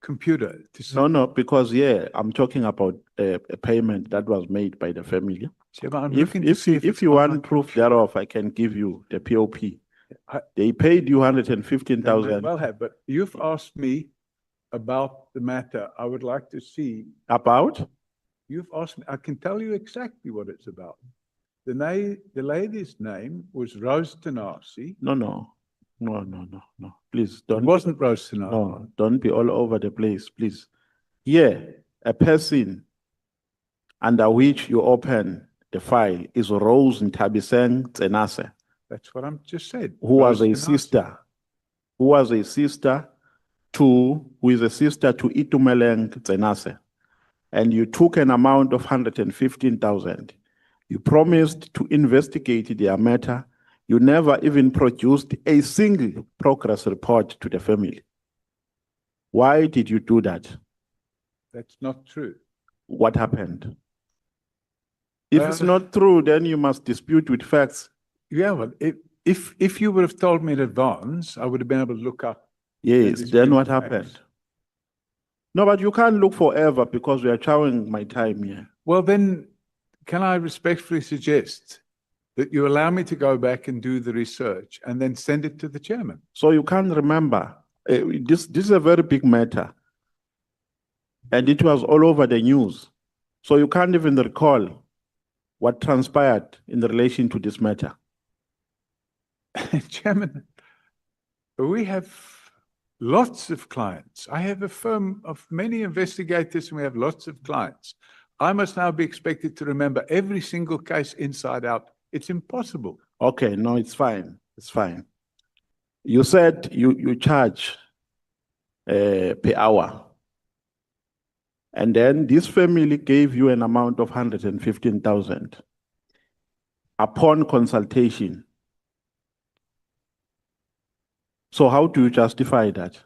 computer. No, because I'm talking about a payment that was made by the family. Yeah, but I'm If looking to see if you want proof thereof, I can give you the POP. They paid you 115,000. Well have, but you've asked me about the matter. I would like to see. About? You've asked me, I can tell you exactly what it's about. The lady's name was Rose Tenasi. No. Please don't. It wasn't Rose Tenasi. No, don't be all over the place, please. Here, a person under which you open the file is Rose Ntabiseng Tsenase. That's what I'm just said. Who was a sister to Itumeleng Tsenase. And you took an amount of 115,000. You promised to investigate their matter. You never even produced a single progress report to the family. Why did you do that? That's not true. What happened? If it's not true, then you must dispute with facts. Yeah, well, if you would have told me in advance, I would have been able to look up. Yes, then what happened? No, but you can't look forever because we are chowing my time here. Well, then, can I respectfully suggest that you allow me to go back and do the research and then send it to the chairman? So you can't remember. This is a very big matter. And it was all over the news. So you can't even recall what transpired in relation to this matter. Chairman, we have lots of clients. I have a firm of many investigators and we have lots of clients. I must now be expected to remember every single case inside out. It's impossible. Okay, no, it's fine. It's fine. You said you charge per hour. And then this family gave you an amount of 115,000 upon consultation. So how do you justify that?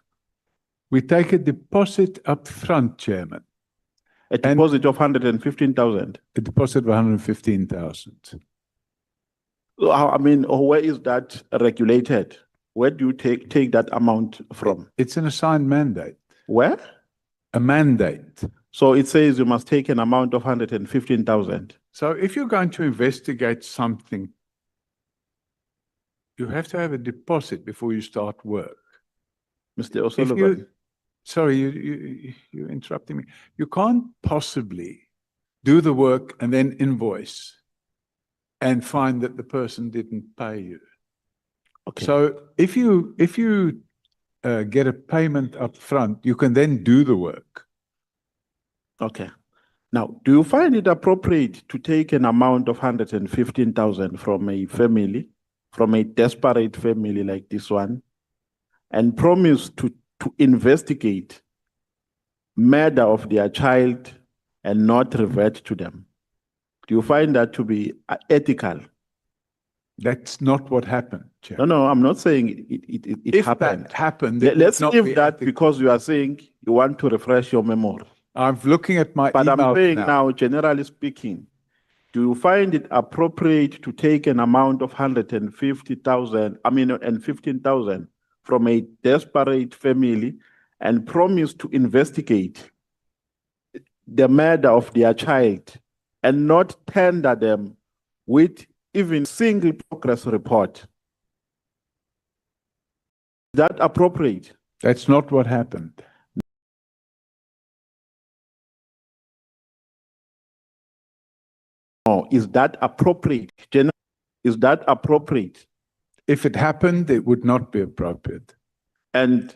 We take a deposit up front, Chairman. A deposit of 115,000? A deposit of 115,000. I mean, where is that regulated? Where do you take that amount from? It's an assigned mandate. Where? A mandate. So it says you must take an amount of 115,000. So if you're going to investigate something, you have to have a deposit before you start work. Mr. O'Sullivan. Sorry, you're interrupting me. You can't possibly do the work and then invoice and find that the person didn't pay you. Okay. So if you get a payment up front, you can then do the work. Okay. Now, do you find it appropriate to take an amount of 115,000 from a family, from a desperate family like this one, and promise to investigate murder of their child and not revert to them? Do you find that to be ethical? That's not what happened, Chair. No, I'm not saying it if happened. That happened, Let's leave that because you are saying you want to refresh your memory. I'm looking at my But email I'm saying now. now, generally speaking, do you find it appropriate to take an amount of 150,000, and 15,000 from a desperate family and promise to investigate the murder of their child and not tender them with even single progress report? Is that appropriate? That's not what happened. No, is that appropriate? Is that appropriate? If it happened, it would not be appropriate. And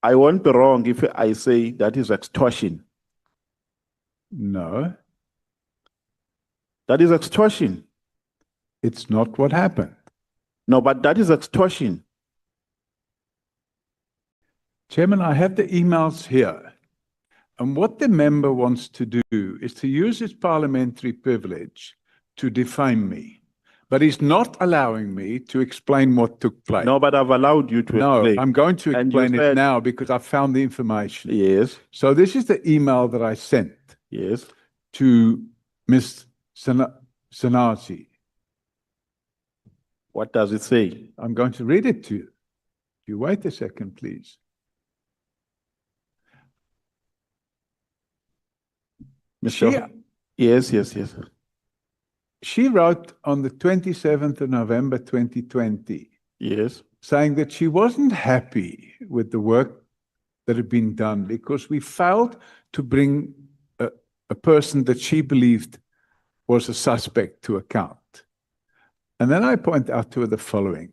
I won't be wrong if I say that is extortion. No. That is extortion. It's not what happened. No, but that is extortion. Chairman, I have the emails here. And what the member wants to do is to use his parliamentary privilege to defame me. But he's not allowing me to explain what took place. No, but I've allowed you to explain. No, I'm going to And you explain it said- now because I found the information. Yes, So this is the email that I sent yes. to Ms. Mkhwanazi. What does it say? I'm going to read it to you. You wait a second, please. Mr. Yes. She wrote on the 27th of November 2020, Yes. saying that she wasn't happy with the work that had been done because we failed to bring a person that she believed was a suspect to account. And then I point out to her the following.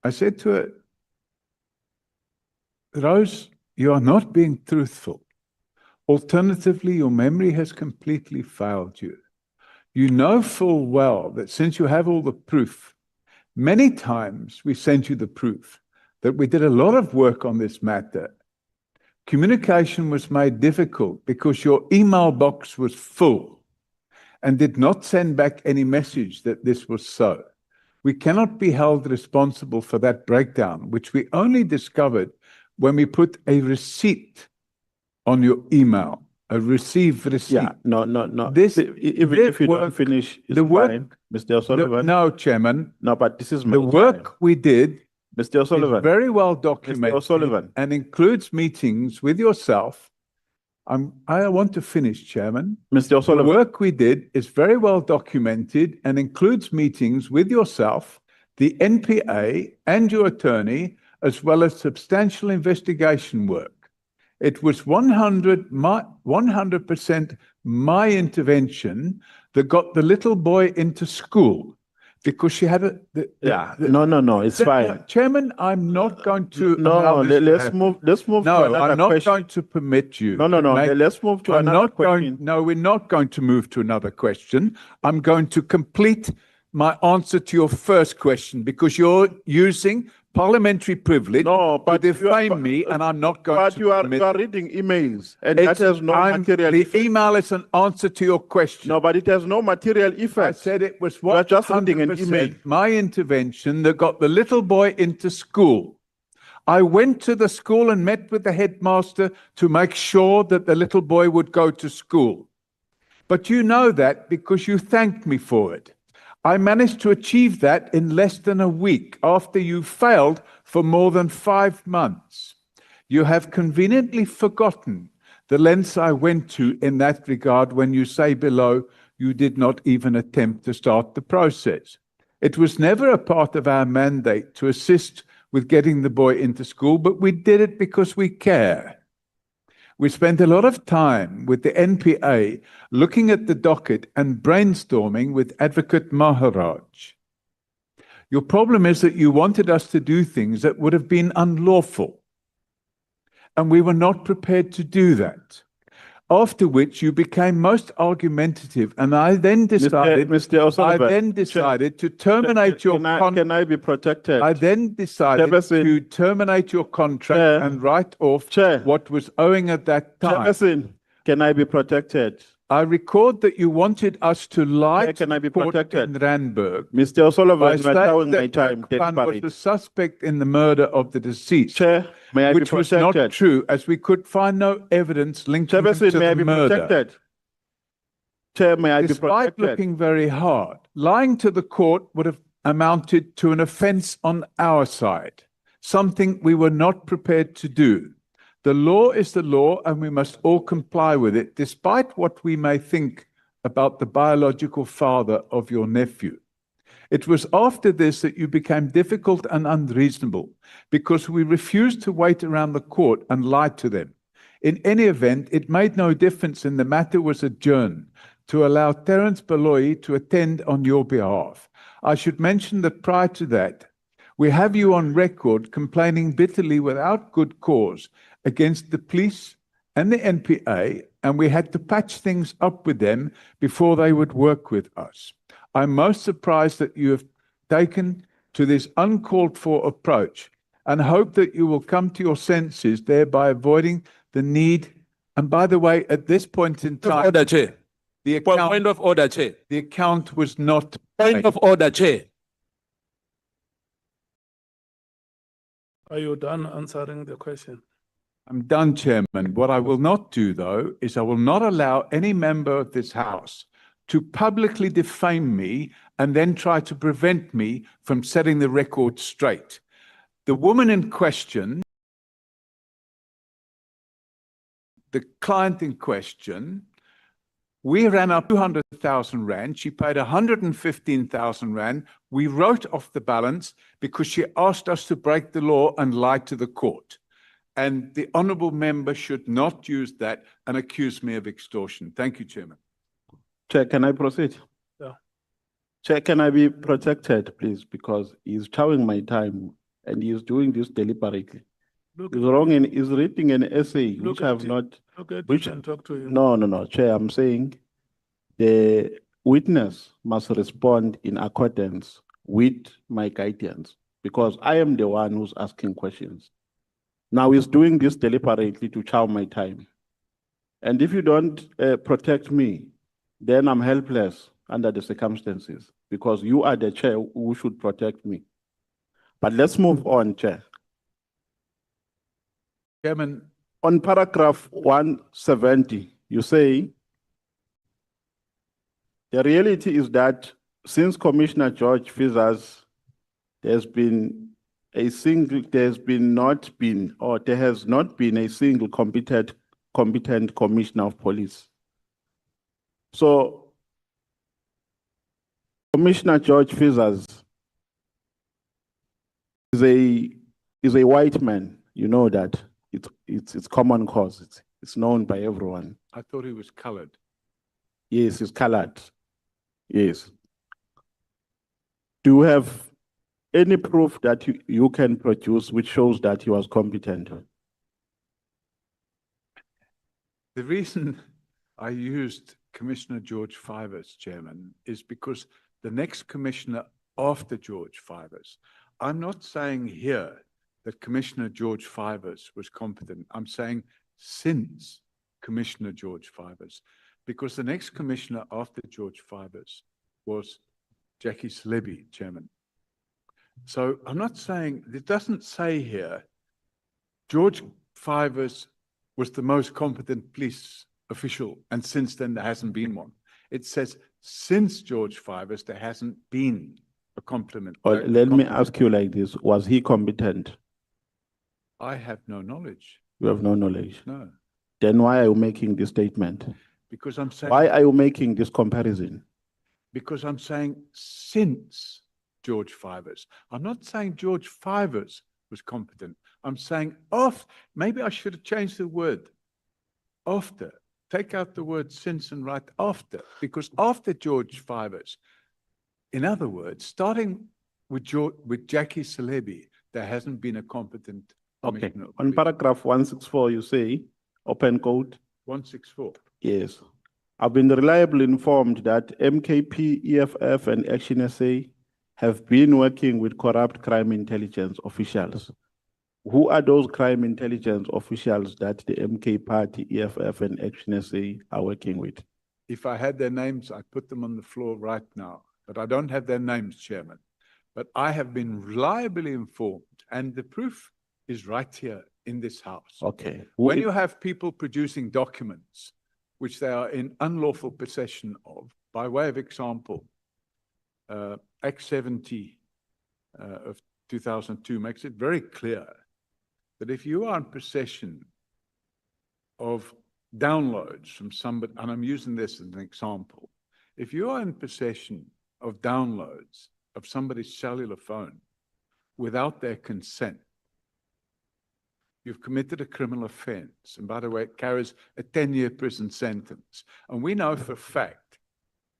I said to her, Rose, you are not being truthful. Alternatively, your memory has completely failed you. You know full well that since you have all the proof, many times we sent you the proof that we did a lot of work on this matter. Communication was made difficult because your email box was full and did not send back any message that this was so. We cannot be held responsible for that breakdown, which we only discovered when we put a receipt on your email, a received receipt. Yeah, no. This, Even if you don't finish, it's the work, fine, Mr. O'Sullivan. No, Chairman. No, but this is my The work we did Mr. O'Sullivan. is very well documented O'Sullivan. and includes meetings with yourself. I want to finish, Chairman. Mr. The O'Sullivan. work we did is very well documented and includes meetings with yourself, the NPA, and your attorney, as well as substantial investigation work. It was 100% my intervention that got the little boy into school because she had a... No, it's fine. Chairman, I'm not going to... No, allow this to let's happen. move to No, another I'm not question. going to permit you. No, let's move to I'm another not question. going, no, we're not going to move to another question. I'm going to complete my answer to your first question because you're using parliamentary privilege to defame me, and I'm not going to But you are permit. reading emails, and that has no material The effect. email is an answer to your question. No, but it has no material I effect. said it was You are just reading an 100% email. my intervention that got the little boy into school. I went to the school and met with the headmaster to make sure that the little boy would go to school. But you know that because you thanked me for it. I managed to achieve that in less than a week after you failed for more than 5 months. You have conveniently forgotten the lengths I went to in that regard when you say below you did not even attempt to start the process. It was never a part of our mandate to assist with getting the boy into school, but we did it because we care. We spent a lot of time with the NPA looking at the docket and brainstorming with Advocate Maharaj. Your problem is that you wanted us to do things that would have been unlawful, and we were not prepared to do that. After which you became most argumentative, and I then decided, Mr. O'Sullivan, to terminate your contract. Can I be protected? I then decided to terminate your contract and write off what was owing at that time. Chairperson, can I be protected? I record that you wanted us to lie Can I be to court protected? in Randburg. Mr. O'Sullivan, by you are telling my saying time. that Mkhwana was the suspect in the murder of the deceased, May I be which was not protected? true, as we could find no evidence linking him to Chairperson, may I the be murder. protected? Chair, may I be Despite protected? looking very hard, lying to the court would have amounted to an offence on our side, something we were not prepared to do. The law is the law and we must all comply with it, despite what we may think about the biological father of your nephew. It was after this that you became difficult and unreasonable because we refused to wait around the court and lie to them. In any event, it made no difference and the matter was adjourned to allow Terence Baloyi to attend on your behalf. I should mention that prior to that, we have you on record complaining bitterly without good cause against the police and the NPA, and we had to patch things up with them before they would work with us. I'm most surprised that you have taken to this uncalled for approach and hope that you will come to your senses, thereby avoiding the need. And by the way, at this point in time, Order, Chair. the account, Point of order, Chair. the account was not Point paid. of order, Chair. Are you done answering the question? I'm done, Chairman. What I will not do, though, is I will not allow any member of this House to publicly defame me and then try to prevent me from setting the record straight. The woman in question, the client in question, we ran up 200,000 Rand. She paid 115,000 Rand. We wrote off the balance because she asked us to break the law and lie to the court. And the honourable member should not use that and accuse me of extortion. Thank you, Chairman. Chair, can I proceed? Yeah. Chair, can I be protected, please? Because he's chowing my time and he's doing this deliberately. Look, He's wrong in, he's reading an essay Look which I at have it. not, okay, which, you can talk to him. no, Chair, I'm saying the witness must respond in accordance with my guidance because I am the one who's asking questions. Now he's doing this deliberately to chow my time. And if you don't protect me, then I'm helpless under the circumstances because you are the chair who should protect me. But let's move on, Chair. Chairman, On paragraph 170, you say, the reality is that since Commissioner George Fizas, there has not been a single competent commissioner of police. So, Commissioner George Fizas is a white man. You know that. It's common cause. It's known by everyone. I thought he was coloured. Yes, he's colored. Yes. Do you have any proof that you can produce which shows that he was competent? The reason I used Commissioner George Fivers, Chairman, is because the next commissioner after George Fivers, I'm not saying here that Commissioner George Fivers was competent. I'm saying since Commissioner George Fivers, because the next commissioner after George Fivers was Jackie Celebi, Chairman. So I'm not saying, it doesn't say here, George Fivers was the most competent police official, and since then there hasn't been one. It says, since George Fivers, there hasn't been a competent. Let me ask you like this, was he competent? I have no knowledge. You have no knowledge? No. Then why are you making this statement? Because I'm saying. Why are you making this comparison? Because I'm saying since George Fivers. I'm not saying George Fivers was competent. I'm saying maybe I should have changed the word after. Take out the word since and write after. Because after George Fivers, in other words, starting with Jackie Celebi, there hasn't been a competent. Okay. On paragraph 164, you say, open quote. 164. Yes. I've been reliably informed that MKP, EFF, and Action SA have been working with corrupt crime intelligence officials. Who are those crime intelligence officials that the MK Party, EFF, and Action SA are working with? If I had their names, I'd put them on the floor right now. But I don't have their names, Chairman. But I have been reliably informed, and the proof is right here in this House. Okay. When you have people producing documents which they are in unlawful possession of. By way of example, Act 70 of 2002 makes it very clear that if you are in possession of downloads from somebody, and I'm using this as an example, if you are in possession of downloads of somebody's cellular phone without their consent, you've committed a criminal offense. And by the way, it carries a 10-year prison sentence. And we know for a fact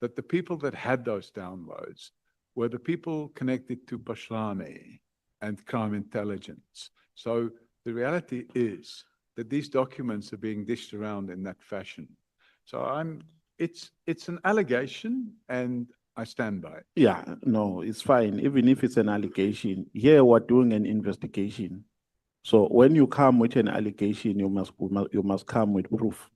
that the people that had those downloads were the people connected to Paslane and crime intelligence. So the reality is that these documents are being dished around in that fashion. So it's an allegation, and I stand by it. Yeah, no, it's fine. Even if it's an allegation, here we're doing an investigation. So when you come with an allegation, you must come with proof,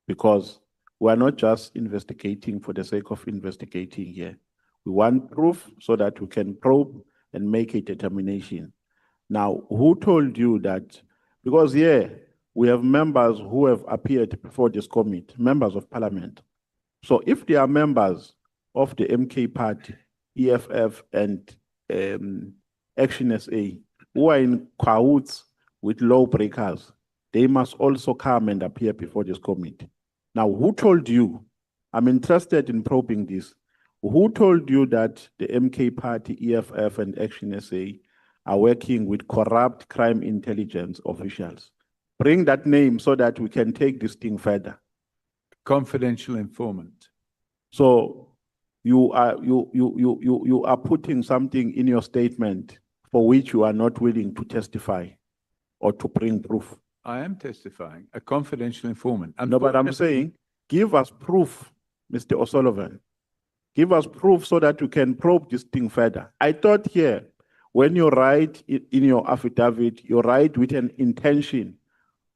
because we're not just investigating for the sake of investigating here. We want proof so that we can probe and make a determination. Now, who told you that? Because here we have members who have appeared before this committee, members of parliament. So if they are members of the MK party, EFF and Action SA, who are in cahoots with lawbreakers, they must also come and appear before this committee. Now, who told you? I'm interested in probing this. Who told you that the MK party, EFF and Action SA are working with corrupt crime intelligence officials? Bring that name so that we can take this thing further. Confidential informant. So you are putting something in your statement for which you are not willing to testify or to bring proof. I am testifying, a confidential informant. No, but I'm saying, give us proof, Mr. O'Sullivan. Give us proof so that you can probe this thing further. I thought here, when you write in your affidavit, you write with an intention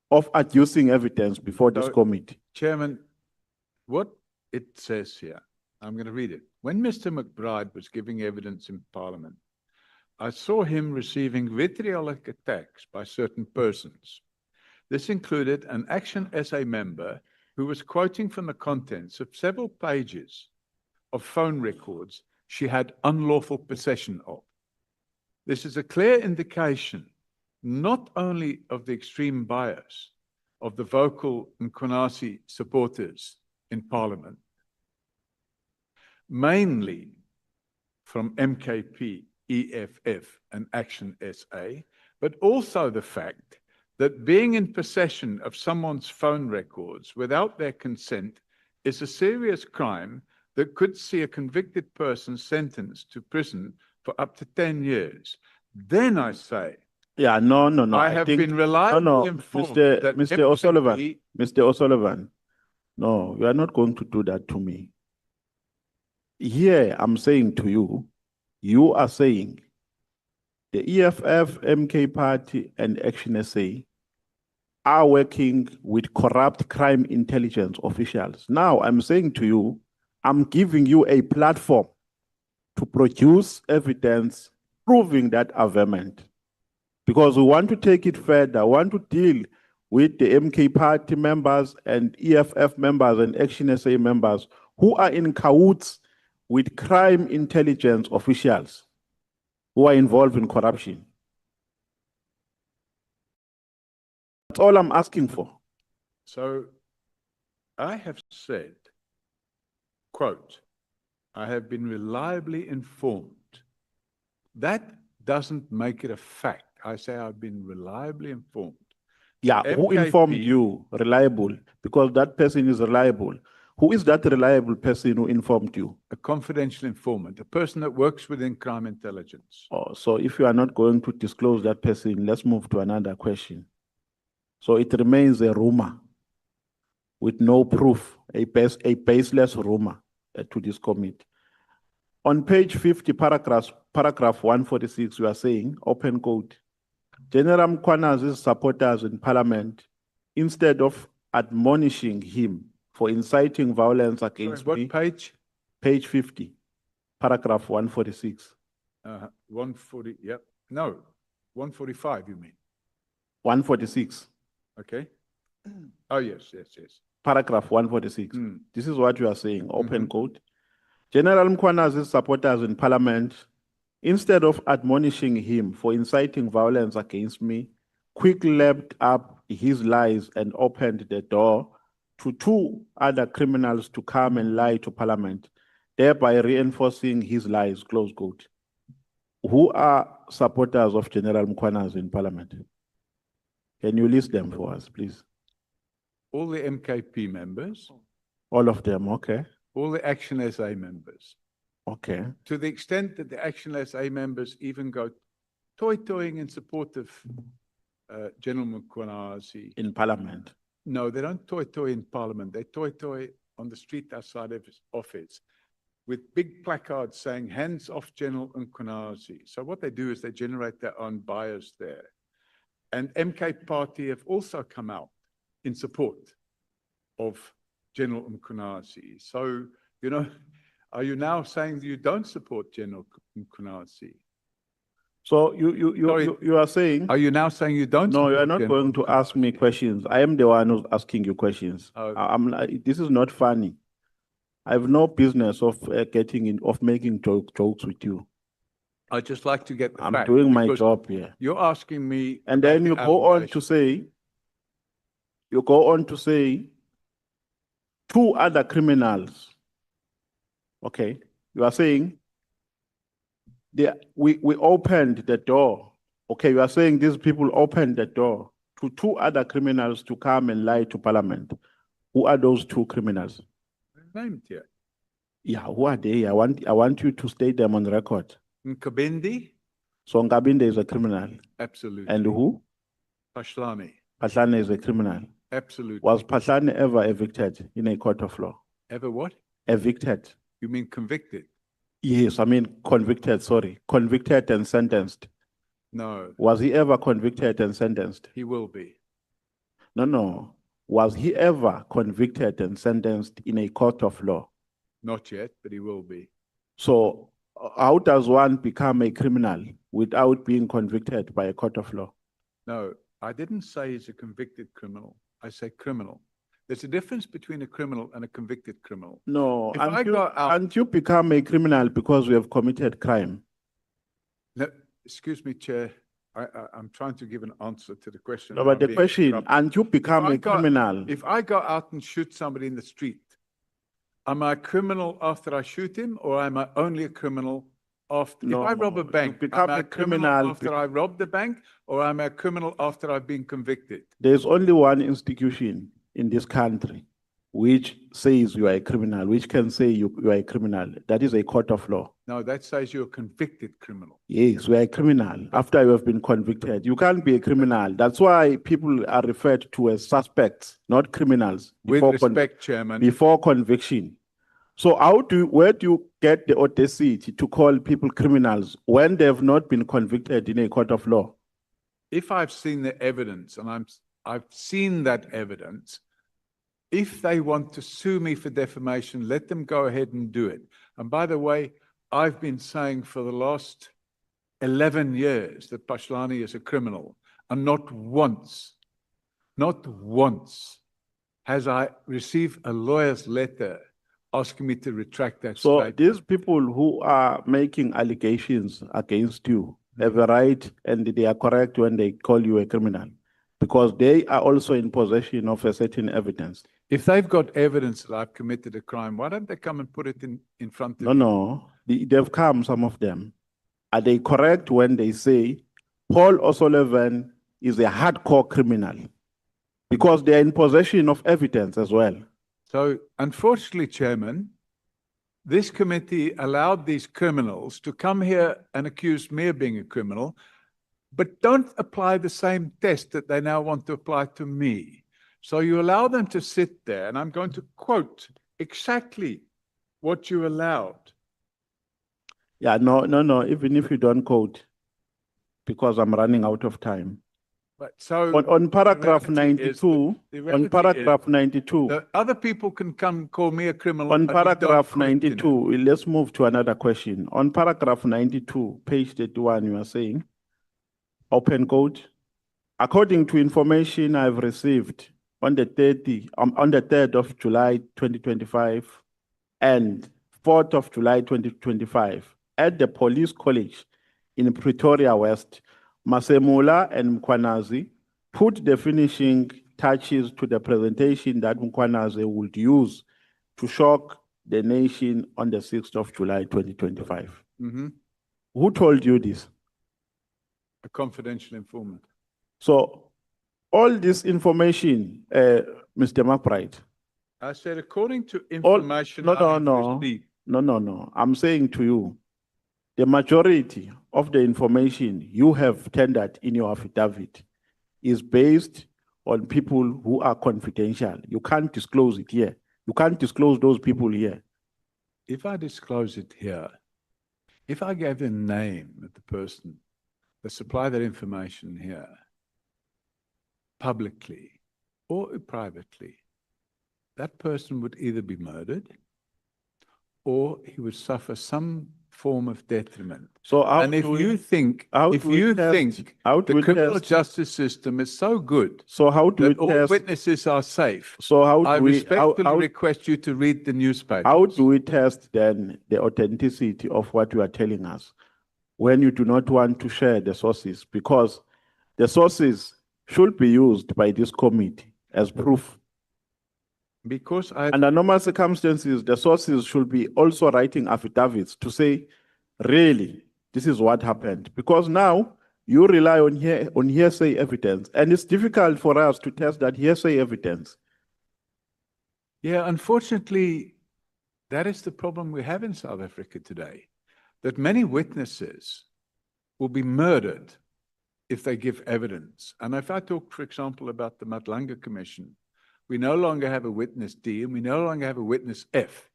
of adducing evidence before this committee. Chairman, what it says here, I'm going to read it. When Mr. McBride was giving evidence in Parliament, I saw him receiving vitriolic attacks by certain persons. This included an Action SA member who was quoting from the contents of several pages of phone records she had unlawful possession of. This is a clear indication not only of the extreme bias of the vocal Mkhwanazi supporters in Parliament, mainly from MKP, EFF and Action SA, but also the fact that being in possession of someone's phone records without their consent is a serious crime that could see a convicted person sentenced to prison for up to 10 years. Then I say, yeah, no. I have been reliably informed that Mr. O'Sullivan, Mr. O'Sullivan, no, you are not going to do that to me. Here, I'm saying to you, you are saying the EFF, MK Party, and Action SA are working with corrupt crime intelligence officials. Now, I'm saying to you, I'm giving you a platform to produce evidence proving that averment. Because we want to take it further, want to deal with the MK Party members and EFF members and Action SA members who are in cahoots with crime intelligence officials who are involved in corruption. That's all I'm asking for. So I have said, quote, I have been reliably informed. That doesn't make it a fact. I say I've been reliably informed. Yeah, who informed you reliable? Because that person is reliable. Who is that reliable person who informed you? A confidential informant, a person that works within crime intelligence. Oh, so if you are not going to disclose that person, let's move to another question. So it remains a rumor with no proof, a baseless rumor to this committee. On page 50, paragraph 146, you are saying, open quote, General Mkhwanazi's supporters in Parliament, instead of admonishing him for inciting violence against what me. Page? Page 50, paragraph 146. 140, yep. No, 145, you mean? 146. Okay. Oh, yes. paragraph 146. This is what you are saying, open quote. General Mkhwanazi's supporters in Parliament, instead of admonishing him for inciting violence against me, quickly lapped up his lies and opened the door to 2 other criminals to come and lie to Parliament, thereby reinforcing his lies, close quote. Who are supporters of General Mkhwanazi in Parliament? Can you list them for us, please? All the MKP members, All of them, okay. all the Action SA members. Okay. To the extent that the Action SA members even go toy-toying in support of General Mkhwanazi. In Parliament. No, they don't toy-toy in Parliament. They toy-toy on the street outside of his office with big placards saying, hands off General Mkhwanazi. So what they do is they generate their own bias there. And MK Party have also come out in support of General Mkhwanazi. So, you know, are you now saying that you don't support General Mkhwanazi? So you are saying? Are you now saying you don't? No, you are support not General going to ask me questions. I am the one who's asking you questions. This is not funny. I have no business of making jokes with you. I'd just like to get the I'm fact, doing my because job here. You're asking me. And then you go on to say, 2 other criminals. Okay, you are saying we opened the door. Okay, you are saying these people opened the door to 2 other criminals to come and lie to Parliament. Who are those 2 criminals? Named here. Yeah, who are they? I want you to state them on record. Nkabindi, So Ngabinde is a criminal. absolutely. And who? Pashlani, Phahlane is a criminal. absolutely. Was Phahlane ever evicted in a court of law? Ever what? Evicted. You mean convicted? Yes, I mean convicted, sorry. Convicted and sentenced. No, Was he ever convicted and sentenced? he will be. No. Was he ever convicted and sentenced in a court of law? Not yet, but he will be. So how does one become a criminal without being convicted by a court of law? No, I didn't say he's a convicted criminal. I say criminal. There's a difference between a criminal and a convicted criminal. No, If I go out- and you become a criminal because we have committed crime. No, excuse me, Chair. I'm trying to give an answer to the question. No, and but I'm the being question, interrupted. and you become If I a criminal. If I go out and shoot somebody in the street, am I a criminal after I shoot him, or am I only a criminal after? No, if I rob a you bank, become am I a a criminal criminal after I rob the bank, or am I a criminal after I've been convicted? There's only one institution in this country which says you are a criminal, which can say you are a criminal. That is a court of law. No, that says you're a convicted criminal. Yes, we are a criminal after you have been convicted. You can't be a criminal. That's why people are referred to as suspects, not criminals. With before respect, Chairman. Before conviction. So where do you get the audacity to call people criminals when they have not been convicted in a court of law? If I've seen the evidence, and I've seen that evidence, if they want to sue me for defamation, let them go ahead and do it. And by the way, I've been saying for the last 11 years that Pashlani is a criminal, and not once has I received a lawyer's letter asking me to retract that So statement. these people who are making allegations against you have a right, and they are correct when they call you a criminal, because they are also in possession of a certain evidence. If they've got evidence that I've committed a crime, why don't they come and put it in front of me? No. They've come, some of them. Are they correct when they say Paul O'Sullivan is a hardcore criminal? Because they are in possession of evidence as well. So, unfortunately, Chairman, this committee allowed these criminals to come here and accuse me of being a criminal, but don't apply the same test that they now want to apply to me. So you allow them to sit there, and I'm going to quote exactly what you allowed. Yeah, no, even if you don't quote, because I'm running out of time. But so on paragraph the reality is 92, the on reality paragraph is 92, that other people can come call me a criminal. on but you don't paragraph question it. 92, let's move to another question. On paragraph 92, page 31, you are saying, open quote, according to information I've received on the 3rd of July 2025 and 4th of July 2025 at the Police College in Pretoria West, Masemola and Mkhwanazi put the finishing touches to the presentation that Mkhwanazi would use to shock the nation on the 6th of July 2025. Who told you this? A confidential informant. So all this information, Mr. McBride. I said, according to information. No. I'm saying to you, the majority of the information you have tendered in your affidavit is based on people who are confidential. You can't disclose it here. You can't disclose those people here. If I disclose it here, if I gave the name of the person that supplied that information here, publicly or privately, that person would either be murdered or he would suffer some form of detriment. So if you think the criminal justice system is so good, so how do that all witnesses are safe, so how do I respectfully request you to read the newspaper. How do we test then the authenticity of what you are telling us when you do not want to share the sources? Because the sources should be used by this committee as proof. Because under normal circumstances, the sources should be also writing affidavits to say, really, this is what happened. Because now you rely on hearsay evidence, and it's difficult for us to test that hearsay evidence. Yeah, unfortunately, that is the problem we have in South Africa today, that many witnesses will be murdered if they give evidence. And if I talk, for example, about the Nhlanhla Commission, we no longer have a witness D and we no longer have a witness F.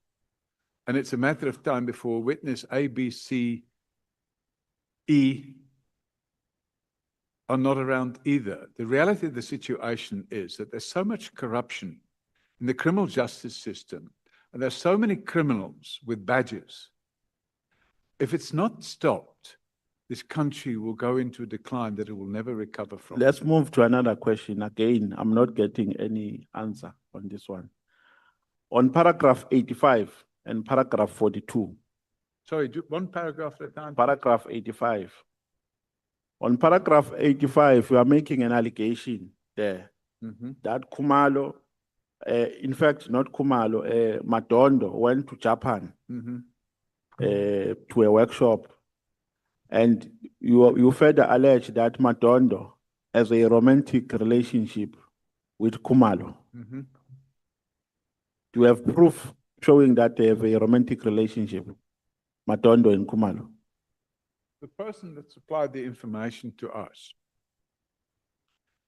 And it's a matter of time before witness A, B, C, E are not around either. The reality of the situation is that there's so much corruption in the criminal justice system, and there's so many criminals with badges. If it's not stopped, this country will go into a decline that it will never recover from. Let's move to another question. Again, I'm not getting any answer on this one. On paragraph 85 and paragraph 42. Sorry, one paragraph at a time. Paragraph 85. On paragraph 85, we are making an allegation there that Khumalo, in fact, not Khumalo, Madondo went to Japan to a workshop. And you further allege that Madondo has a romantic relationship with Khumalo. Do you have proof showing that they have a romantic relationship, Madondo and Khumalo? The person that supplied the information to us,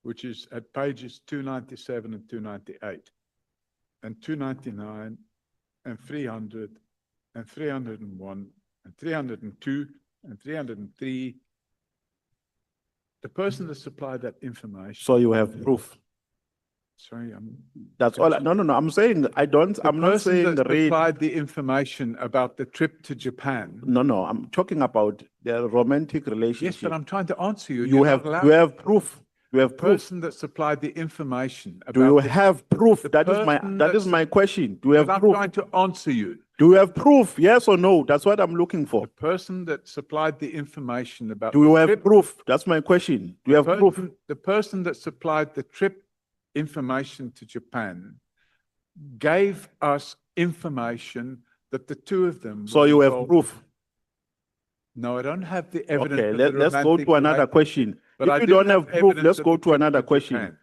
which is at pages 297 and 298, and 299, and 300, and 301, and 302, and 303, the person that supplied that information. So you have proof. Sorry, that's all. No. I'm saying I'm not saying the person that supplied the information about the trip to Japan. No. I'm talking about the romantic relationship. Yes, but I'm trying to answer you. You have proof. You have the proof. Person that supplied the information. About do you have proof? That is my question. Do you have proof? I'm trying to answer you. Do you have proof? Yes or no? That's what I'm looking for. The person that supplied the information about. Do you have proof? That's my question. Do you have proof? The person that supplied the trip information to Japan gave us information that the two of them. So you have proof? No, I don't have the evidence. Okay, let's go to another question. If you don't have proof, let's go to another question.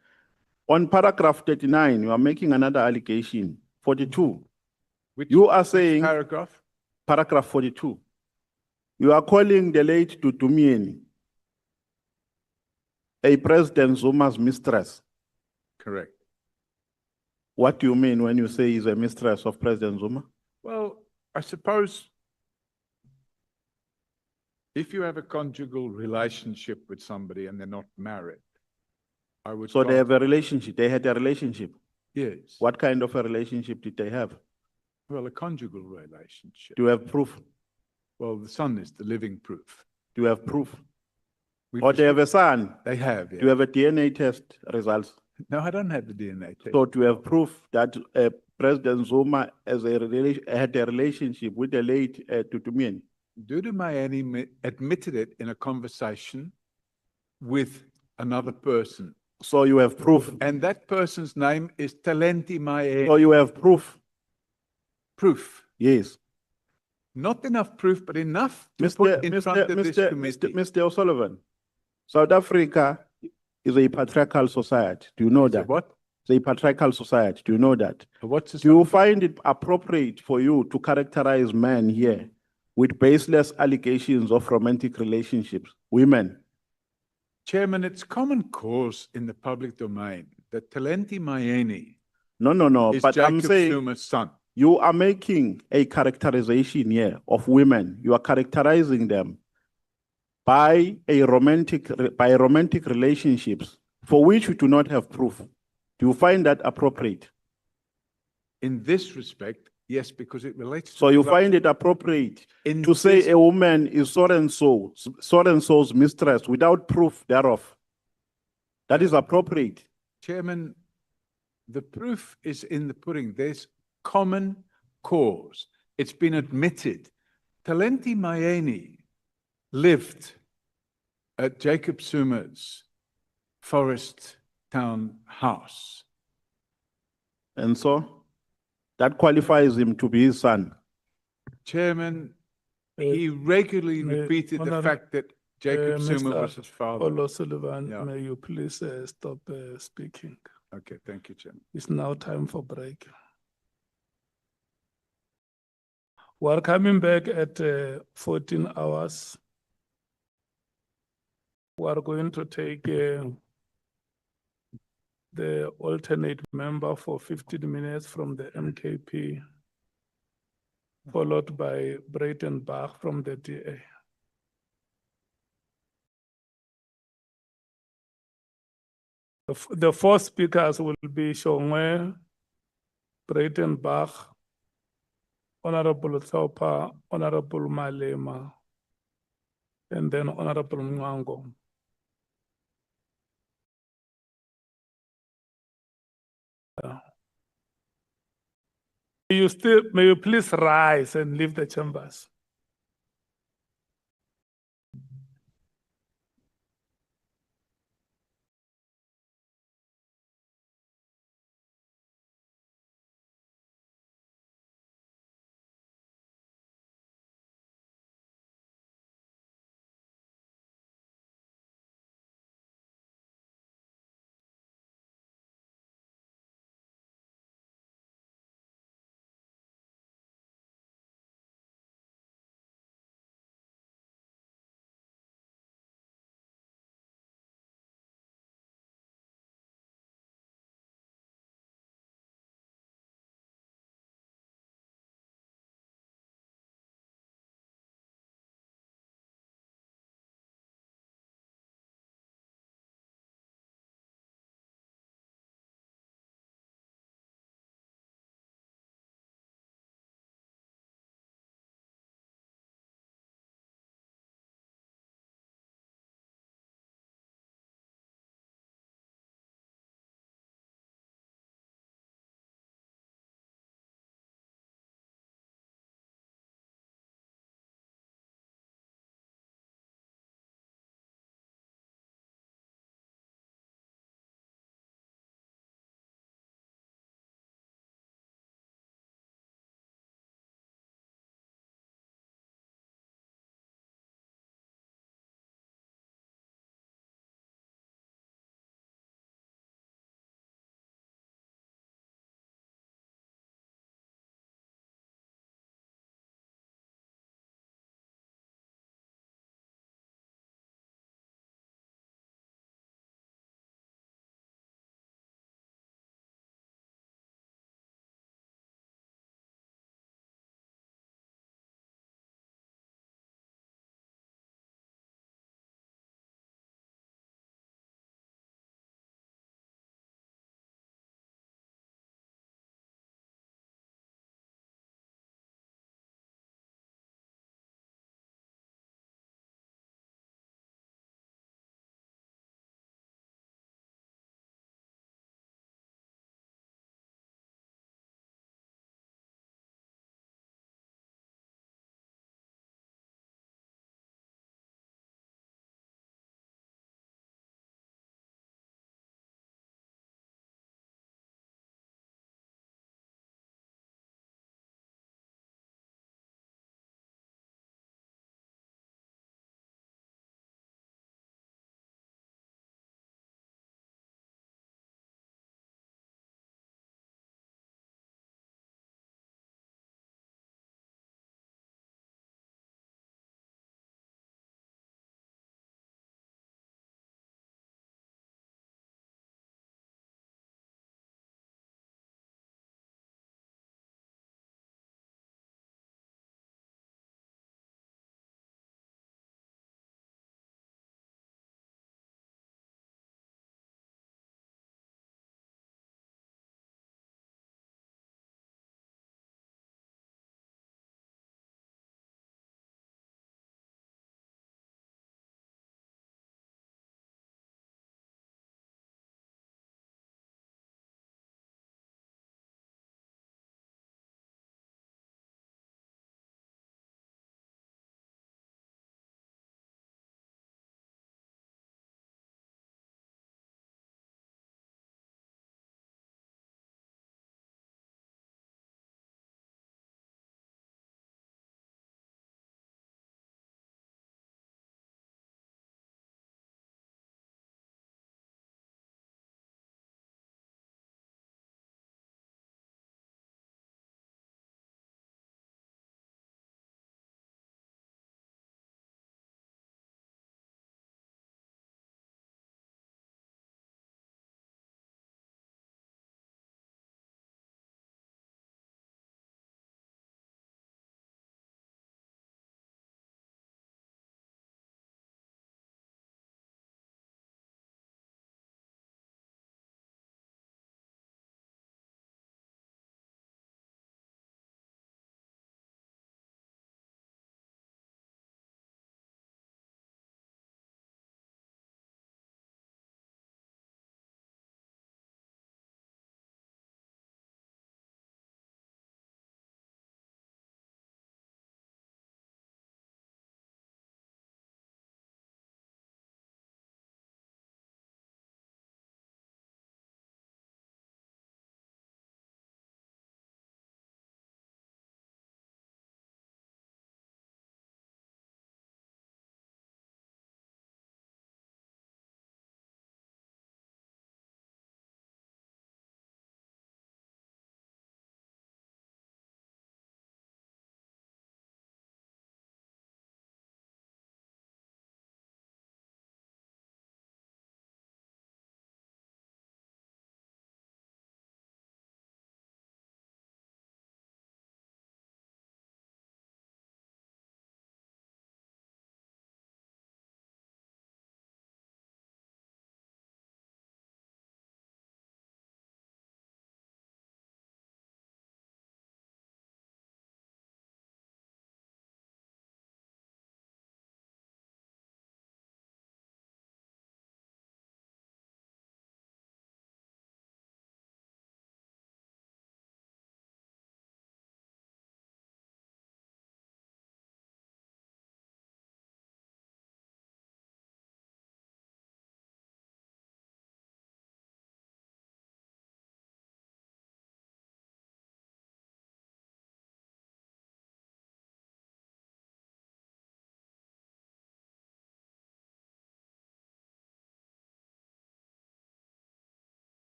On paragraph 39, you are making another allegation. 42. You are saying. Paragraph? Paragraph 42. You are calling the late Tutumieni a President Zuma's mistress. Correct. What do you mean when you say he's a mistress of President Zuma? Well, I suppose if you have a conjugal relationship with somebody and they're not married, I would. So they have a relationship. They had a relationship. Yes. What kind of a relationship did they have? Well, a conjugal relationship. Do you have proof? Well, the son is the living proof. Do you have proof? Or they have a son? They have, yeah. Do you have a DNA test results? No, I don't have the DNA test. So to have proof that President Zuma had a relationship with the late Tutumieni. Dudu Mayeni admitted it in a conversation with another person. So you have proof. And that person's name is Talenti Mayeni. So you have proof. Proof. Yes. Not enough proof, but enough to put in front of this committee. Mr. O'Sullivan, South Africa is a patriarchal society. Do you know that? What? It's a patriarchal society. Do you know that? What's Do you find it appropriate for you to characterize men here with baseless allegations of romantic relationships, women? Chairman, it's common cause in the public domain that Talenti Mayeni No, is but Jacob I'm saying Zuma's son. you are making a characterization here of women. You are characterizing them by romantic relationships for which you do not have proof. Do you find that appropriate? In this respect, yes, because it relates to. So you find it appropriate to say a woman is so and so's mistress without proof thereof. That is appropriate. Chairman, the proof is in the pudding. There's common cause. It's been admitted. Talenti Mayeni lived at Jacob Zuma's Forest Town house. And so that qualifies him to be his son. Chairman, he regularly repeated the fact that Jacob Zuma was his father. Olo Sullivan, Yeah. may you please stop speaking? Okay, thank you, Chairman. It's now time for break. We're coming back at 14 hours. We're going to take the alternate member for 15 minutes from the MKP, followed by Breitenbach from the DA. The four speakers will be Shongwe, Breitenbach, Honorable Thopa, Honorable Malema, and then Honorable Mwango. May you please rise and leave the chambers?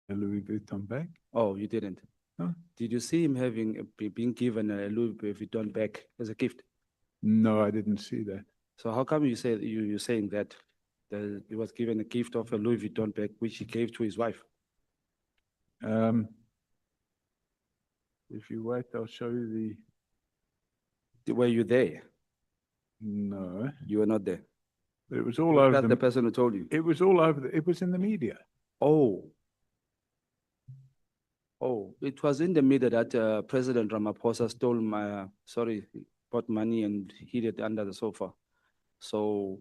A Louis Vuitton bag? Oh, you didn't? No. Did you see him being given a Louis Vuitton bag as a gift? No, I didn't see that. So how come you're saying that he was given a gift of a Louis Vuitton bag which he gave to his wife? If you wait, I'll show you Were you there? no, You were not there. but it was all Was over that the person who told you? it was all over it was in the media. Oh. Oh, it was in the media that President Ramaphosa stole bought money and hid it under the sofa. So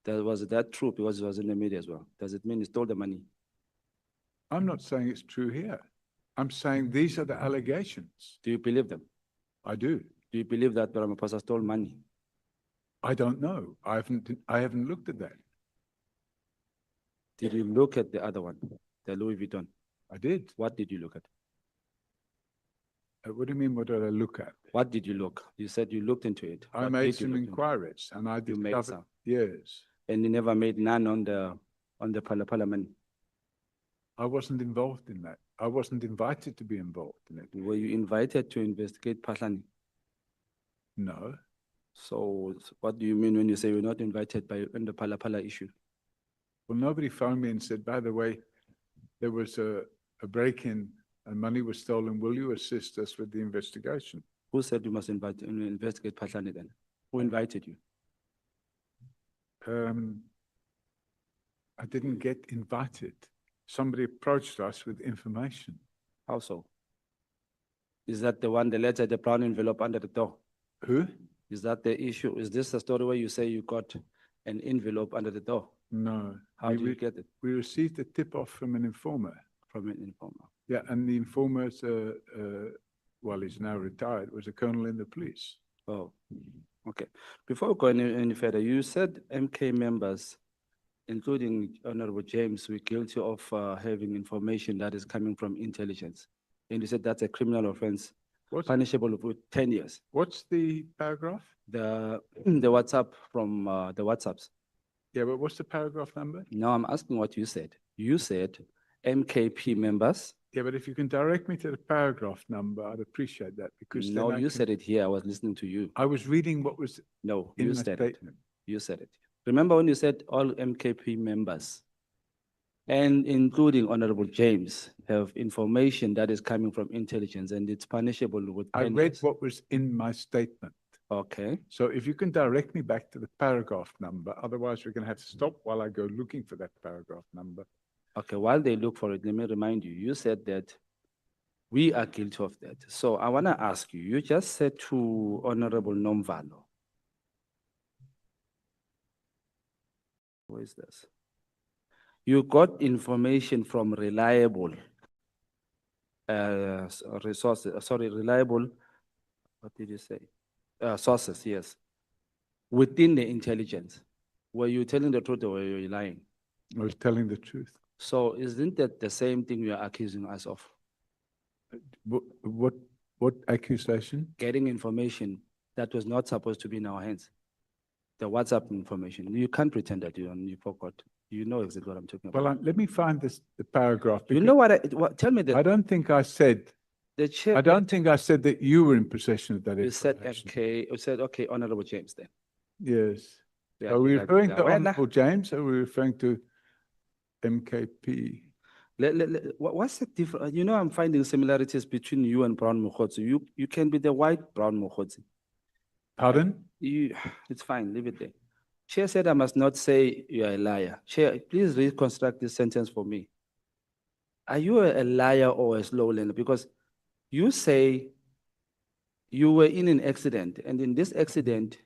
was that true because it was in the media as well? Does it mean he stole the money? I'm not saying it's true here. I'm saying these are the allegations. Do you believe them? I do. Do you believe that Ramaphosa stole money? I don't know. I haven't looked at that. Did you look at the other one, the Louis Vuitton? I did. What did you look at? What do you mean, what did I look at? What did you look? You said you looked into it. I What made did you some look into? inquiries and I You made discovered, some. yes, And you never made none on the Phala Phala money. I wasn't involved in that. I wasn't invited to be involved in it. Were you invited to investigate Phahlani? No, So what do you mean when you say you're not invited in the Phala Phala issue? well, nobody phoned me and said, by the way, there was a break-in and money was stolen. Will you assist us with the investigation? Who said you must investigate Phahlani then? Who invited you? I didn't get invited. Somebody approached us with information. How so? Is that the letter, the brown envelope under the door? Who? Is that the issue? Is this the story where you say you got an envelope under the door? No. How do you get it? We received a tip-off from an informer. From an informer. Yeah, and the informer, well, he's now retired, was a colonel in the police. Oh, okay. Before we go any further, you said MK members, including Honorable James, were guilty of having information that is coming from intelligence. And you said that's a criminal offense, punishable with 10 years. What's the paragraph? The WhatsApp from the WhatsApps. Yeah, but what's the paragraph number? No, I'm asking what you said. You said MKP members. Yeah, but if you can direct me to the paragraph number, I'd appreciate that because then No, I you can- said it here. I was listening to you. I was reading what was No, in you my said it. statement. You said it. Remember when you said all MKP members and including Honorable James have information that is coming from intelligence and it's punishable with I 10 read years. what was in my statement. Okay. So if you can direct me back to the paragraph number, otherwise we're going to have to stop while I go looking for that paragraph number. Okay, while they look for it, let me remind you, you said that we are guilty of that. So I want to ask you, you just said to Honorable Nomvalo. Where is this? You got information from reliable reliable, what did you say? Sources, yes. Within the intelligence. Were you telling the truth or were you lying? I was telling the truth. So isn't that the same thing you are accusing us of? What accusation? Getting information that was not supposed to be in our hands. The WhatsApp information. You can't pretend that you forgot. You know exactly what I'm talking about. Well, let me find the paragraph. You know what, tell me that. I don't think I said, the chair, I don't think I said that you were in possession of that you said, information. okay, you said, okay, Honorable James then. Yes. Yeah, Are we like referring that. to Well, Honorable James or are we referring to MKP? What's the difference? You know, I'm finding similarities between you and Brown Mkhwanazi. You can be the white Brown Mkhwanazi. Pardon? It's fine, leave it there. Chair said I must not say you are a liar. Chair, please reconstruct this sentence for me. Are you a liar or a slow learner? Because you say you were in an accident, and in this accident,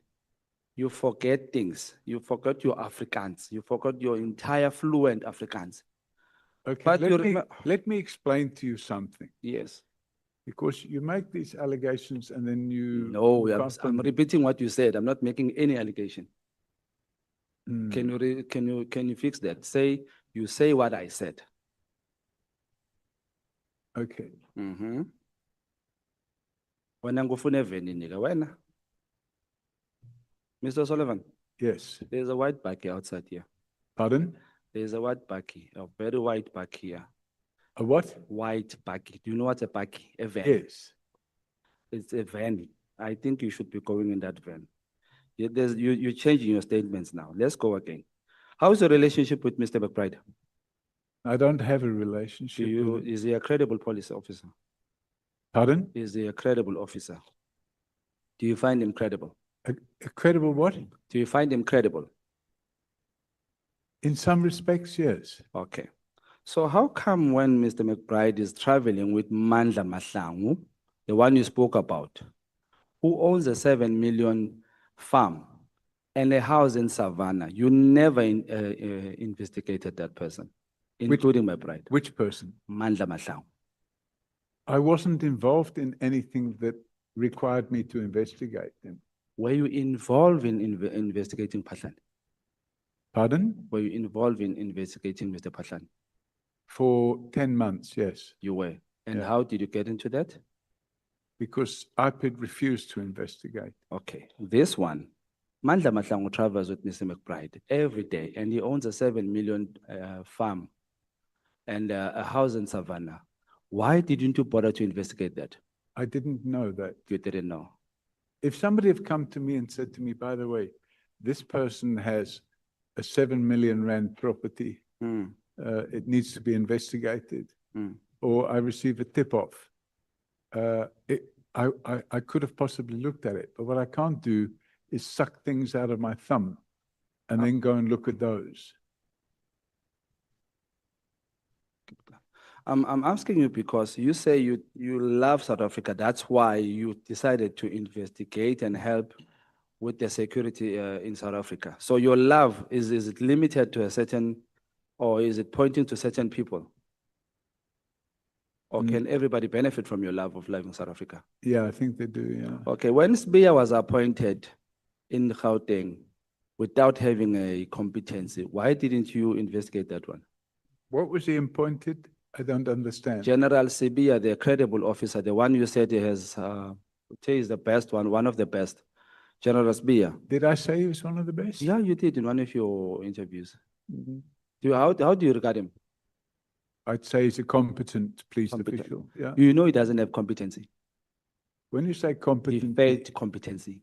you forget things. You forgot your Afrikaans. You forgot your entire fluent Afrikaans. Okay, But let me explain to you something. Yes. Because you make these allegations and then you... No, you I'm repeating what you said. I'm not making any allegation. Hmm. Can you fix that? You say what I said. Okay. Wena ngufuna evenini ke wena. Mr. Sullivan. Yes. There's a white bakkie outside here. Pardon? There's a white bakkie, a very white bakkie here. A what? White bakkie. Do you know what a bakkie? A van. Yes. It's a van. I think you should be going in that van. You're changing your statements now. Let's go again. How's your relationship with Mr. McBride? I don't have a relationship. with him. Is he a credible police officer? Pardon? Is he a credible officer? Do you find him credible? A credible what? Do you find him credible? In some respects, yes. Okay. So how come when Mr. McBride is traveling with Nhlanhla, the one you spoke about, who owns a 7 million farm and a house in Savannah, you never investigated that person, including McBride? Which person? Nhlanhla. I wasn't involved in anything that required me to investigate them. Were you involved in investigating Phala? Pardon? Were you involved in investigating Mr. Phala? For 10 months, yes. You were. And Yeah. how did you get into that? Because IPID refused to investigate. Okay. This one, Nhlanhla travels with Mr. McBride every day, and he owns a 7 million farm and a house in Savannah. Why didn't you bother to investigate that? I didn't know that. You didn't know. If somebody had come to me and said to me, by the way, this person has a 7 million rand property, it needs to be investigated, or I receive a tip-off, I could have possibly looked at it. But what I can't do is suck things out of my thumb and then go and look at those. I'm asking you because you say you love South Africa. That's why you decided to investigate and help with the security in South Africa. So your love, is it limited to a certain, or is it pointing to certain people? Or can everybody benefit from your love of life in South Africa? Yeah, I think they do, yeah. Okay, when Sbia was appointed in Gauteng without having a competency, why didn't you investigate that one? What was he appointed? I don't understand. General Sibia, the credible officer, the one you said he has, is the best one of the best. General Sibia. Did I say he was one of the best? Yeah, you did in one of your interviews. How do you regard him? I'd say he's a competent police official. Yeah. You know he doesn't have competency. When you say competent, He failed competency.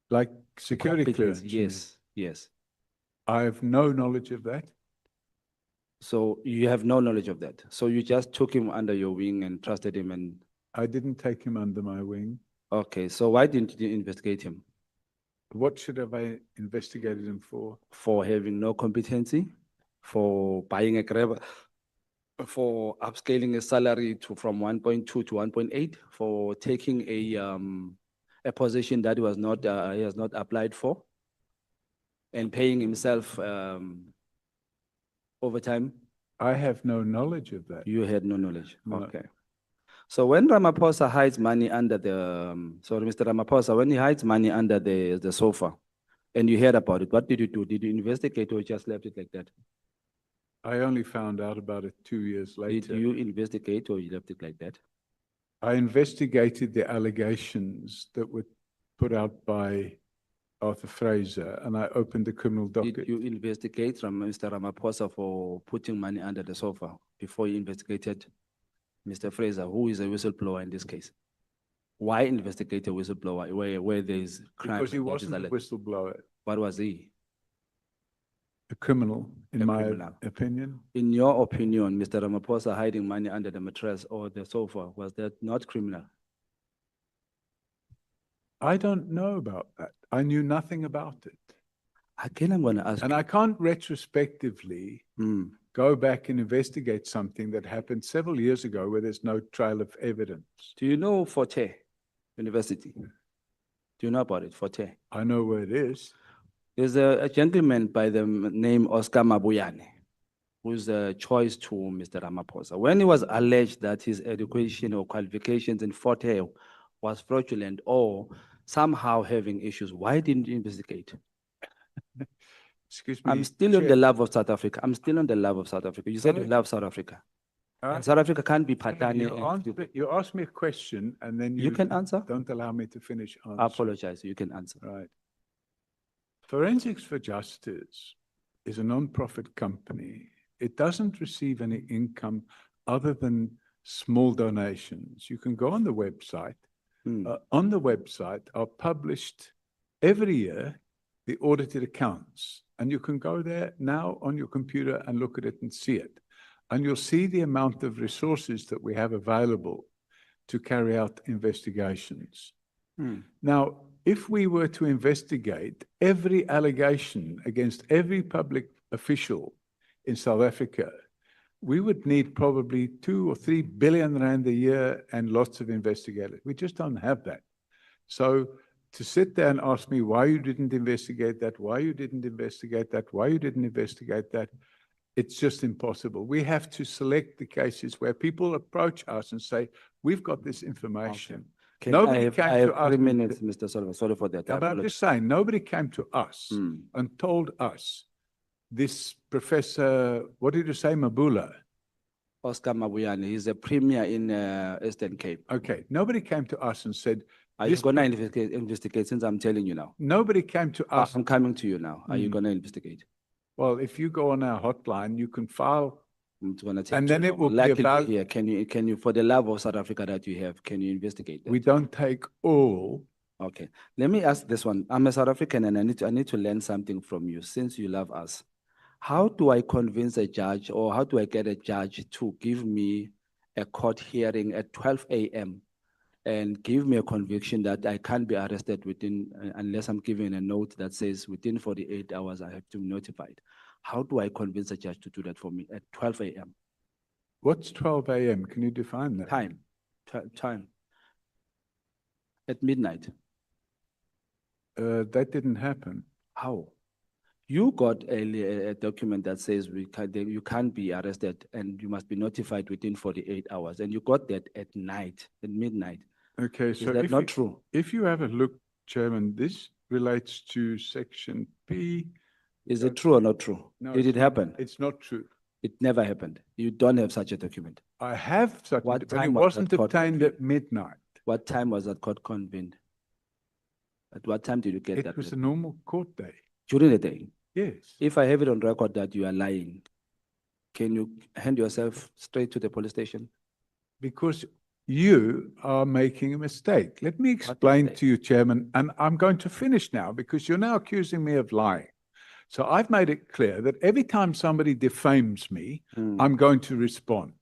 like security Competency, clearance. you mean? yes. I have no knowledge of that. So you have no knowledge of that. So you just took him under your wing and trusted him and. I didn't take him under my wing. Okay, so why didn't you investigate him? What should have I investigated him for? For having no competency, for buying a grab, for upscaling his salary from 1.2 to 1.8, for taking a position that he has not applied for, and paying himself overtime. I have no knowledge of that. You had no knowledge. No. Okay. So when Ramaphosa hides money under the, Mr. Ramaphosa, when he hides money under the sofa, and you heard about it, what did you do? Did you investigate or just left it like that? I only found out about it 2 years later. Did you investigate or you left it like that? I investigated the allegations that were put out by Arthur Fraser, and I opened the criminal docket. Did you investigate Mr. Ramaphosa for putting money under the sofa before you investigated Mr. Fraser, who is a whistleblower in this case? Why investigate a whistleblower where there is crime? Because he wasn't a whistleblower, What was he? a criminal, in A my criminal. opinion. In your opinion, Mr. Ramaphosa hiding money under the mattress or the sofa, was that not criminal? I don't know about that. I knew nothing about it. Again, I'm going to ask. And I can't retrospectively go back and investigate something that happened several years ago where there's no trail of evidence. Do you know Forte University? Do you know about it, Forte? I know where it is. There's a gentleman by the name Oscar Mabuyane, who's a choice to Mr. Ramaphosa. When he was alleged that his education or qualifications in Forte was fraudulent or somehow having issues, why didn't you investigate? Excuse me. I'm still on the love of South Africa. I'm still on the love of South Africa. You said you love South Africa. And South Africa can't be Patani. You asked me a question and then You can answer. Don't allow me to finish answering. I apologize. You can answer. Right. Forensics for Justice is a non-profit company. It doesn't receive any income other than small donations. You can go on the website. On the website are published every year the audited accounts. And you can go there now on your computer and look at it and see it. And you'll see the amount of resources that we have available to carry out investigations. Now, if we were to investigate every allegation against every public official in South Africa, we would need probably 2 or 3 billion rand a year and lots of investigators. We just don't have that. So to sit there and ask me why you didn't investigate that, why you didn't investigate that, why you didn't investigate that, it's just impossible. We have to select the cases where people approach us and say, we've got this information. Okay. Nobody came I have to us. 3 minutes, Mr. Sullivan. Sorry for that. Yeah, but I'm just saying, nobody came to us and told us this Professor, what did you say, Mabula? Oscar Mabuyane, he's a premier in Eastern Cape. Okay, nobody came to us and said, Are you going to investigate since I'm telling you now? Nobody came to us. I'm coming to you now. Are you going to investigate? Well, if you go on our hotline, you can file. It's gonna take And then it will be about. here. Can you, for the love of South Africa that you have, can you investigate that? We don't take all. Okay. Let me ask this one. I'm a South African and I need to learn something from you since you love us. How do I convince a judge or how do I get a judge to give me a court hearing at 12 a.m. and give me a conviction that I can't be arrested within, unless I'm given a note that says within 48 hours I have to be notified? How do I convince a judge to do that for me at 12 a.m.? What's 12 a.m.? Can you define that? Time. Time. At midnight. That didn't happen. How? You got a document that says you can't be arrested and you must be notified within 48 hours. And you got that at night, at midnight. Okay, Is so that if not you, true? If you have a look, Chairman, this relates to Section P. Is it true or not true? No, Did it's it happen? It's not true. It never happened. You don't have such a document. I have such What a document, but it time was wasn't that court obtained at midnight. What time was that court convened? At what time did you get that? It was a normal court day. During the day? Yes. If I have it on record that you are lying, can you hand yourself straight to the police station? Because you are making a mistake. Let me explain to you, Chairman, and I'm going to finish now because you're now accusing me of lying. So I've made it clear that every time somebody defames me, I'm going to respond.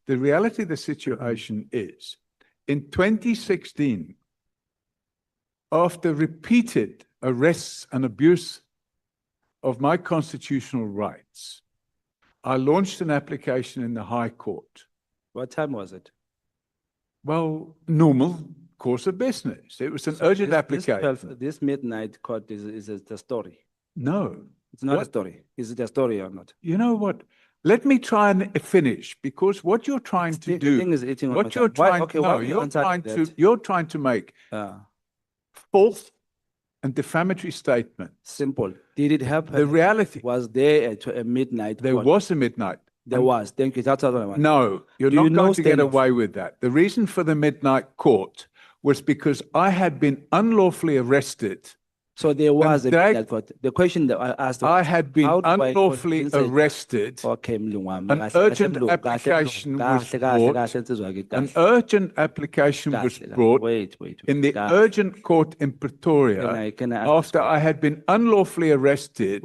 The reality of the situation is, in 2016, after repeated arrests and abuse of my constitutional rights, I launched an application in the High Court. What time was it? Well, normal course of business. It was an urgent application. This midnight court is the story. No. It's not a story. Is it a story or not? You know what? Let me try and finish, because what you're trying to do, what you're trying you're trying to make false and defamatory statements. Simple. Did it happen? The reality was there at a midnight. There was a midnight. There was. Thank you. That's what I want. No, you're not going to get away with that. The reason for the midnight court was because I had been unlawfully arrested. So there was a midnight court. The question that I asked, I had been unlawfully arrested. Okay, An urgent application was brought. An urgent application was brought in the urgent court in Pretoria after I had been unlawfully arrested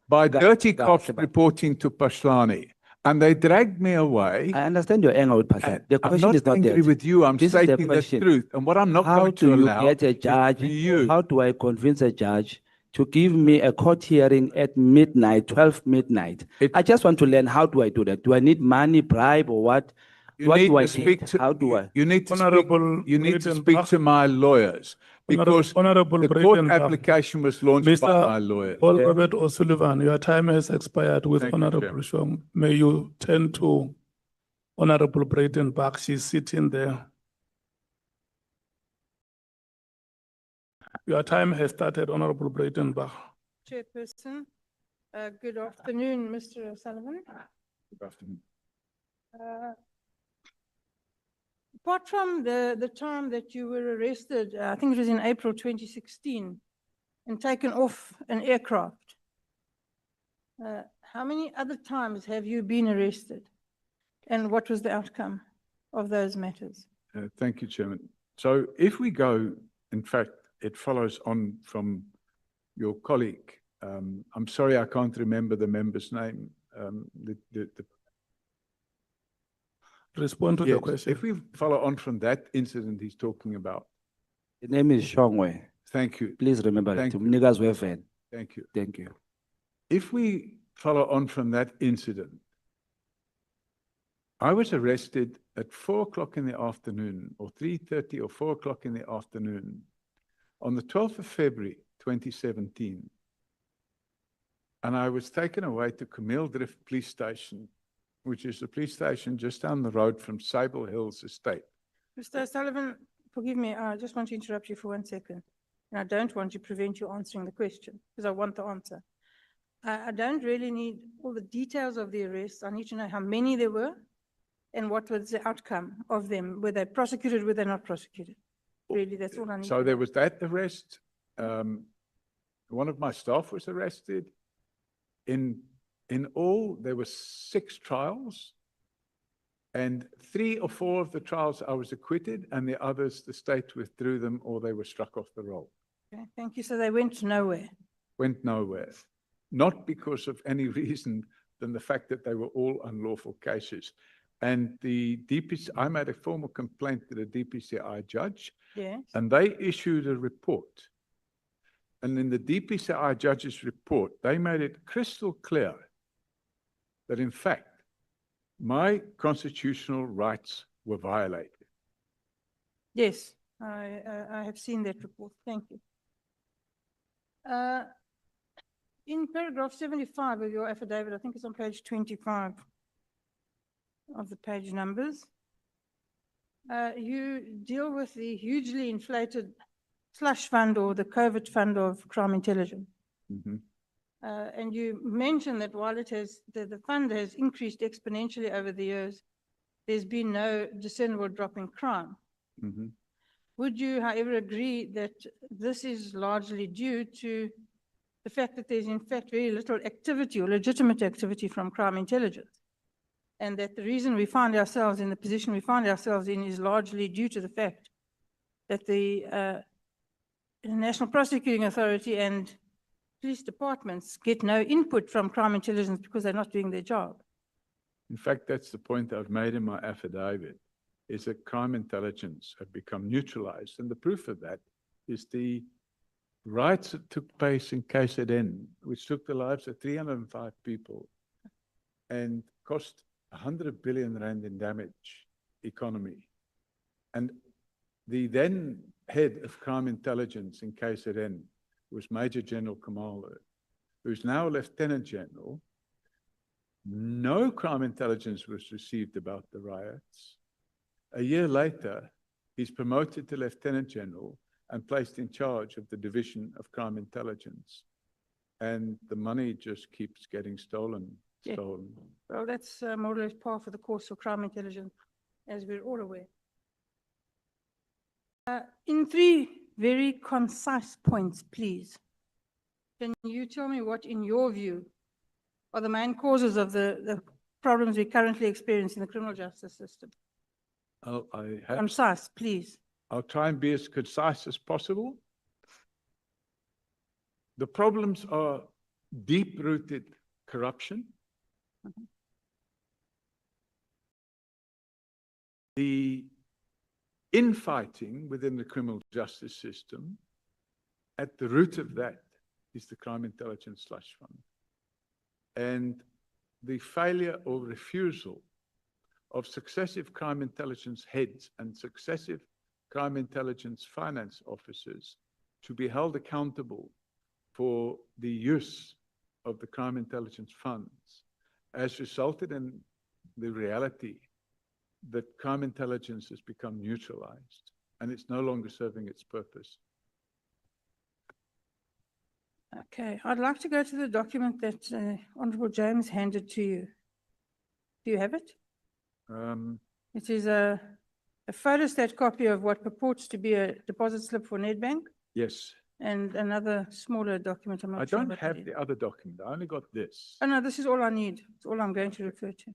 by dirty cops reporting to Paslani. And they dragged me away. I understand your anger with Pastor. The question is not angry with you. I'm stating the truth. And what I'm not going to allow. How do you get a judge? How do I convince a judge to give me a court hearing at midnight, 12 midnight? I just want to learn, how do I do that? Do I need money, bribe, or what? You need to speak to, how do I? You need to speak to my lawyers, because the court application was launched by my lawyers. Paul Robert O'Sullivan, your time has expired with Honorable Shong. May you turn to Honorable Brayden Bach. She's sitting there. Your time has started, Honorable Brayden Bach. Chairperson, good afternoon, Mr. Sullivan. Good afternoon. Apart from the time that you were arrested, I think it was in April 2016, and taken off an aircraft, how many other times have you been arrested? And what was the outcome of those matters? Thank you, Chairman. So if we go, in fact, it follows on from your colleague. I'm sorry, I can't remember the member's name. Respond to the Yes, question. if we follow on from that incident he's talking about. The name is Shongwe. Thank you. Please remember Thank it. you. Niggas were fan. Thank you. Thank you. If we follow on from that incident, I was arrested at 4 o'clock in the afternoon, or 3:30 or 4 o'clock in the afternoon, on the 12th of February, 2017. And I was taken away to Camildrift Police Station, which is the police station just down the road from Sable Hills Estate. Mr. Sullivan, forgive me, I just want to interrupt you for 1 second. And I don't want to prevent you answering the question, because I want the answer. I don't really need all the details of the arrests. I need to know how many there were and what was the outcome of them. Were they prosecuted, were they not prosecuted? Really, that's all I need. So there was that arrest. One of my staff was arrested. In all, there were 6 trials. And 3 or 4 of the trials I was acquitted, and the others, the state withdrew them or they were struck off the roll. Okay, thank you. So they went nowhere. Went nowhere. Not because of any reason than the fact that they were all unlawful cases. And the DPC, I made a formal complaint to the DPCI judge. Yes. And they issued a report. And in the DPCI judge's report, they made it crystal clear that in fact, my constitutional rights were violated. Yes, I have seen that report. Thank you. In paragraph 75 of your affidavit, I think it's on page 25 of the page numbers, you deal with the hugely inflated slush fund or the COVID fund of crime intelligence. And you mentioned that while it has, the fund has increased exponentially over the years, there's been no discernible drop in crime. Would you, however, agree that this is largely due to the fact that there's in fact very little activity or legitimate activity from crime intelligence? And that the reason we find ourselves in the position we find ourselves in is largely due to the fact that the National Prosecuting Authority and police departments get no input from crime intelligence because they're not doing their job. In fact, that's the point I've made in my affidavit, is that crime intelligence have become neutralized. And the proof of that is the riots that took place in KZN, which took the lives of 305 people and cost 100 billion rand in damage economy. And the then head of crime intelligence in KZN was Major General Khumalo, who's now Lieutenant General. No crime intelligence was received about the riots. A year later, he's promoted to Lieutenant General and placed in charge of the Division of Crime Intelligence. And the money just keeps getting stolen. Well, that's more or less par for the course of crime intelligence, as we're all aware. In 3 very concise points, please, can you tell me what, in your view, are the main causes of the problems we currently experience in the criminal justice system? Concise, please. I'll try and be as concise as possible. The problems are deep-rooted corruption, the infighting within the criminal justice system. At the root of that is the crime intelligence slush fund, and the failure or refusal of successive crime intelligence heads and successive crime intelligence finance officers to be held accountable for the use of the crime intelligence funds has resulted in the reality that crime intelligence has become neutralized and it's no longer serving its purpose. Okay, I'd like to go to the document that Honorable James handed to you. Do you have it? It is a photostat copy of what purports to be a deposit slip for Nedbank. Yes. And another smaller document. I'm not I sure don't what have that is. the other document. I only got this. Oh, no, this is all I need. It's all I'm going to refer to.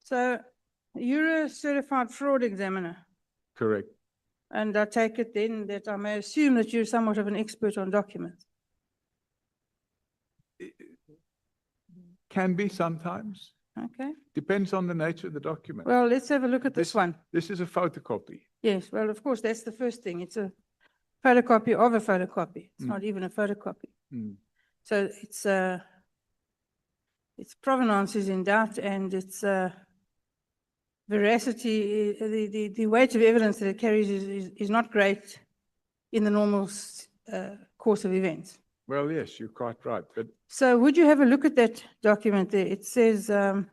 So you're a certified fraud examiner, Correct. and I take it then that I may assume that you're somewhat of an expert on documents. Can be sometimes. Okay. Depends on the nature of the document. Well, let's have a look at this one. This is a photocopy. Yes, well, of course, that's the first thing. It's a photocopy of a photocopy. It's not even a photocopy. Mm. So its provenance is in doubt, and its veracity, the weight of evidence that it carries is not great in the normal course of events. Well, yes, you're quite right. But So would you have a look at that document there? It says a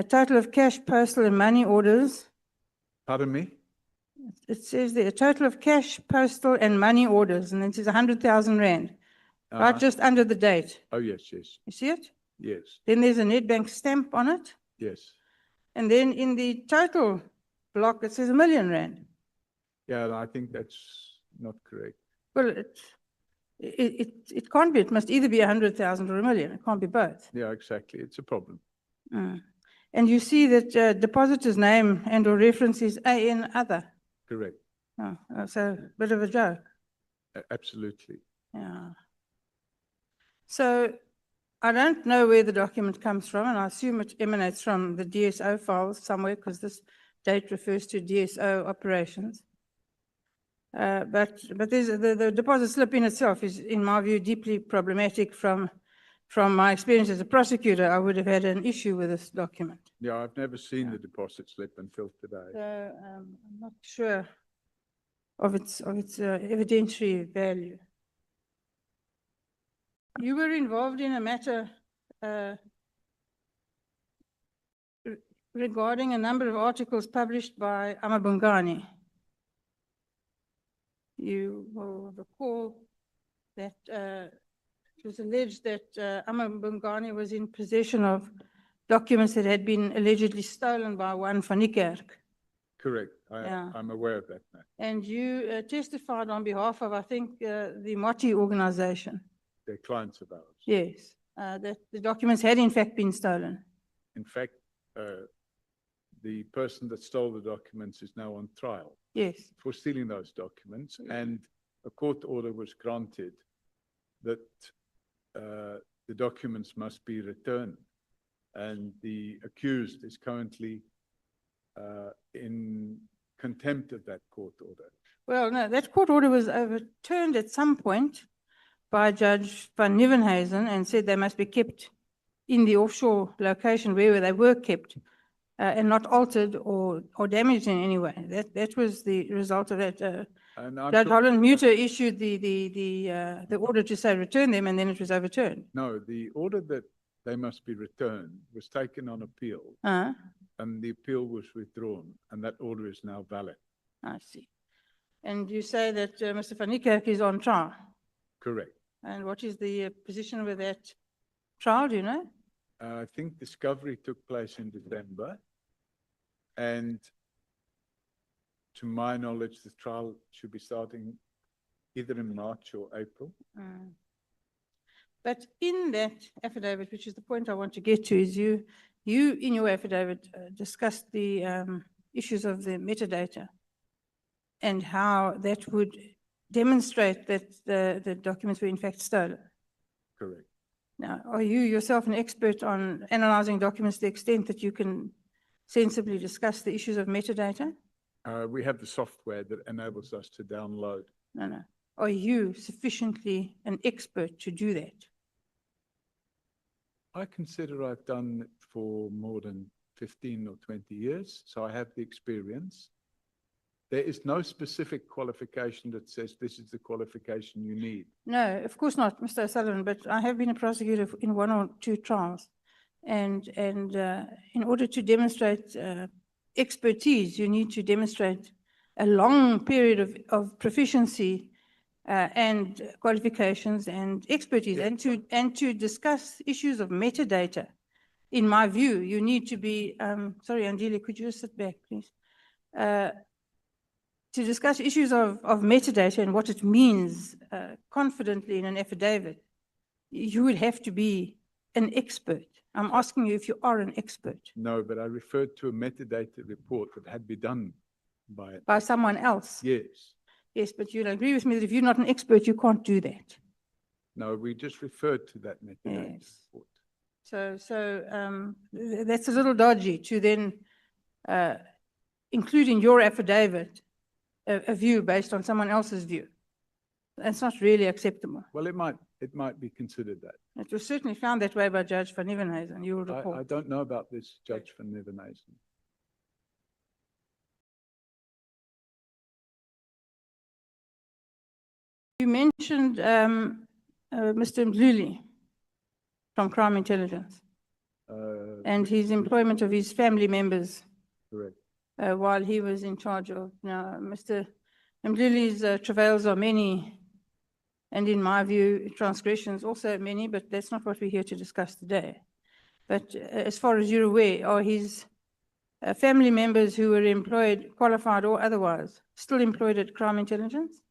total of cash, postal and money orders. pardon me? It says there a total of cash, postal and money orders, and it says 100,000 Rand, right just under the date. Oh, yes, yes, You see it? yes, Then there's a Nedbank stamp on it. yes. And then in the total block, it says R1 million. Yeah, and I think that's not correct. Well, it can't be. It must either be 100,000 or R1 million. It can't be both. Yeah, exactly. It's a problem. Mm. And you see that depositor's name and or reference is AN other. Correct. Oh, so a bit of a joke. Absolutely. Yeah. So I don't know where the document comes from, and I assume it emanates from the DSO files somewhere, because this date refers to DSO operations. But there's the deposit slip in itself is, in my view, deeply problematic. From my experience as a prosecutor, I would have had an issue with this document. Yeah, I've never seen the deposit slip until today. So I'm not sure of its evidentiary value. You were involved in a matter regarding a number of articles published by Amabungani. You will recall that it was alleged that Amabungani was in possession of documents that had been allegedly stolen by one van Niekerk. Correct. Yeah. I'm aware of that now. And you testified on behalf of, I think, the Moti organization. They're clients of ours. Yes, that the documents had in fact been stolen. In fact, the person that stole the documents is now on trial. Yes. For stealing those documents, and a court order was granted that the documents must be returned, and the accused is currently in contempt of that court order. Well, no, that court order was overturned at some point by Judge van Nieuwenhuizen and said they must be kept in the offshore location where they were kept and not altered or damaged in any way. That was the result of that. Judge Holland Muter issued the order to say return them, and then it was overturned. No, the order that they must be returned was taken on appeal, and the appeal was withdrawn, and that order is now valid. I see. And you say that Mr. van Niekerk is on trial? Correct. And what is the position with that trial, do you know? I think discovery took place in December, and to my knowledge, the trial should be starting either in March or April. But in that affidavit, which is the point I want to get to, is you in your affidavit discussed the issues of the metadata and how that would demonstrate that the documents were in fact stolen. Correct. Now, are you yourself an expert on analyzing documents to the extent that you can sensibly discuss the issues of metadata? We have the software that enables us to download. No. Are you sufficiently an expert to do that? I consider I've done it for more than 15 or 20 years, so I have the experience. There is no specific qualification that says this is the qualification you need. No, of course not, Mr. O'Sullivan, but I have been a prosecutor in 1 or 2 trials. And in order to demonstrate expertise, you need to demonstrate a long period of proficiency and qualifications and expertise, and to discuss issues of metadata. In my view, you need to be, sorry, Angeli, could you just sit back, please? To discuss issues of metadata and what it means confidently in an affidavit, you would have to be an expert. I'm asking you if you are an expert No, but I referred to a metadata report that had been done by someone else. Yes. Yes, but you'll agree with me that if you're not an expert, you can't do that. No, we just referred to that metadata report. That's a little dodgy to then include in your affidavit a view based on someone else's view. That's not really acceptable. Well, it might be considered that. It was certainly found that way by Judge van Nieuwenhuizen, you will recall. I don't know about this, Judge van Nieuwenhuizen. You mentioned Mr. Mkhwanazi from Crime Intelligence and his employment of his family members. Correct. While he was in charge of. Now, Mr. Mkhwanazi's travails are many, and in my view, transgressions also many, but that's not what we're here to discuss today. But as far as you're aware, are his family members who were employed, qualified or otherwise, still employed at Crime Intelligence?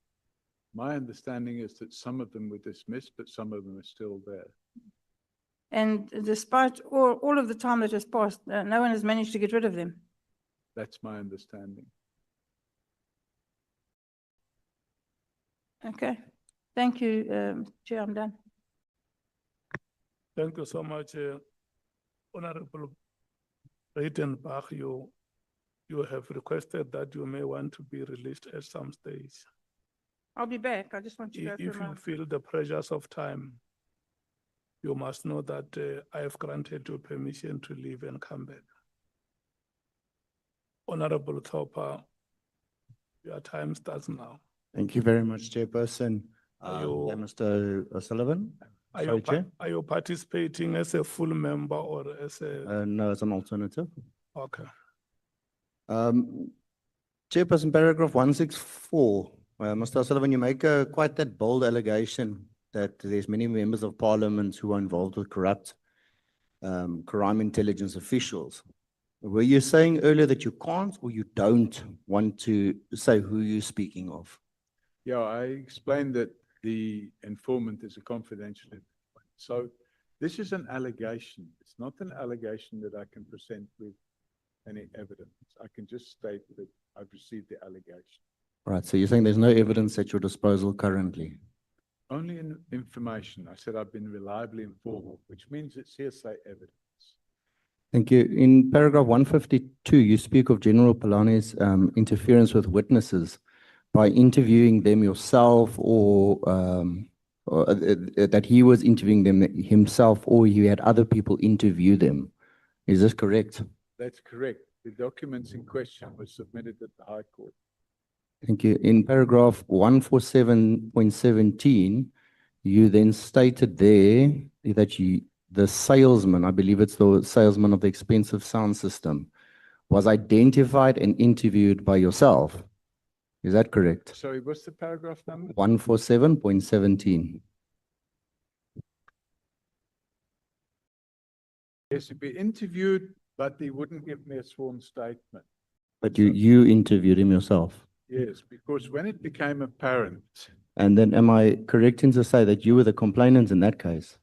My understanding is that some of them were dismissed, but some of them are still there. And despite all of the time that has passed, no one has managed to get rid of them? That's my understanding. Okay. Thank you, Chair, I'm done. Thank you so much, Honorable Reitenbach. You have requested that you may want to be released at some stage. I'll be back. I just want to go If through you feel the pressures of time, you must know that I have granted you permission to leave and come back. Honorable Thopper, your time starts now. Thank you very much, Chairperson. You- Mr. O'Sullivan? Sorry, Chair? Are you participating as a full member or as a? No, as an alternative. Okay. Chairperson, paragraph 164. Mr. O'Sullivan, you make quite that bold allegation that there's many members of parliament who are involved with corrupt crime intelligence officials. Were you saying earlier that you can't or you don't want to say who you're speaking of? Yeah, I explained that the informant is a confidential informant. So this is an allegation. It's not an allegation that I can present with any evidence. I can just state that I've received the allegation. Right, so you're saying there's no evidence at your disposal currently? Only in information. I said I've been reliably informed, which means it's hearsay evidence. Thank you. In paragraph 152, you speak of General Phalala's interference with witnesses by interviewing them yourself or that he was interviewing them himself or he had other people interview them. Is this correct? That's correct. The documents in question were submitted at the High Court. Thank you. In paragraph 147.17, you then stated there that the salesman, I believe it's the salesman of the expensive sound system, was identified and interviewed by yourself. Is that correct? Sorry, what's the paragraph number? 147.17. Yes, to be interviewed, but he wouldn't give me a sworn statement. But you interviewed him yourself. Yes, because when it became apparent. And then am I correct in to say that you were the complainant in that case?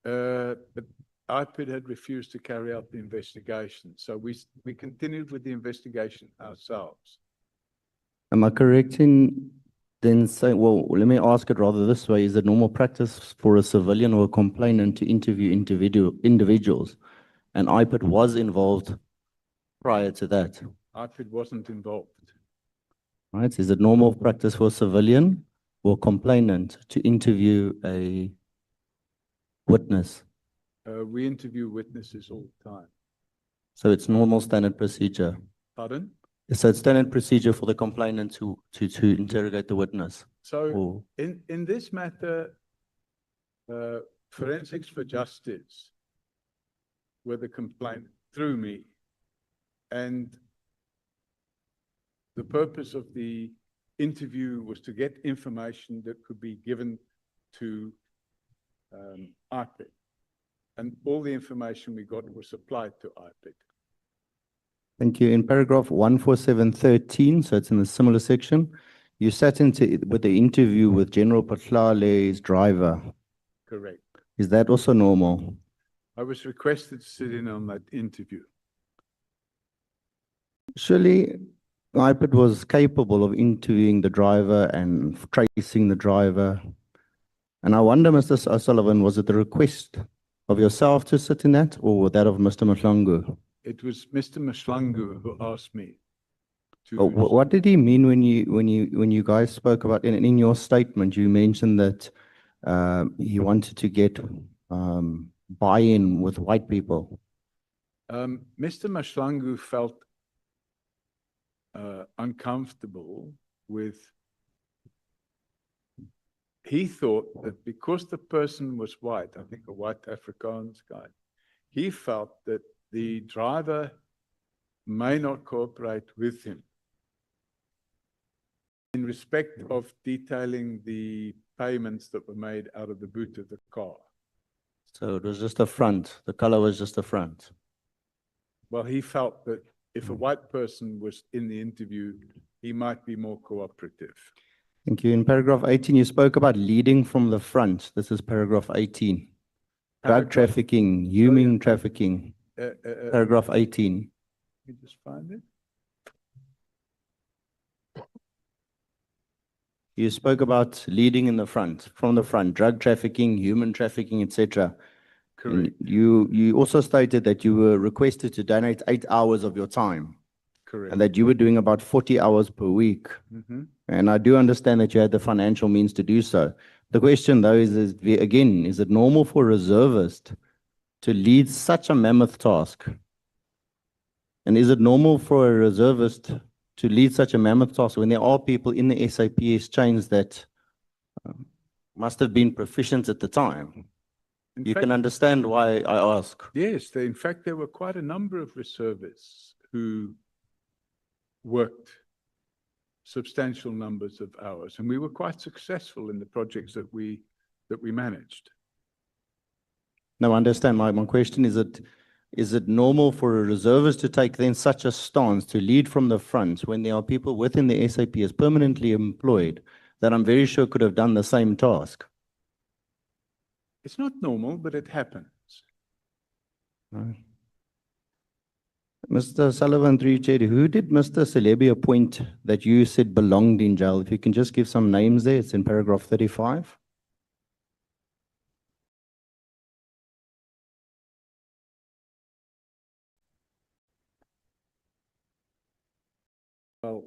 But IPID had refused to carry out the investigation. So we continued with the investigation ourselves. Am I correct in then saying, well, let me ask it rather this way, is it normal practice for a civilian or a complainant to interview individuals? And IPID was involved prior to that? IPID wasn't involved. Right, is it normal practice for a civilian or complainant to interview a witness? We interview witnesses all the time. So it's normal standard procedure? Pardon? So it's standard procedure for the complainant to interrogate the witness? So in this matter, Forensics for Justice were the complainant through me. And the purpose of the interview was to get information that could be given to IPID. And all the information we got was supplied to IPID. Thank you. In paragraph 147.13, so it's in the similar section, you sat with the interview with General Phalala's driver. Correct. Is that also normal? I was requested to sit in on that interview. Surely, IPID was capable of interviewing the driver and tracing the driver. And I wonder, Mr. O'Sullivan, was it the request of yourself to sit in that or that of Mr. Nhlanhla? It was Mr. Nhlanhla who asked me to. Oh, what did he mean when you guys spoke about in your statement? You mentioned that he wanted to get buy-in with white people. Mr. Nhlanhla felt uncomfortable with. He thought that because the person was white, I think a white Afrikaans guy, he felt that the driver may not cooperate with him in respect of detailing the payments that were made out of the boot of the car. So it was just the front. The color was just the front. Well, he felt that if a white person was in the interview, he might be more cooperative. Thank you. In paragraph 18, you spoke about leading from the front. This is paragraph 18. Drug trafficking, human trafficking. Paragraph 18. Let me just find it. You spoke about leading in the front, from the front, drug trafficking, human trafficking, etc. Correct. You also stated that you were requested to donate 8 hours of your time. Correct. And that you were doing about 40 hours per week. And I do understand that you had the financial means to do so. The question, though, is again, is it normal for a reservist to lead such a mammoth task? And is it normal for a reservist to lead such a mammoth task when there are people in the SAPS chains that must have been proficient at the time? You can understand why I ask. Yes, in fact, there were quite a number of reservists who worked substantial numbers of hours, and we were quite successful in the projects that we managed. No, I understand. My question is it normal for a reservist to take then such a stance to lead from the front when there are people within the SAP as permanently employed that I'm very sure could have done the same task? It's not normal, but it happens. Right. Mr. Sullivan, through you, Chair, who did Mr. Celebi appoint that you said belonged in jail? If you can just give some names there, it's in paragraph 35. Well,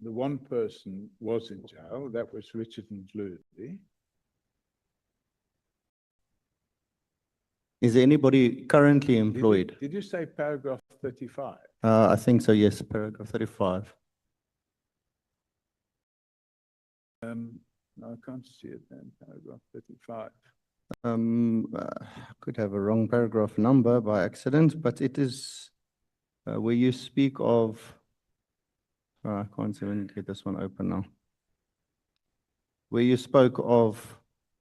the one person was in jail, that was Richard Nhlanhla. Is there anybody currently employed? Did you say paragraph 35? I think so, yes, paragraph 35. No, I can't see it then, paragraph 35. I could have a wrong paragraph number by accident, but it is where you speak of, I can't even get this one open now. Where you spoke of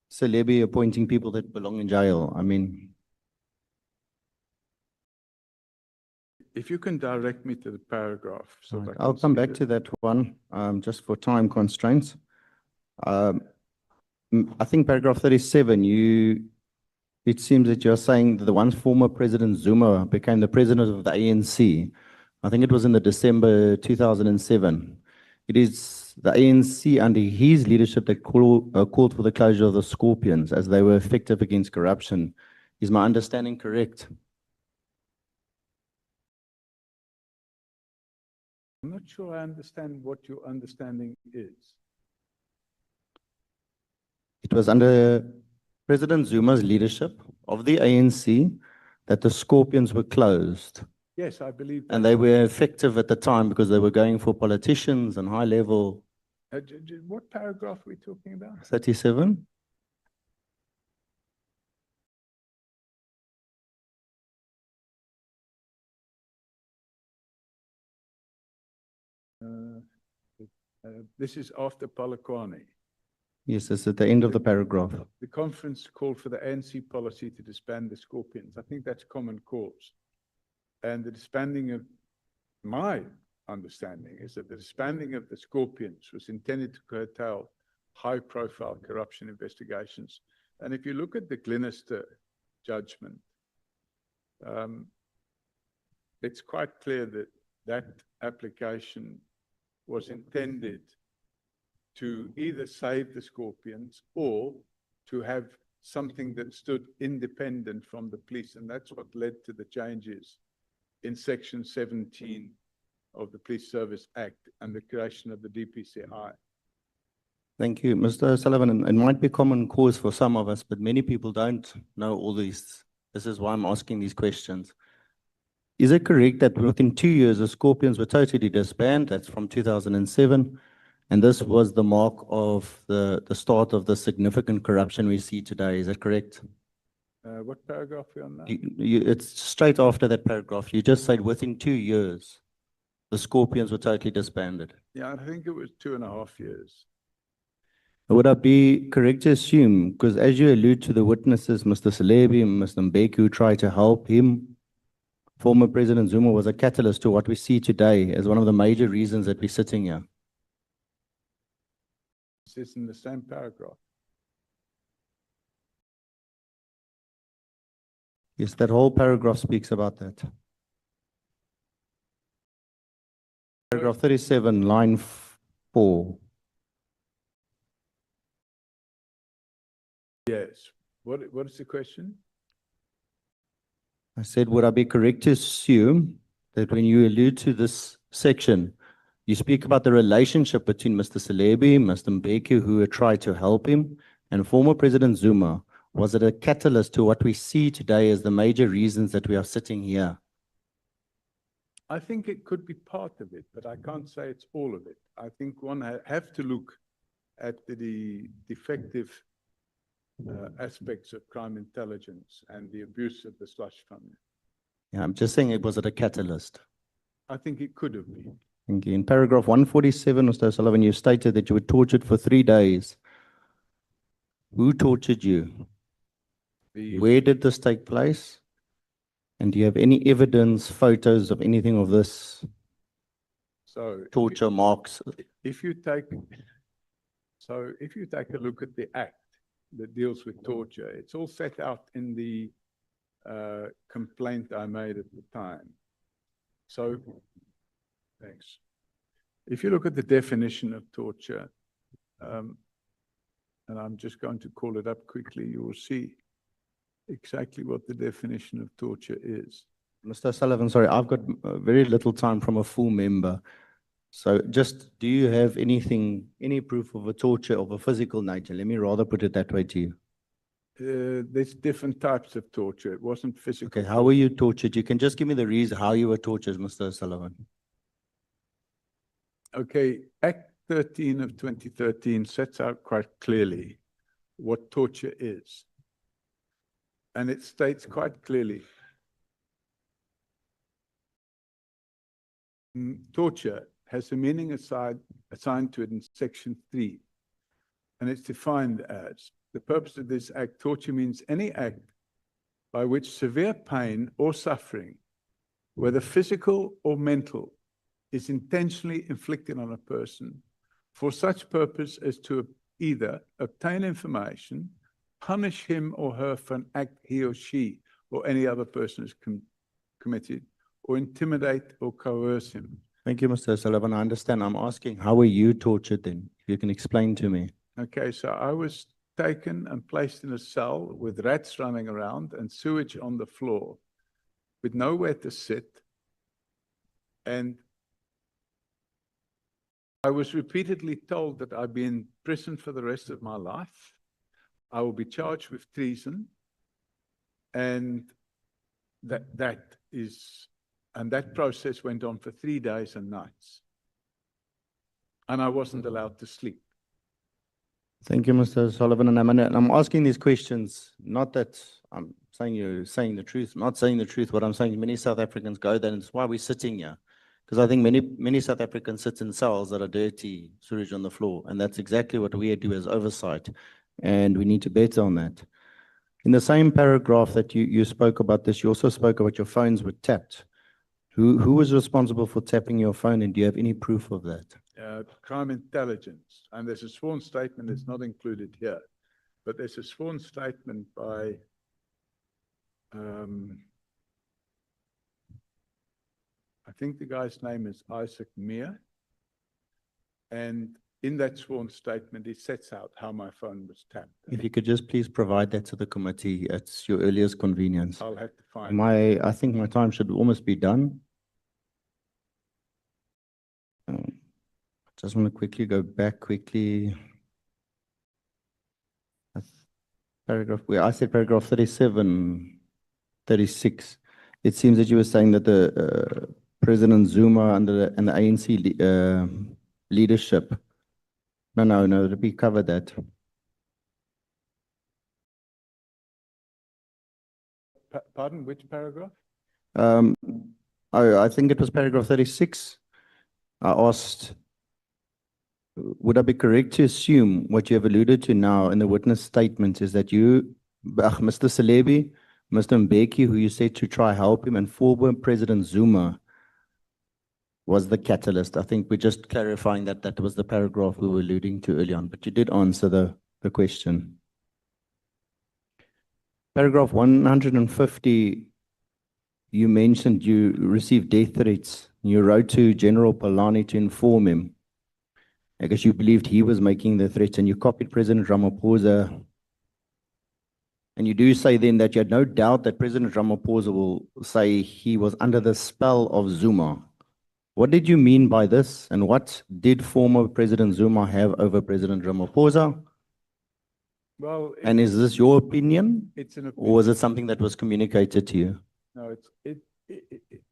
Celebi appointing people that belong in jail. I mean, if you can direct me to the paragraph. So that I I'll can come see back it. to that one, just for time constraints. I think paragraph 37, it seems that you're saying that the once former President Zuma became the president of the ANC. I think it was in the December 2007. It is the ANC under his leadership that called for the closure of the Scorpions as they were effective against corruption. Is my understanding correct? I'm not sure I understand what your understanding is. It was under President Zuma's leadership of the ANC that the Scorpions were closed. Yes, I believe that. And they were effective at the time because they were going for politicians and high level. What paragraph are we talking about? 37. This is after Polokwane. Yes, it's at the end of the paragraph. The conference called for the ANC policy to disband the Scorpions. I think that's common cause. And the disbanding of, my understanding is that the disbanding of the Scorpions was intended to curtail high-profile corruption investigations And if you look at the Glenister judgment, it's quite clear that that application was intended to either save the scorpions or to have something that stood independent from the police. And that's what led to the changes in Section 17 of the Police Service Act and the creation of the DPCI. Thank you, Mr. Sullivan. It might be common cause for some of us, but many people don't know all these. This is why I'm asking these questions. Is it correct that within 2 years, the Scorpions were totally disbanded? That's from 2007. And this was the mark of the start of the significant corruption we see today. Is that correct? What paragraph are you on now? It's straight after that paragraph. You just said within 2 years, the Scorpions were totally disbanded. Yeah, I think it was 2.5 years. Would I be correct to assume, because as you allude to the witnesses, Mr. Salebi and Mr. Mbeki, who tried to help him, former President Zuma was a catalyst to what we see today as one of the major reasons that we're sitting here? It's in the same paragraph. Yes, that whole paragraph speaks about that. Paragraph 37, line 4. Yes. What is the question? I said, would I be correct to assume that when you allude to this section, you speak about the relationship between Mr. Salebi, Mr. Mbeki, who had tried to help him, and former President Zuma? Was it a catalyst to what we see today as the major reasons that we are sitting here? I think it could be part of it, but I can't say it's all of it. I think one have to look at the defective aspects of crime intelligence and the abuse of the slush fund. Yeah, I'm just saying, was it a catalyst? I think it could have been. Thank you. In paragraph 147, Mr. Sullivan, you stated that you were tortured for 3 days. Who tortured you? Where did this take place? And do you have any evidence, photos of anything of this? So torture marks? If you take a look at the act that deals with torture, it's all set out in the complaint I made at the time. So, thanks. If you look at the definition of torture, and I'm just going to call it up quickly, you will see exactly what the definition of torture is. Mr. Sullivan, sorry, I've got very little time from a full member. So just, do you have anything, any proof of a torture of a physical nature? Let me rather put it that way to you. There's different types of torture. It wasn't physical. Okay, how were you tortured? You can just give me the reason how you were tortured, Mr. Sullivan. Okay, Act 13 of 2013 sets out quite clearly what torture is. And it states quite clearly, torture has a meaning assigned to it in Section 3. And it's defined as, the purpose of this act, torture means any act by which severe pain or suffering, whether physical or mental, is intentionally inflicted on a person for such purpose as to either obtain information, punish him or her for an act he or she or any other person has committed, or intimidate or coerce him. Thank you, Mr. Sullivan. I understand. I'm asking, how were you tortured then? If you can explain to me. Okay, so I was taken and placed in a cell with rats running around and sewage on the floor with nowhere to sit. And I was repeatedly told that I'd be in prison for the rest of my life. I will be charged with treason. And that process went on for 3 days and nights. And I wasn't allowed to sleep. Thank you, Mr. Sullivan. And I'm asking these questions, not that I'm saying you're saying the truth, I'm not saying the truth. What I'm saying is many South Africans go there, and it's why we're sitting here. Because I think many South Africans sit in cells that are dirty, sewage on the floor. And that's exactly what we do as oversight. And we need to better on that. In the same paragraph that you spoke about this, you also spoke about your phones were tapped. Who was responsible for tapping your phone, and do you have any proof of that? Crime intelligence, and there's a sworn statement that's not included here, but there's a sworn statement by I think the guy's name is Isaac Meir. And in that sworn statement, he sets out how my phone was tapped. If you could just please provide that to the committee at your earliest convenience. I'll have to find it. I think my time should almost be done. Just want to quickly go back quickly. Paragraph where I said paragraph 37, 36. It seems that you were saying that the President Zuma and the ANC leadership. No, we covered that. Pardon, which paragraph? I think it was paragraph 36. I asked, would I be correct to assume what you have alluded to now in the witness statement is that you, Mr. Salebi, Mr. Mbeki, who you said to try help him, and former President Zuma was the catalyst? I think we're just clarifying that that was the paragraph we were alluding to early on, but you did answer the question. Paragraph 150, you mentioned you received death threats. You wrote to General Palani to inform him. I guess you believed he was making the threats, and you copied President Ramaphosa. And you do say then that you had no doubt that President Ramaphosa will say he was under the spell of Zuma. What did you mean by this? And what did former President Zuma have over President Ramaphosa? Well, and is this your opinion? It's an opinion. Or was it something that was communicated to you? No,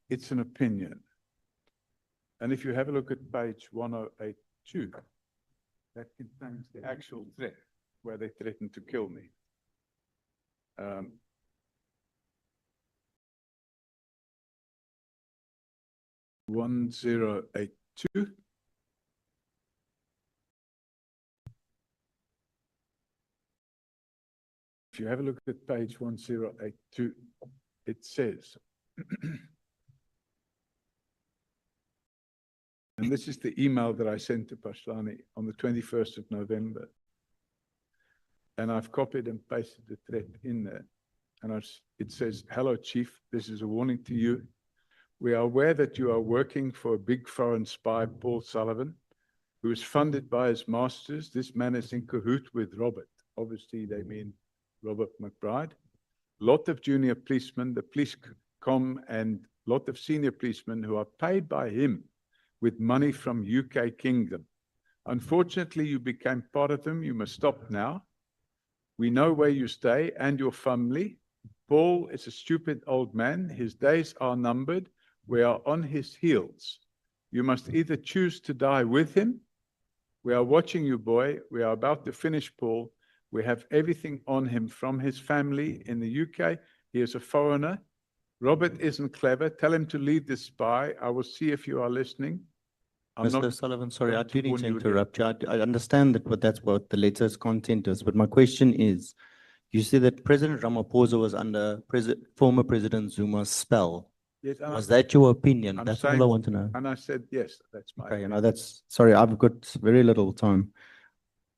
it's an opinion. And if you have a look at page 1082, that contains the actual threat where they threatened to kill me. 1082. If you have a look at page 1082, it says, and this is the email that I sent to Pashlani on the 21st of November. And I've copied and pasted the threat in there. And it says, "Hello, Chief. This is a warning to you. We are aware that you are working for a big foreign spy, Paul Sullivan, who is funded by his masters. This man is in cahoot with Robert." Obviously, they mean Robert McBride. Lot of junior policemen, the police com, and lot of senior policemen who are paid by him with money from UK Kingdom. Unfortunately, you became part of them. You must stop now. We know where you stay and your family. Paul is a stupid old man. His days are numbered. We are on his heels. You must either choose to die with him. We are watching you, boy. We are about to finish Paul. We have everything on him from his family in the UK. He is a foreigner. Robert isn't clever. Tell him to leave this spy. I will see if you are listening. Mr. Sullivan, sorry, I do need to interrupt you. I understand that that's what the letter's content is, but my question is, you say that President Ramaphosa was under former President Zuma's spell. Yes, was that your opinion? That's all I want to know. And I said, yes, that's my opinion. Okay, that's, sorry, I've got very little time.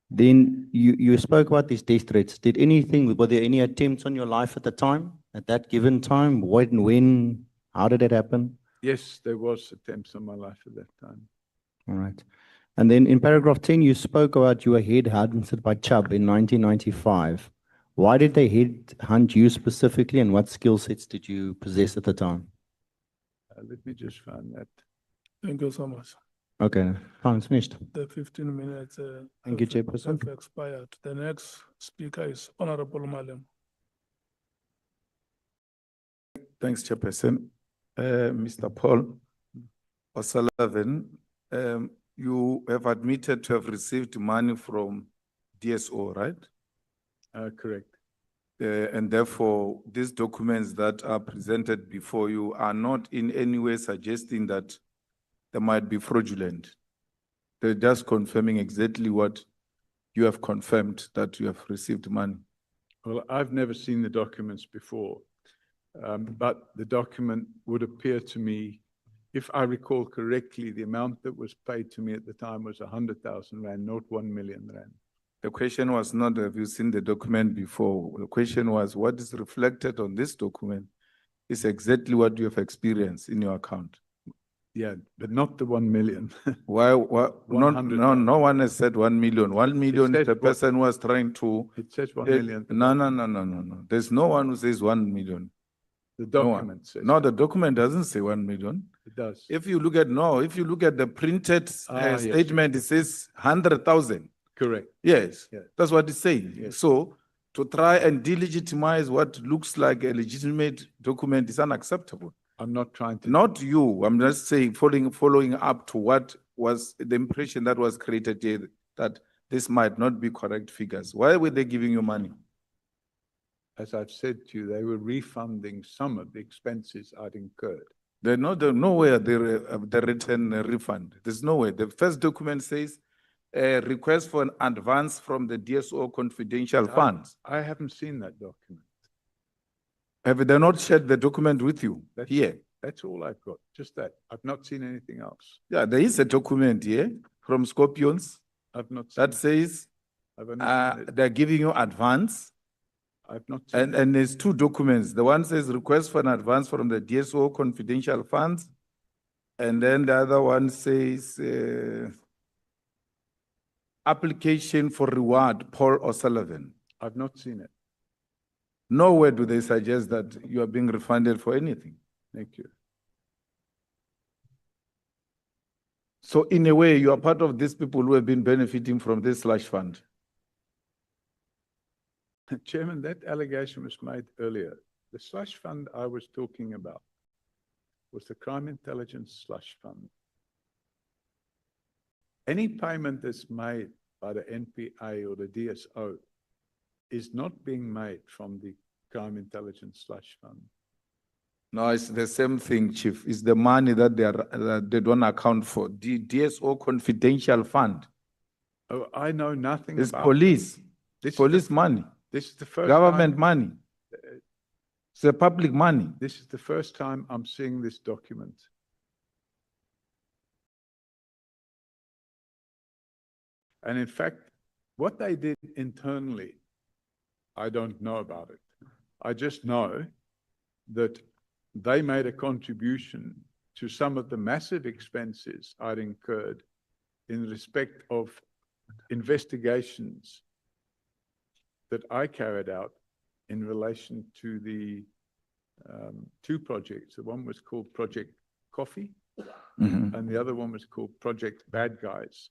Then you spoke about these death threats. Were there any attempts on your life at the time, at that given time? When, how did it happen? Yes, there was attempts on my life at that time. All right. And then in paragraph 10, you spoke about you were headhunted by Chubb in 1995. Why did they headhunt you specifically, and what skill sets did you possess at the time? Let me just find that. Thank you so much. Okay, fine, it's finished. The 15 minutes Thank you, Chairperson. have expired. The next speaker is Honorable Malem. Thanks, Chairperson. Mr. Paul O'Sullivan, you have admitted to have received money from DSO, right? Correct. And therefore, these documents that are presented before you are not in any way suggesting that they might be fraudulent. They're just confirming exactly what you have confirmed, that you have received money. Well, I've never seen the documents before, but the document would appear to me, if I recall correctly, the amount that was paid to me at the time was 100,000 Rand, not 1 million Rand. The question was not, have you seen the document before? The question was, what is reflected on this document is exactly what you have experienced in your account. Yeah, but not the 1 million. Why, no one has said 1 million. 1 million, says the what- person was trying to. It says 1 million. No. There's no one who says 1 million. The No one. document says. No, the document doesn't say 1 million. It does. If you look at the printed Yes. statement, it says 100,000. Correct. Yes, Yeah. that's what it's saying. Yes. So to try and delegitimize what looks like a legitimate document is unacceptable. I'm not trying to. Not you, I'm just saying, following up to what was the impression that was created here, that this might not be correct figures. Why were they giving you money? As I've said to you, they were refunding some of the expenses I'd incurred. They're nowhere the written refund. There's no way. The first document says a request for an advance from the DSO confidential funds. I haven't seen that document. Have they not shared the document with you here? That's all I've got, just that. I've not seen anything else. Yeah, there is a document here from Scorpions I've not seen that says I've only seen it. they're giving you advance. I've not seen And there's two documents. The one says request for an advance from the DSO confidential funds. And then the other one says application for reward, Paul O'Sullivan. I've not seen it. Nowhere do they suggest that you are being refunded for anything. Thank you. So in a way, you are part of these people who have been benefiting from this slush fund. Chairman, that allegation was made earlier. The slush fund I was talking about was the Crime Intelligence Slush Fund. Any payment that's made by the NPA or the DSO is not being made from the Crime Intelligence Slush Fund. No, it's the same thing, Chief. It's the money that they don't account for. The DSO confidential fund. Oh, I know nothing It's about police. This is Police money. This is the first Government time, money. It's the public money. This is the first time I'm seeing this document. And in fact, what they did internally, I don't know about it. I just know that they made a contribution to some of the massive expenses I'd incurred in respect of investigations that I carried out in relation to the two projects. The one was called Project Coffee, and the other one was called Project Bad Guys.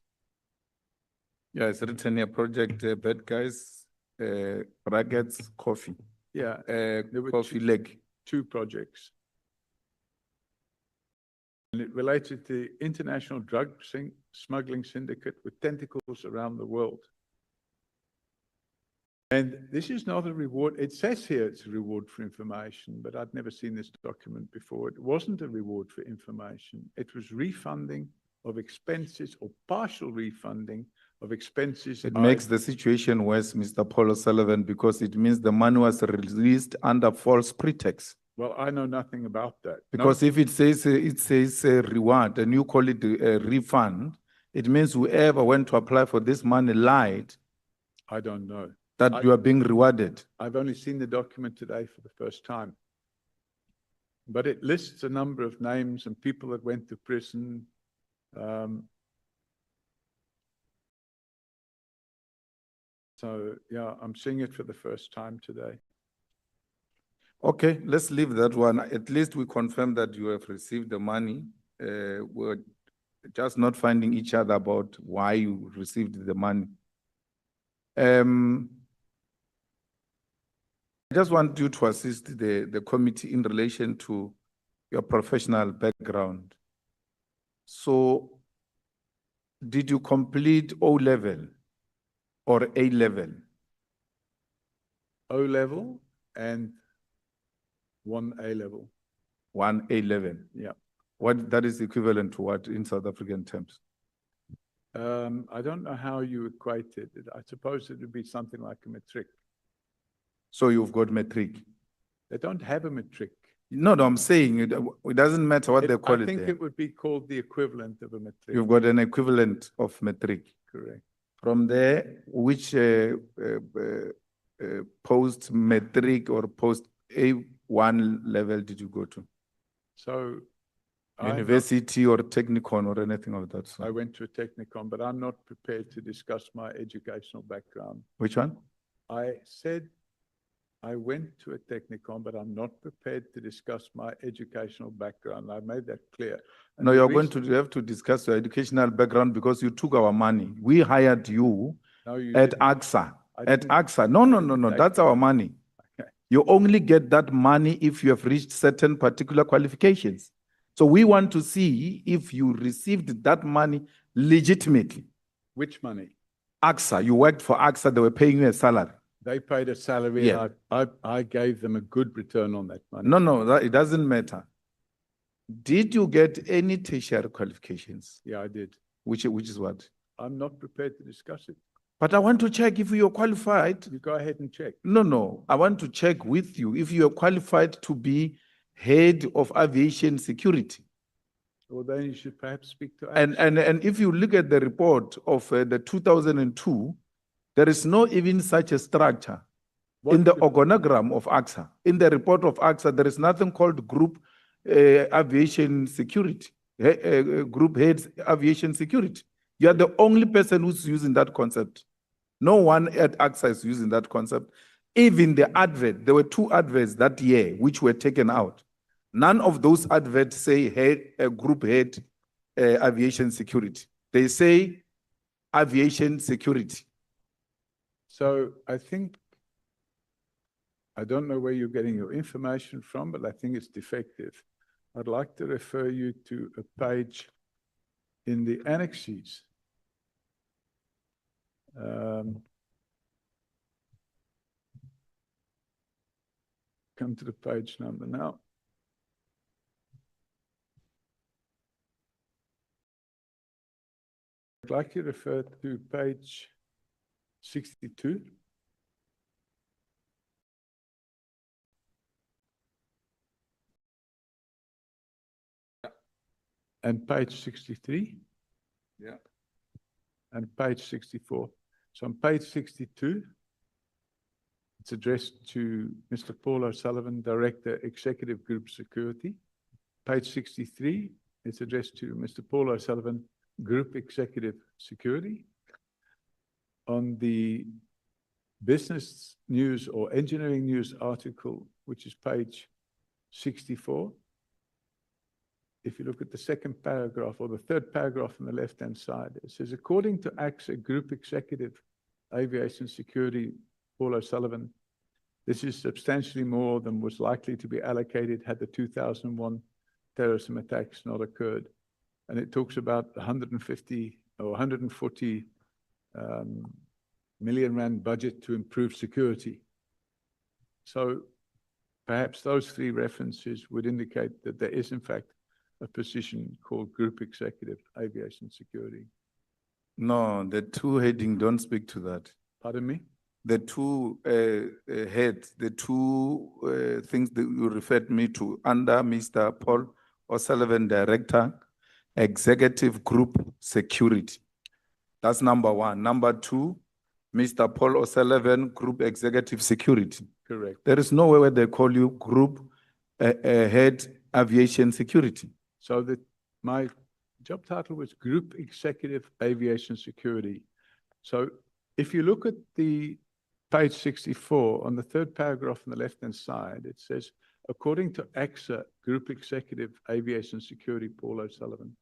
Yeah, it's written here, Project Bad Guys, brackets, coffee. Yeah, there were Coffee leg. two projects. And it related to the international drug smuggling syndicate with tentacles around the world. And this is not a reward. It says here it's a reward for information, but I'd never seen this document before. It wasn't a reward for information. It was refunding of expenses or partial refunding of expenses. It makes the situation worse, Mr. Paul O'Sullivan, because it means the money was released under false pretext. Well, I know nothing about that. Because if it says a reward and you call it a refund, it means whoever went to apply for this money lied I don't know. that you are being rewarded. I've only seen the document today for the first time. But it lists a number of names and people that went to prison. So, yeah, I'm seeing it for the first time today. Okay, let's leave that one. At least we confirm that you have received the money. We're just not finding each other about why you received the money. I just want you to assist the committee in relation to your professional background. So, did you complete O level or A level? O level and 1A level. 1A level. Yeah. What that is equivalent to what in South African terms? I don't know how you equate it. I suppose it would be something like a matric. So you've got matric. They don't have a matric. No, I'm saying it doesn't matter what they call it. I think there. it would be called the equivalent of a matric. You've got an equivalent of matric. Correct. From there, which post-matric or post-A1 level did you go to? So University or technicon or anything of that I sort? went to a technicon, but I'm not prepared to discuss my educational background. Which one? I said I went to a technicon, but I'm not prepared to discuss my educational background. I made that clear. And No, the you're going reason- to have to discuss your educational background because you took our money. We hired you No, you at didn't. AXA. I At didn't- AXA. No, no, I no, didn't no. take That's the our money. money. Okay. You only get that money if you have reached certain particular qualifications. So we want to see if you received that money legitimately. Which money? AXA, you worked for AXA, they were paying you a salary. They paid a salary Yeah. and I gave them a good return on that money. No, no, it doesn't matter. Did you get any tertiary qualifications? Yeah, I did. Which is what? I'm not prepared to discuss it. But I want to check if you're qualified. You go ahead and check. No, no, I want to check with you if you are qualified to be head of aviation security. Well, then you should perhaps speak to And if you look at the report of the 2002, there is no even such a structure in the organogram of AXA. In the report of AXA, there is nothing called group aviation security, group heads aviation security. You are the only person who's using that concept. No one at AXA is using that concept. Even the advert, there were 2 adverts that year which were taken out. None of those adverts say group head aviation security. They say aviation security. So I don't know where you're getting your information from, but I think it's defective. I'd like to refer you to a page in the annexes. Come to the page number now. I'd like you to refer to page 62. And page 63. Yeah. And page 64. So on page 62, it's addressed to Mr. Paul O'Sullivan, Director, Executive Group Security. Page 63, it's addressed to Mr. Paul O'Sullivan, Group Executive Security. On the business news or engineering news article, which is page 64, if you look at the second paragraph or the third paragraph on the left-hand side, it says, according to AXA Group Executive Aviation Security, Paul O'Sullivan, this is substantially more than was likely to be allocated had the 2001 terrorism attacks not occurred. And it talks about 150 or 140 million rand budget to improve security. So perhaps those 3 references would indicate that there is in fact a position called Group Executive Aviation Security. No, the 2 heading don't speak to that. Pardon me? The 2 heads, the 2 things that you referred me to under Mr. Paul O'Sullivan, Director, Executive Group Security. That's number 1. Number 2, Mr. Paul O'Sullivan, Group Executive Security. Correct. There is nowhere where they call you Group Head Aviation Security. So my job title was Group Executive Aviation Security. So if you look at the page 64, on the third paragraph on the left-hand side, it says, according to AXA Group Executive Aviation Security, Paul O'Sullivan.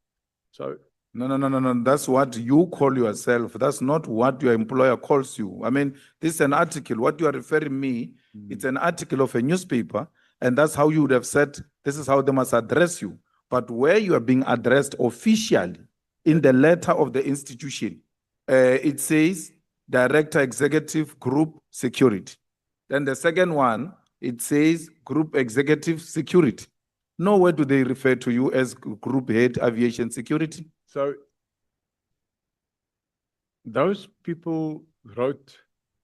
So No. That's what you call yourself. That's not what your employer calls you. I mean, this is an article. What you are referring me, it's an article of a newspaper, and that's how you would have said, this is how they must address you. But where you are being addressed officially in the letter of the institution, it says Director Executive Group Security. Then the second one, it says Group Executive Security. Nowhere do they refer to you as Group Head Aviation Security. So those people wrote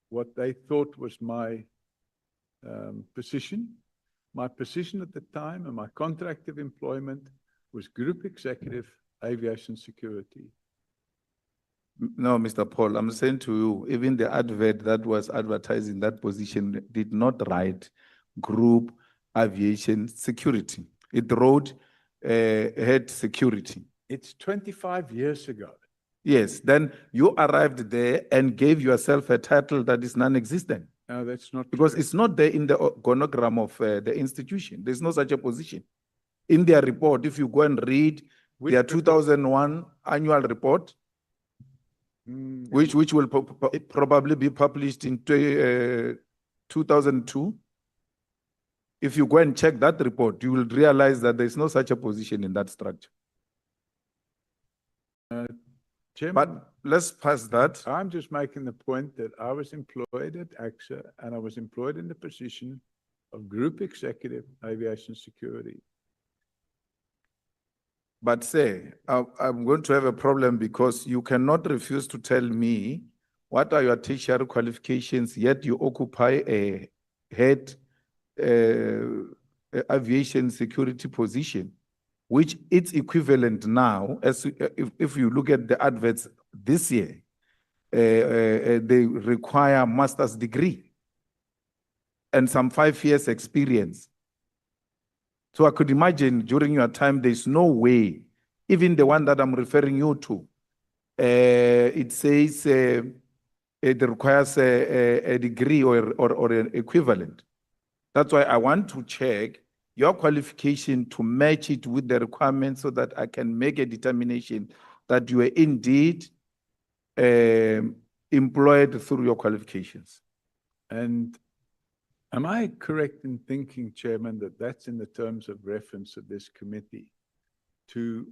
what they thought was my position. My position at the time and my contract of employment was Group Executive Aviation Security. No, Mr. Paul, I'm saying to you, even the advert that was advertising that position did not write group aviation security. It wrote head security. It's 25 years ago. Yes, then you arrived there and gave yourself a title that is non-existent. No, that's not Because true. it's not there in the gonogram of the institution. There's no such a position. In their report, if you go and read their 2001 annual report, which will probably be published in 2002. If you go and check that report, you will realize that there's no such a position in that structure. Chairman, But let's pass that. I'm just making the point that I was employed at AXA and I was employed in the position of Group Executive Aviation Security. But say, I'm going to have a problem because you cannot refuse to tell me what are your tertiary qualifications, yet you occupy a head aviation security position, which it's equivalent now, as if you look at the adverts this year, they require master's degree and some 5 years experience. So I could imagine during your time, there's no way, even the one that I'm referring you to, it says it requires a degree or an equivalent. That's why I want to check your qualification to match it with the requirements so that I can make a determination that you are indeed employed through your qualifications. And am I correct in thinking, Chairman, that that's in the terms of reference of this committee to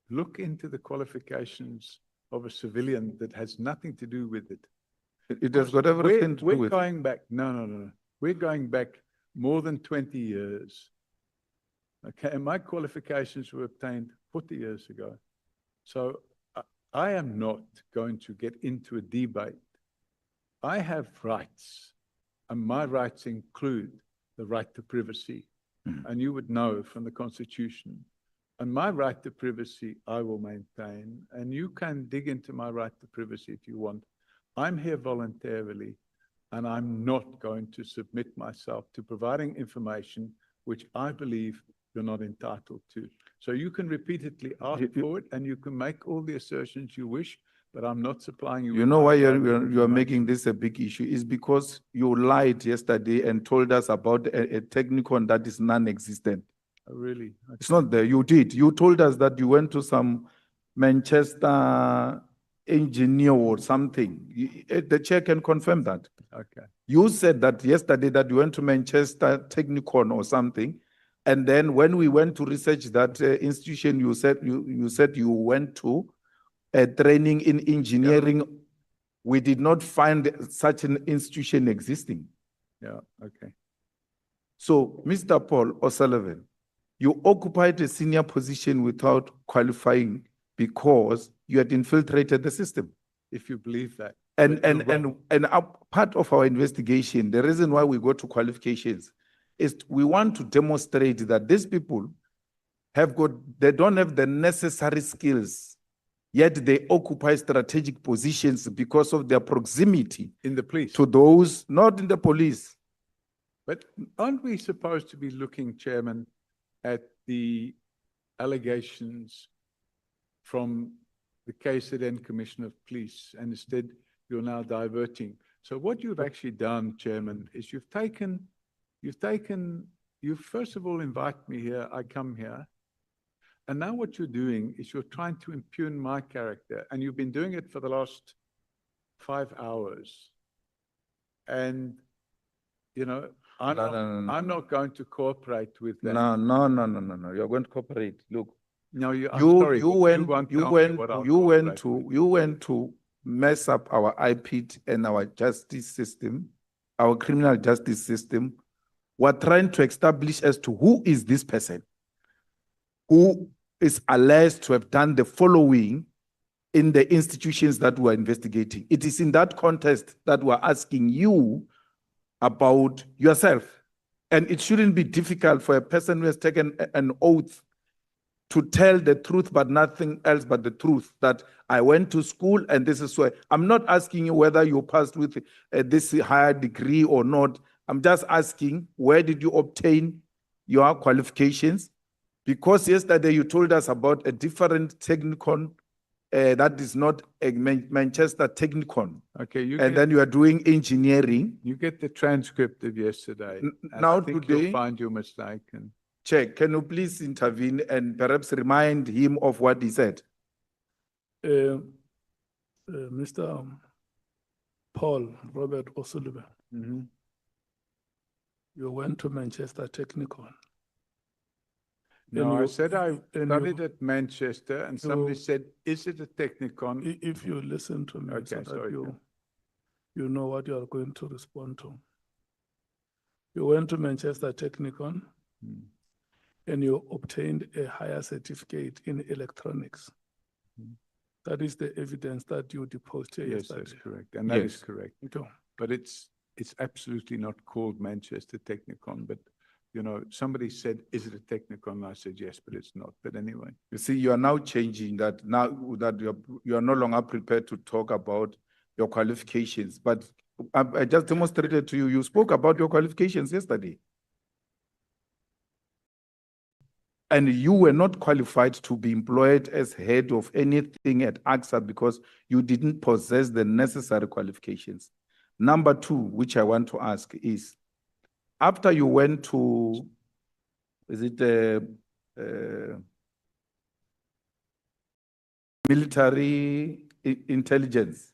look into the qualifications of a civilian that has nothing to do with it? It has got everything to do with it. We're going back, no. We're going back more than 20 years. Okay, and my qualifications were obtained 40 years ago. So I am not going to get into a debate. I have rights, and my rights include the right to privacy. And you would know from the Constitution. And my right to privacy, I will maintain. And you can dig into my right to privacy if you want. I'm here voluntarily, and I'm not going to submit myself to providing information which I believe you're not entitled to. So you can repeatedly ask for it, and you can make all the assertions you wish, but I'm not supplying you. You know why you're making this a big issue is because you lied yesterday and told us about a technicon that is non-existent. Oh, really? Okay. It's not there. You did. You told us that you went to some Manchester engineer or something. The chair can confirm that. Okay. You said that yesterday that you went to Manchester Technicon or something. And then when we went to research that institution, you said you went to a training in engineering. Yeah. We did not find such an institution existing. Yeah, okay. So, Mr. Paul O'Sullivan, you occupied a senior position without qualifying because you had infiltrated the system. If you believe that. And part of our investigation, the reason why we go to qualifications is we want to demonstrate that these people they don't have the necessary skills, yet they occupy strategic positions because of their proximity in the police to those not in the police. But aren't we supposed to be looking, Chairman, at the allegations from the KZN Commissioner of Police, and instead you're now diverting? So what you've actually done, Chairman, is you've first of all invite me here, I come here, and now what you're doing is you're trying to impugn my character, and you've been doing it for the last 5 hours. And, you know, I'm not going to cooperate with that. No. You're going to cooperate. Look. No, you went to mess up our IPID and our justice system, our criminal justice system. We're trying to establish as to who is this person who is alleged to have done the following in the institutions that we're investigating. It is in that context that we're asking you about yourself. And it shouldn't be difficult for a person who has taken an oath to tell the truth, but nothing else but the truth, that I went to school and this is why. I'm not asking you whether you passed with this higher degree or not. I'm just asking, where did you obtain your qualifications? Because yesterday you told us about a different technicon that is not a Manchester technicon. Okay, And then you are doing engineering. You get the transcript of yesterday. Now I think today, you'll find your mistake. And Chair, can you please intervene and perhaps remind him of what he said? Mr. Paul Robert O'Sullivan, you went to Manchester Technical. no, I said I studied at Manchester, and somebody said, "Is it a technicon?" If you listen to me, so Okay, that sorry. you know what you are going to respond to. You went to Manchester Technicon and you obtained a higher certificate in electronics. That is the evidence that you deposed here Yes, yesterday. that's correct, and that is correct. Okay. But it's absolutely not called Manchester Technicon. But you know, somebody said, "Is it a Technicon?" I said, "Yes," but it's not. But anyway, You see, you are now changing that. Now that you are no longer prepared to talk about your qualifications. But I just demonstrated to you, you spoke about your qualifications yesterday. And you were not qualified to be employed as head of anything at AXA because you didn't possess the necessary qualifications. Number two, which I want to ask is, after you went to, is it military intelligence?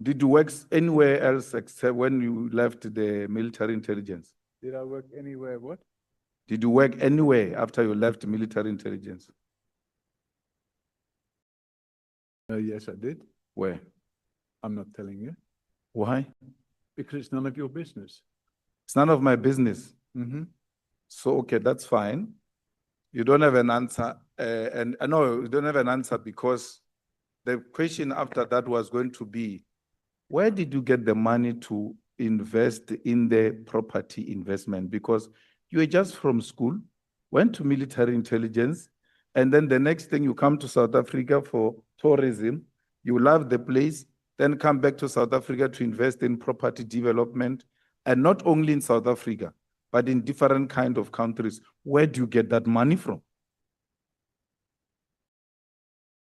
Did you work anywhere else except when you left the military intelligence? did I work anywhere? What? Did you work anywhere after you left military intelligence? Yes, I did. Where? I'm not telling you Why? because it's none of your business. It's none of my business. So, okay, that's fine. You don't have an answer. And I know you don't have an answer because the question after that was going to be, where did you get the money to invest in the property investment? Because you were just from school, went to military intelligence, and then the next thing you come to South Africa for tourism, you love the place, then come back to South Africa to invest in property development, and not only in South Africa, but in different kind of countries. Where do you get that money from?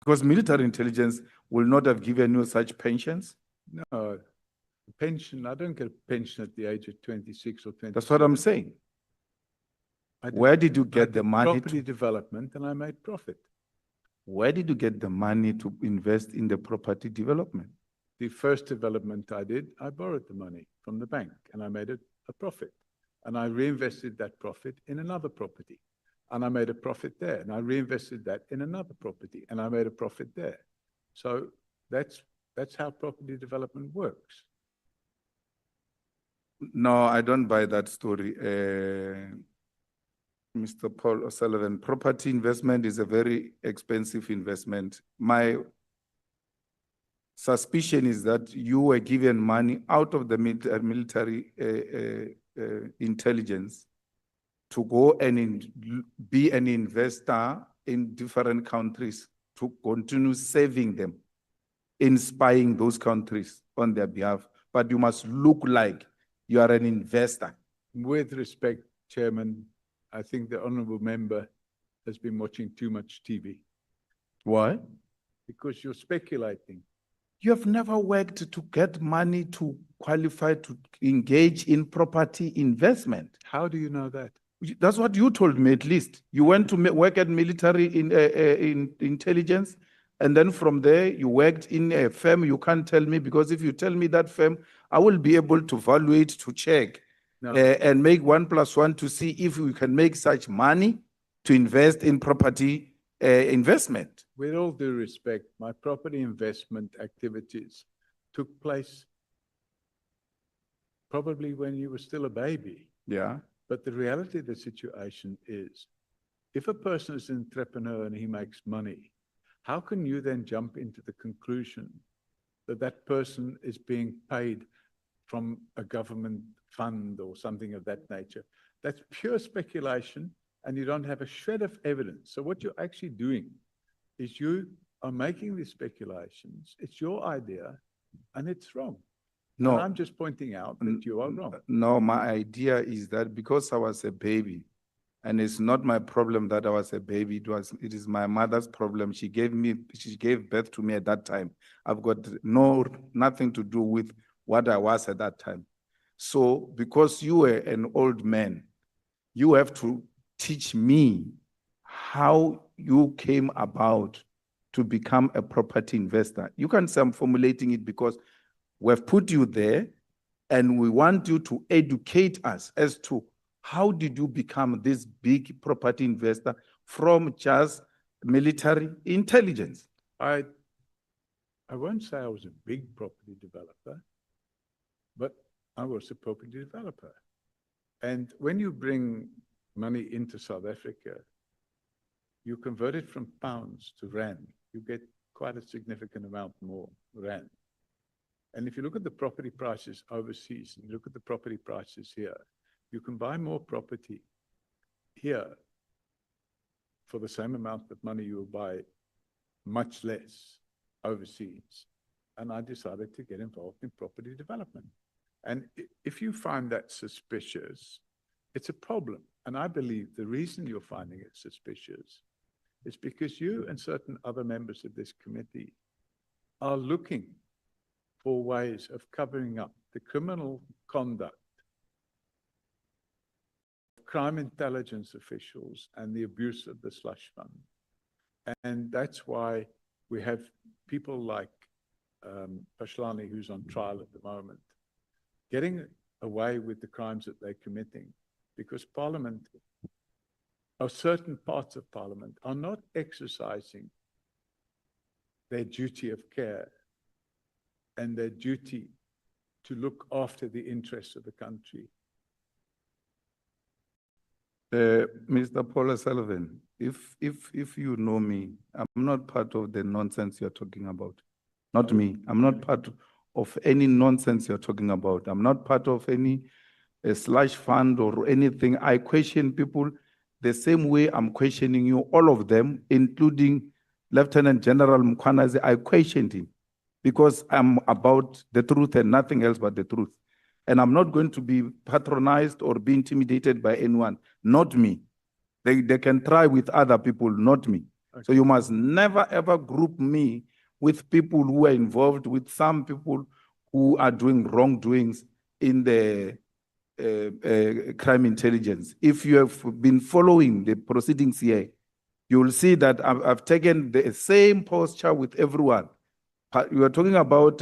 Because military intelligence will not have given you such pensions. No, pension. I don't get a pension at the age of 26 or 20. That's what I'm saying. Where did you get the money? Property development, and I made profit. Where did you get the money to invest in the property development? The first development I did, I borrowed the money from the bank, and I made it a profit. And I reinvested that profit in another property. And I made a profit there. And I reinvested that in another property. And I made a profit there. So that's how property development works. No, I don't buy that story. Mr. Paul O'Sullivan, property investment is a very expensive investment. My suspicion is that you were given money out of the military intelligence to go and be an investor in different countries to continue saving them, inspiring those countries on their behalf. But you must look like you are an investor. With respect, Chairman, I think the honourable member has been watching too much TV. Why? Because you're speculating. You have never worked to get money to qualify to engage in property investment. How do you know that? That's what you told me, at least. You went to work at military in intelligence, and then from there you worked in a firm. You can't tell me, because if you tell me that firm, I will be able to evaluate, to check, and make 1 + 1 to see if we can make such money to invest in property investment. With all due respect, my property investment activities took place probably when you were still a baby. Yeah. But the reality of the situation is, if a person is an entrepreneur and he makes money, how can you then jump into the conclusion that that person is being paid from a government fund or something of that nature? That's pure speculation, and you don't have a shred of evidence. So what you're actually doing is you are making these speculations. It's your idea, and it's wrong. No. And I'm just pointing out that you are wrong. No, my idea is that because I was a baby, and it's not my problem that I was a baby, it is my mother's problem. She gave birth to me at that time. I've got nothing to do with what I was at that time. So because you were an old man, you have to teach me how you came about to become a property investor. You can say I'm formulating it because we've put you there and we want you to educate us as to how did you become this big property investor from just military intelligence? I won't say I was a big property developer, but I was a property developer. And when you bring money into South Africa, you convert it from pounds to rand, you get quite a significant amount more rand. And if you look at the property prices overseas and you look at the property prices here, you can buy more property here for the same amount of money you will buy much less overseas. And I decided to get involved in property development. And if you find that suspicious, it's a problem. And I believe the reason you're finding it suspicious is because you and certain other members of this committee are looking for ways of covering up the criminal conduct of crime intelligence officials and the abuse of the slush fund. And that's why we have people like Nhlanhla, who's on trial at the moment, getting away with the crimes that they're committing because Parliament, or certain parts of Parliament, are not exercising their duty of care and their duty to look after the interests of the country. Mr. Phala Phala, if you know me, I'm not part of the nonsense you're talking about. Not me. I'm not part of any nonsense you're talking about. I'm not part of any slush fund or anything. I question people the same way I'm questioning you, all of them, including Lieutenant General Mkhwanazi. I questioned him because I'm about the truth and nothing else but the truth. And I'm not going to be patronized or be intimidated by anyone, not me. They can try with other people, not me. Okay. So you must never ever group me with people who are involved with some people who are doing wrongdoings in the crime intelligence. If you have been following the proceedings here, you will see that I've taken the same posture with everyone. You are talking about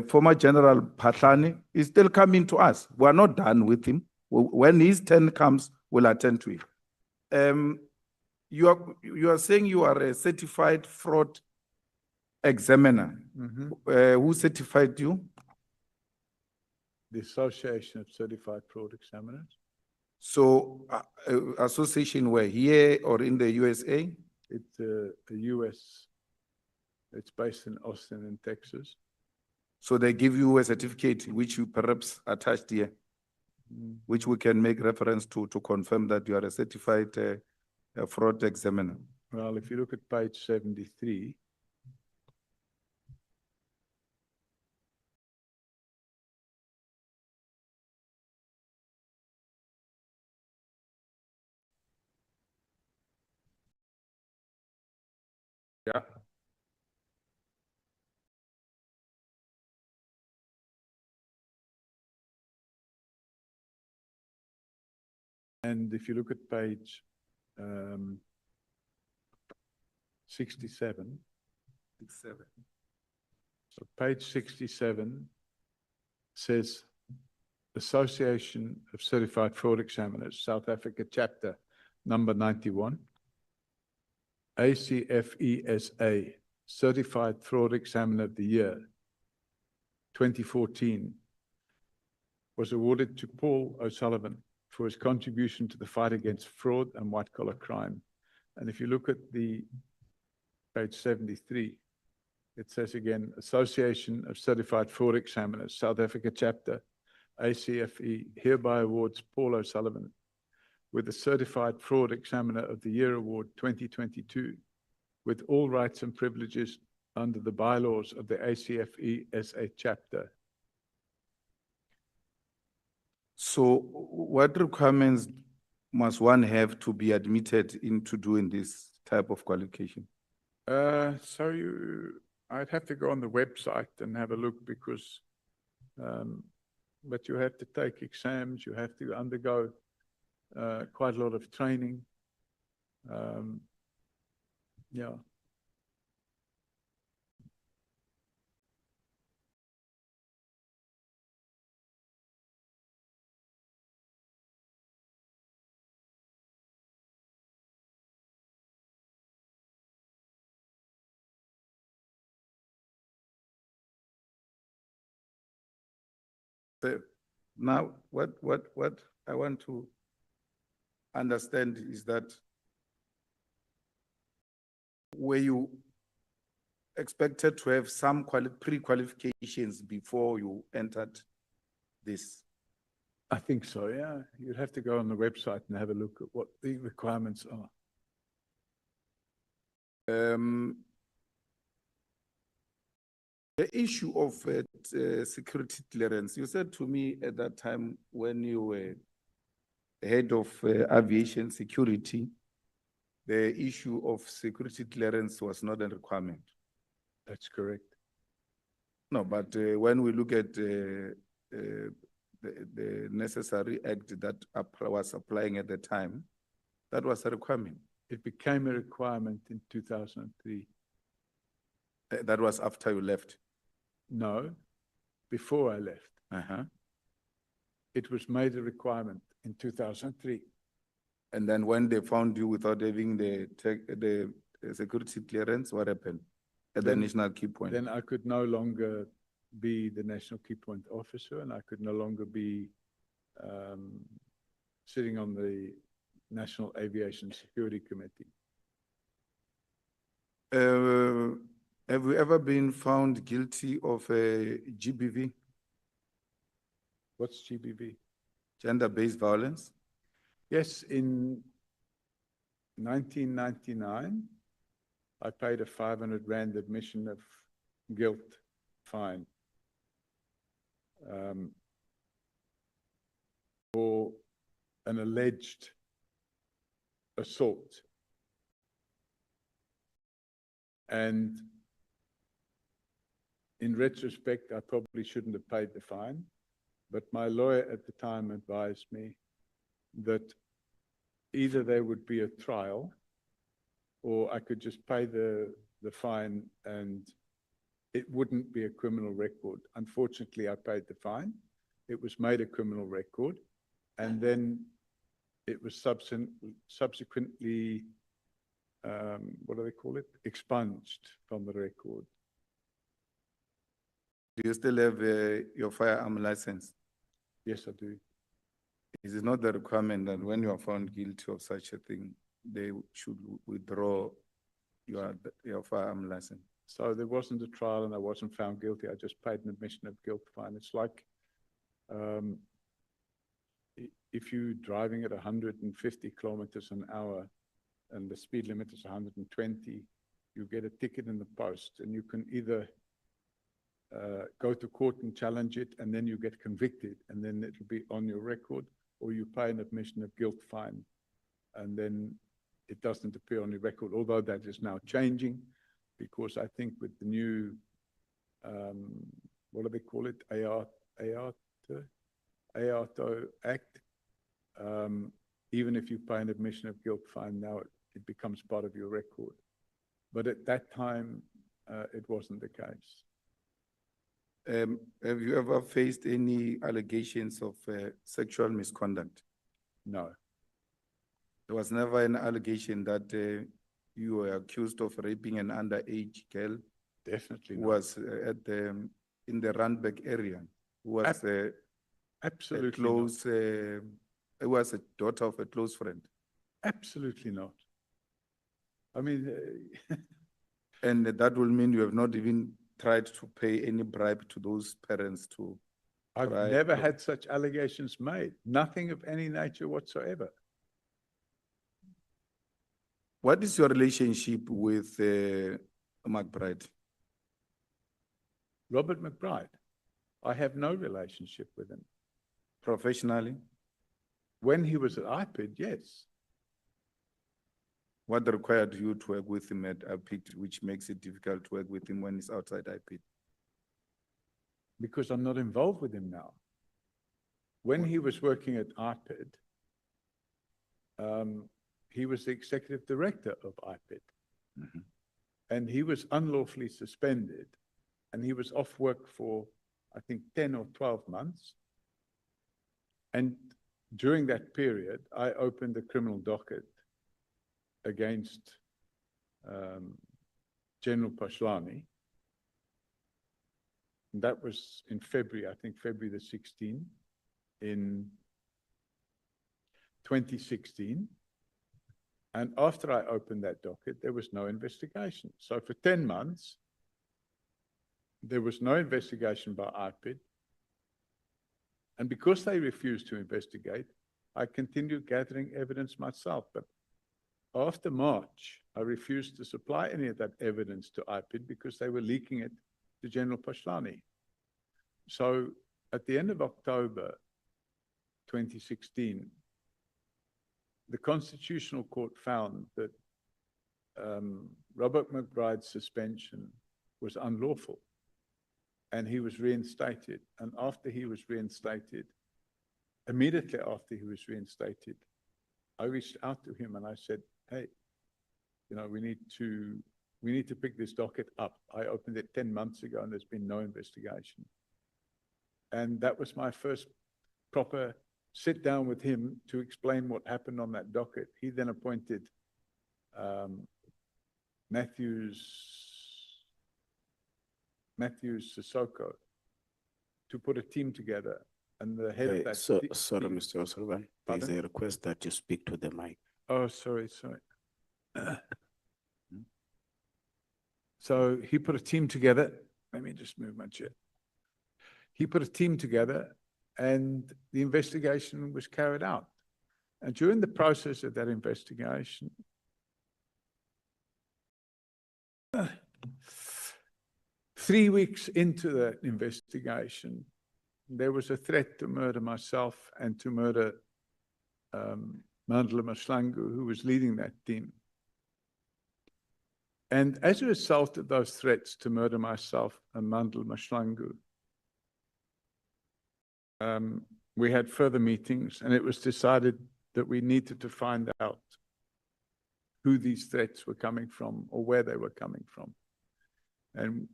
former General Phahlane. He's still coming to us. We are not done with him. When his turn comes, we'll attend to it. You are saying you are a certified fraud examiner. Mm-hmm. Who certified you? The Association of Certified Fraud Examiners. So, association where, here or in the USA? It's the US. It's based in Austin, in Texas. So they give you a certificate which you perhaps attached here, which we can make reference to confirm that you are a certified fraud examiner. Well, if you look at page 73, yeah. and if you look at page 67. So page 67 says Association of Certified Fraud Examiners, South Africa chapter number 91. ACFESA, Certified Fraud Examiner of the Year, 2014, was awarded to Paul O'Sullivan for his contribution to the fight against fraud and white-collar crime. And if you look at the page 73, it says again, Association of Certified Fraud Examiners, South Africa chapter, ACFE, hereby awards Paul O'Sullivan with the Certified Fraud Examiner of the Year Award 2022, with all rights and privileges under the bylaws of the ACFE SA chapter. So what requirements must one have to be admitted into doing this type of qualification? I'd have to go on the website and have a look because, but you have to take exams, you have to undergo quite a lot of training. Yeah. Now, what I want to understand is that were you expected to have some pre-qualifications before you entered this? I think so, yeah. You'd have to go on the website and have a look at what the requirements are. The issue of security clearance, you said to me at that time when you were head of aviation security, the issue of security clearance was not a requirement. That's correct. No, but when we look at the necessary act that was applying at the time, that was a requirement. It became a requirement in 2003. That was after you left? No, before I left. It was made a requirement in 2003. And then when they found you without having the security clearance, what happened at the national key point? Then I could no longer be the national key point officer, and I could no longer be sitting on the National Aviation Security Committee. Have you ever been found guilty of a GBV? What's GBV? Gender-based violence? Yes, in 1999, I paid a 500 Rand admission of guilt fine for an alleged assault. And in retrospect, I probably shouldn't have paid the fine, but my lawyer at the time advised me that either there would be a trial or I could just pay the fine and it wouldn't be a criminal record. Unfortunately, I paid the fine. It was made a criminal record, and then it was subsequently, what do they call it? Expunged from the record. Do you still have your firearm license? Yes, I do. Is it not the requirement that when you are found guilty of such a thing, they should withdraw your firearm license? So there wasn't a trial and I wasn't found guilty. I just paid an admission of guilt fine. It's like if you're driving at 150 kilometers an hour and the speed limit is 120, you get a ticket in the post, and you can either go to court and challenge it, and then you get convicted, and then it'll be on your record, or you pay an admission of guilt fine, and then it doesn't appear on your record, although that is now changing, because I think with the new, what do they call it, AARTO Act, even if you pay an admission of guilt fine, now it becomes part of your record. But at that time, it wasn't the case. Have you ever faced any allegations of sexual misconduct? No. There was never an allegation that you were accused of raping an underage girl? Definitely who not. was in the Randburg area, who was absolutely a close, it was a daughter of a close friend? Absolutely not. I mean, and that will mean you have not even tried to pay any bribe to those parents to. I've never had such allegations made. Nothing of any nature whatsoever. What is your relationship with McBride? Robert McBride. I have no relationship with him. Professionally? When he was at IPID, yes. What required you to work with him at IPID, which makes it difficult to work with him when he's outside IPID? Because I'm not involved with him now. When he was working at IPID, he was the executive director of IPID. Mm-hmm. And he was unlawfully suspended. And he was off work for, I think, 10 or 12 months. And during that period, I opened a criminal docket against General Pashlani. And that was in February, I think February the 16th, in 2016. And after I opened that docket, there was no investigation. So for 10 months, there was no investigation by IPID. And because they refused to investigate, I continued gathering evidence myself. But after March, I refused to supply any of that evidence to IPID because they were leaking it to General Pashlani. So at the end of October 2016, the Constitutional Court found that Robert McBride's suspension was unlawful, and he was reinstated. And after he was reinstated, immediately after he was reinstated, I reached out to him and I said, hey, you know, we need to pick this docket up. I opened it 10 months ago and there's been no investigation. And that was my first proper sit down with him to explain what happened on that docket. He then appointed Matthews Sissoko to put a team together, and the head of that sorry, team. Mr. O'Sullivan, there's a request that you speak to the mic. Oh, sorry. So he put a team together. Let me just move my chair. He put a team together and the investigation was carried out. And during the process of that investigation, 3 weeks into that investigation, there was a threat to murder myself and to murder Nhlanhla, who was leading that team. And as a result of those threats to murder myself and Nhlanhla, we had further meetings, and it was decided that we needed to find out who these threats were coming from or where they were coming from. And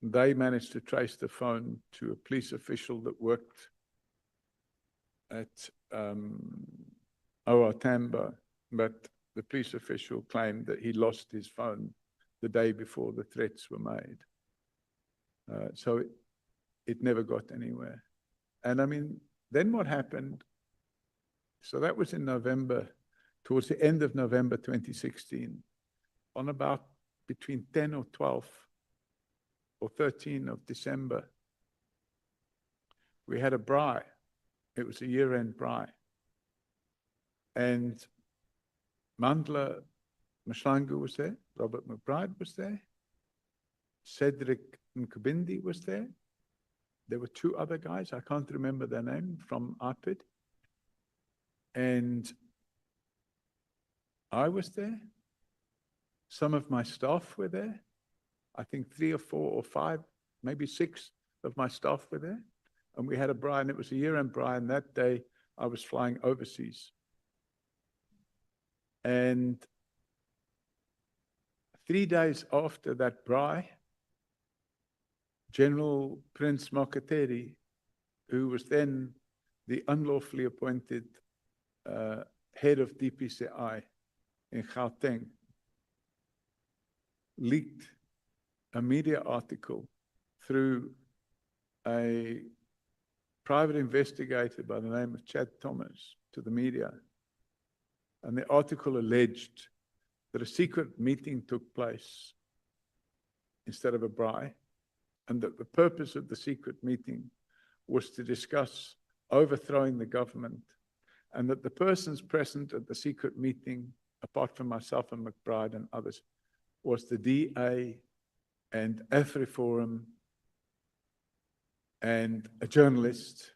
they managed to trace the phone to a police official that worked at OR Tambo, but the police official claimed that he lost his phone the day before the threats were made. So it never got anywhere. And I mean, then what happened? So that was in November, towards the end of November 2016. On about between 10 or 12 or 13 of December, we had a braai. It was a year-end braai. And Nhlanhla was there, Robert McBride was there, Cedric Nkabindi was there. There were two other guys, I can't remember their name, from IPID. And I was there. Some of my staff were there. I think 3 or 4 or 5, maybe 6 of my staff were there. And we had a braai, and it was a year-end braai, and that day I was flying overseas. And 3 days after that braai, General Prince Mokateri, who was then the unlawfully appointed head of DPCI in Gauteng, leaked a media article through a private investigator by the name of Chad Thomas to the media. And the article alleged that a secret meeting took place instead of a braai, and that the purpose of the secret meeting was to discuss overthrowing the government, and that the persons present at the secret meeting apart from myself and McBride and others, was the DA and AfriForum and a journalist.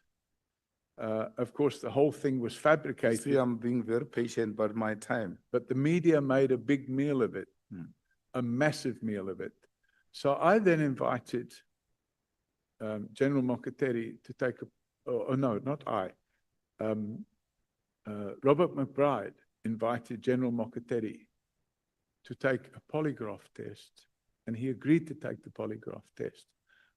Of course, the whole thing was fabricated. See, I'm being very patient, but my time. But the media made a big meal of it, a massive meal of it. So I then invited General Mokateri to take no, not I. Robert McBride invited General Mokateri to take a polygraph test, and he agreed to take the polygraph test.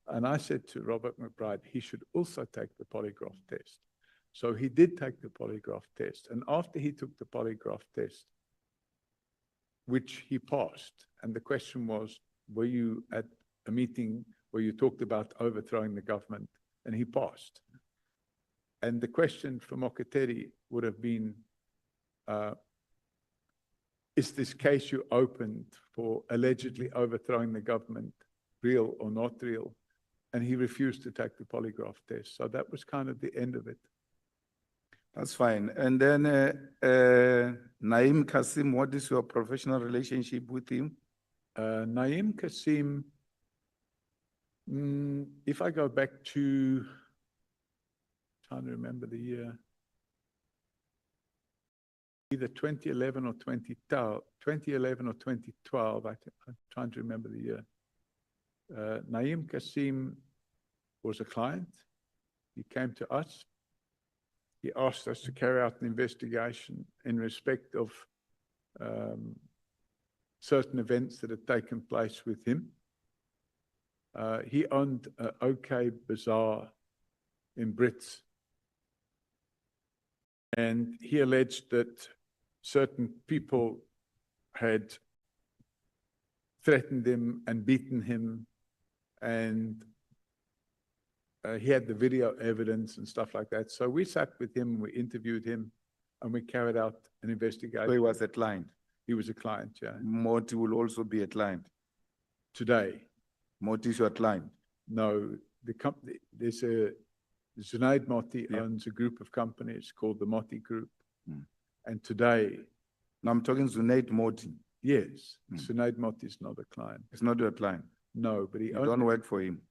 And I said to Robert McBride, he should also take the polygraph test. So he did take the polygraph test. And after he took the polygraph test, which he passed, and the question was, were you at a meeting where you talked about overthrowing the government? And he passed. And the question for Mokateri would have been, is this case you opened for allegedly overthrowing the government real or not real? And he refused to take the polygraph test. So that was kind of the end of it. That's fine. And then Naim Kasim, what is your professional relationship with him? Naim Kasim, if I go back to, trying to remember the year, either 2011 or 2012, I'm trying to remember the year. Naim Kasim was a client. He came to us. He asked us to carry out an investigation in respect of certain events that had taken place with him. He owned an OK Bazaar in Brits. And he alleged that certain people had threatened him and beaten him, and he had the video evidence and stuff like that. So we sat with him, we interviewed him, and we carried out an investigation. So he was a client? He was a client, yeah. Moti will also be a client? Today. Moti is your client? No, the company, there's a, Zunaid Moti owns a group of companies called the Moti Group. And today... Now I'm talking Zunaid Moti. Yes, Zunaid Moti is not a client. It's not your client? No, but You don't work for him?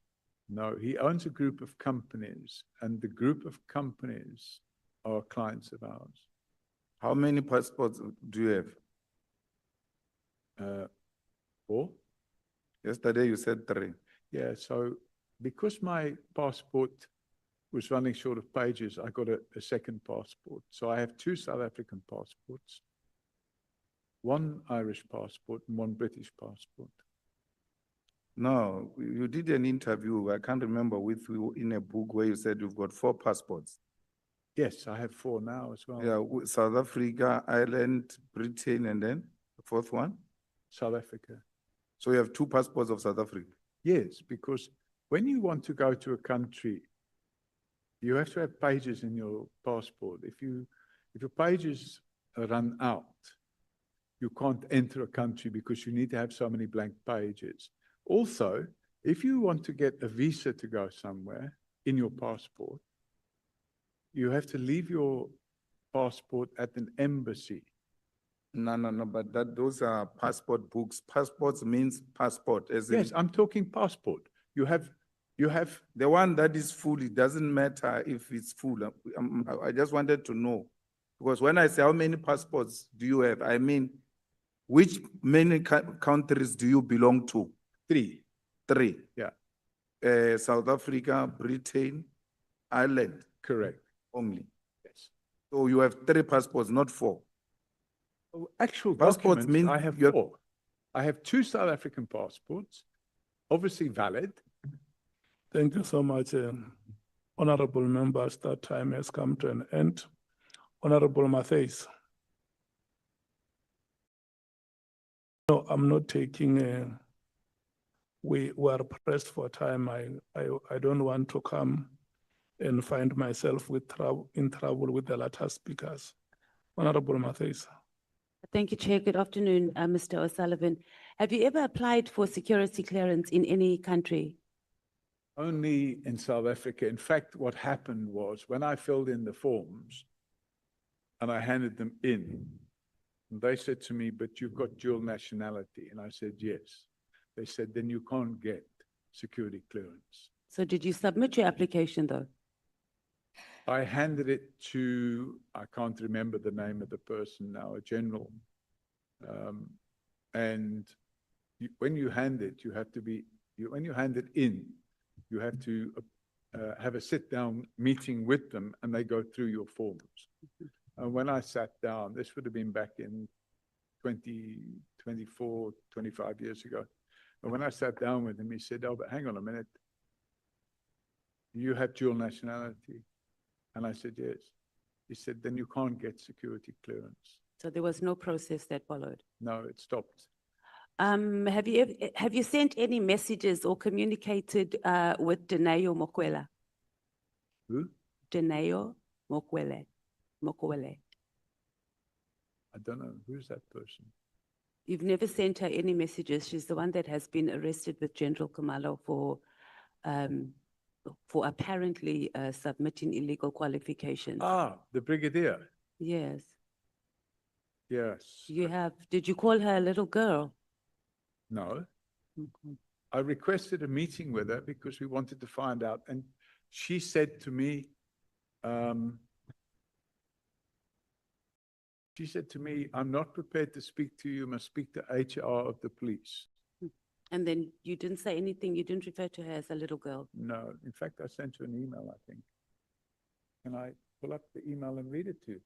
No, he owns a group of companies, and the group of companies are clients of ours. How many passports do you have? 4. Yesterday you said 3. Yeah, so because my passport was running short of pages, I got a second passport. So I have 2 South African passports, 1 Irish passport and 1 British passport. No, you did an interview, I can't remember, with you in a book where you said you've got 4 passports. Yes, I have 4 now as well. Yeah, South Africa, Ireland, Britain, and then the 4th one? South Africa. So you have 2 passports of South Africa? Yes, because when you want to go to a country, you have to have pages in your passport. If your pages run out, you can't enter a country because you need to have so many blank pages. Also, if you want to get a visa to go somewhere in your passport, you have to leave your passport at an embassy. No, but those are passport books. Passports means passport. Yes, I'm talking passport. You have the one that is full. It doesn't matter if it's full. I just wanted to know, because when I say how many passports do you have, I mean, which many countries do you belong to? 3. 3. Yeah. South Africa, Britain, Ireland. Correct. Only. Yes. So you have 3 passports, not 4. Actual passports documents, I have 4. I have 2 South African passports, obviously valid. Thank you so much, honorable members. That time has come to an end. Honorable Matthys. No, I'm not taking, we were pressed for time. I don't want to come and find myself in trouble with the latter speakers. Honorable Matthys. Thank you, Chair. Good afternoon, Mr. O'Sullivan. Have you ever applied for security clearance in any country? Only in South Africa. In fact, what happened was when I filled in the forms and I handed them in, And they said to me, but you've got dual nationality. And I said, yes. They said, then you can't get security clearance. So did you submit your application though? I handed it to, I can't remember the name of the person now, a general. And when you hand it, you have to be, when you hand it in, you have to have a sit-down meeting with them and they go through your forms. And when I sat down, this would have been back in 24, 25 years ago. And when I sat down with him, he said, oh, but hang on a minute. You have dual nationality. And I said, yes. He said, then you can't get security clearance. So there was no process that followed? No, it stopped. Have you sent any messages or communicated with Denayo Mokwela? Who? Denayo Mokwele. Mokwele. I don't know. Who's that person? You've never sent her any messages. She's the one that has been arrested with General Khumalo for apparently submitting illegal qualifications. Ah, the brigadier. Yes. Yes. Did you call her a little girl? No. Okay. I requested a meeting with her because we wanted to find out. And she said to me, I'm not prepared to speak to you. You must speak to HR of the police. And then you didn't say anything. You didn't refer to her as a little girl. No. In fact, I sent you an email, I think. Can I pull up the email and read it to you?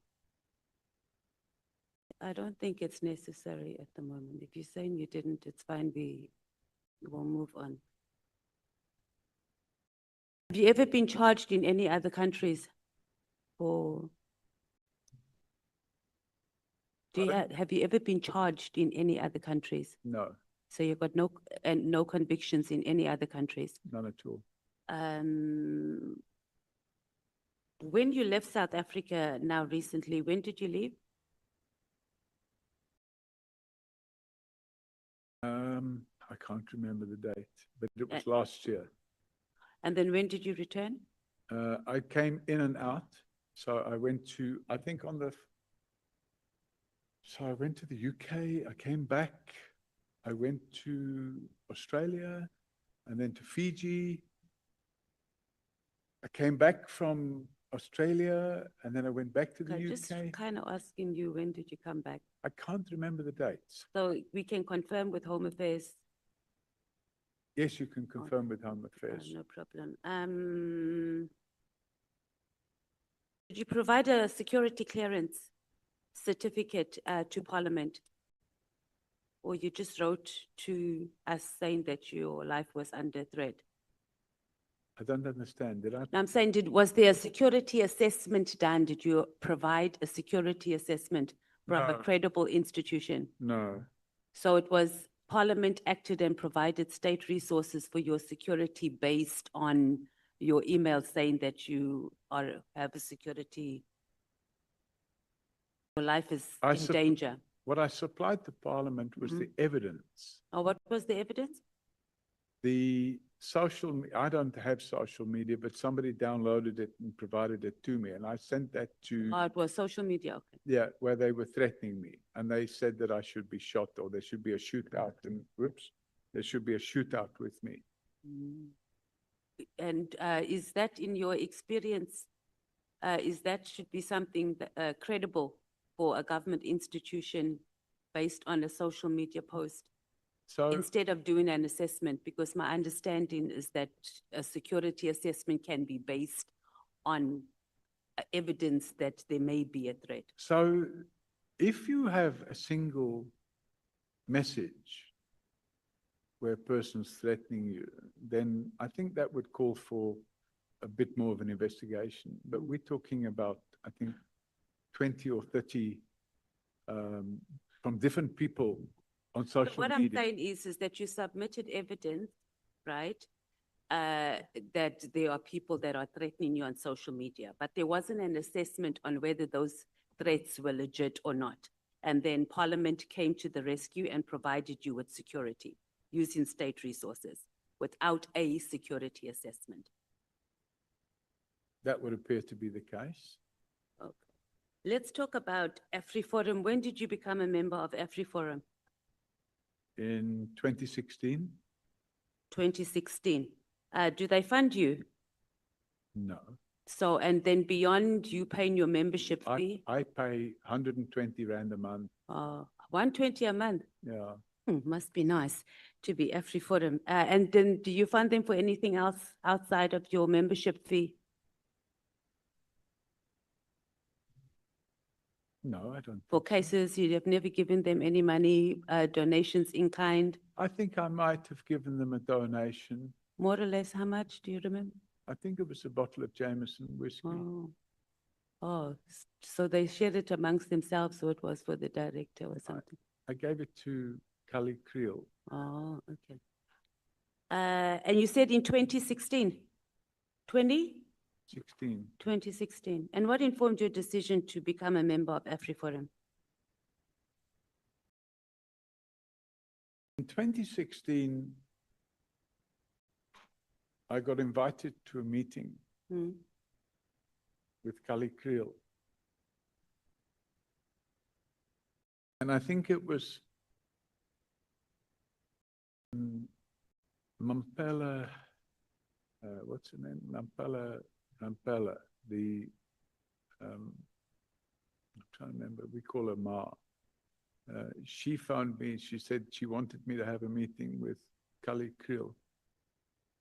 I don't think it's necessary at the moment. If you're saying you didn't, it's fine. We will move on. Have you ever been charged in any other countries for? Have you ever been charged in any other countries? No, So you've got no convictions in any other countries? none at all. When you left South Africa now recently, when did you leave? I can't remember the date, but it was last year. And then when did you return? I came in and out. So I went to, I think so I went to the UK, I came back, I went to Australia and then to Fiji. I came back from Australia and then I went back to the UK. Just kind of asking you, when did you come back? I can't remember the dates. So we can confirm with Home Affairs. Yes, you can confirm with Home Affairs. No problem. Did you provide a security clearance certificate to Parliament? Or you just wrote to us saying that your life was under threat? I don't understand. Did I? I'm saying, was there a security assessment done? Did you provide a security assessment from a credible institution? No. So it was Parliament acted and provided state resources for your security based on your email saying that you have a security, your life is in danger. What I supplied to Parliament was the evidence. Oh, what was the evidence? The I don't have social media, but somebody downloaded it and provided it to me. And I sent that to. Oh, it was social media, okay. Yeah, where they were threatening me. And they said that I should be shot or there should be a shootout. And there should be a shootout with me. And is that in your experience, should be something that, credible for a government institution based on a social media post? So instead of doing an assessment, because my understanding is that a security assessment can be based on evidence that there may be a threat. So if you have a single message where a person's threatening you, then I think that would call for a bit more of an investigation. But we're talking about, I think, 20 or 30 from different people on social media. What I'm saying is that you submitted evidence, right, that there are people that are threatening you on social media, but there wasn't an assessment on whether those threats were legit or not. And then Parliament came to the rescue and provided you with security using state resources without a security assessment. That would appear to be the case. Okay. Let's talk about AfriForum. When did you become a member of AfriForum? In 2016? 2016. Do they fund you? No. So, and then beyond you paying your membership fee? I pay 120 Rand a month. 120 a month? Yeah. Must be nice to be AfriForum. And then do you fund them for anything else outside of your membership fee? No, I don't. For cases you have never given them any money, donations in kind? I think I might have given them a donation. More or less, how much, do you remember? I think it was a bottle of Jameson whiskey. So they shared it amongst themselves, or it was for the director or something? I gave it to Kali Creel. Oh, okay. And you said in 2016? 2016. And what informed your decision to become a member of AfriForum? In 2016, I got invited to a meeting with Kali Creel. And I think it was Mampela, what's her name? Nampela, the, I'm trying to remember, we call her Ma. She found me, she said she wanted me to have a meeting with Kali Creel.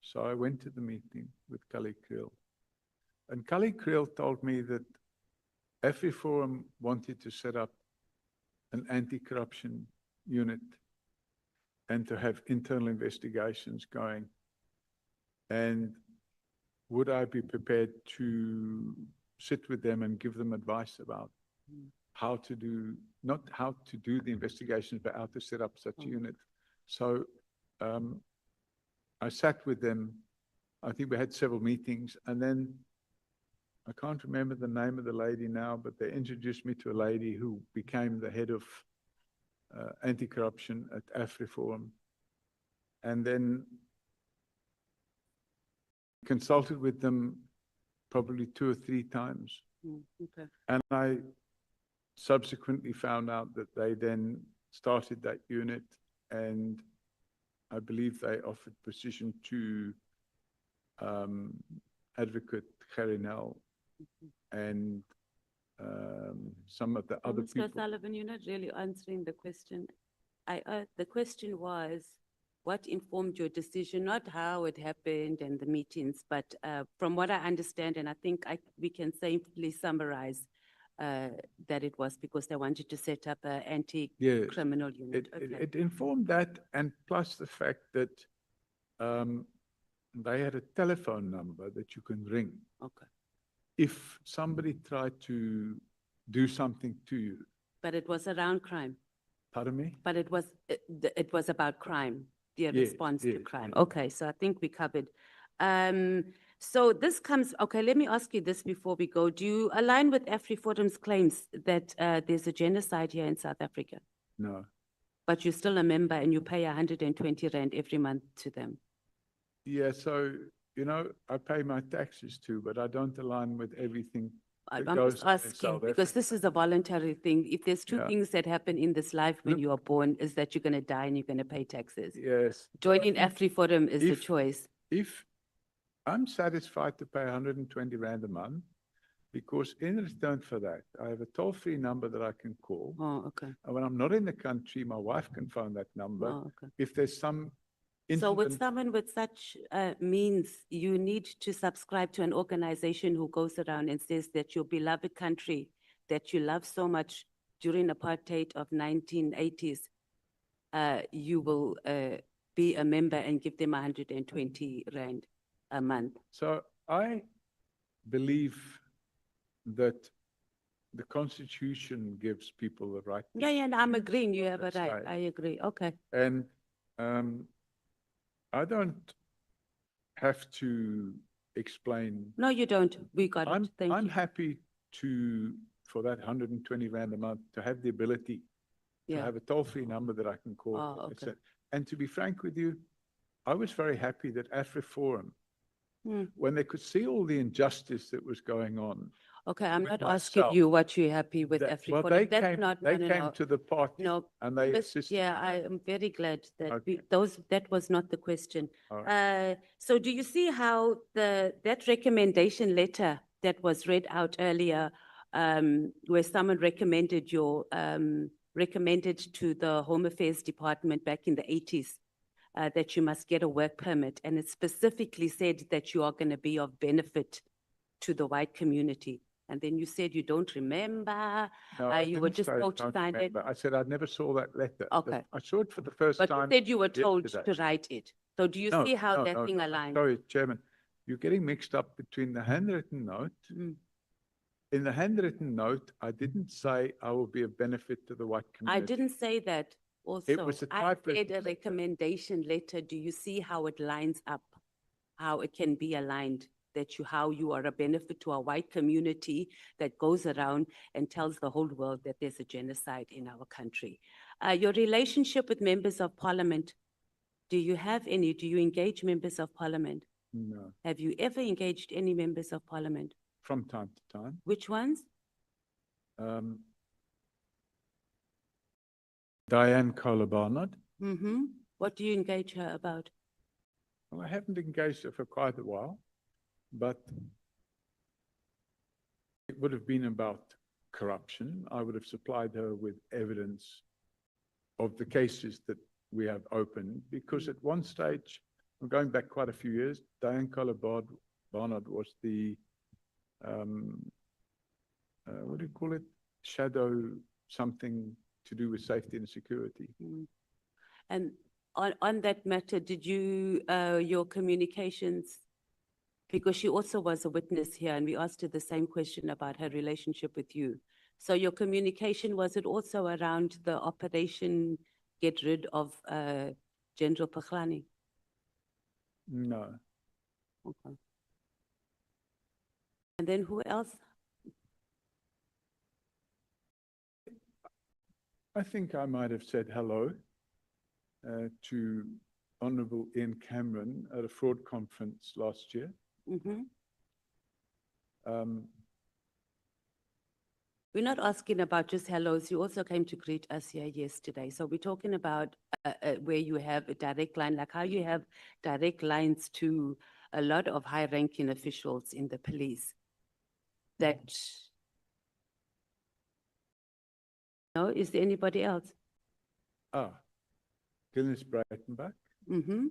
So I went to the meeting with Kali Creel. And Kali Creel told me that AfriForum wanted to set up an anti-corruption unit and to have internal investigations going. And would I be prepared to sit with them and give them advice about how to do, not how to do the investigations, but how to set up such a unit. So I sat with them. I think we had several meetings, and then I can't remember the name of the lady now, but they introduced me to a lady who became the head of anti-corruption at AfriForum. And then consulted with them probably 2 or 3 times. Okay. And I subsequently found out that they then started that unit, and I believe they offered position to Advocate Nhlanhla and some of the other Mr. people. Sullivan, you're not really answering the question. The question was, what informed your decision, not how it happened and the meetings, but from what I understand, and I think we can safely summarize that it was because they wanted to set up an anti-criminal unit. It informed that, and plus the fact that they had a telephone number that you can ring. Okay. If somebody tried to do something to you. But it was around crime. Pardon me? But it was about crime, their Yes, response to yes, crime. yes. Okay, so I think we covered. So this comes, okay, let me ask you this before we go. Do you align with AfriForum's claims that there's a genocide here in South Africa? No. But you're still a member and you pay 120 Rand every month to them? Yeah, so, you know, I pay my taxes too, but I don't align with everything. I'm that goes just in asking South because Africa. this is a voluntary thing. If there's two Yeah. things that happen in this life when you are born, is that you're going to die and you're going to pay taxes. Yes. Joining AfriForum is the If- choice. If I'm satisfied to pay 120 Rand a month, because in return for that, I have a toll-free number that I can call. Oh, okay. And when I'm not in the country, my wife can phone that number. Oh, okay. If there's some So with incident, someone with such means, you need to subscribe to an organization who goes around and says that your beloved country that you love so much during apartheid of 1980s, you will be a member and give them 120 Rand a month. So I believe that the Constitution gives people the right. Yeah, and I'm agreeing, you have a That's right. right. I agree, okay. And I don't have to explain. No, you don't. We got it. Thank I'm you. happy for that 120 Rand a month, to have the ability to Yeah. have a toll-free number that I can call. Oh, okay. And to be frank with you, I was very happy that AfriForum, Hmm. when they could see all the injustice that was going on. Okay, I'm with not asking myself. you what you're happy with, Well, Africa. they That's came, not, they no, came no. to the party No, and they but assisted. yeah, I am very glad that Okay. that was not the question. All So do you see how that recommendation letter that was read out earlier, where someone recommended recommended to the Home Affairs Department back in the 80s, that you must get a work permit, and it specifically said that you are going to be of benefit to the white community. And then you said you don't remember, No, I you were didn't just say I told to don't sign it. remember. I said I never saw that letter. Okay. I saw it for the first But you time. said you were told yesterday. to write it. So do you No, see how no, that no, thing no, aligns? Sorry, Chairman, you're getting mixed up between the handwritten note. Mm. In the handwritten note, I didn't say I will be of benefit to the white I community. didn't say that also. was a I typewritten said a recommendation letter. Do you see how it lines up? How it can be aligned, that how you are a benefit to a white community that goes around and tells the whole world that there's a genocide in our country. Your relationship with members of parliament, do you have any? Do you engage members of parliament? No, Have you ever engaged any members of parliament? from time to time. Which ones? Diane Kohler-Barnard. Mm-hmm. What do you engage her about? Well, I haven't engaged her for quite a while, but it would have been about corruption. I would have supplied her with evidence of the cases that we have opened, because at one stage, I'm going back quite a few years, Diane Kohler-Barnard was the, what do you call it? Shadow something to do with safety and security. Mm. And on that matter, did you, your communications, because she also was a witness here and we asked her the same question about her relationship with you. So your communication, was it also around the operation get rid of General Mkhwanazi? No. Okay. And then who else? I think I might have said hello to Honourable Ian Cameron at a fraud conference last year. Mm-hmm. We're not asking about just hellos. You also came to greet us here yesterday. So we're talking about where you have a direct line, like how you have direct lines to a lot of high-ranking officials in the police. That, no, is there anybody else? Gillis Breitenbach. Mm-hmm.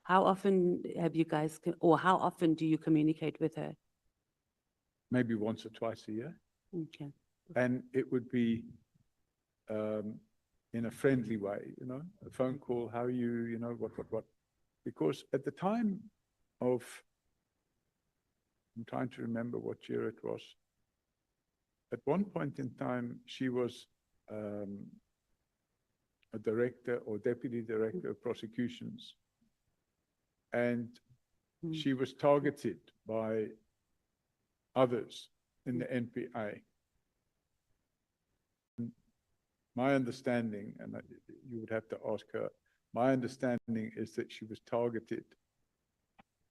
How often have you guys, or how often do you communicate with her? Maybe once or twice a year. Okay. And it would be in a friendly way, you know, a phone call, how are you, you know, what. Because at the time of, I'm trying to remember what year it was. At one point in time, she was a director or deputy director of prosecutions. And she was targeted by others in the NPA. My understanding, and you would have to ask her, my understanding is that she was targeted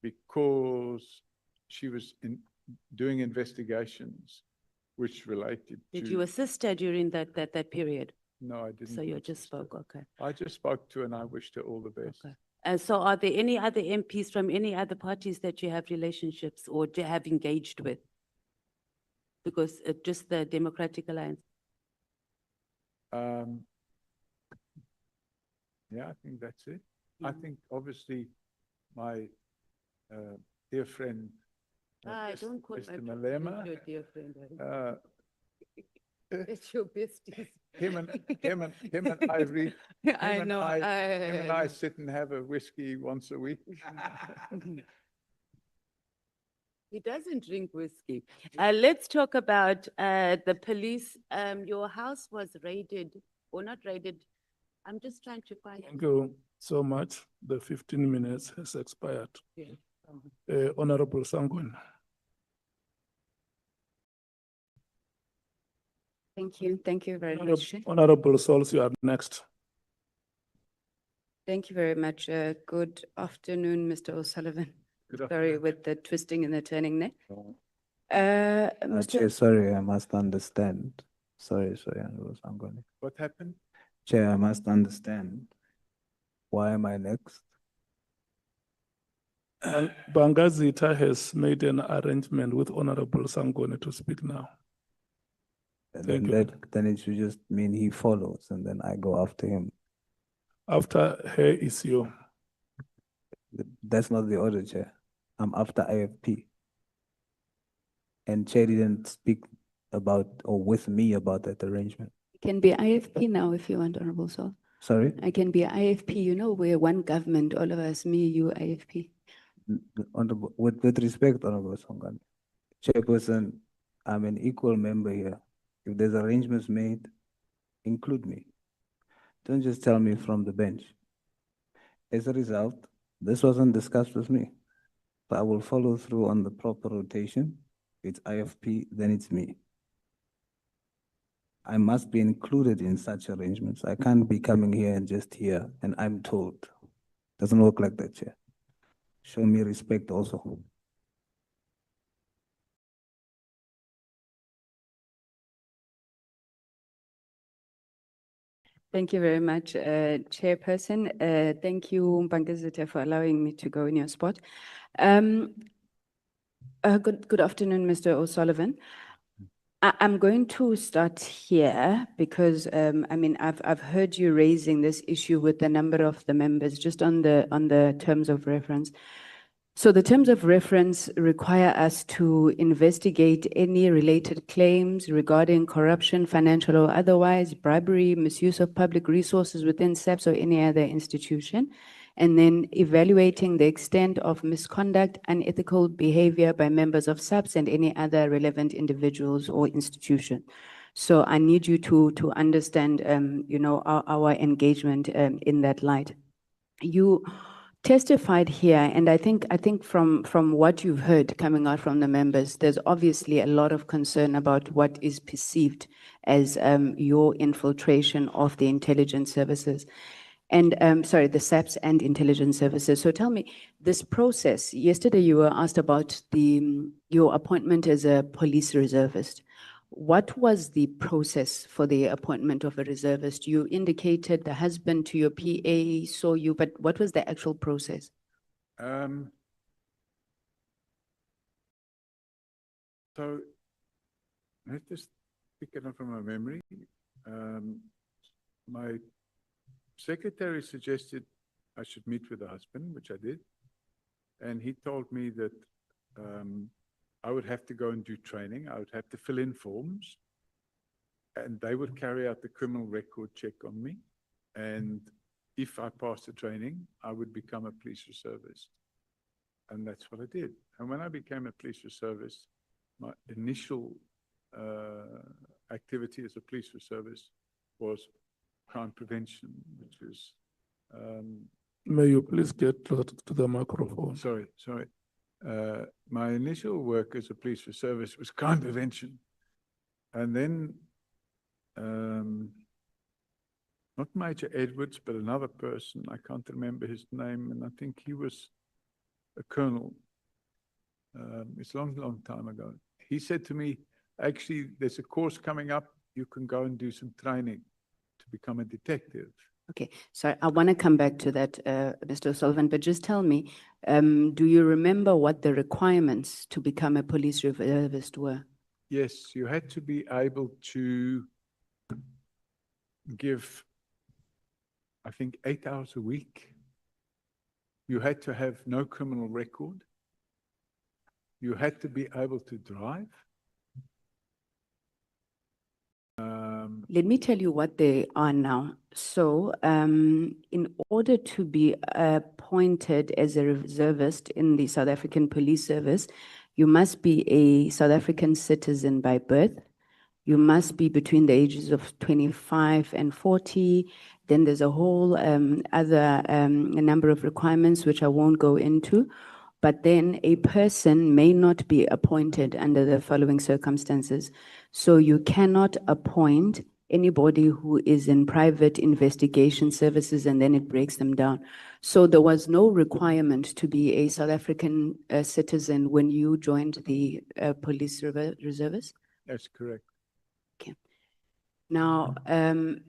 because she was doing investigations which related to... Did you assist her during that period? No, I didn't. So you just spoke, okay. I just spoke to her and I wished her all the best. Okay. And so are there any other MPs from any other parties that you have relationships or have engaged with? Because just the Democratic Alliance? Yeah, I think that's it. I think obviously my dear friend, I don't call Mr. my Malema, your dear friend. It's your besties. him and Ivory, I know. him and I sit and have a whiskey once a week. He doesn't drink whiskey. Let's talk about the police. Your house was raided, or not raided. I'm just trying to find. Thank you so much. The 15 minutes has expired. Yeah. Honorable Sangwen. Thank you. Thank you very much. Honorable Souls, you are next. Thank you very much. Good afternoon, Mr. O'Sullivan. Good Sorry with the twisting and the turning there. Chair, sorry, I must understand. Sorry, I'm going. What happened? Chair, I must understand. Why am I next? Bangazita has made an arrangement with Honorable Sangone to speak now. Thank you. Then it should just mean he follows and then I go after him. After her is you. That's not the order, Chair. I'm after IFP. And Chair didn't speak about or with me about that arrangement. It can be IFP now if you want, Honorable Sol. Sorry? I can be IFP, you know, we're one government, all of us, me, you, IFP. Honorable, with respect, Honorable Songan, Chairperson, I'm an equal member here. If there's arrangements made, include me. Don't just tell me from the bench. As a result, this wasn't discussed with me. But I will follow through on the proper rotation. If it's IFP, then it's me. I must be included in such arrangements. I can't be coming here and just here and I'm told. Doesn't work like that, Chair. Show me respect also. Thank you very much, Chairperson. Thank you, Mbangazita, for allowing me to go in your spot. Good afternoon, Mr. O'Sullivan. I'm going to start here because I mean I've heard you raising this issue with a number of the members just on the terms of reference. So the terms of reference require us to investigate any related claims regarding corruption, financial or otherwise, bribery, misuse of public resources within SAPS or any other institution, and then evaluating the extent of misconduct, unethical behavior by members of SAPS and any other relevant individuals or institution. So I need you to understand, you know, our engagement in that light. You testified here, and I think from what you've heard coming out from the members, there's obviously a lot of concern about what is perceived as your infiltration of the intelligence services. And sorry, the SAPS and intelligence services. So tell me, this process, yesterday you were asked about your appointment as a police reservist. What was the process for the appointment of a reservist? You indicated the husband to your PA saw you, but what was the actual process? So let's just pick it up from my memory. My secretary suggested I should meet with the husband, which I did. And he told me that I would have to go and do training. I would have to fill in forms and they would carry out the criminal record check on me. And if I passed the training, I would become a police reservist. And that's what I did. And when I became a police reservist, my initial activity as a police reservist was crime prevention, which is... May you please get closer to the microphone? Sorry. My initial work as a police reservist was crime prevention. And then, not Major Edwards, but another person, I can't remember his name, and I think he was a colonel. It's a long time ago. He said to me, actually, there's a course coming up, you can go and do some training to become a detective. Okay, so I want to come back to that, Mr. O'Sullivan, but just tell me, do you remember what the requirements to become a police reservist were? Yes, you had to be able to give, I think, 8 hours a week. You had to have no criminal record. You had to be able to drive. Let me tell you what they are now. So in order to be appointed as a reservist in the South African Police Service, you must be a South African citizen by birth. You must be between the ages of 25 and 40. Then there's a whole other a number of requirements which I won't go into. But then a person may not be appointed under the following circumstances. So you cannot appoint anybody who is in private investigation services, and then it breaks them down. So there was no requirement to be a South African citizen when you joined the police reservists? That's correct. Okay. Now,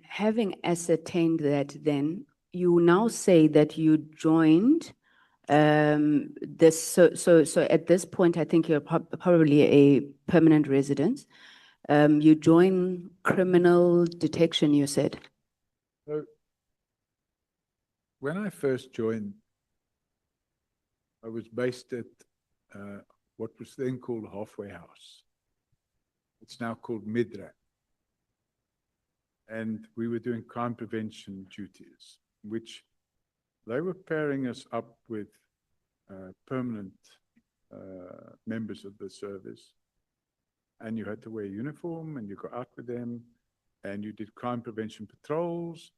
having ascertained that, then you now say that you joined this. So at this point, I think you're probably a permanent resident. You join criminal detection, you said. So when I first joined, I was based at what was then called Halfway House. It's now called McBride. And we were doing crime prevention duties, which they were pairing us up with permanent members of the service. And you had to wear a uniform and you go out with them and you did crime prevention patrols.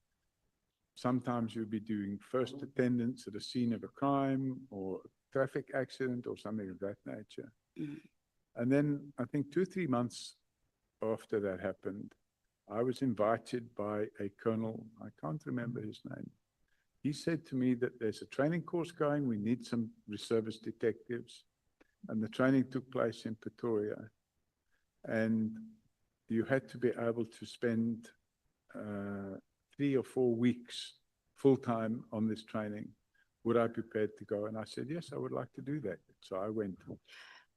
Sometimes you'd be doing first attendance at a scene of a crime or a traffic accident or something of that nature. And then I think 2 or 3 months after that happened, I was invited by a colonel, I can't remember his name. He said to me that there's a training course going, we need some reservist detectives. And the training took place in Pretoria. And you had to be able to spend 3 or 4 weeks full-time on this training. Would I be prepared to go? And I said, yes, I would like to do that. So I went.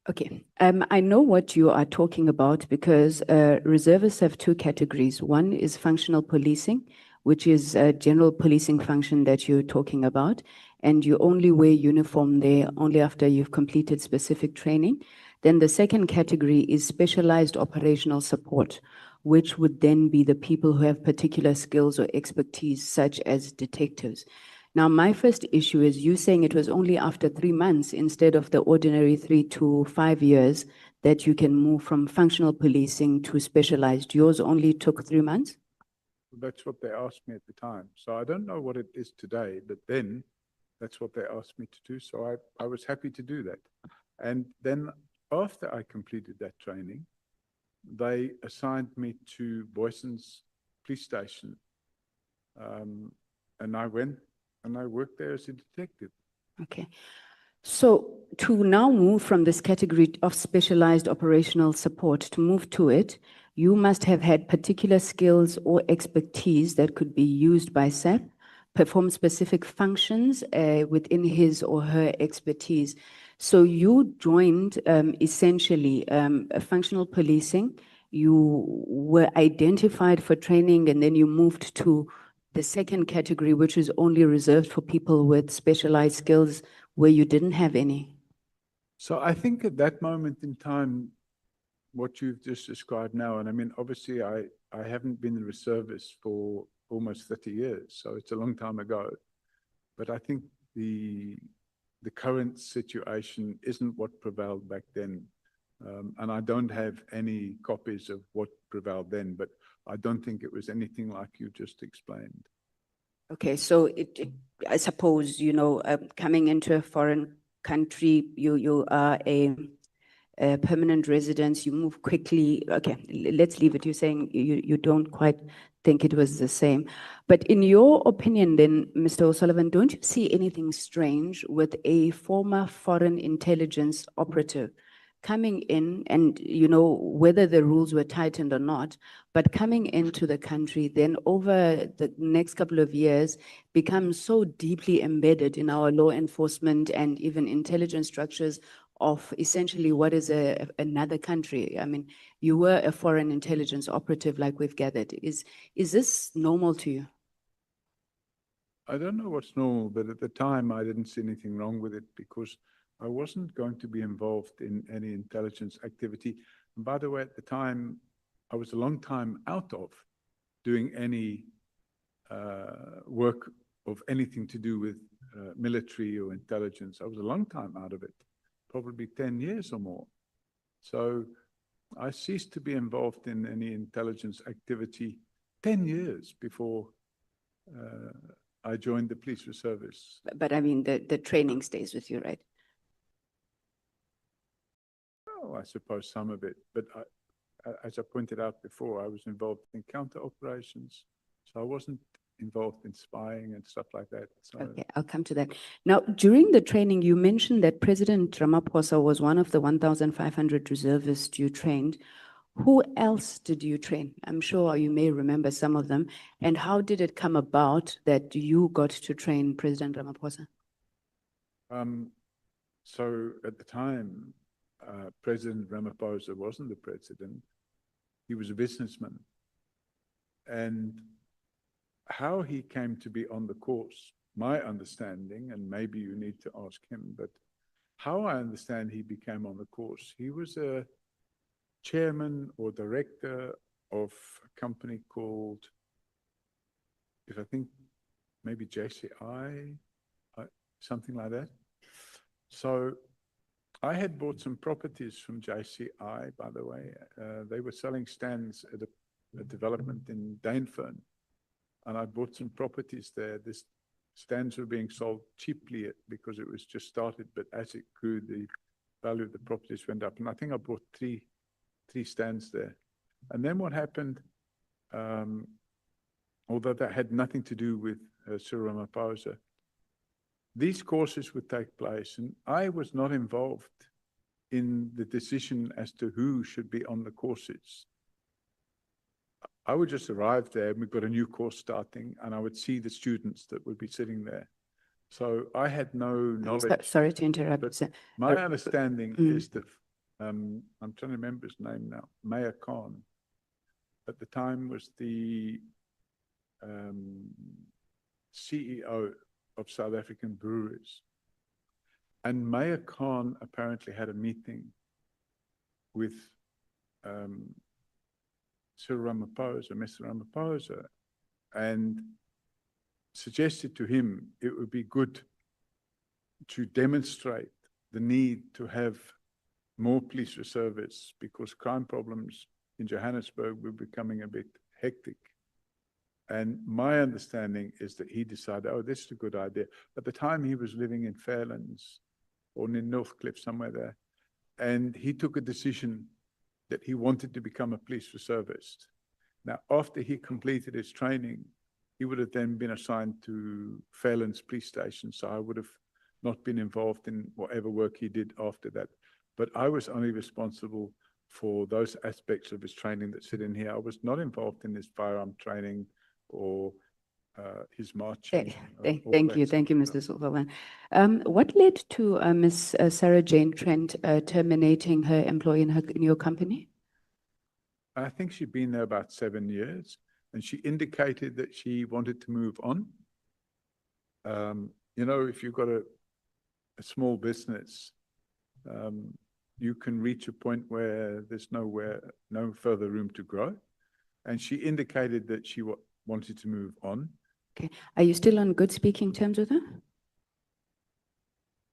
Okay, I know what you are talking about because reservists have 2 categories. One is functional policing, which is a general policing function that you're talking about, and you only wear uniform there only after you've completed specific training. Then the second category is specialized operational support, which would then be the people who have particular skills or expertise, such as detectives. Now, my first issue is you saying it was only after 3 months instead of the ordinary 3 to 5 years that you can move from functional policing to specialized. Yours only took 3 months? That's what they asked me at the time. So I don't know what it is today, but then that's what they asked me to do. So I was happy to do that. And then after I completed that training, they assigned me to Boyson's police station. And I went and I worked there as a detective. Okay. So to now move from this category of specialized operational support to move to it, you must have had particular skills or expertise that could be used by SAP, perform specific functions within his or her expertise. So you joined essentially functional policing, you were identified for training, and then you moved to the second category, which is only reserved for people with specialized skills where you didn't have any. So I think at that moment in time, what you've just described now, and I mean, obviously I haven't been a reservist for almost 30 years, so it's a long time ago. But I think the current situation isn't what prevailed back then. And I don't have any copies of what prevailed then, but I don't think it was anything like you just explained. Okay, so I suppose, you know, coming into a foreign country, you are a permanent resident, you move quickly. Okay, let's leave it. You're saying you don't quite think it was the same. But in your opinion then, Mr. O'Sullivan, don't you see anything strange with a former foreign intelligence operative coming in and, you know, whether the rules were tightened or not, but coming into the country, then over the next couple of years, becomes so deeply embedded in our law enforcement and even intelligence structures of essentially what is another country? I mean, you were a foreign intelligence operative like we've gathered. Is this normal to you? I don't know what's normal, but at the time I didn't see anything wrong with it because I wasn't going to be involved in any intelligence activity. And by the way, at the time, I was a long time out of doing any work of anything to do with military or intelligence. I was a long time out of it, probably 10 years or more. So I ceased to be involved in any intelligence activity 10 years before I joined the police service. But I mean, the training stays with you, right? Oh, I suppose some of it, but as I pointed out before, I was involved in counter operations. So I wasn't involved in spying and stuff like that. So Okay, I'll come to that. Now, during the training, you mentioned that President Ramaphosa was one of the 1,500 reservists you trained. Who else did you train? I'm sure you may remember some of them. And how did it come about that you got to train President Ramaphosa? So at the time, President Ramaphosa wasn't the president. He was a businessman. And how he came to be on the course, my understanding, and maybe you need to ask him, but how I understand he became on the course, he was a chairman or director of a company called, if I think, maybe JCI, something like that. So I had bought some properties from JCI, by the way. They were selling stands at a development in Dainfern. And I bought some properties there. The stands were being sold cheaply because it was just started, but as it grew, the value of the properties went up. And I think I bought three stands there. And then what happened, although that had nothing to do with Cyril Ramaphosa, these courses would take place, and I was not involved in the decision as to who should be on the courses. I would just arrive there, and we've got a new course starting, and I would see the students that would be sitting there. So I had no knowledge. Sorry to interrupt. Sir. My understanding is that, I'm trying to remember his name now, Mayor Khan, at the time was the CEO of South African breweries. And Mayor Khan apparently had a meeting with Cyril Ramaphosa, Mr. Ramaphosa, and suggested to him it would be good to demonstrate the need to have more police reservists because crime problems in Johannesburg were becoming a bit hectic. And my understanding is that he decided, oh, this is a good idea. At the time, he was living in Fairlands or in Northcliffe, somewhere there. And he took a decision that he wanted to become a police reservist. Now, after he completed his training, he would have then been assigned to Fairlands Police Station. So I would have not been involved in whatever work he did after that. But I was only responsible for those aspects of his training that sit in here. I was not involved in his firearm training or his marching. Thank you, Mr. Silverman. What led to Ms. Sarah Jane Trent terminating her employee in your company? I think she'd been there about 7 years, and she indicated that she wanted to move on. You know, if you've got a small business, you can reach a point where there's no further room to grow. And she indicated that she wanted to move on. Okay. Are you still on good speaking terms with her?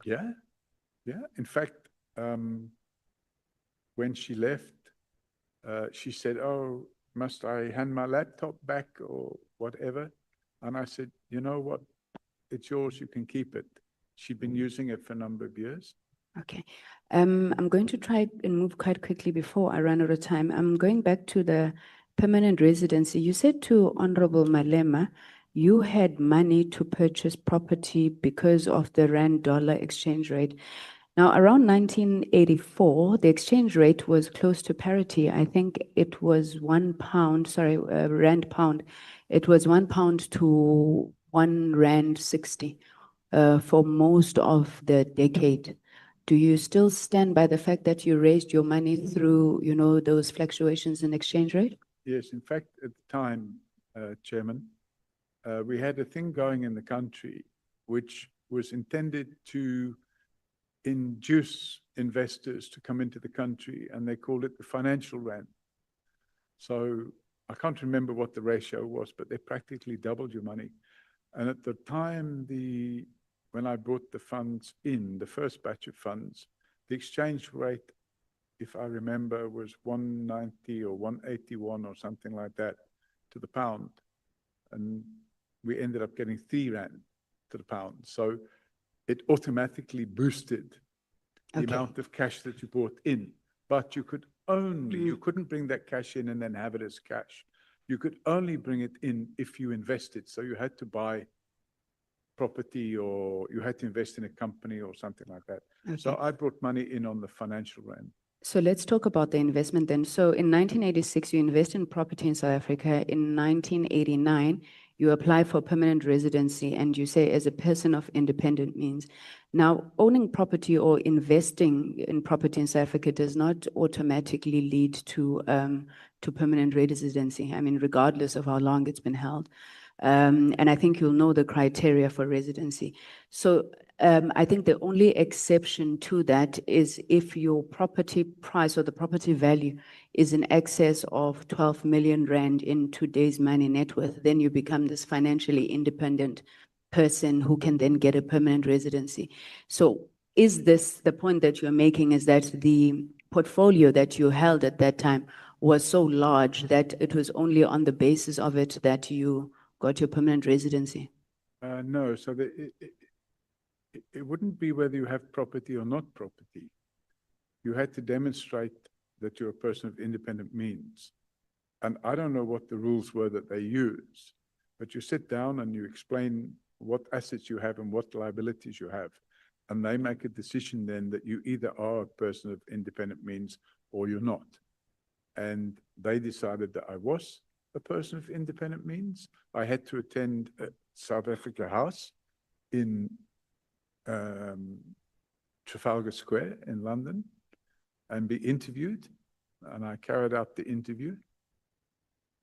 Yeah. In fact, when she left, she said, oh, must I hand my laptop back or whatever? And I said, you know what? It's yours. You can keep it. She'd been using it for a number of years. Okay. I'm going to try and move quite quickly before I run out of time. I'm going back to the permanent residency. You said to Honorable Malema, you had money to purchase property because of the rand-dollar exchange rate. Now, around 1984, the exchange rate was close to parity. I think it was rand-pound. It was £1 to R1.60 for most of the decade. Do you still stand by the fact that you raised your money through, you know, those fluctuations in exchange rate? Yes, in fact, at the time, Chairman, we had a thing going in the country which was intended to induce investors to come into the country, and they called it the financial rand. So I can't remember what the ratio was, but they practically doubled your money. And at the time, when I brought the funds in, the first batch of funds, the exchange rate, if I remember, was 190 or 181 or something like that to the pound. And we ended up getting 3 rand to the pound. So it automatically boosted the amount of cash that you brought in. But you couldn't bring that cash in and then have it as cash. You could only bring it in if you invested. So you had to buy property or you had to invest in a company or something like that. So I brought money in on the financial end. So let's talk about the investment then. So in 1986, you invest in property in South Africa. In 1989, you apply for permanent residency and you say as a person of independent means. Now, owning property or investing in property in South Africa does not automatically lead to permanent residency. I mean, regardless of how long it's been held. And I think you'll know the criteria for residency. So I think the only exception to that is if your property price or the property value is in excess of 12 million rand in today's money net worth, then you become this financially independent person who can then get a permanent residency. So is this the point that you're making, is that the portfolio that you held at that time was so large that it was only on the basis of it that you got your permanent residency? No, so it wouldn't be whether you have property or not property. You had to demonstrate that you're a person of independent means. And I don't know what the rules were that they used, but you sit down and you explain what assets you have and what liabilities you have. And they make a decision then that you either are a person of independent means or you're not. And they decided that I was a person of independent means. I had to attend South Africa House in Trafalgar Square in London and be interviewed. And I carried out the interview.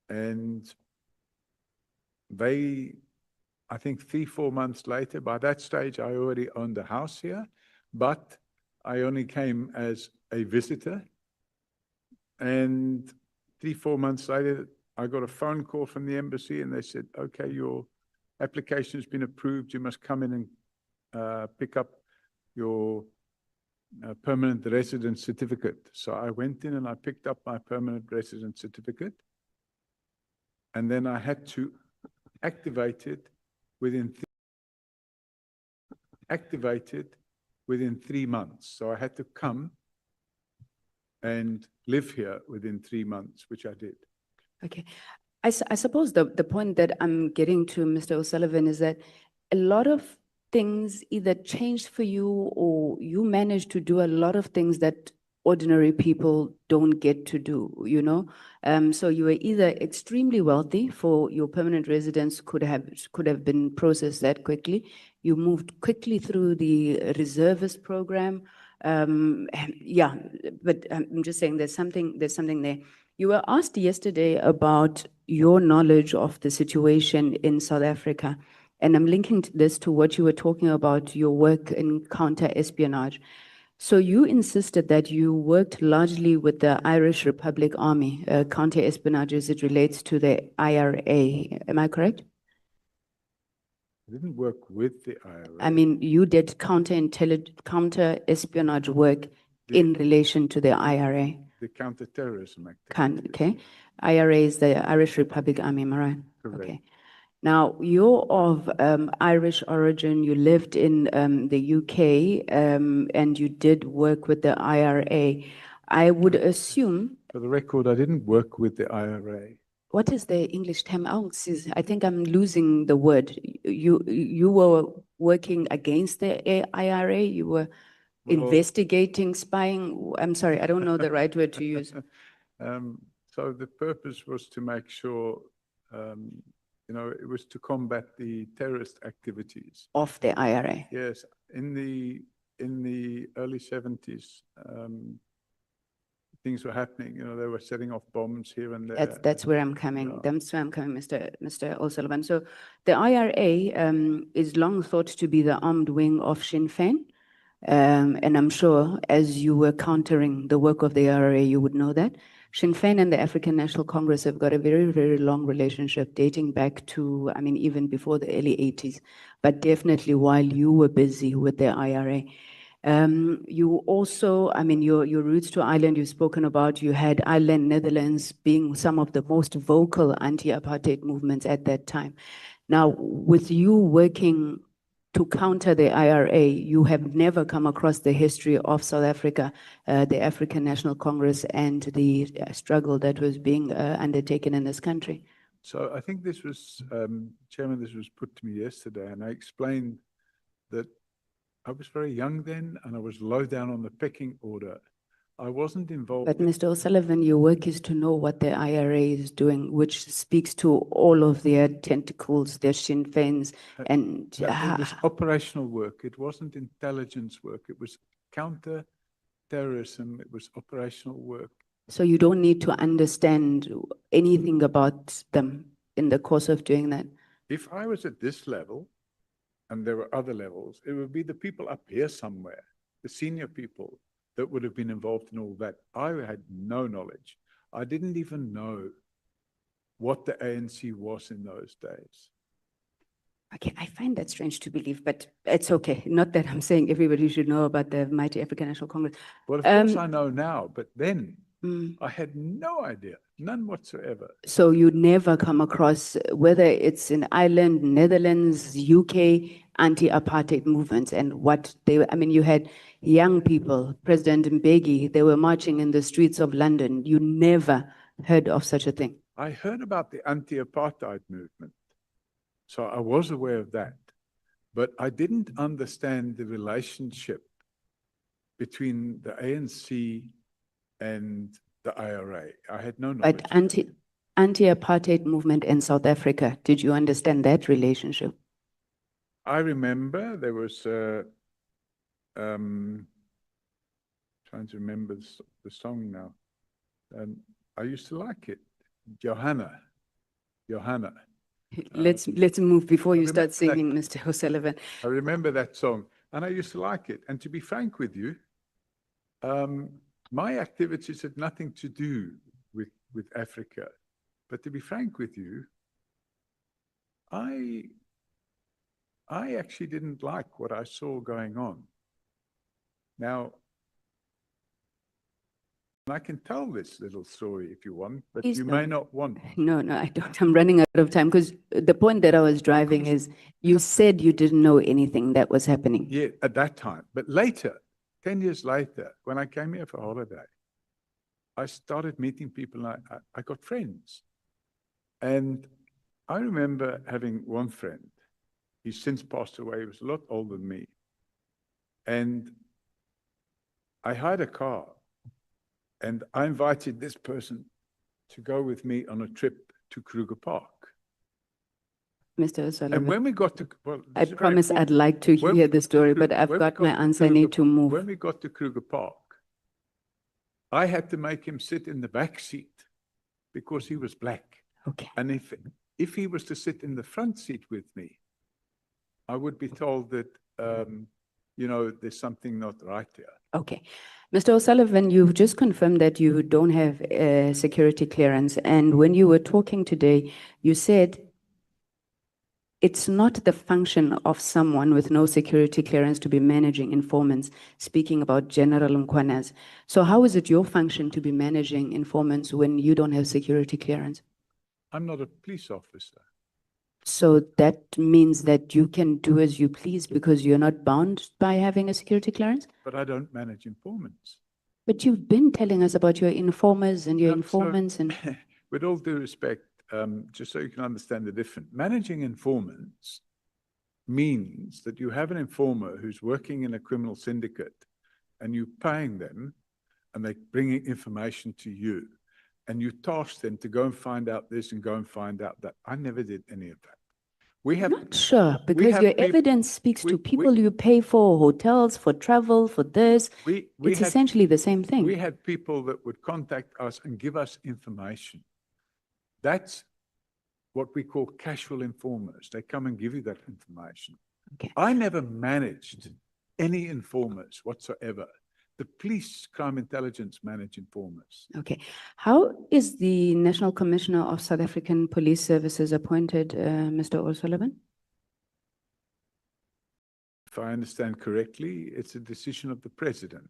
And they, I think 3-4 months later, by that stage, I already owned a house here, but I only came as a visitor. And 3-4 months later, I got a phone call from the embassy and they said, okay, your application has been approved. You must come in and pick up your permanent residence certificate. So I went in and I picked up my permanent residence certificate. And then I had to activate it within 3 months. So I had to come and live here within 3 months, which I did. Okay. I suppose the point that I'm getting to, Mr. O'Sullivan, is that a lot of things either changed for you or you managed to do a lot of things that ordinary people don't get to do, you know? So you were either extremely wealthy for your permanent residence could have been processed that quickly. You moved quickly through the reservist program. Yeah, but I'm just saying there's something there. You were asked yesterday about your knowledge of the situation in South Africa, and I'm linking this to what you were talking about, your work in counter-espionage. So you insisted that you worked largely with the Irish Republic Army, counter-espionage as it relates to the IRA. Am I correct? I didn't work with the IRA. I mean, you did counter-espionage work in relation to the IRA. The counter-terrorism activity. Okay. IRA is the Irish Republic Army, am I right? Correct. Okay. Now, you're of Irish origin, you lived in the UK, and you did work with the IRA. I would assume... For the record, I didn't work with the IRA. What is the English term? Oh, I think I'm losing the word. You were working against the IRA? You were investigating, spying? I'm sorry, I don't know the right word to use. So the purpose was to make sure, you know, it was to combat the terrorist activities. Of the IRA? Yes. In the early 70s, things were happening. You know, they were setting off bombs here and there. That's where I'm coming. Yeah. That's where I'm coming, Mr. O'Sullivan. So the IRA is long thought to be the armed wing of Sinn Féin. And I'm sure as you were countering the work of the IRA, you would know that. Sinn Féin and the African National Congress have got a very, very long relationship dating back to, I mean, even before the early 80s, but definitely while you were busy with the IRA. You also, I mean, your roots to Ireland, you've spoken about, you had Ireland, Netherlands being some of the most vocal anti-apartheid movements at that time. Now, with you working to counter the IRA, you have never come across the history of South Africa, the African National Congress, and the struggle that was being undertaken in this country. So I think this was, Chairman, this was put to me yesterday, and I explained that I was very young then, and I was low down on the pecking order. I wasn't involved. But Mr. O'Sullivan, your work is to know what the IRA is doing, which speaks to all of their tentacles, their Sinn Féins, and It was operational work. It wasn't intelligence work. It was counter-terrorism. It was operational work. so you don't need to understand anything about them in the course of doing that. If I was at this level, and there were other levels, it would be the people up here somewhere, the senior people, that would have been involved in all that. I had no knowledge. I didn't even know what the ANC was in those days. Okay, I find that strange to believe, but it's okay. Not that I'm saying everybody should know about the mighty African National Congress. Well, of course I know now, but then I had no idea, none whatsoever. So you never come across, whether it's in Ireland, Netherlands, UK, anti-apartheid movements and what they were, I mean, you had young people, President Mbeki, they were marching in the streets of London. You never heard of such a thing. I heard about the anti-apartheid movement, so I was aware of that, but I didn't understand the relationship between the ANC and the IRA. I had no knowledge. But anti-apartheid movement in South Africa, did you understand that relationship? I remember there was trying to remember the song now. I used to like it. Johanna. Let's move before you start singing, Mr. O'Sullivan. I remember that song, and I used to like it. And to be frank with you, my activities had nothing to do with Africa. But to be frank with you, I actually didn't like what I saw going on. Now, I can tell this little story if you want, but Please you don't. may not want. No, I don't. I'm running out of time because the point that I was driving is you said you didn't know anything that was happening. Yeah, at that time. But later, 10 years later, when I came here for holiday, I started meeting people and I got friends. And I remember having one friend. He's since passed away. He was a lot older than me. And I hired a car. And I invited this person to go with me on a trip to Kruger Park. Mr. O'Sullivan. And when we got to, well, I promise I'd like to hear the story, but I've got my answer. I need to move. When we got to Kruger Park, I had to make him sit in the back seat because he was black. Okay. And if he was to sit in the front seat with me, I would be told that, there's something not right there. Okay. Mr. O'Sullivan, you've just confirmed that you don't have a security clearance. And when you were talking today, you said it's not the function of someone with no security clearance to be managing informants, speaking about General Mkhwanazi. So how is it your function to be managing informants when you don't have security clearance? I'm not a police officer. So that means that you can do as you please because you're not bound by having a security clearance? But I don't manage informants. But you've been telling us about your informers and your informants and... With all due respect, just so you can understand the difference, managing informants means that you have an informer who's working in a criminal syndicate and you're paying them and they're bringing information to you and you task them to go and find out this and go and find out that. I never did any of that. I'm not sure, because your evidence speaks to people you pay for, hotels, for travel, for this. It's essentially the same thing. We had people that would contact us and give us information. That's what we call casual informers. They come and give you that information. Okay. I never managed any informers whatsoever. The police, crime intelligence manage informers. Okay. How is the National Commissioner of South African Police Services appointed, Mr. O'Sullivan? If I understand correctly, it's a decision of the president.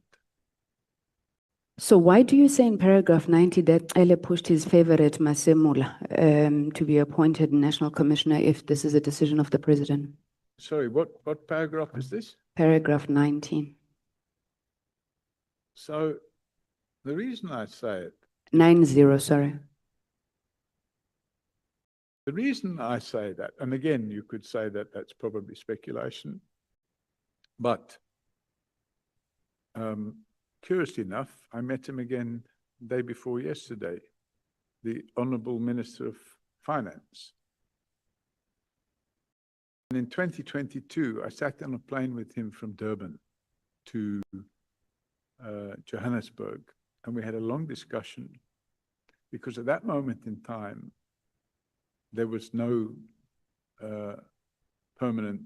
So why do you say in paragraph 90 that Ele pushed his favorite Masemula to be appointed National Commissioner if this is a decision of the president? Sorry, what paragraph is this? Paragraph 19. So the reason I say it, 90, sorry. the reason I say that, and again, you could say that that's probably speculation, but curiously enough, I met him again the day before yesterday, the Honourable Minister of Finance. And in 2022, I sat on a plane with him from Durban to Johannesburg, and we had a long discussion because at that moment in time, there was no permanent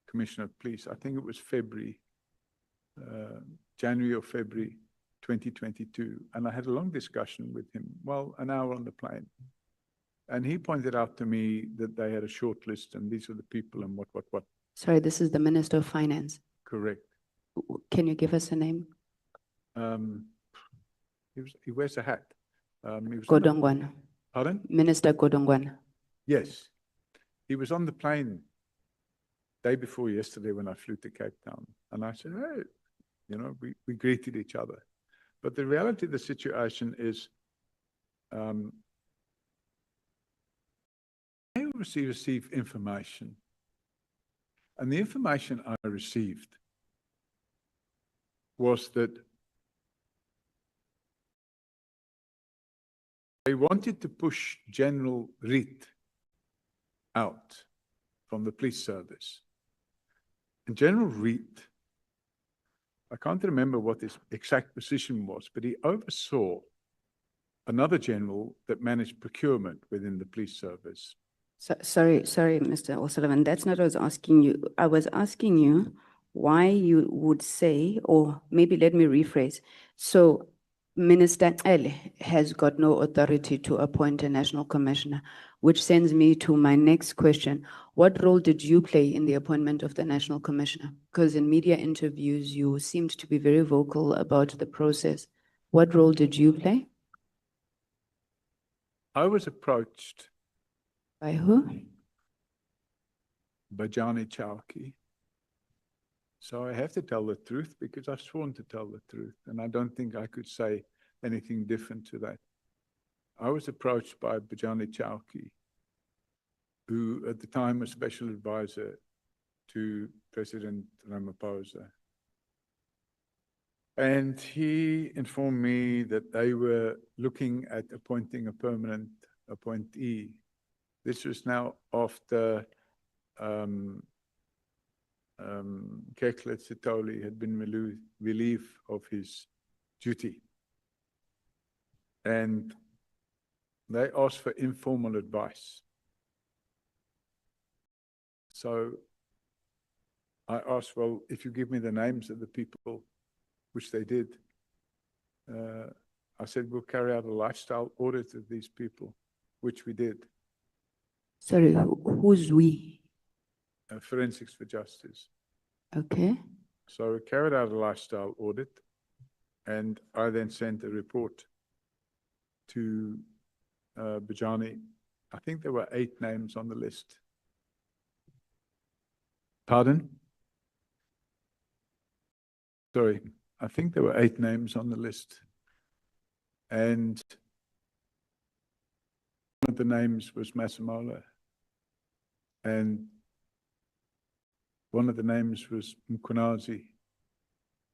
commissioner of police. I think it was January or February 2022. And I had a long discussion with him, well, an hour on the plane. And he pointed out to me that they had a short list and these are the people and what. Sorry, this is the Minister of Finance. Correct. Can you give us a name? He wears a hat. Godongwana. Pardon? Minister Godongwana. Yes. He was on the plane day before yesterday when I flew to Cape Town. And I said, hey, you know, we greeted each other. But the reality of the situation is, I obviously receive information. And the information I received was that they wanted to push General Reed out from the police service. And General Reed, I can't remember what his exact position was, but he oversaw another general that managed procurement within the police service. Sorry, Mr. O'Sullivan, that's not what I was asking you. I was asking you why you would say, or maybe let me rephrase. So Minister Ele has got no authority to appoint a national commissioner, which sends me to my next question. What role did you play in the appointment of the national commissioner? Because in media interviews, you seemed to be very vocal about the process. What role did you play? I was approached by who? Bajani Chowki. So I have to tell the truth because I've sworn to tell the truth, and I don't think I could say anything different to that. I was approached by Bajani Chowki, who at the time was special advisor to President Ramaphosa. And he informed me that they were looking at appointing a permanent appointee. This was now after Kekle Sitoli had been relieved of his duty. And they asked for informal advice. So I asked, well, if you give me the names of the people, which they did, I said, we'll carry out a lifestyle audit of these people, which we did. Sorry, who's we? Forensics for Justice. Okay. So we carried out a lifestyle audit, and I then sent a report to Bajani. I think there were 8 names on the list. Pardon? Sorry, I think there were 8 names on the list. And one of the names was Masemola. And one of the names was Mkhwanazi.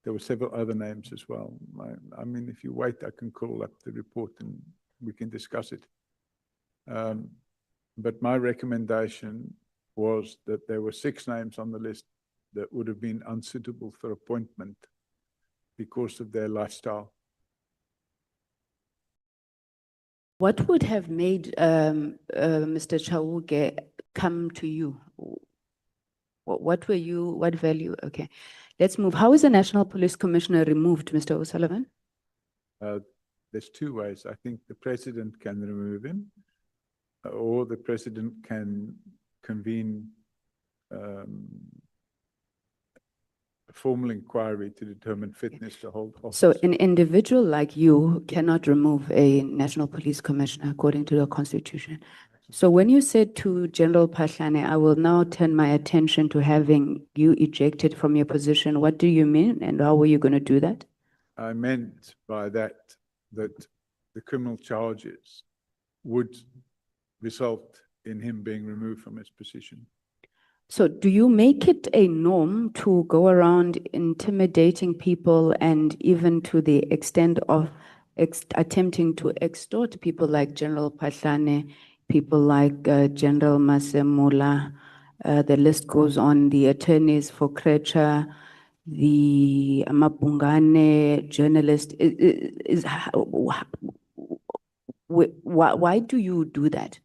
There were several other names as well. I mean, if you wait, I can call up the report and we can discuss it. But my recommendation was that there were 6 names on the list that would have been unsuitable for appointment because of their lifestyle. What would have made Mr. Chauke come to you? What value? Okay, let's move. How is the National Police Commissioner removed, Mr. O'Sullivan? There's 2 ways. I think the president can remove him, or the president can convene a formal inquiry to determine fitness to hold office. So an individual like you cannot remove a National Police Commissioner according to the Constitution. So when you said to General Phahlane, I will now turn my attention to having you ejected from your position, what do you mean and how were you going to do that? I meant by that the criminal charges would result in him being removed from his position. So do you make it a norm to go around intimidating people and even to the extent of attempting to extort people like General Phahlane, people like General Masemula, the list goes on, the attorneys for Krecha, the Mapungane journalist, why do you do that?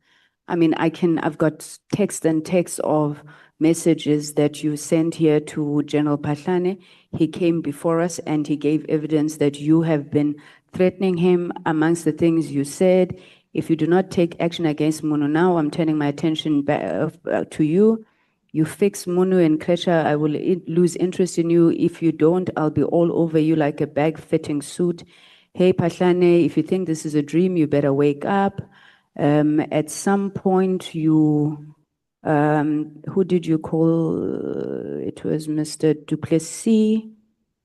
I mean, I've got text and text of messages that you sent here to General Phahlane. He came before us and he gave evidence that you have been threatening him. Amongst the things you said, if you do not take action against Munu now, I'm turning my attention back to you. You fix Munu and Kresha, I will lose interest in you. If you don't, I'll be all over you like a bag-fitting suit. Hey, Phahlane, if you think this is a dream, you better wake up. At some point, you, who did you call? It was Mr. Duplessis.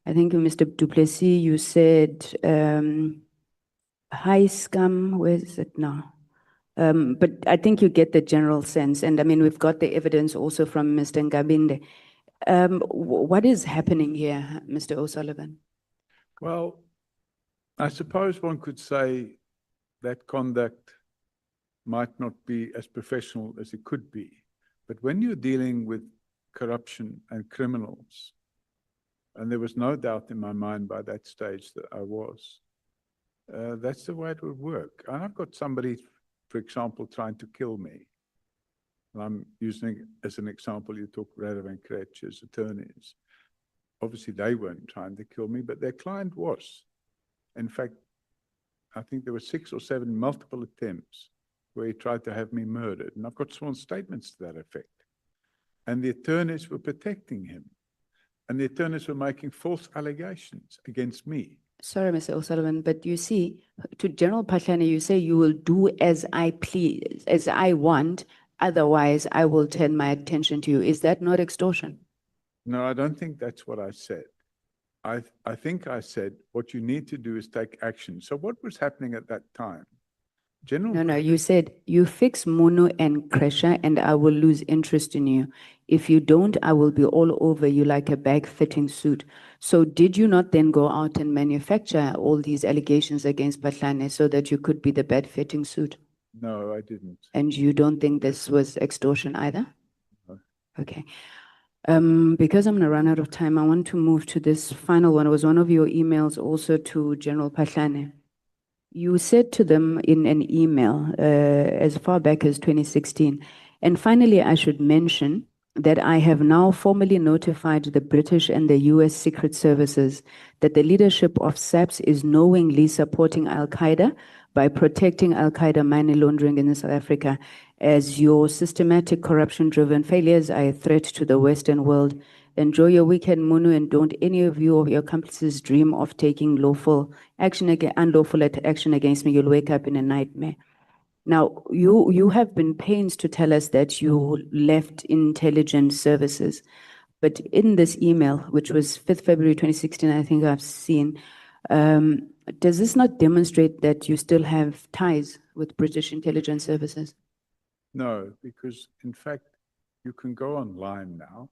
I think Mr. Duplessis, you said, hi, scum, where is it now? But I think you get the general sense. And I mean, we've got the evidence also from Mr. Ngabinde. What is happening here, Mr. O'Sullivan? Well, I suppose one could say that conduct might not be as professional as it could be. But when you're dealing with corruption and criminals, and there was no doubt in my mind by that stage that I was, that's the way it would work. And I've got somebody, for example, trying to kill me. And I'm using as an example, you talk Radovan and Kretsch's attorneys. Obviously, they weren't trying to kill me, but their client was. In fact, I think there were 6 or 7 multiple attempts where he tried to have me murdered. And I've got sworn statements to that effect. And the attorneys were protecting him. And the attorneys were making false allegations against me. Sorry, Mr. O'Sullivan, but you see, to General Phahlane, you say you will do as I please, as I want, otherwise I will turn my attention to you. Is that not extortion? No, I don't think that's what I said. I think I said what you need to do is take action. So what was happening at that time? No, you said you fix Munu and Kresha and I will lose interest in you. If you don't, I will be all over you like a bag-fitting suit. So did you not then go out and manufacture all these allegations against Phahlane so that you could be the bag-fitting suit? No, I didn't. And you don't think this was extortion either? No. Okay. Because I'm going to run out of time, I want to move to this final one. It was one of your emails also to General Phahlane. You said to them in an email as far back as 2016, and finally I should mention that I have now formally notified the British and the US Secret Services that the leadership of SAPS is knowingly supporting Al-Qaeda by protecting Al-Qaeda money laundering in South Africa. As your systematic corruption-driven failures are a threat to the Western world. Enjoy your weekend, Munu, and don't any of you or your accomplices dream of taking unlawful action against me. You'll wake up in a nightmare. Now, you have been pains to tell us that you left intelligence services, but in this email, which was 5th February 2016, I think I've seen, does this not demonstrate that you still have ties with British intelligence services? No, because in fact, you can go online now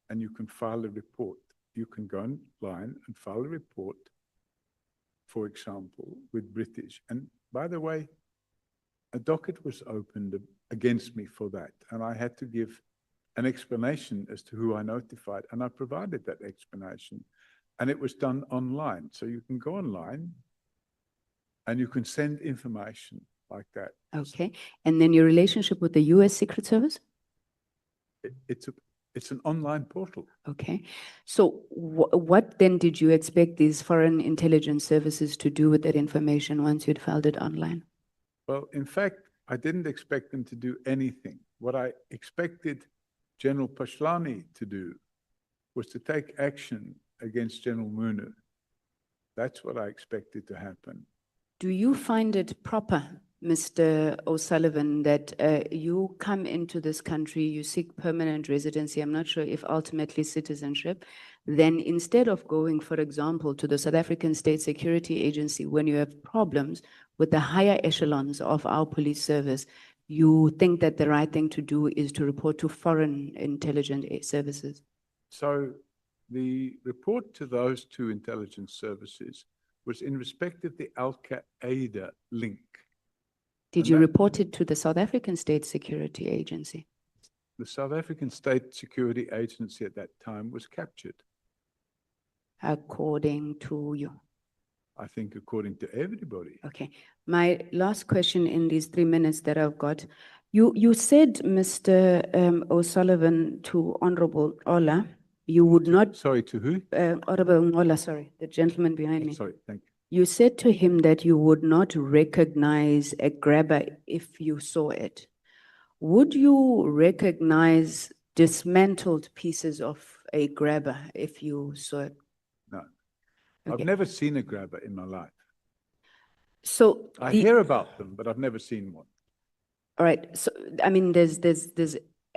and you can file a report. You can go online and file a report, for example, with British. And by the way, a docket was opened against me for that. And I had to give an explanation as to who I notified. And I provided that explanation. And it was done online. So you can go online and you can send information like that. Okay. And then your relationship with the US Secret Service? It's an online portal. Okay. So what then did you expect these foreign intelligence services to do with that information once you'd filed it online? Well, in fact, I didn't expect them to do anything. What I expected General Phahlane to do was to take action against General Munu. That's what I expected to happen. Do you find it proper Mr. O'Sullivan, that you come into this country, you seek permanent residency, I'm not sure if ultimately citizenship, then instead of going, for example, to the South African State Security Agency, when you have problems with the higher echelons of our police service, you think that the right thing to do is to report to foreign intelligence services? So the report to those two intelligence services was in respect of the Al-Qaeda link. Did you report it to the South African State Security Agency? The South African State Security Agency at that time was captured. According to you? I think according to everybody. Okay. My last question in these 3 minutes that I've got, you said, Mr. O'Sullivan, to Honorable Ola, you would not. Sorry, to who? Honorable Ola, sorry, the gentleman behind me. Sorry, thank you. You said to him that you would not recognize a grabber if you saw it. Would you recognize dismantled pieces of a grabber if you saw it? No. I've never seen a grabber in my life. So I hear about them, but I've never seen one. All right. So, I mean, there's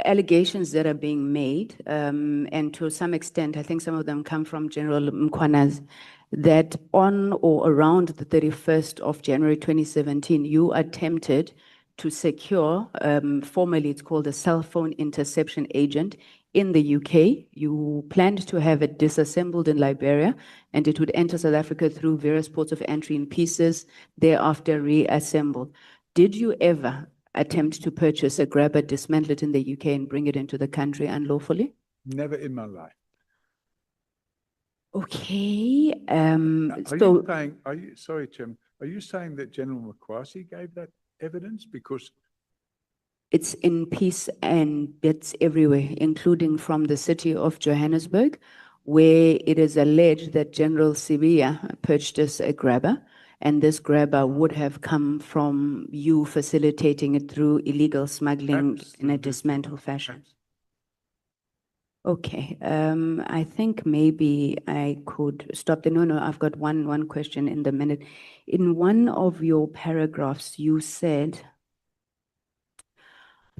allegations that are being made, and to some extent, I think some of them come from General Mkhwanazi, that on or around the 31st of January 2017, you attempted to secure, formally it's called a cell phone interception agent in the UK. You planned to have it disassembled in Liberia, and it would enter South Africa through various ports of entry in pieces, thereafter reassembled. Did you ever attempt to purchase a grabber, dismantle it in the UK and bring it into the country unlawfully? Never in my life. Okay. Sorry, Chairman, are you saying that General Mkhwanazi gave that evidence? Because it's in piece and bits everywhere, including from the city of Johannesburg, where it is alleged that General Sibiya purchased a grabber, and this grabber would have come from you facilitating it through illegal smuggling in a dismantled fashion. Okay, I think maybe I could stop there. No, I've got one question in the minute. In one of your paragraphs, you said,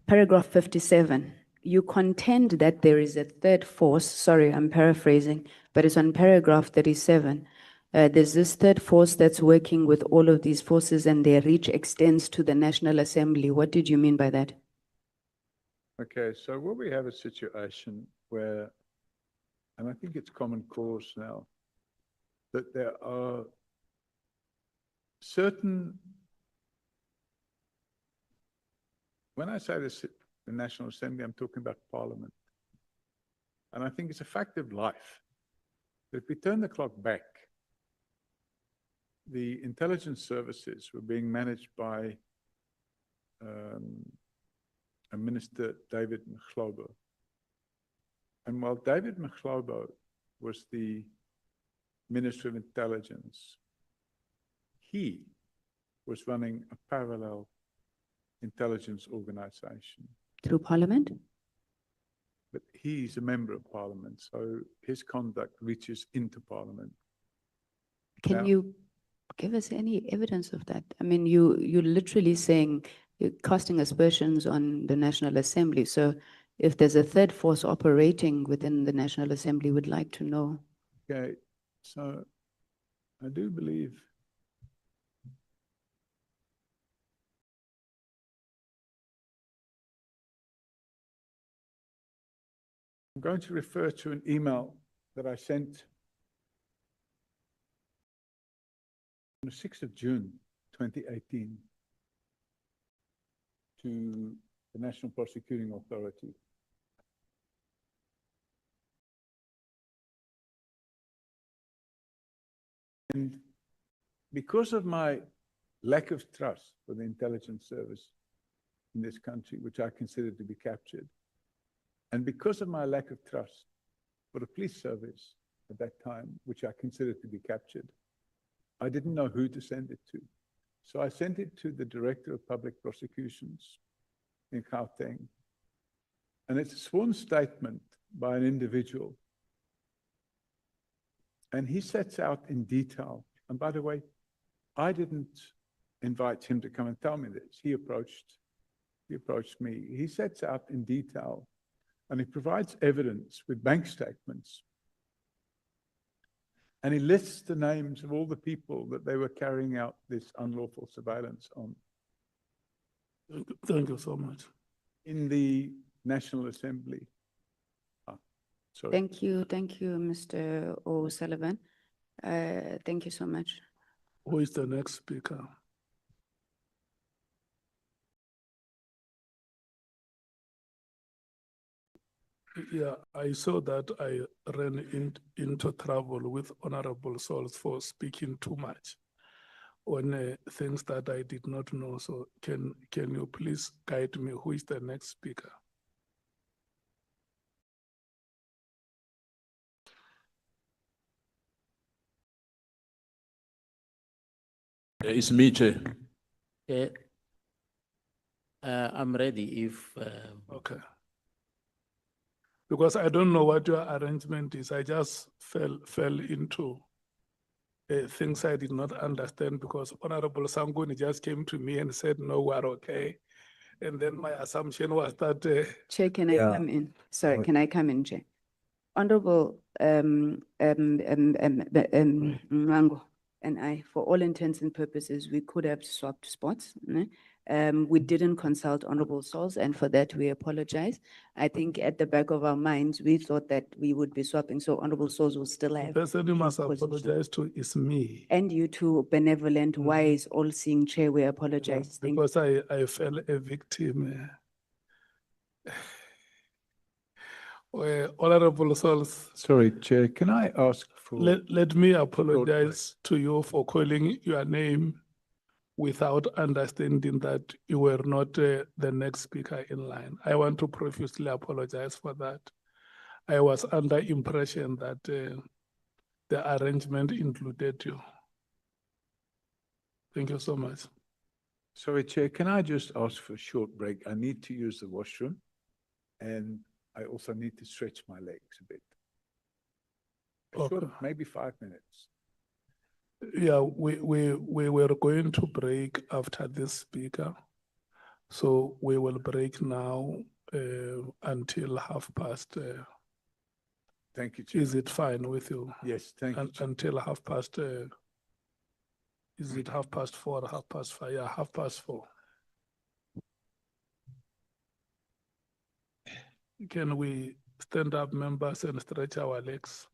paragraph 57, you contend that there is a third force. Sorry, I'm paraphrasing, but it's on paragraph 37. There's this third force that's working with all of these forces and their reach extends to the National Assembly. What did you mean by that? okay, so will we have a situation where, and I think it's common cause now, that there are certain, when I say this, the National Assembly, I'm talking about Parliament. And I think it's a fact of life that if we turn the clock back, the intelligence services were being managed by a minister, David Nhlanhla. And while David Nhlanhla was the Minister of Intelligence, he was running a parallel intelligence organization. Through Parliament? But he's a member of Parliament, so his conduct reaches into Parliament. Can you give us any evidence of that? I mean, you're literally saying you're casting aspersions on the National Assembly. So if there's a third force operating within the National Assembly, we'd like to know. Okay, so I do believe I'm going to refer to an email that I sent on the 6th of June, 2018 to the National Prosecuting Authority. And because of my lack of trust for the intelligence service in this country, which I consider to be captured, and because of my lack of trust for the police service at that time, which I considered to be captured, I didn't know who to send it to. So I sent it to the Director of Public Prosecutions in Gauteng. And it's a sworn statement by an individual. And he sets out in detail, and by the way, I didn't invite him to come and tell me this. He approached me. He sets out in detail and he provides evidence with bank statements. And he lists the names of all the people that they were carrying out this unlawful surveillance on. Thank you so much. In the National Assembly. Sorry. Thank you, Mr. O'Sullivan. Thank you so much. Who is the next speaker? Yeah, I saw that I ran into trouble with Honorable Souls for speaking too much on things that I did not know. So can you please guide me? Who is the next speaker? It's me, Chair. Yeah. I'm ready if. Okay. Because I don't know what your arrangement is. I just fell into things I did not understand because Honorable Sanguni just came to me and said, no, we're okay. And then my assumption was that. Chair, can I come in? Sorry, can I come in, Chair? Honorable Mngango and I, for all intents and purposes, we could have swapped spots. Ne? We didn't consult Honorable Souls, and for that we apologize. I think at the back of our minds, we thought that we would be swapping, so Honorable Souls will still have. The person you must apologize to is me. And you too, benevolent, wise, all-seeing Chair, we apologize. Yeah, because I fell a victim. Honorable Souls. Sorry, Chair, can I ask for... Let me apologize to you for calling your name without understanding that you were not the next speaker in line. I want to profusely apologize for that. I was under impression that the arrangement included you. Thank you so much. Sorry, Chair, can I just ask for a short break? I need to use the washroom and I also need to stretch my legs a bit. Short, maybe 5 minutes. Yeah, we were going to break after this speaker. So we will break now until past. Thank you, Chair. Is it fine with you? Yes, thank you. Until past. Is it 4:30 or 5:30? Yeah, 4:30. Can we stand up, members, and stretch our legs?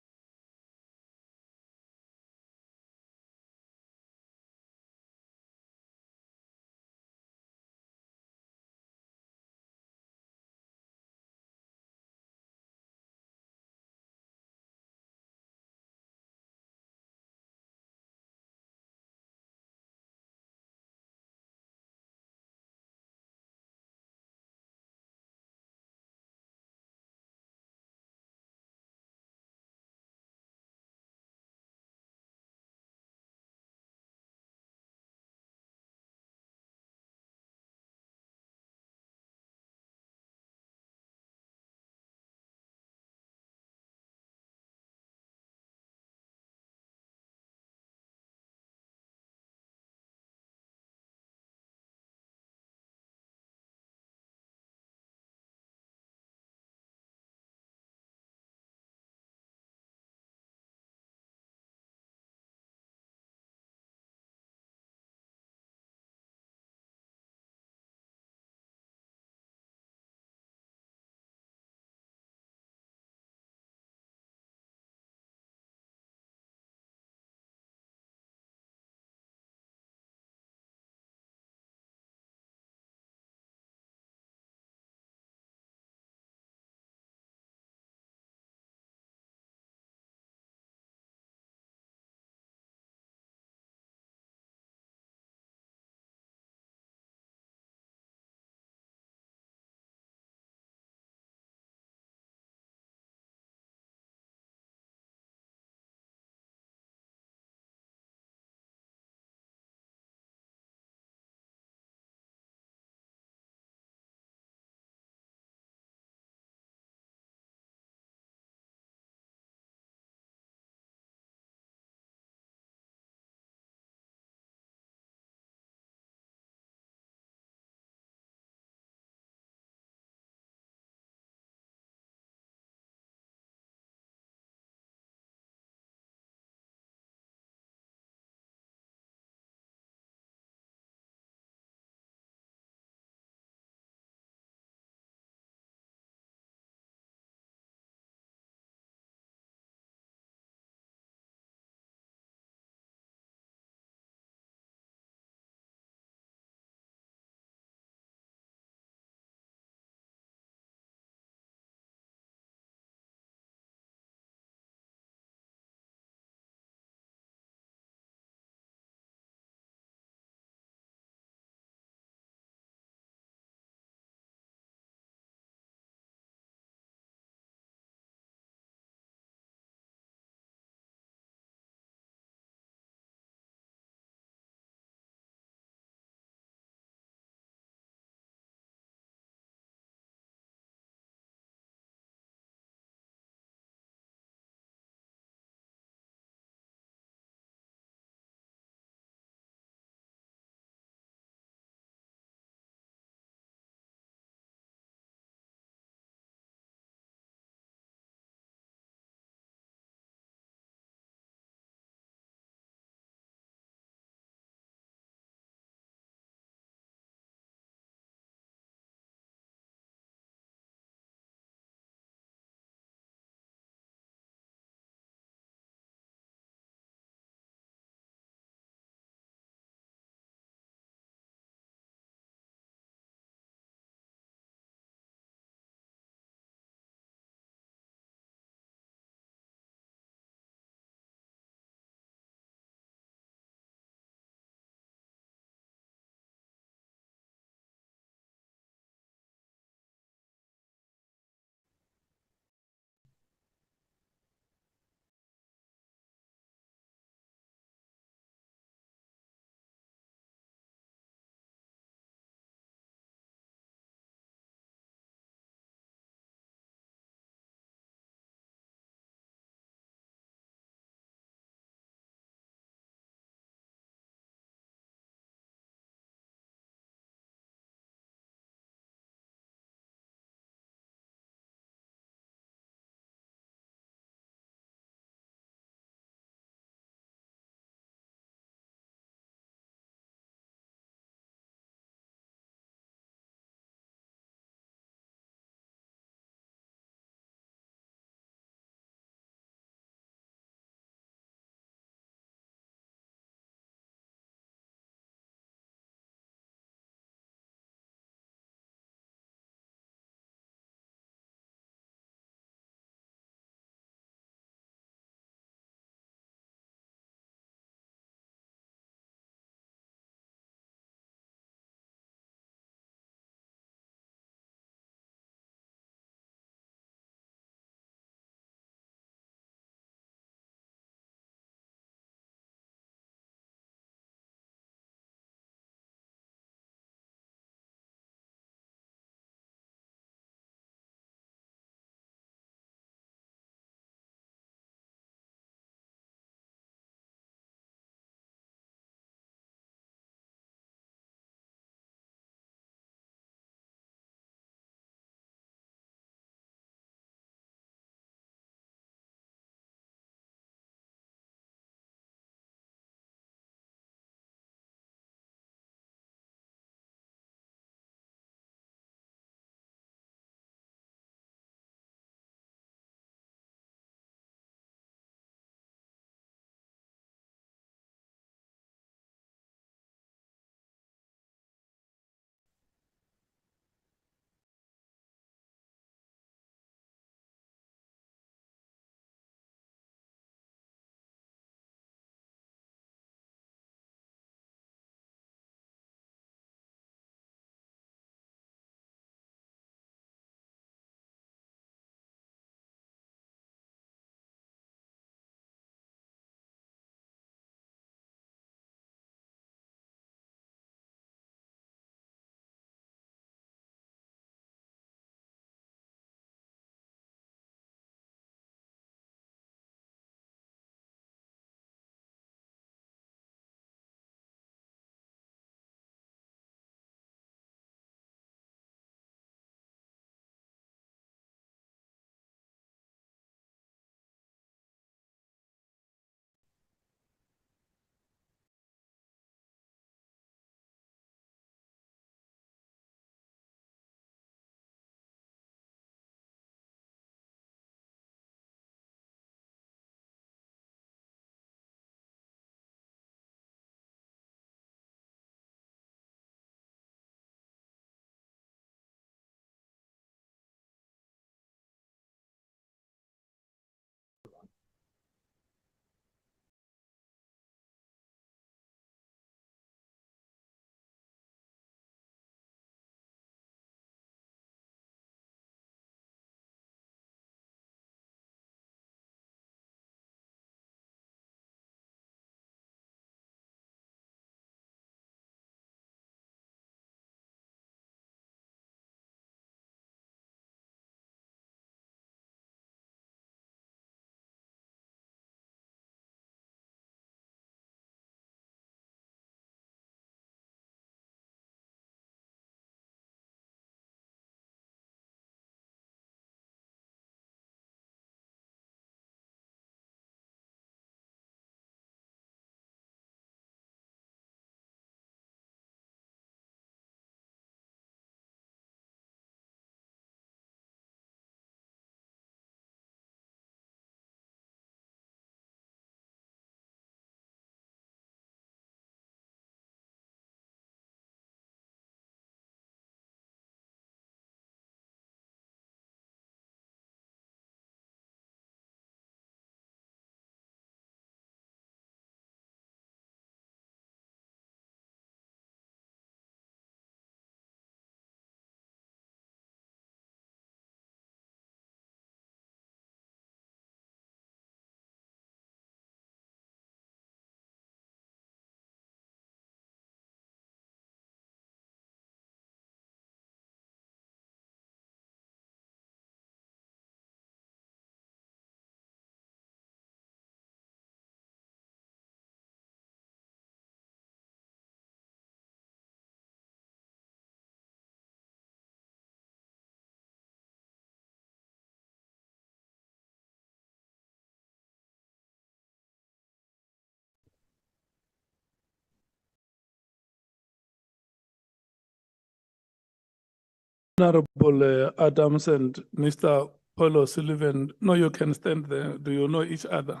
Honorable Adams and Mr. Paul O'Sullivan, no, you can stand there. Do you know each other?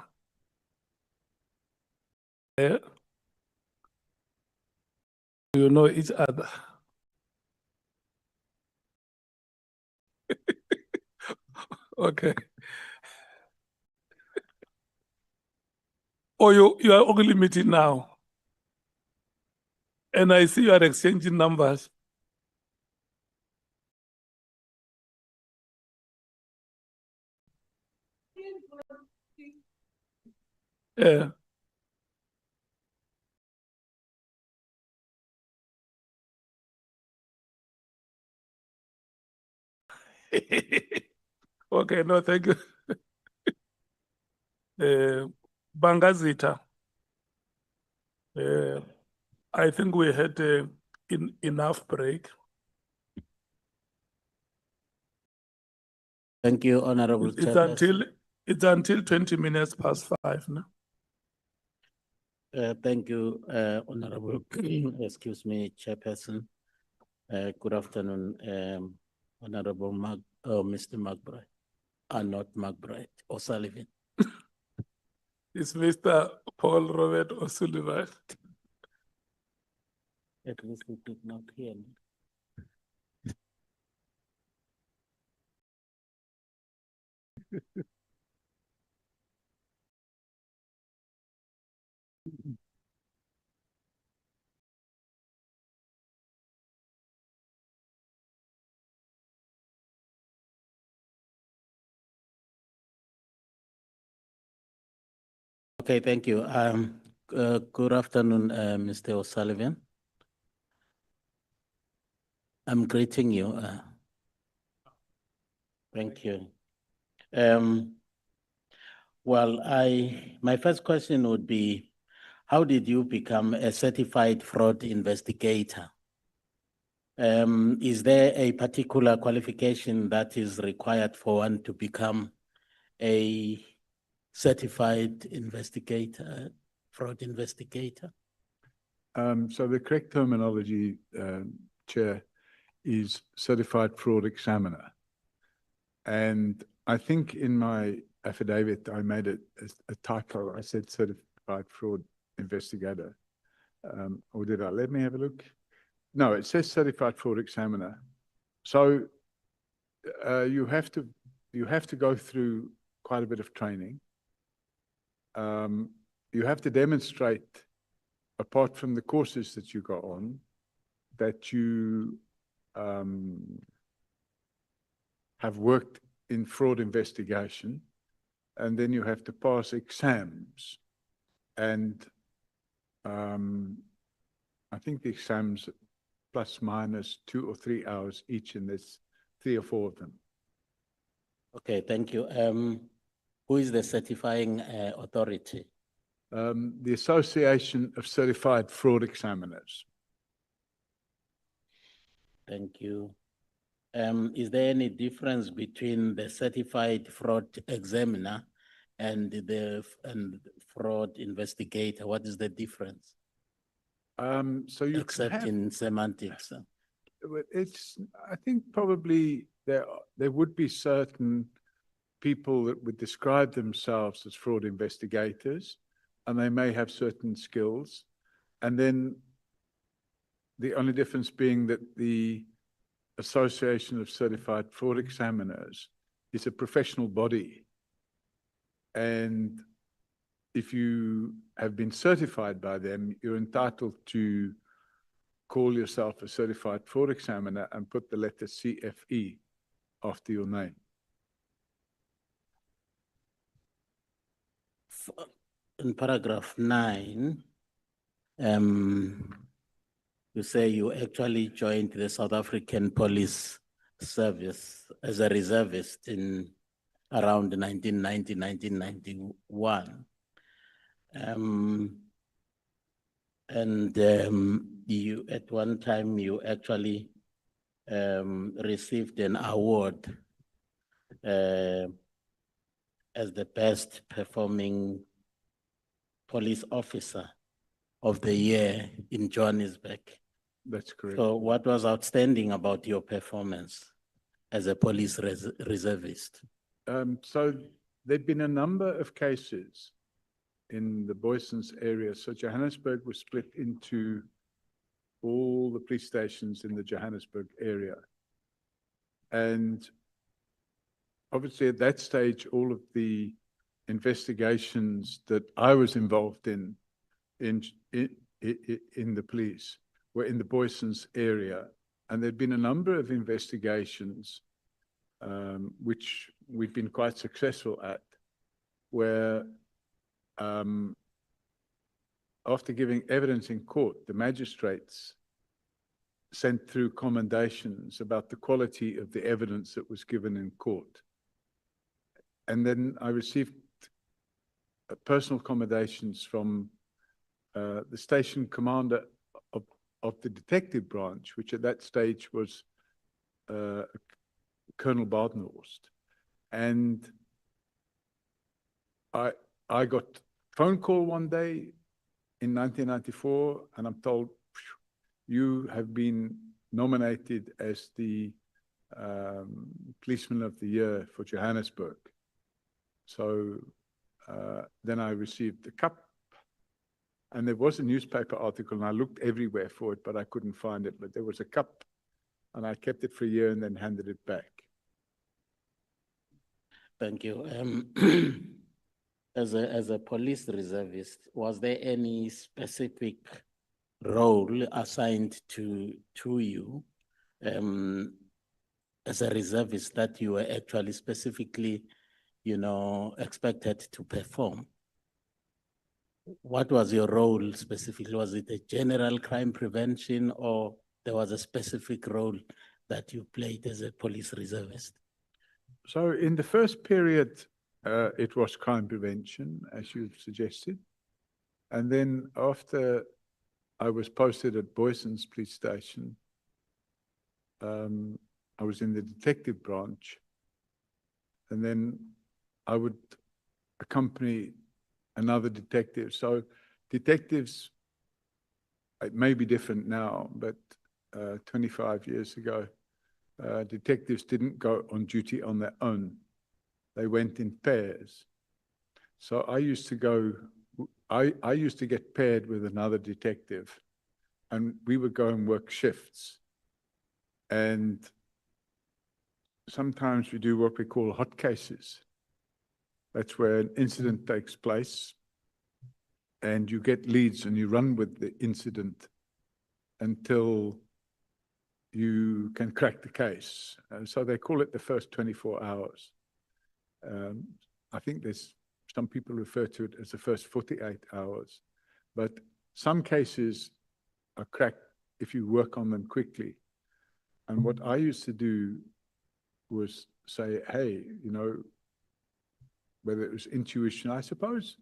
Yeah. Do you know each other? Okay. Or you are only meeting now. And I see you are exchanging numbers. Yeah. Okay, no, thank you. Bangazita. I think we had enough break. Thank you, Honorable Chairperson. It's until 20 minutes past 5 now. Thank you, Honorable, excuse me, Chairperson. Good afternoon, Honorable Mr. McBride, not McBride, O'Sullivan. It's Mr. Paul Robert O'Sullivan. At least we did not hear me. Okay, thank you. Good afternoon, Mr. O'Sullivan. I'm greeting you. Thank you. Well, my first question would be, how did you become a certified fraud investigator? Is there a particular qualification that is required for one to become a certified investigator, fraud investigator? So the correct terminology, Chair, is certified fraud examiner. And I think in my affidavit, I made it a typo. I said certified fraud investigator. Or did I? Let me have a look. No, it says certified fraud examiner. So you have to go through quite a bit of training. You have to demonstrate, apart from the courses that you go on, that you have worked in fraud investigation, and then you have to pass exams. And I think the exams plus minus 2 or 3 hours each, and there's 3 or 4 of them. Okay, thank you. Who is the certifying authority? The Association of Certified Fraud Examiners. Thank you. Is there any difference between the certified fraud examiner and the fraud investigator? What is the difference? So you except in semantics. I think probably there would be certain people that would describe themselves as fraud investigators, and they may have certain skills. And then the only difference being that the Association of Certified Fraud Examiners is a professional body. And if you have been certified by them, you're entitled to call yourself a certified fraud examiner and put the letter CFE after your name. In paragraph 9, you say you actually joined the South African Police Service as a reservist in around 1990, 1991. You, at one time, you actually received an award as the best performing police officer of the year in Johannesburg That's correct. So what was outstanding about your performance as a police reservist? So there've been a number of cases in the Boysons area. So Johannesburg was split into all the police stations in the Johannesburg area. And obviously at that stage, all of the investigations that I was involved in the police were in the Boysons area. And there'd been a number of investigations which we've been quite successful at, where after giving evidence in court, the magistrates sent through commendations about the quality of the evidence that was given in court. And then I received personal commendations from the station commander of the detective branch, which at that stage was Colonel Badenhorst. And I got a phone call one day in 1994, and I'm told, you have been nominated as the Policeman of the Year for Johannesburg. So then I received the cup, and there was a newspaper article, and I looked everywhere for it, but I couldn't find it. But there was a cup, and I kept it for a year and then handed it back. Thank you. As a police reservist, was there any specific role assigned to you as a reservist that you were actually specifically, expected to perform? What was your role specifically? Was it a general crime prevention, or there was a specific role that you played as a police reservist? So in the first period, it was crime prevention, as you've suggested. And then after I was posted at Boysons Police Station, I was in the detective branch, and then I would accompany another detective. So detectives, it may be different now, but 25 years ago, detectives didn't go on duty on their own. They went in pairs. So I used to go, I used to get paired with another detective, and we would go and work shifts. And sometimes we do what we call hot cases. That's where an incident takes place, and you get leads and you run with the incident until you can crack the case. So they call it the first 24 hours. I think some people refer to it as the first 48 hours, but some cases are cracked if you work on them quickly. And what I used to do was say, hey, whether it was intuition, I suppose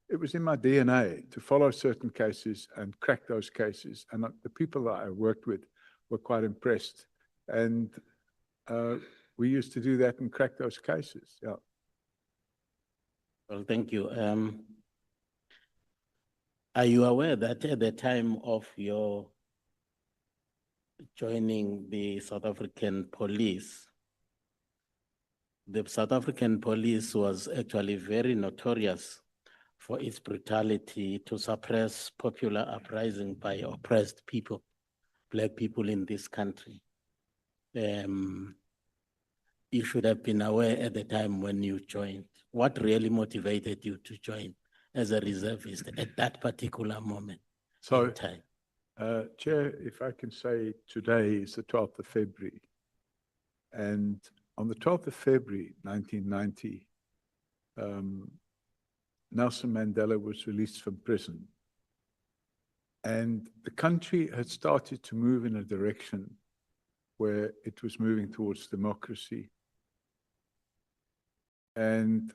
it was in my DNA to follow certain cases and crack those cases. And the people that I worked with were quite impressed. And we used to do that and crack those cases, yeah. Well, thank you. Are you aware that at the time of your joining the South African police, the South African police was actually very notorious for its brutality to suppress popular uprising by oppressed people, Black people in this country? You should have been aware at the time when you joined. What really motivated you to join as a reservist at that particular moment in time? Chair, if I can say, today is the 12th of February. And on the 12th of February, 1990, Nelson Mandela was released from prison. And the country had started to move in a direction where it was moving towards democracy. And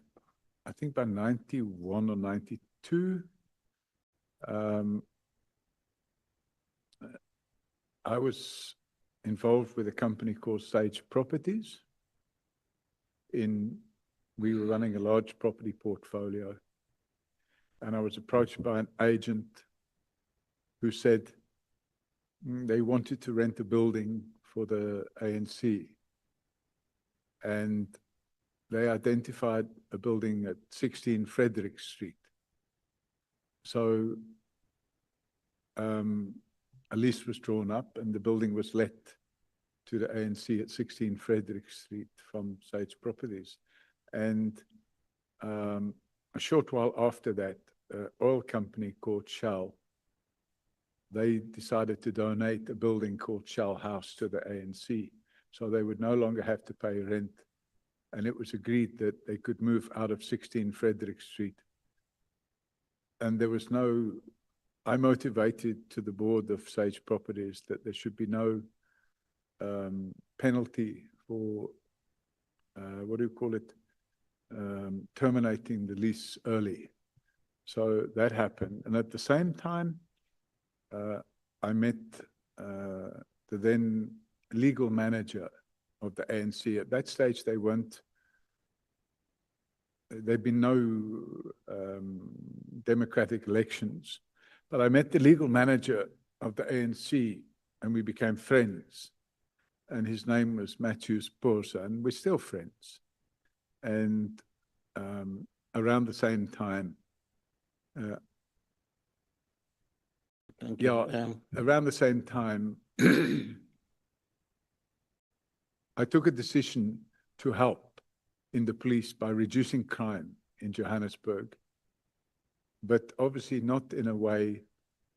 I think by 91 or 92, I was involved with a company called Sage Properties. We were running a large property portfolio. And I was approached by an agent who said, They wanted to rent a building for the ANC. And they identified a building at 16 Frederick Street. So a lease was drawn up and the building was let to the ANC at 16 Frederick Street from Sage Properties. And a short while after that, an oil company called Shell, they decided to donate a building called Shell House to the ANC. So they would no longer have to pay rent. And it was agreed that they could move out of 16 Frederick Street. And there was no, I motivated to the board of Sage Properties that there should be no penalty for, what do you call it, terminating the lease early. So that happened. And at the same time, I met the then legal manager of the ANC. At that stage, there'd been no democratic elections. But I met the legal manager of the ANC and we became friends. And his name was Matthews Porsa, and we're still friends. And around the same time, around the same time, I took a decision to help in the police by reducing crime in Johannesburg, but obviously not in a way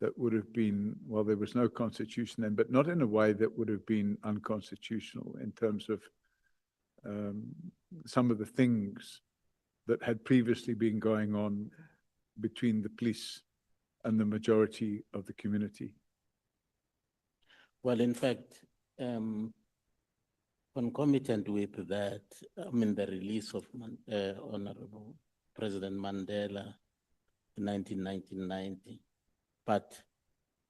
that would have been, well, there was no constitution then, but not in a way that would have been unconstitutional in terms of some of the things that had previously been going on between the police and the majority of the community. Well, in fact, concomitant with that, I mean, the release of Honorable President Mandela in 1990, but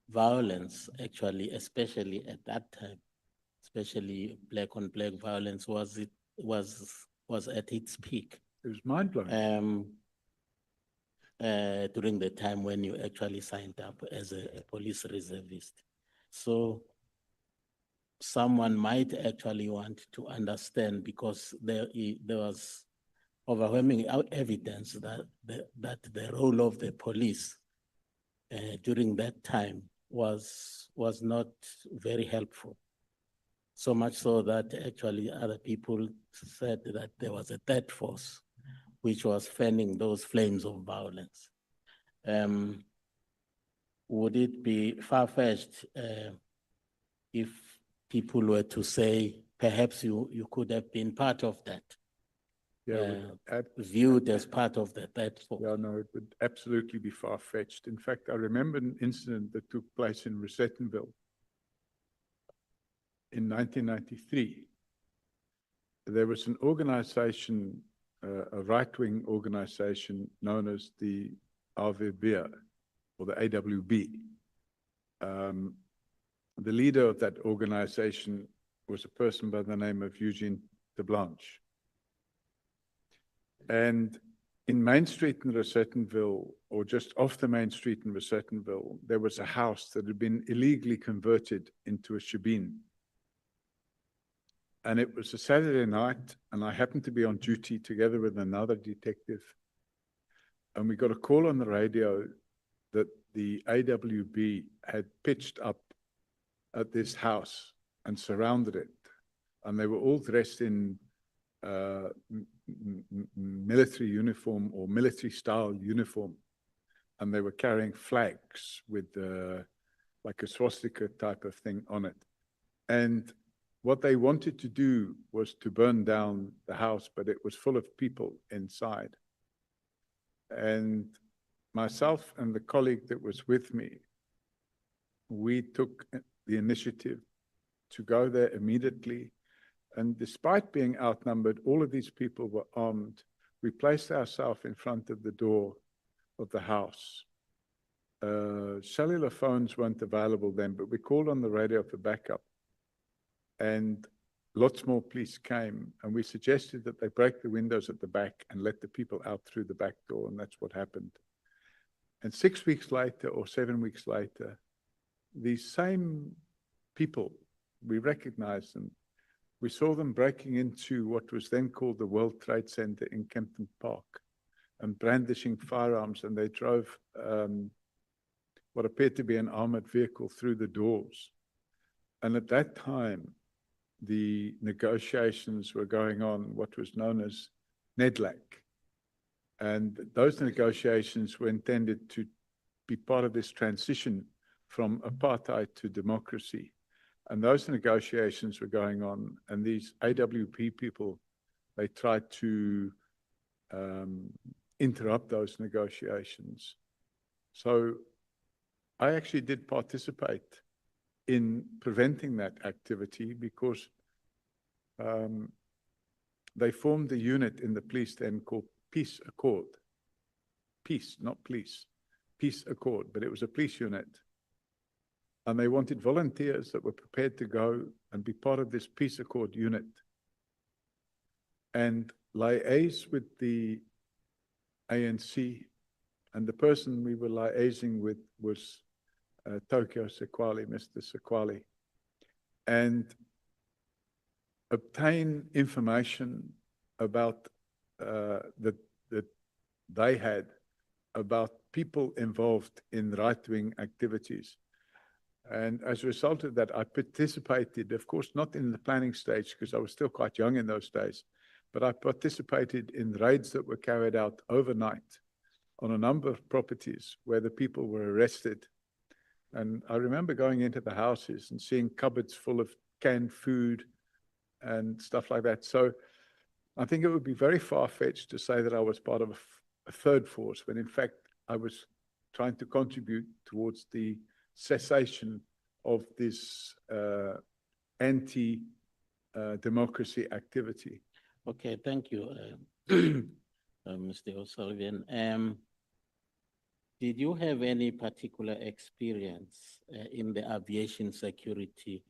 violence actually, especially at that time, especially black on black violence was at its peak. It was mind-blowing. During the time when you actually signed up as a police reservist. So someone might actually want to understand, because there was overwhelming evidence that the role of the police during that time was not very helpful. So much so that actually other people said that there was a third force which was fanning those flames of violence. Would it be far-fetched if people were to say, perhaps you could have been part of that? Viewed as part of the third force? Yeah, no, it would absolutely be far-fetched. In fact, I remember an incident that took place in Rosettenville in 1993. There was an organization, a right-wing organization known as the AWB, or the AWB. The leader of that organization was a person by the name of Eugene de Blanche. And in Main Street in Rosettenville, or just off the Main Street in Rosettenville, there was a house that had been illegally converted into a shebeen. And it was a Saturday night, and I happened to be on duty together with another detective. And we got a call on the radio that the AWB had pitched up at this house and surrounded it. And they were all dressed in military uniform or military style uniform. And they were carrying flags with like a swastika type of thing on it. And what they wanted to do was to burn down the house, but it was full of people inside. And myself and the colleague that was with me, we took the initiative to go there immediately. And despite being outnumbered, all of these people were armed. We placed ourselves in front of the door of the house. Cellular phones weren't available then, but we called on the radio for backup. And lots more police came, and we suggested that they break the windows at the back and let the people out through the back door, and that's what happened. And 6 weeks later, or 7 weeks later, these same people, we recognized them. We saw them breaking into what was then called the World Trade Center in Kempton Park and brandishing firearms, and they drove what appeared to be an armored vehicle through the doors. And at that time, the negotiations were going on, what was known as NEDLAC. And those negotiations were intended to be part of this transition from apartheid to democracy. And those negotiations were going on, and these AWP people, they tried to interrupt those negotiations. So I actually did participate in preventing that activity because they formed a unit in the police then called Peace Accord. Peace, not police. Peace Accord, but it was a police unit. And they wanted volunteers that were prepared to go and be part of this Peace Accord unit and liaise with the ANC. And the person we were liaising with was Tokyo Sekwali, Mr. Sekwali, and obtain information about that they had about people involved in right-wing activities. And as a result of that, I participated, of course, not in the planning stage because I was still quite young in those days, but I participated in raids that were carried out overnight on a number of properties where the people were arrested. And I remember going into the houses and seeing cupboards full of canned food and stuff like that. So I think it would be very far-fetched to say that I was part of a third force, when in fact I was trying to contribute towards the cessation of this anti-democracy activity. Okay, thank you, Mr. O'Sullivan. Did you have any particular experience in the aviation security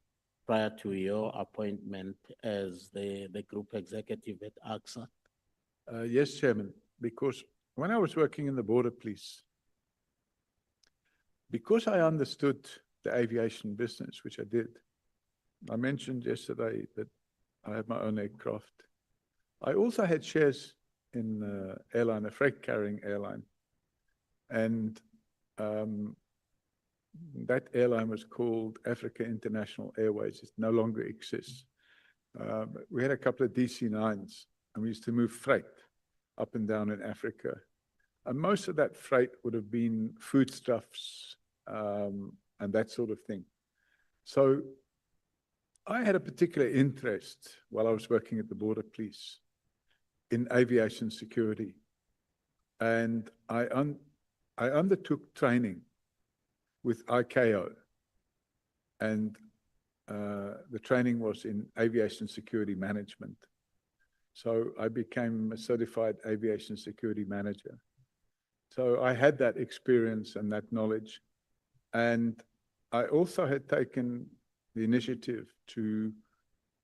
prior to your appointment as the group executive at AXA? Yes, Chairman, because when I was working in the border police, because I understood the aviation business, which I did, I mentioned yesterday that I have my own aircraft. I also had shares in airline, a freight carrying airline. And that airline was called Africa International Airways. It no longer exists. We had a couple of DC-9s, and we used to move freight up and down in Africa. And most of that freight would have been foodstuffs and that sort of thing. So I had a particular interest while I was working at the border police in aviation security. And I undertook training with ICAO, and the training was in aviation security management. So I became a certified aviation security manager. So I had that experience and that knowledge. And I also had taken the initiative to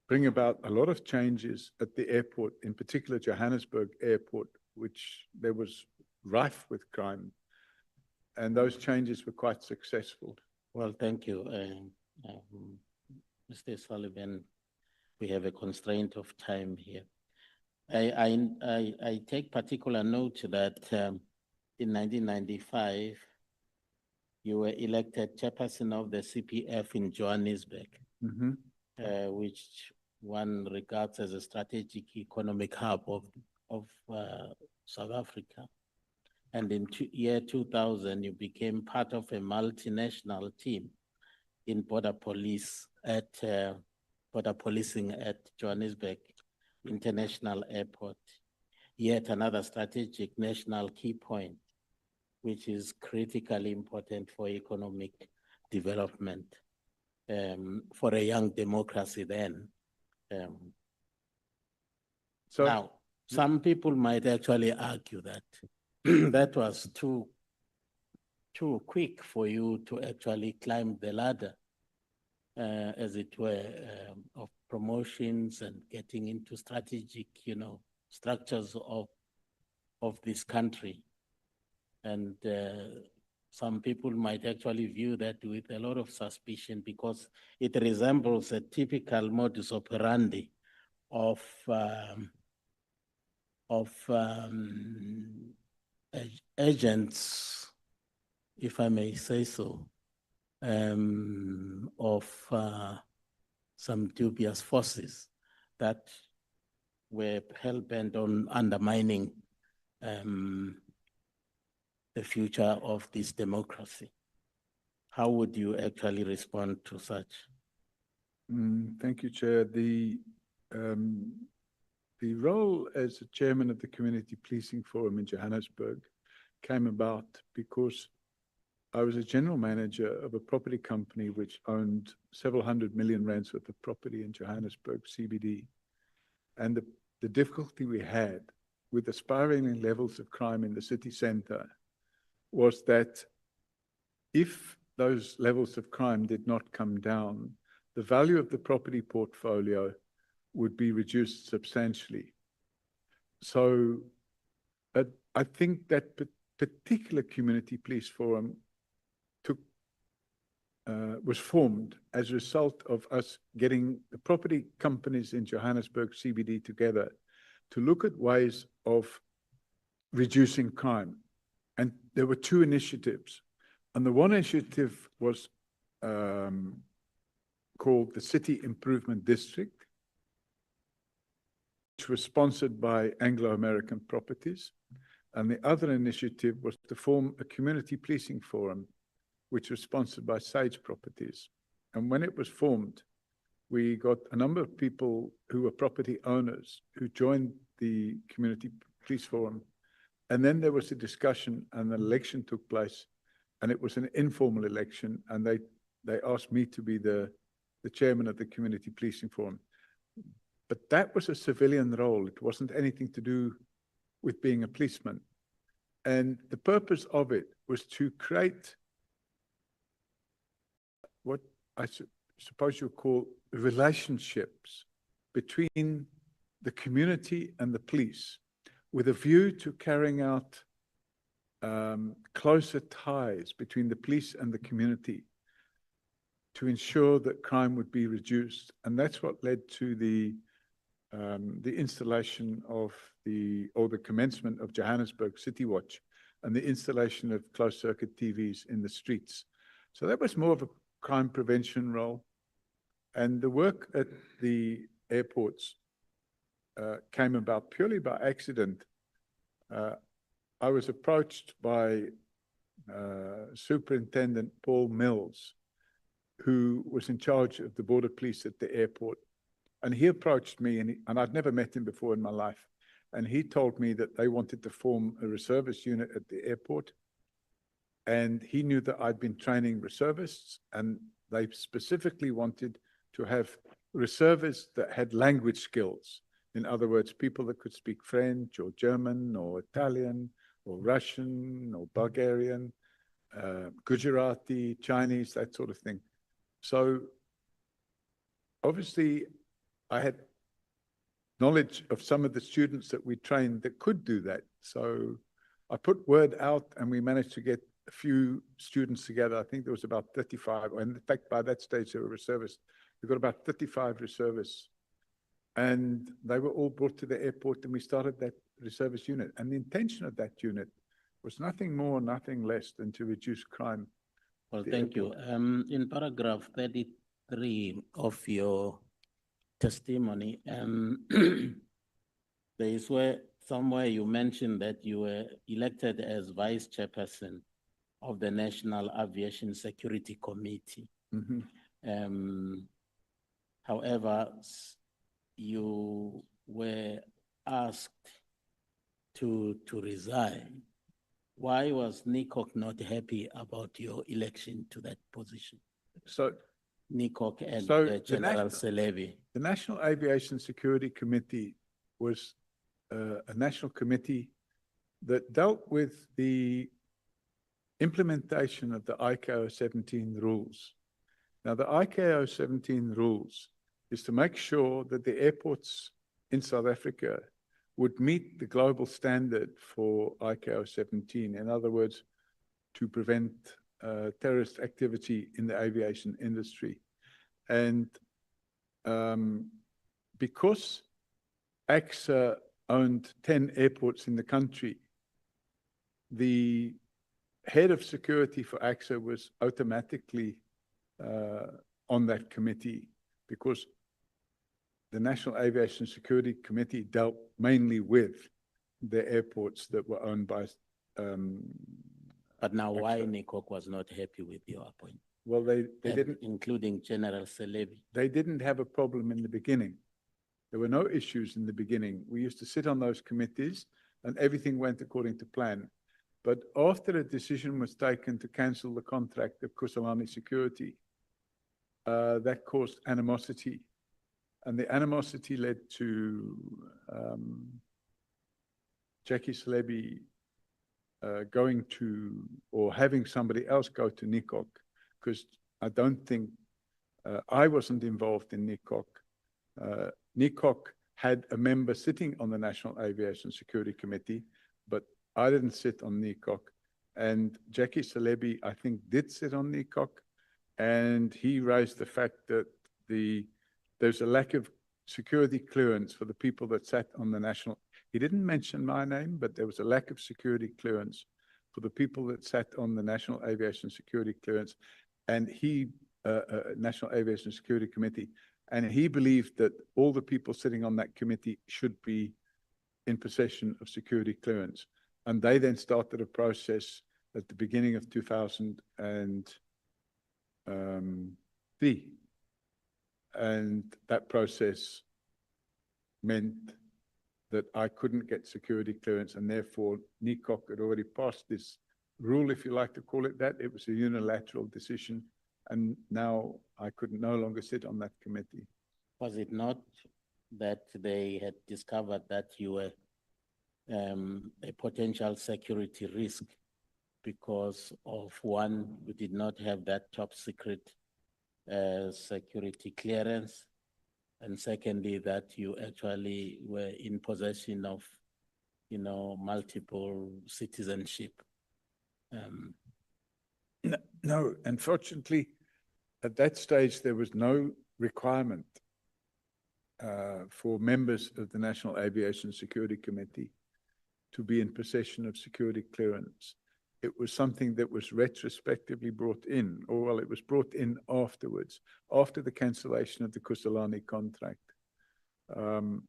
bring about a lot of changes at the airport, in particular Johannesburg Airport, which there was rife with crime. And those changes were quite successful. Well, thank you, Mr. Sullivan. We have a constraint of time here. I take particular note that in 1995, you were elected chairperson of the CPF in Johannesburg, which one regards as a strategic economic hub of South Africa. And in year 2000, you became part of a multinational team in border policing at Johannesburg International Airport. Yet another strategic national key point, which is critically important for economic development for a young democracy then. Now, some people might actually argue that that was too quick for you to actually climb the ladder, as it were, of promotions and getting into strategic, structures of this country. And some people might actually view that with a lot of suspicion because it resembles a typical modus operandi of agents, if I may say so, of some dubious forces that were hell-bent on undermining the future of this democracy. How would you actually respond to such? Thank you, Chair. The role as the chairman of the Community Policing Forum in Johannesburg came about because I was a general manager of a property company which owned several hundred million rands worth of property in Johannesburg, CBD. And the difficulty we had with the spiraling levels of crime in the city centre was that if those levels of crime did not come down, the value of the property portfolio would be reduced substantially. So I think that particular community police forum was formed as a result of us getting the property companies in Johannesburg CBD together to look at ways of reducing crime. And there were two initiatives. And the one initiative was called the City Improvement District, which was sponsored by Anglo-American Properties. And the other initiative was to form a community policing forum, which was sponsored by Sage Properties. And when it was formed, we got a number of people who were property owners who joined the community police forum. And then there was a discussion and an election took place, and it was an informal election. And they asked me to be the chairman of the community policing forum. But that was a civilian role. It wasn't anything to do with being a policeman. And the purpose of it was to create what I suppose you call relationships between the community and the police, with a view to carrying out closer ties between the police and the community to ensure that crime would be reduced. And that's what led to the installation of the commencement of Johannesburg City Watch and the installation of closed circuit TVs in the streets. So that was more of a crime prevention role. And the work at the airports came about purely by accident. I was approached by Superintendent Paul Mills, who was in charge of the border police at the airport. And he approached me, and I'd never met him before in my life. And he told me that they wanted to form a reservist unit at the airport. And he knew that I'd been training reservists, and they specifically wanted to have reservists that had language skills. In other words, people that could speak French or German or Italian or Russian or Bulgarian, Gujarati, Chinese, that sort of thing. So obviously I had knowledge of some of the students that we trained that could do that. So I put word out and we managed to get a few students together. I think there was about 35, and in fact, by that stage, they were reservists. We got about 35 reservists, and they were all brought to the airport, and we started that reservist unit. And the intention of that unit was nothing more, nothing less than to reduce crime. Well, thank you. In paragraph 33 of your testimony, there is somewhere you mentioned that you were elected as vice chairperson of the National Aviation Security Committee. However, you were asked to resign. Why was Nikok not happy about your election to that position? So Nikok and General Selebi. The National Aviation Security Committee was a national committee that dealt with the implementation of the ICAO 17 rules. Now, the ICAO 17 rules is to make sure that the airports in South Africa would meet the global standard for ICAO 17. In other words, to prevent terrorist activity in the aviation industry. And because AXA owned 10 airports in the country, the head of security for AXA was automatically on that committee, because the National Aviation Security Committee dealt mainly with the airports that were owned by But now why NICOC was not happy with your appointment? well, they didn't, Including General Selebi. they didn't have a problem in the beginning. There were no issues in the beginning. We used to sit on those committees and everything went according to plan. But after a decision was taken to cancel the contract of Kusalani Security, that caused animosity. And the animosity led to Jackie Selebi going to, or having somebody else go to NICOC, because I don't think, I wasn't involved in NICOC. NICOC had a member sitting on the National Aviation Security Committee, but I didn't sit on NICOC. And Jackie Selebi, I think, did sit on NICOC, and he raised the fact that there's a lack of security clearance for the people that sat on the national. He didn't mention my name, but there was a lack of security clearance for the people that sat on the National Aviation Security Clearance, and National Aviation Security Committee, and he believed that all the people sitting on that committee should be in possession of security clearance. And they then started a process at the beginning of 2003. And that process meant that I couldn't get security clearance, and therefore NICOC had already passed this rule, if you like to call it that. It was a unilateral decision, and now I could no longer sit on that committee. Was it not that they had discovered that you were a potential security risk because of one, you did not have that top secret security clearance, and secondly, that you actually were in possession of, multiple citizenship? No, unfortunately, at that stage, there was no requirement for members of the National Aviation Security Committee to be in possession of security clearance. It was something that was retrospectively brought in, or well, it was brought in afterwards, after the cancellation of the Kusalani contract. And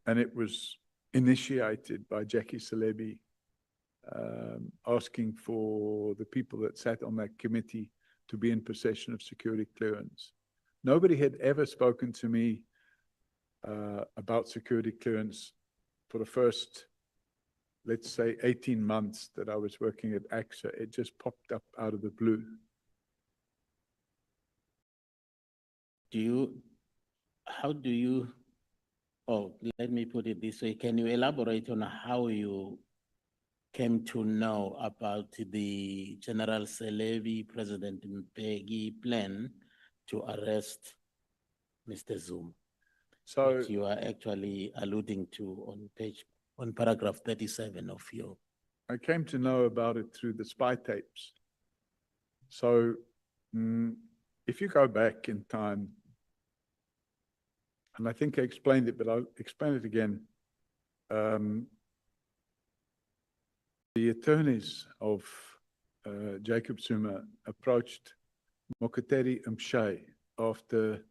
it was initiated by Jackie Selebi, asking for the people that sat on that committee to be in possession of security clearance. Nobody had ever spoken to me about security clearance for the first, let's say, 18 months that I was working at AXA. It just popped up out of the blue. Let me put it this way. Can you elaborate on how you came to know about the General Selebi, President Mpegi plan to arrest Mr. Zuma? So which you are actually alluding to on paragraph 37 of your. I came to know about it through the spy tapes. So if you go back in time, and I think I explained it, but I'll explain it again. The attorneys of Jacob Zuma approached Mokoteri Mshay after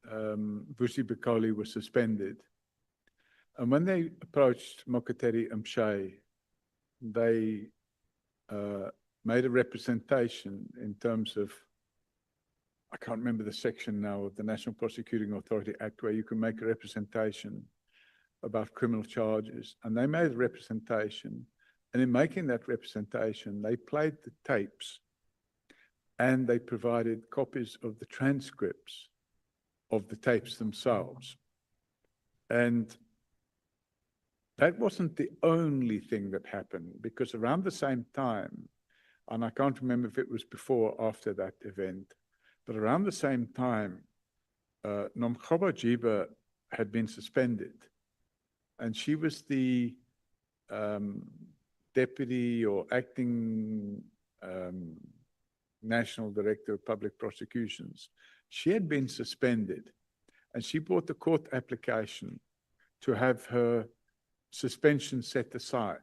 Vusi Bikoli was suspended. And when they approached Mokoteri Mshay, they made a representation in terms of, I can't remember the section now of the National Prosecuting Authority Act, where you can make a representation about criminal charges. And they made a representation, and in making that representation, they played the tapes and they provided copies of the transcripts of the tapes themselves. And that wasn't the only thing that happened, because around the same time, and I can't remember if it was before or after that event, but around the same time, Nomkhoba Jiba had been suspended, and she was the deputy or acting National Director of Public Prosecutions. She had been suspended, and she brought a court application to have her suspension set aside.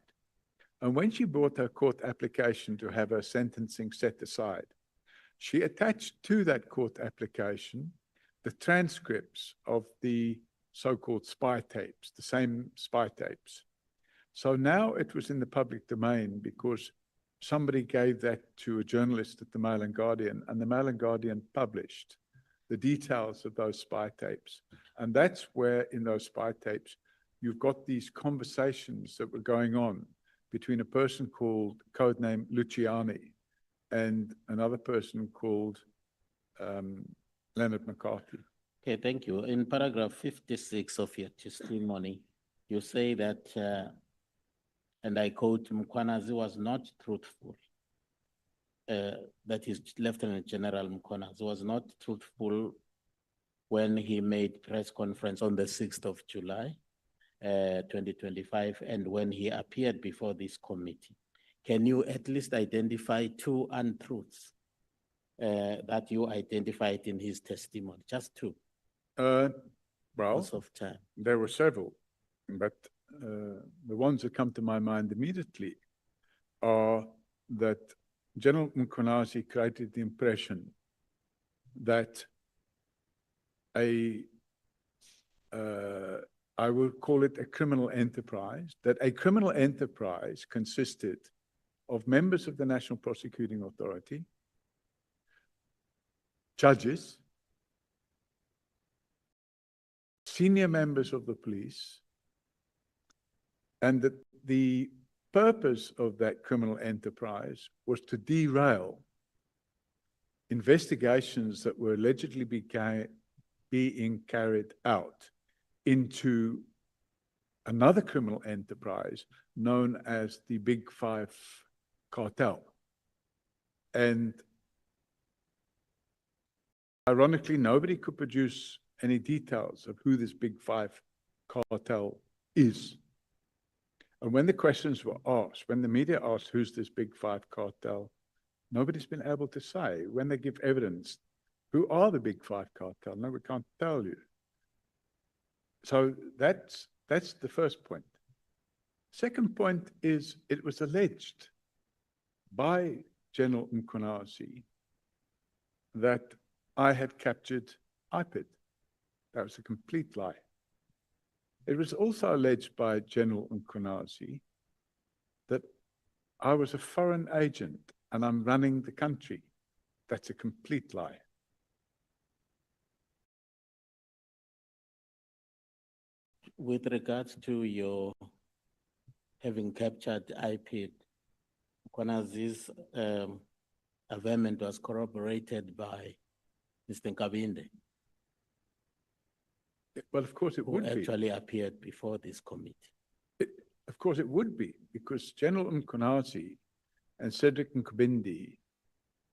And when she brought her court application to have her sentencing set aside, she attached to that court application the transcripts of the so-called spy tapes, the same spy tapes. So now it was in the public domain because somebody gave that to a journalist at the Mail and Guardian, and the Mail and Guardian published the details of those spy tapes. And that's where in those spy tapes, you've got these conversations that were going on between a person called codename Luciani and another person called Leonard McCarthy. Okay, thank you. In paragraph 56 of your testimony, you say that, and I quote, Mkhwanazi was not truthful. That is Lieutenant General Mkhwanazi was not truthful when he made press conference on the 6th of July, 2025, and when he appeared before this committee. Can you at least identify two untruths that you identified in his testimony? Just two. Well, of time. There were several, but the ones that come to my mind immediately are that General Mkhwanazi created the impression that I would call it a criminal enterprise, that a criminal enterprise consisted of members of the National Prosecuting Authority, judges, senior members of the police, and that the purpose of that criminal enterprise was to derail investigations that were allegedly being carried out into another criminal enterprise known as the Big Five cartel. And ironically, nobody could produce any details of who this Big Five cartel is. And when the questions were asked, when the media asked who's this Big Five cartel, nobody's been able to say. When they give evidence, who are the Big Five cartel? No, we can't tell you. So that's the first point. Second point is it was alleged by General Mkhwanazi that I had captured IPID. That was a complete lie. It was also alleged by General Mkhwanazi that I was a foreign agent and I'm running the country. That's a complete lie. With regards to your having captured IPID, Mkhwanazi's averment was corroborated by Mr. Nkabinde. Well, of course it would be. Who actually appeared before this committee. Of course it would be, because General Mkhwanazi and Cedric Nkabinde,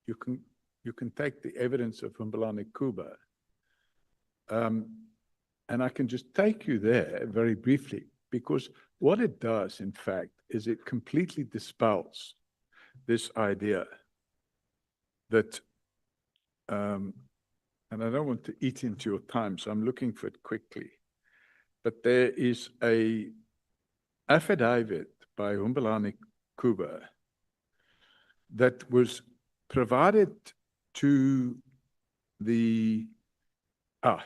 you can take the evidence of Humbalani Kuba, and I can just take you there very briefly, because what it does, in fact, is it completely dispels this idea that, and I don't want to eat into your time, so I'm looking for it quickly, but there is a affidavit by Humbalani Kuba that was provided to the,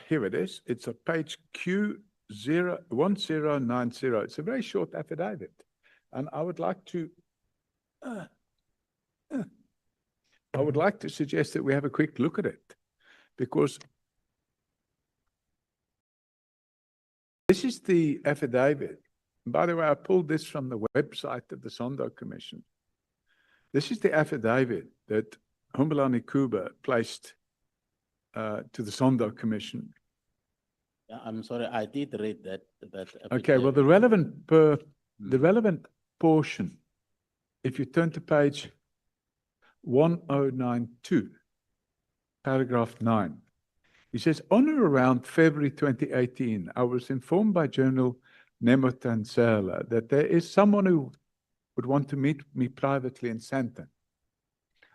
here it is. It's a page Q1090. It's a very short affidavit. And I would like to, suggest that we have a quick look at it, because this is the affidavit. By the way, I pulled this from the website of the Sondo Commission. This is the affidavit that Humbalani Kuba placed to the Sondo Commission. I'm sorry, I did read that. Okay, well, the relevant portion, if you turn to page 1092, paragraph 9, he says, on or around February 2018, I was informed by General Nhlanhla that there is someone who would want to meet me privately in Sandton.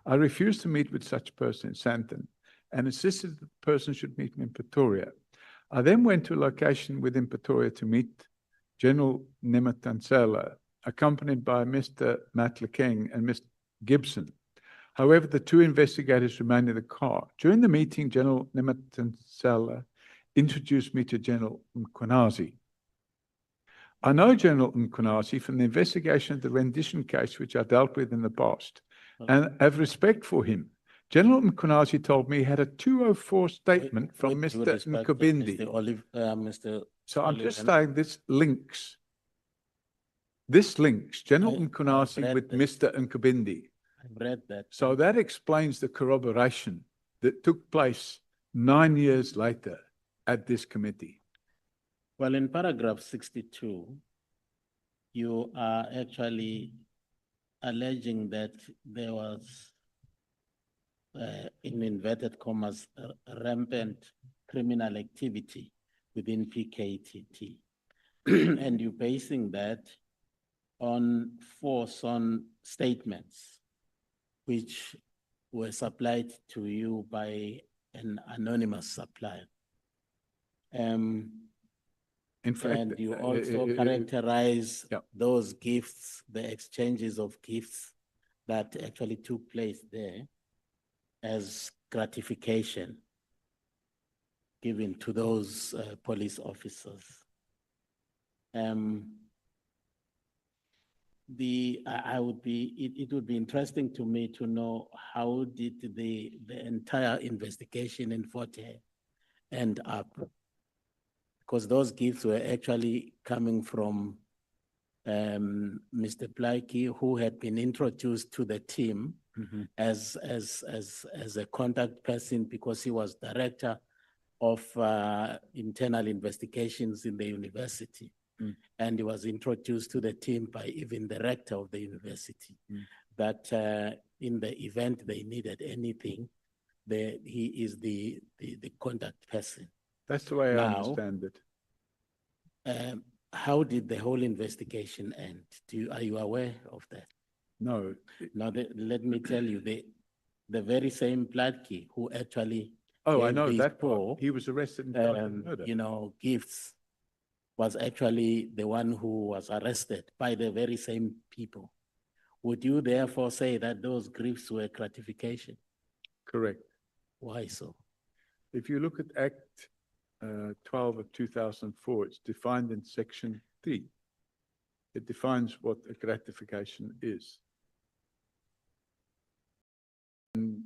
I refused to meet with such person in Sandton and insisted that the person should meet me in Pretoria. I then went to a location within Pretoria to meet General Nhlanhla, accompanied by Mr. Matt Lekeng and Mr. Gibson. However, the two investigators remained in the car. During the meeting, General Nhlanhla introduced me to General Mkhwanazi. I know General Mkhwanazi from the investigation of the rendition case, which I dealt with in the past, and have respect for him. General Mkhwanazi told me he had a 204 statement from Mr. Nkobindi. So I'm just saying this links General Mkhwanazi with Mr. Nkobindi. I've read that. So that explains the corroboration that took place 9 years later at this committee. Well, in paragraph 62, you are actually alleging that there was, in inverted commas, rampant criminal activity within PKTT. And you're basing that on 4 sworn statements, which were supplied to you by an anonymous supplier. In fact, and you also characterize those gifts, the exchanges of gifts that actually took place there as gratification given to those police officers. It would be interesting to me to know how did the entire investigation in Fort Hare end up? Because those gifts were actually coming from Mr. Plaiki, who had been introduced to the team as a contact person because he was director of internal investigations in the university. And he was introduced to the team by even the rector of the university, that in the event they needed anything, he is the contact person. That's the way I understand it. How did the whole investigation end? Are you aware of that? No. Now, let me tell you, the very same Platke who actually I gave know these that poor, he was arrested and tried for murder. gifts, was actually the one who was arrested by the very same people. Would you therefore say that those gifts were gratification? Correct. Why so? If you look at Act 12 of 2004, it's defined in section 3. It defines what a gratification is. And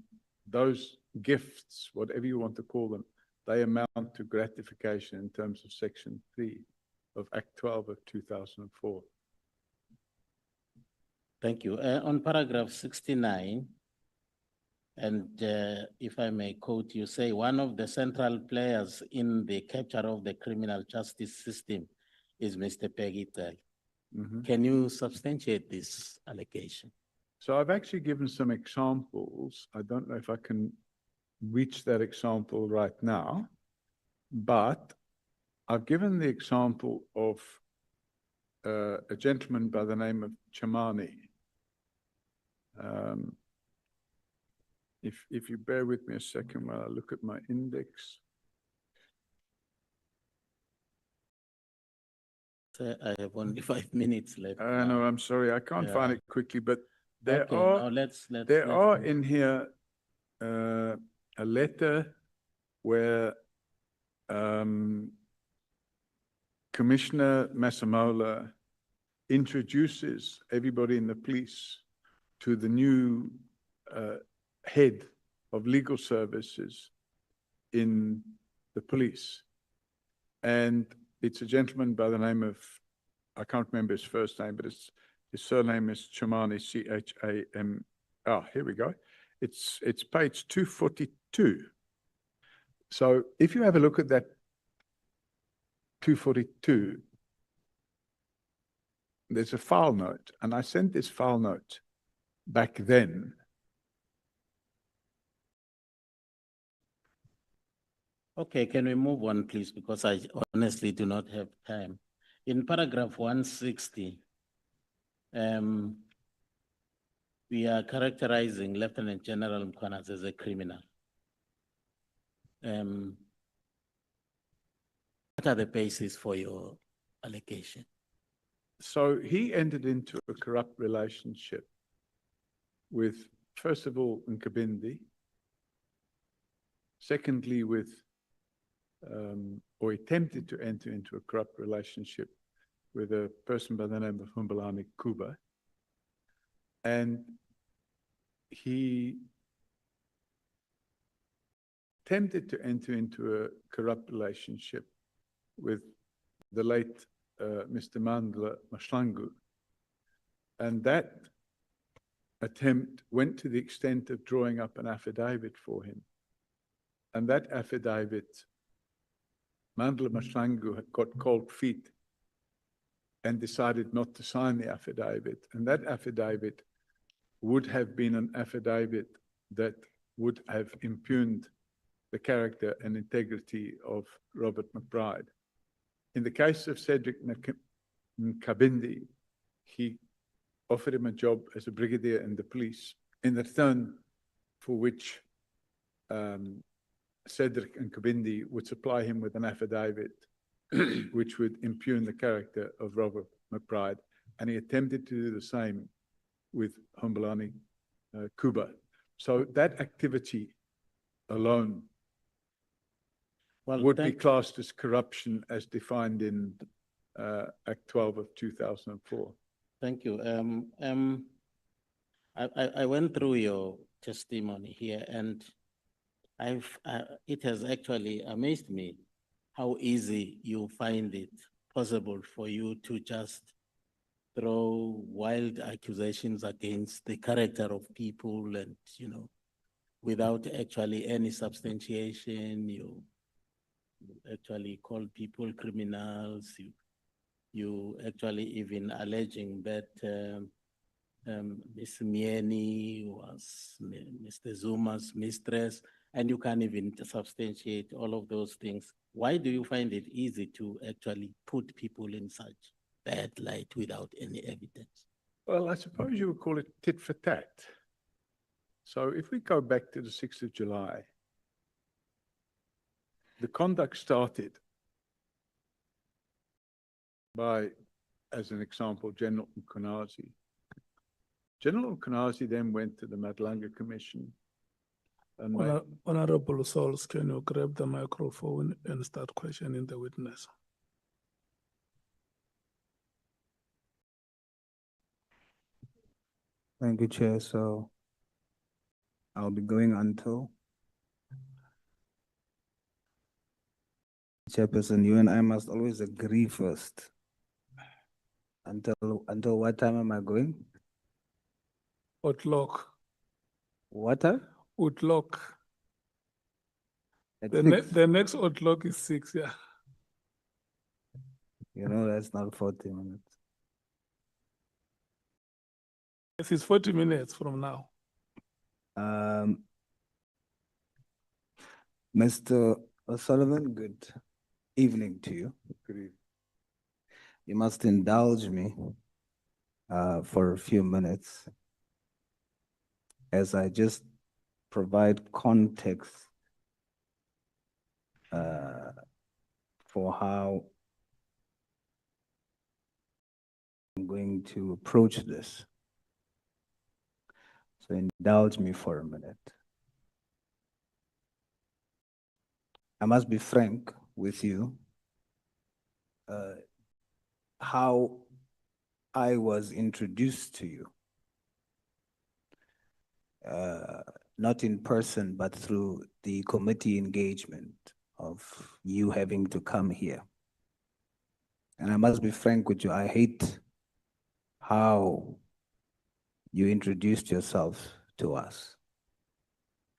those gifts, whatever you want to call them, they amount to gratification in terms of section 3 of Act 12 of 2004. Thank you. On paragraph 69, and if I may quote, you say, one of the central players in the capture of the criminal justice system is Mr. Pegitel. Can you substantiate this allegation? So I've actually given some examples. I don't know if I can reach that example right now, but I've given the example of a gentleman by the name of Chamani. If you bear with me a second while I look at my index. I have only 5 minutes left. No, I'm sorry, I can't find it quickly, but there Okay, are now there are in here a letter where Commissioner Masemola introduces everybody in the police to the new head of legal services in the police. And it's a gentleman by the name of, I can't remember his first name, but his surname is Chamani, C-H-A-M. Here we go. It's page 242. So if you have a look at that 242, there's a file note, and I sent this file note back then. Okay, can we move on, please? Because I honestly do not have time. In paragraph 160, We are characterizing Lieutenant General Mkhwanazi as a criminal. What are the basis for your allegation? So he entered into a corrupt relationship with, first of all, Nkabindi, secondly with, or attempted to enter into a corrupt relationship with a person by the name of Humbalani Kuba. And he attempted to enter into a corrupt relationship with the late Mr. Nhlanhla. And that attempt went to the extent of drawing up an affidavit for him. And that affidavit, Nhlanhla got cold feet and decided not to sign the affidavit. And that affidavit would have been an affidavit that would have impugned the character and integrity of Robert McBride. In the case of Cedric Nkabindi, he offered him a job as a brigadier in the police, in return for which Cedric Nkabindi would supply him with an affidavit which would impugn the character of Robert McBride, and he attempted to do the same with Humbalani Kuba. So that activity alone would be classed as corruption as defined in Act 12 of 2004. Thank you. I went through your testimony here, and it has actually amazed me how easy you find it possible for you to just throw wild accusations against the character of people, and without actually any substantiation. You actually call people criminals. You actually even alleging that Ms. Mieni was Mr. Zuma's mistress, and you can't even substantiate all of those things. Why do you find it easy to actually put people in such bad light without any evidence? Well, I suppose you would call it tit for tat. So if we go back to the 6th of July, the conduct started by, as an example, General Mkhwanazi. General Mkhwanazi then went to the Nhlanhla Commission. And Honorable Souls, can you grab the microphone and start questioning the witness? Thank you, Chair. So I'll be going until Chairperson, you and I must always agree first. Until what time am I going? O'clock. What time? O'clock. At The 6? the next o'clock is 6, yeah. That's not 40 minutes. Yes, it's 40 minutes from now. Mr. O'Sullivan, good evening to you. Good evening. You must indulge me for a few minutes as I just provide context for how I'm going to approach this. So indulge me for a minute. I must be frank with you. How I was introduced to you, not in person, but through the committee engagement of you having to come here. And I must be frank with you, I hate how you introduced yourself to us.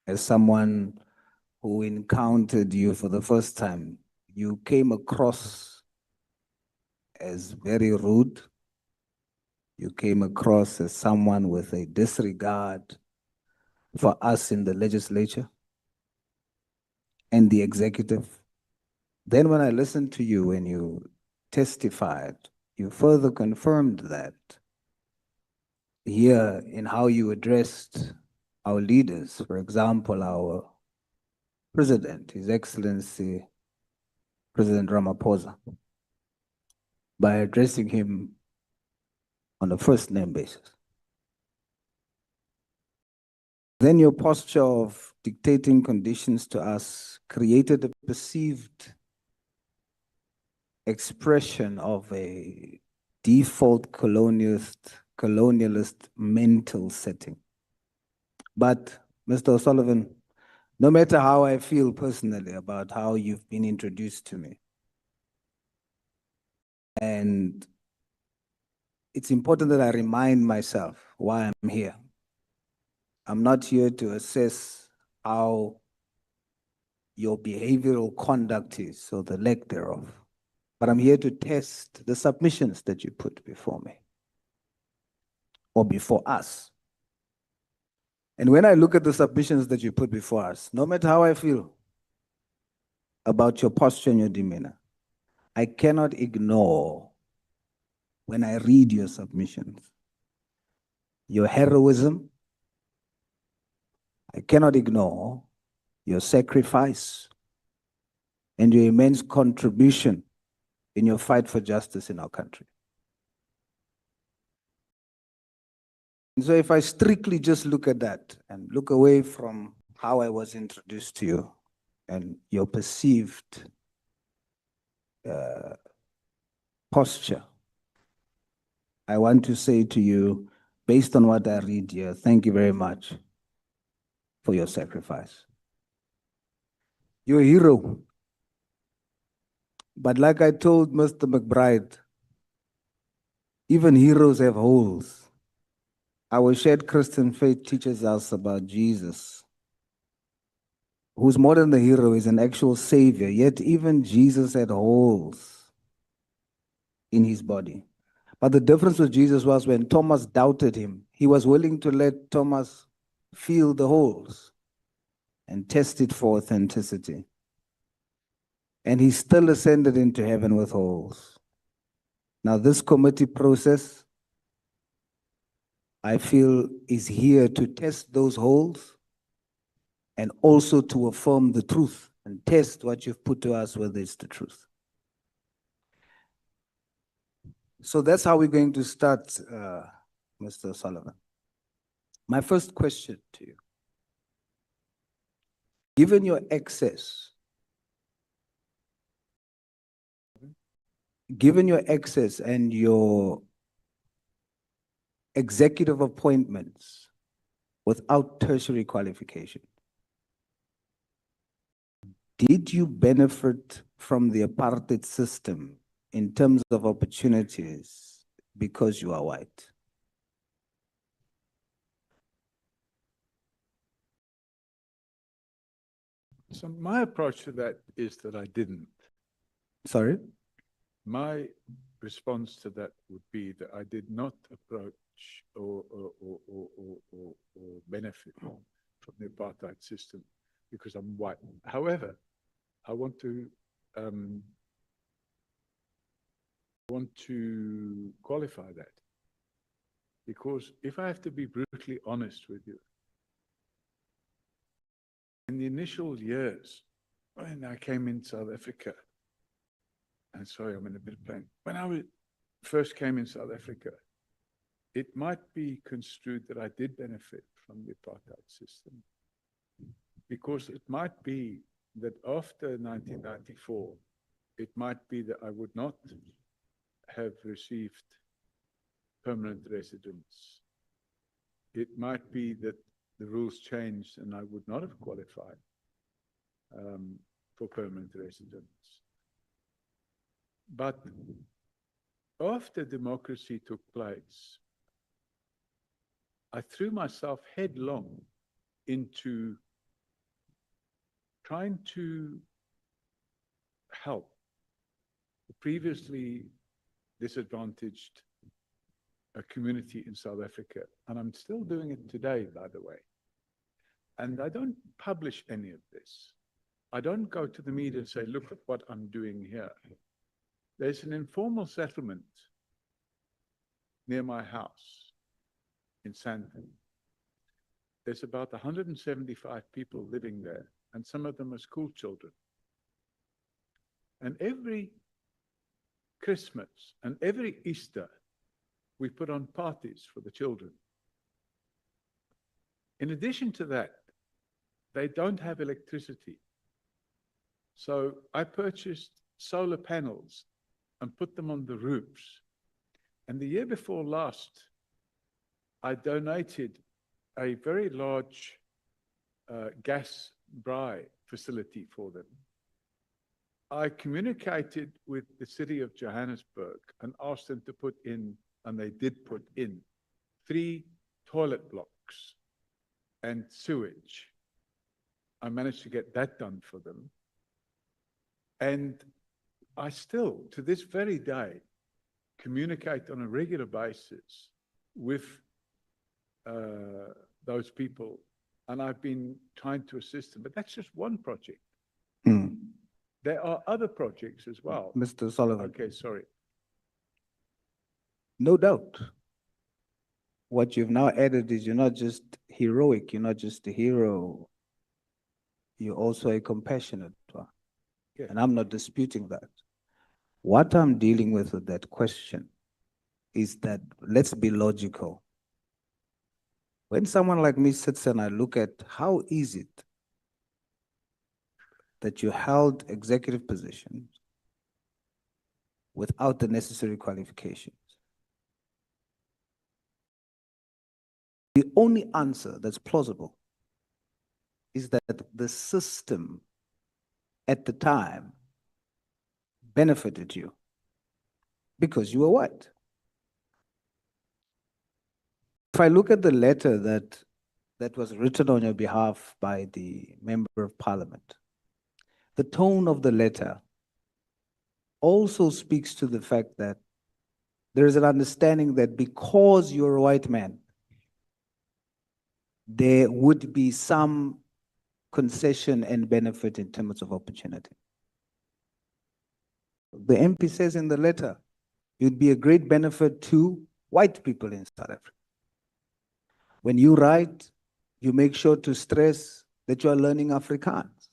As someone who encountered you for the first time, you came across as very rude. You came across as someone with a disregard for us in the legislature and the executive. Then when I listened to you when you testified, you further confirmed that here in how you addressed our leaders, for example, our President, His Excellency, President Ramaphosa, by addressing him on a first name basis. Then your posture of dictating conditions to us created a perceived expression of a default colonialist mental setting. But Mr. O'Sullivan, no matter how I feel personally about how you've been introduced to me, and it's important that I remind myself why I'm here. I'm not here to assess how your behavioral conduct is or the lack thereof, but I'm here to test the submissions that you put before me or before us. And when I look at the submissions that you put before us, no matter how I feel about your posture and your demeanor, I cannot ignore, when I read your submissions, your heroism. I cannot ignore your sacrifice and your immense contribution in your fight for justice in our country. And so if I strictly just look at that and look away from how I was introduced to you and your perceived posture, I want to say to you, based on what I read here, thank you very much for your sacrifice. You're a hero. But like I told Mr. McBride, even heroes have holes. Our shared Christian faith teaches us about Jesus, who's more than the hero, is an actual savior. Yet even Jesus had holes in his body. But the difference with Jesus was when Thomas doubted him, he was willing to let Thomas feel the holes and test it for authenticity. And he still ascended into heaven with holes. Now this committee process, I feel, is here to test those holes and also to affirm the truth and test what you've put to us, whether it's the truth. So that's how we're going to start, Mr. Sullivan. My first question to you, given your access and your executive appointments without tertiary qualification, did you benefit from the apartheid system in terms of opportunities because you are white? So my approach to that is that I didn't. Sorry? My response to that would be that I did not approach or benefit from the apartheid system because I'm white. However, I want to qualify that, because if I have to be brutally honest with you, in the initial years when I came in South Africa, and sorry, I'm in a bit of pain. When I first came in South Africa, it might be construed that I did benefit from the apartheid system, because it might be that after 1994, it might be that I would not have received permanent residence. It might be that the rules changed and I would not have qualified for permanent residence. But after democracy took place, I threw myself headlong into trying to help the previously disadvantaged community in South Africa. And I'm still doing it today, by the way. And I don't publish any of this. I don't go to the media and say, look at what I'm doing here. There's an informal settlement near my house in Sandton. There's about 175 people living there, and some of them are school children. And every Christmas and every Easter, we put on parties for the children. In addition to that, they don't have electricity. So I purchased solar panels and put them on the roofs. And the year before last, I donated a very large gas braai facility for them. I communicated with the city of Johannesburg and asked them to put in, and they did put in, 3 toilet blocks and sewage. I managed to get that done for them. And I still, to this very day, communicate on a regular basis with those people, and I've been trying to assist them. But that's just one project. There are other projects as well. Mr. Sullivan. Okay, sorry. No doubt. What you've now added is you're not just heroic, you're not just a hero, you're also a compassionate one. Yeah. And I'm not disputing that. What I'm dealing with that question is that, let's be logical. When someone like me sits and I look at how is it that you held executive positions without the necessary qualifications? The only answer that's plausible is that the system at the time benefited you because you were white. If I look at the letter that was written on your behalf by the Member of Parliament, the tone of the letter also speaks to the fact that there is an understanding that because you're a white man, there would be some concession and benefit in terms of opportunity. The MP says in the letter, you'd be a great benefit to white people in South Africa. When you write, you make sure to stress that you are learning Afrikaans.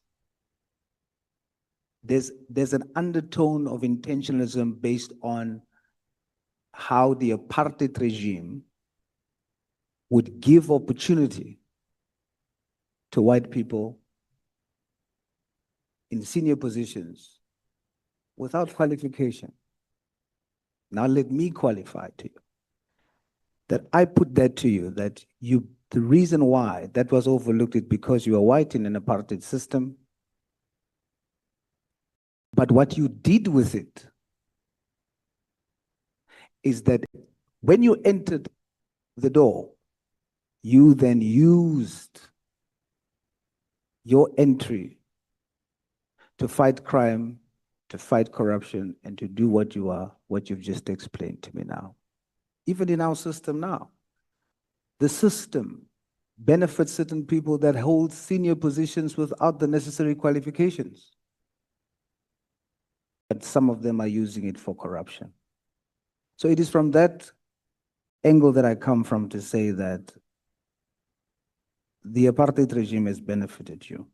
There's an undertone of intentionalism based on how the apartheid regime would give opportunity to white people in senior positions without qualification. Now let me qualify to you that I put that to you, that the reason why that was overlooked is because you are white in an apartheid system. But what you did with it is that when you entered the door, you then used your entry to fight crime, to fight corruption, and to do what you've just explained to me now. Even in our system now, the system benefits certain people that hold senior positions without the necessary qualifications. But some of them are using it for corruption. So it is from that angle that I come from to say that the apartheid regime has benefited you.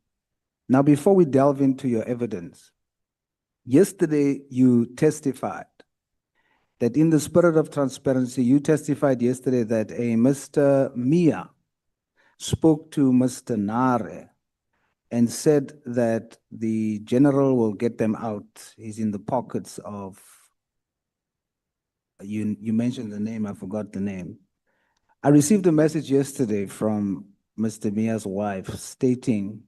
Now, before we delve into your evidence, yesterday you testified that in the spirit of transparency, you testified yesterday that a Mr. Mia spoke to Mr. Nare and said that the general will get them out. He's in the pockets of, you mentioned the name, I forgot the name. I received a message yesterday from Mr. Mia's wife stating,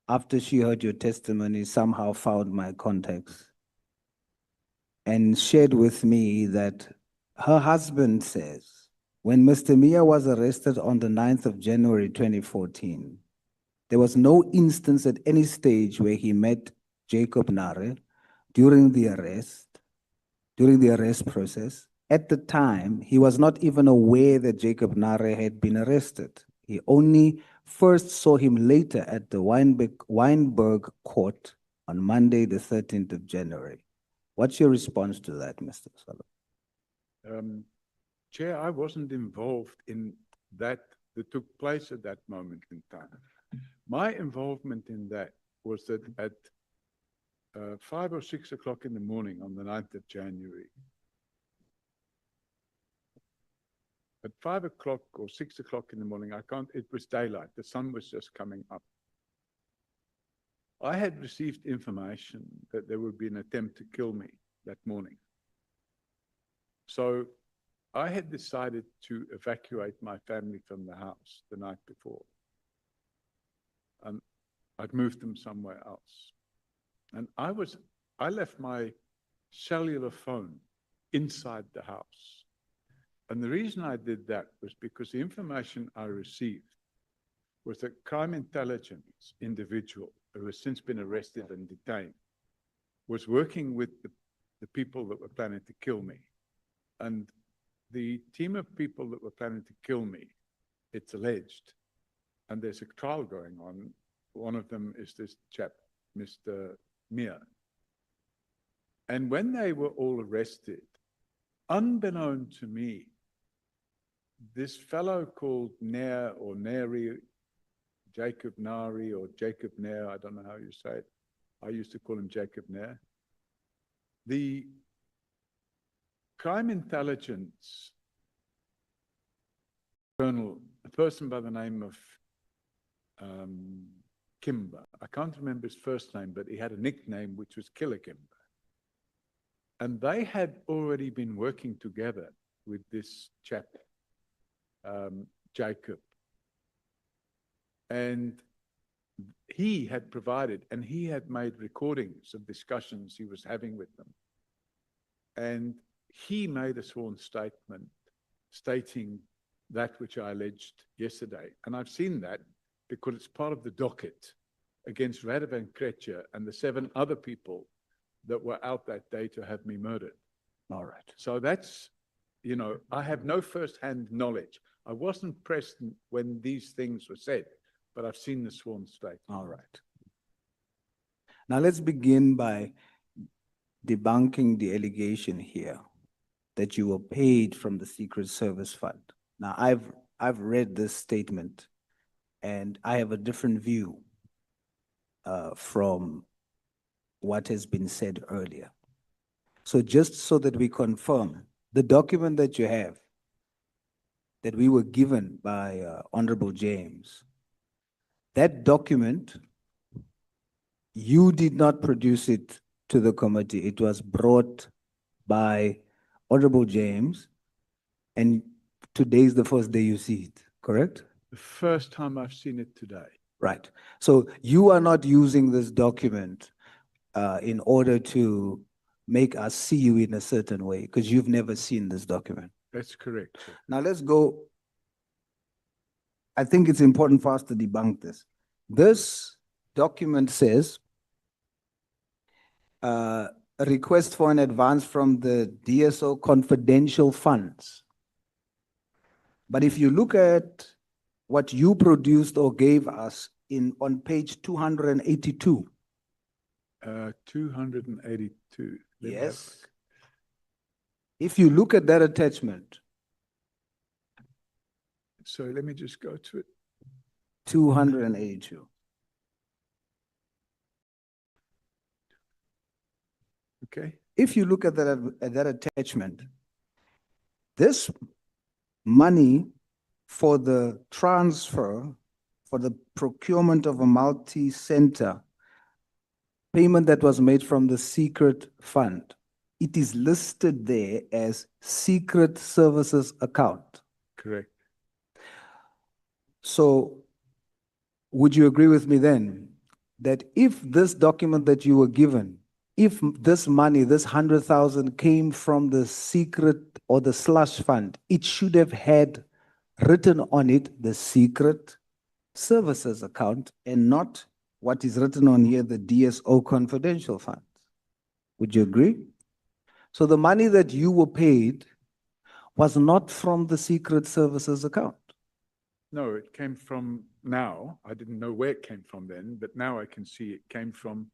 after she heard your testimony, somehow found my contacts and shared with me that her husband says, when Mr. Mia was arrested on the 9th of January 2014, there was no instance at any stage where he met Jacob Nare during the arrest process. At the time, he was not even aware that Jacob Nare had been arrested. He only first saw him later at the Wynberg court on Monday, the 13th of January. What's your response to that, Mr. Sullivan? Chair, I wasn't involved in that took place at that moment in time. My involvement in that was that at 5 or 6 o'clock in the morning on the 9th of January, at 5 o'clock or 6 o'clock in the morning, it was daylight, the sun was just coming up. I had received information that there would be an attempt to kill me that morning. So I had decided to evacuate my family from the house the night before. And I'd moved them somewhere else. And I left my cellular phone inside the house. And the reason I did that was because the information I received was that crime intelligence individual who has since been arrested and detained was working with the people that were planning to kill me. And the team of people that were planning to kill me, it's alleged, and there's a trial going on. One of them is this chap, Mr. Mia. And when they were all arrested, unbeknown to me, this fellow called Nair or Neri, Jacob Nari or Jacob Nair, I don't know how you say it. I used to call him Jacob Nair. The crime intelligence colonel, a person by the name of Kimber. I can't remember his first name, but he had a nickname which was Killer Kimber. And they had already been working together with this chap, Jacob. And he had provided, and he had made recordings of discussions he was having with them. And he made a sworn statement stating that which I alleged yesterday. And I've seen that because it's part of the docket against Radovan Krejcir and the 7 other people that were out that day to have me murdered. All right. So that's, you know, I have no first-hand knowledge. I wasn't present when these things were said, but I've seen the sworn statement. All right. Now let's begin by debunking the allegation here that you were paid from the Secret Service Fund. Now I've read this statement and I have a different view from what has been said earlier. So just so that we confirm, the document that you have that we were given by Honorable James, that document, you did not produce it to the committee. It was brought by Honorable James, and today is the first day you see it, correct? The first time I've seen it today. Right. So you are not using this document in order to make us see you in a certain way, because you've never seen this document. That's correct. Now let's go. I think it's important for us to debunk this. This document says a request for an advance from the DSO confidential funds. But if you look at what you produced or gave us on page 282. 282. Yes. If you look at that attachment. So let me just go to it. 282. Okay. If you look at that attachment, this money for the transfer, for the procurement of a multi-center payment that was made from the secret fund, it is listed there as secret services account. Correct. So would you agree with me then that if this document that you were given, if this money, this 100,000 came from the secret or the slush fund, it should have had written on it the secret services account and not what is written on here, the DSO confidential funds. Would you agree? So the money that you were paid was not from the secret services account. No, it came from now. I didn't know where it came from then, but now I can see it came from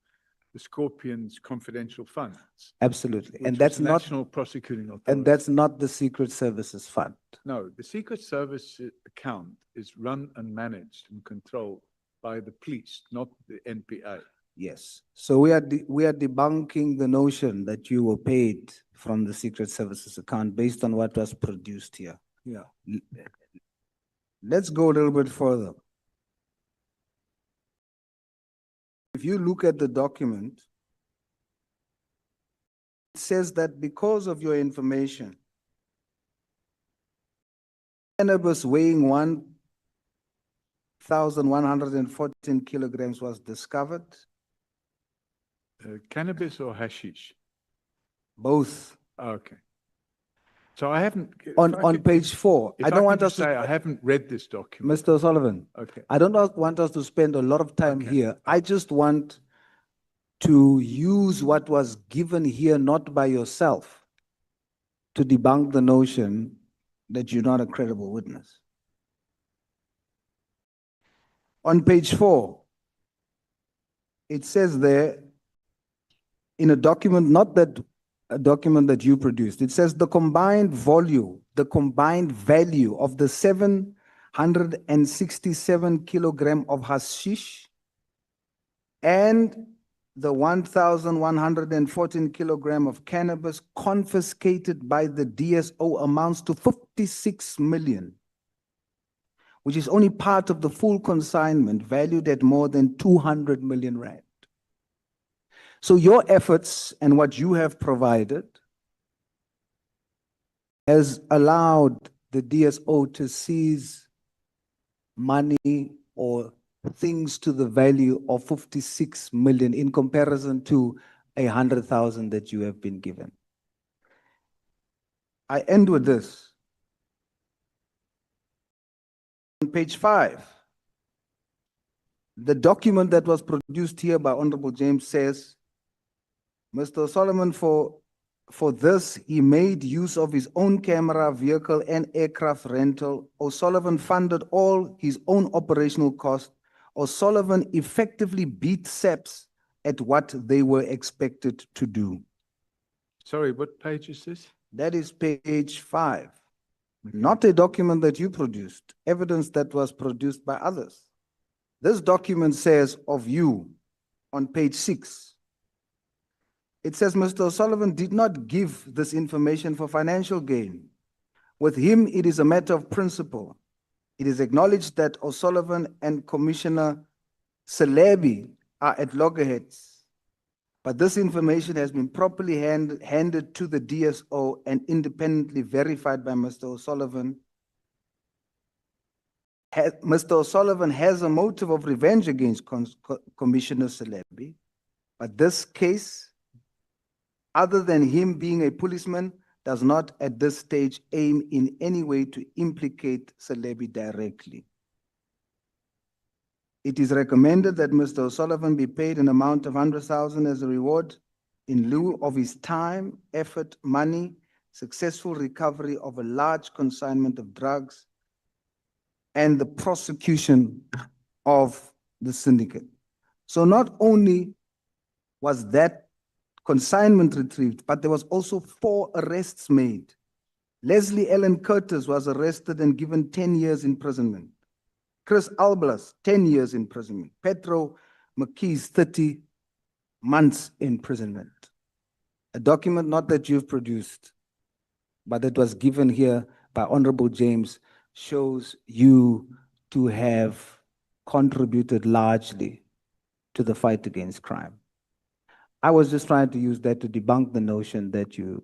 the Scorpions confidential funds. Absolutely. which And was that's the not, National Prosecuting Authority. and that's not the Secret Services Fund. No, the Secret Service account is run and managed and controlled by the police, not the NPA. Yes. So we are debunking the notion that you were paid from the Secret Services account based on what was produced here. Yeah. Let's go a little bit further. If you look at the document, it says that because of your information, cannabis weighing 1,114 kilograms was discovered. Cannabis or hashish? Both. Okay. So I haven't. On page 4, I don't want us to. I haven't read this document. Mr. O'Sullivan. Okay. I don't want us to spend a lot of time here. I just want to use what was given here, not by yourself, to debunk the notion that you're not a credible witness. On page 4, it says there, in a document, not that a document that you produced, it says the combined value of the 767 kilogram of hashish and the 1,114 kilogram of cannabis confiscated by the DSO amounts to 56 million, which is only part of the full consignment valued at more than 200 million rand. So your efforts and what you have provided has allowed the DSO to seize money or things to the value of 56 million in comparison to 100,000 that you have been given. I end with this. On page 5, the document that was produced here by Honorable James says, Mr. Solomon, for this, he made use of his own camera, vehicle, and aircraft rental. O'Sullivan funded all his own operational costs. O'Sullivan effectively beat SAPS at what they were expected to do. Sorry, what page is this? That is page 5. Not a document that you produced, evidence that was produced by others. This document says of you on page 6, it says Mr. O'Sullivan did not give this information for financial gain. With him, it is a matter of principle. It is acknowledged that O'Sullivan and Commissioner Celebi are at loggerheads, but this information has been properly handed to the DSO and independently verified by Mr. O'Sullivan. Mr. O'Sullivan has a motive of revenge against Commissioner Celebi, but this case, other than him being a policeman, does not at this stage aim in any way to implicate Celebi directly. It is recommended that Mr. O'Sullivan be paid an amount of 100,000 as a reward in lieu of his time, effort, money, successful recovery of a large consignment of drugs, and the prosecution of the syndicate. So not only was that consignment retrieved, but there was also 4 arrests made. Leslie Ellen Curtis was arrested and given 10 years imprisonment. Chris Alblas, 10 years imprisonment. Petro McKee's 30 months imprisonment. A document not that you've produced, but that was given here by Honorable James, shows you to have contributed largely to the fight against crime. I was just trying to use that to debunk the notion that you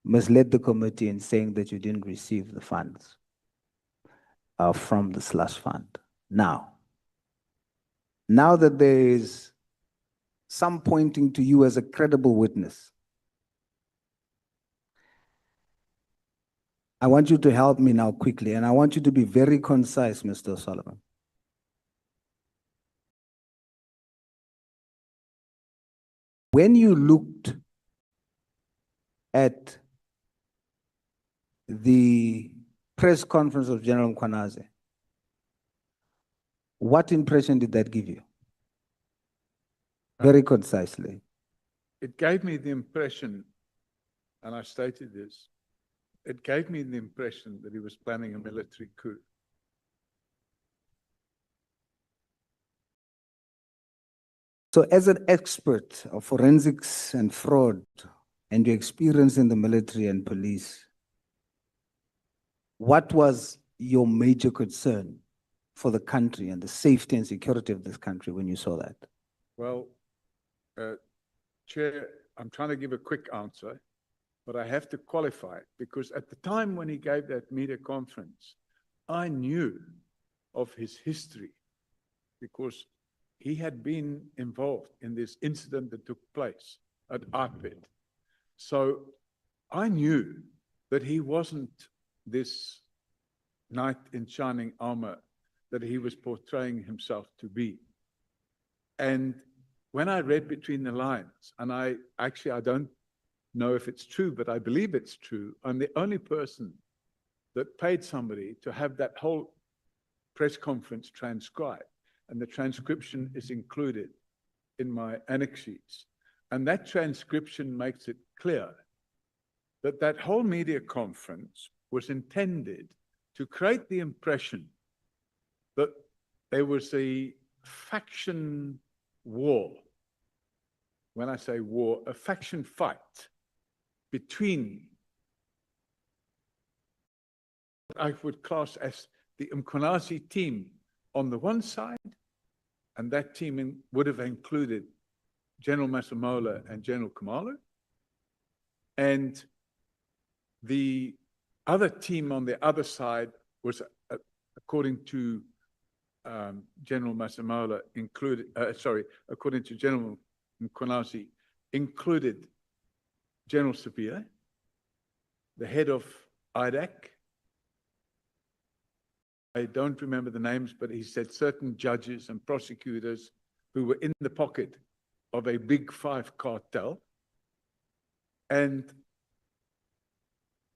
misled the committee in saying that you didn't receive the funds from the Slush Fund. Now that there is some pointing to you as a credible witness, I want you to help me now quickly, and I want you to be very concise, Mr. O'Sullivan. When you looked at the press conference of General Mkhwanazi, what impression did that give you? Very concisely. It gave me the impression, and I stated this, it gave me the impression that he was planning a military coup. So as an expert of forensics and fraud and your experience in the military and police, what was your major concern for the country and the safety and security of this country when you saw that? Well, Chair, I'm trying to give a quick answer, but I have to qualify it because at the time when he gave that media conference, I knew of his history because he had been involved in this incident that took place at IPID. So I knew that he wasn't this knight in shining armor that he was portraying himself to be. And when I read between the lines, and I don't know if it's true, but I believe it's true, I'm the only person that paid somebody to have that whole press conference transcribed. And the transcription is included in my annex sheets. And that transcription makes it clear that that whole media conference was intended to create the impression that there was a faction war. When I say war, a faction fight between what I would class as the Mkhwanazi team on the one side, and that team would have included General Masemola and General Khumalo, and the other team on the other side was, according to General Masemola, according to General Mkhwanazi, included General Sabia, the head of IDAC. I don't remember the names, but he said certain judges and prosecutors who were in the pocket of a big five cartel. And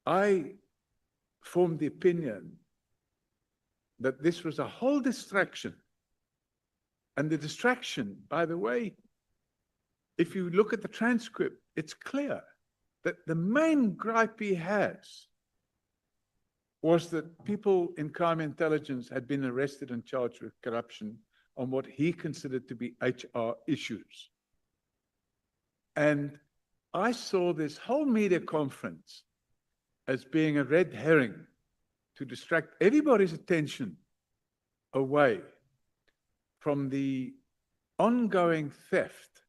I formed the opinion that this was a whole distraction. And the distraction, by the way, if you look at the transcript, it's clear that the main gripe he has was that people in crime intelligence had been arrested and charged with corruption on what he considered to be HR issues. And I saw this whole media conference as being a red herring to distract everybody's attention away from the ongoing theft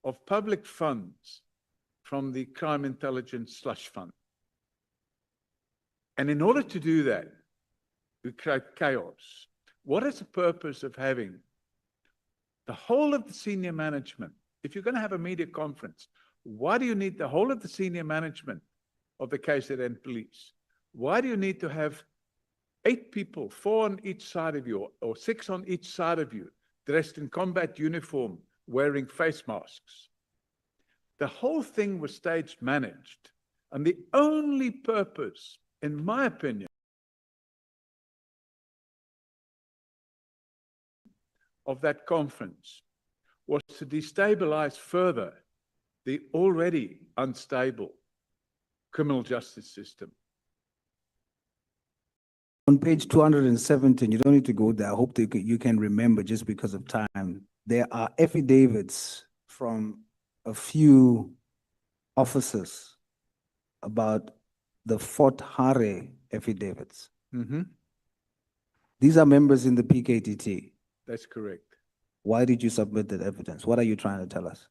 of public funds from the crime intelligence slush fund. And in order to do that, we create chaos. What is the purpose of having the whole of the senior management? If you're going to have a media conference, why do you need the whole of the senior management of the KZN police? Why do you need to have 8 people, 4 on each side of you, or 6 on each side of you, dressed in combat uniform, wearing face masks? The whole thing was stage managed. And the only purpose, in my opinion, of that conference was to destabilize further the already unstable criminal justice system. On page 217, you don't need to go there. I hope that you can remember just because of time. There are affidavits from a few officers about the Fort Hare affidavits. These are members in the PKTT. That's correct. Why did you submit that evidence? What are you trying to tell us?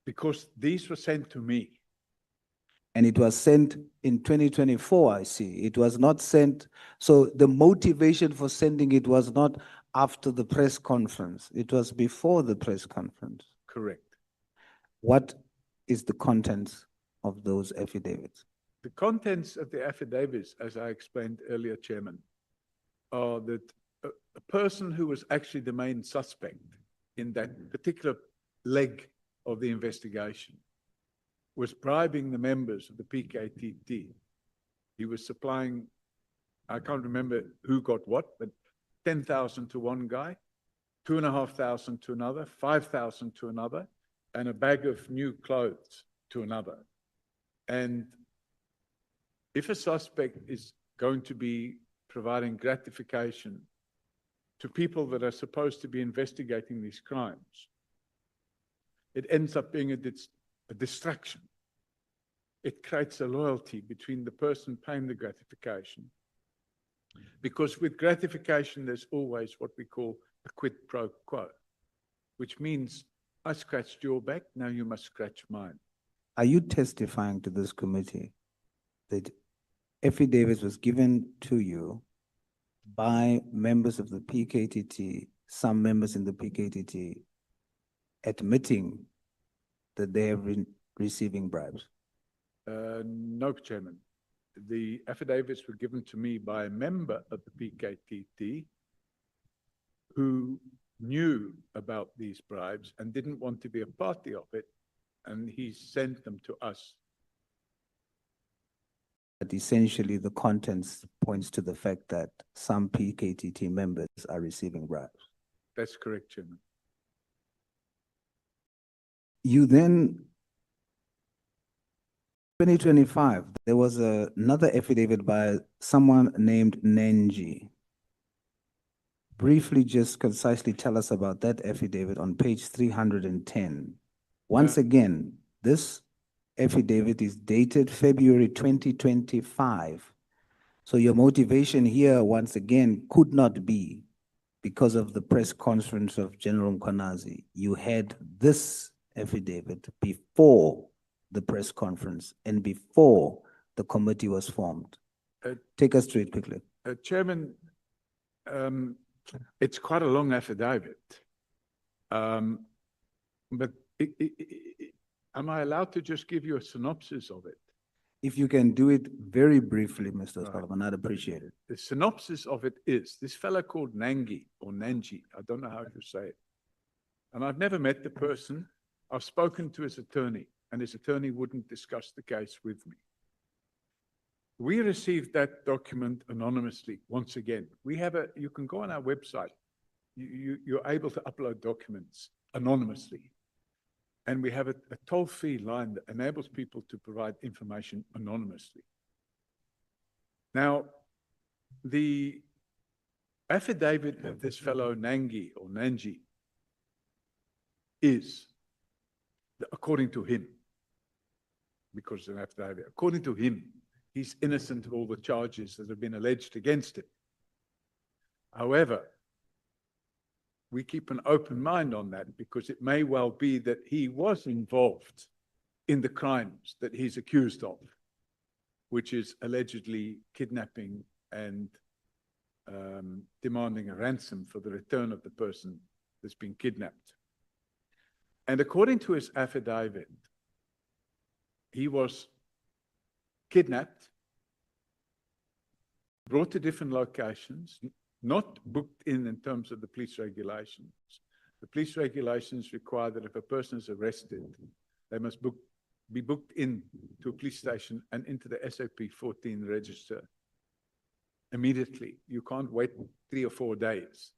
Because these were sent to me. And it was sent in 2024, I see. It was not sent. So the motivation for sending it was not after the press conference. It was before the press conference. Correct. What is the contents of those affidavits? The contents of the affidavits, as I explained earlier, Chairman, are that a person who was actually the main suspect in that particular leg of the investigation was bribing the members of the PKTT. He was supplying, I can't remember who got what, but 10,000 to one guy 2,500 to another, 5,000 to another, and a bag of new clothes to another. And if a suspect is going to be providing gratification to people that are supposed to be investigating these crimes, it ends up being a distraction. It creates a loyalty between the person paying the gratification. Because with gratification, there's always what we call a quid pro quo, which means I scratched your back, now you must scratch mine. Are you testifying to this committee that affidavit was given to you by members of the PKTT, some members in the PKTT, admitting that they have been receiving bribes? No, Chairman. The affidavits were given to me by a member of the PKTT who knew about these bribes and didn't want to be a party of it, and he sent them to us. But essentially, the contents points to the fact that some PKTT members are receiving bribes. That's correct, Chairman. You then, 2025, there was another affidavit by someone named Nenji. Briefly, just concisely tell us about that affidavit on page 310. Once again, this affidavit is dated February 2025. So your motivation here, once again, could not be because of the press conference of General Mkhwanazi. You had this affidavit before the press conference and before the committee was formed. Take us through it quickly. Chairman, it's quite a long affidavit. But am I allowed to just give you a synopsis of it? If you can do it very briefly, Mr. Solomon, I'd appreciate it. The synopsis of it is, this fellow called Nangi, or Nanji, I don't know how to say it. And I've never met the person. I've spoken to his attorney, and his attorney wouldn't discuss the case with me. We received that document anonymously, once again. We have you can go on our website. You're able to upload documents anonymously. And we have a toll-free line that enables people to provide information anonymously. Now, the affidavit of this fellow Nangi or Nanji is, according to him, because it's an affidavit, according to him, he's innocent of all the charges that have been alleged against him. However, we keep an open mind on that because it may well be that he was involved in the crimes that he's accused of, which is allegedly kidnapping and demanding a ransom for the return of the person that's been kidnapped. And according to his affidavit, he was kidnapped, brought to different locations, not booked in terms of the police regulations. The police regulations require that if a person is arrested, they must be booked in to a police station and into the SOP 14 register immediately. You can't wait 3 or 4 days.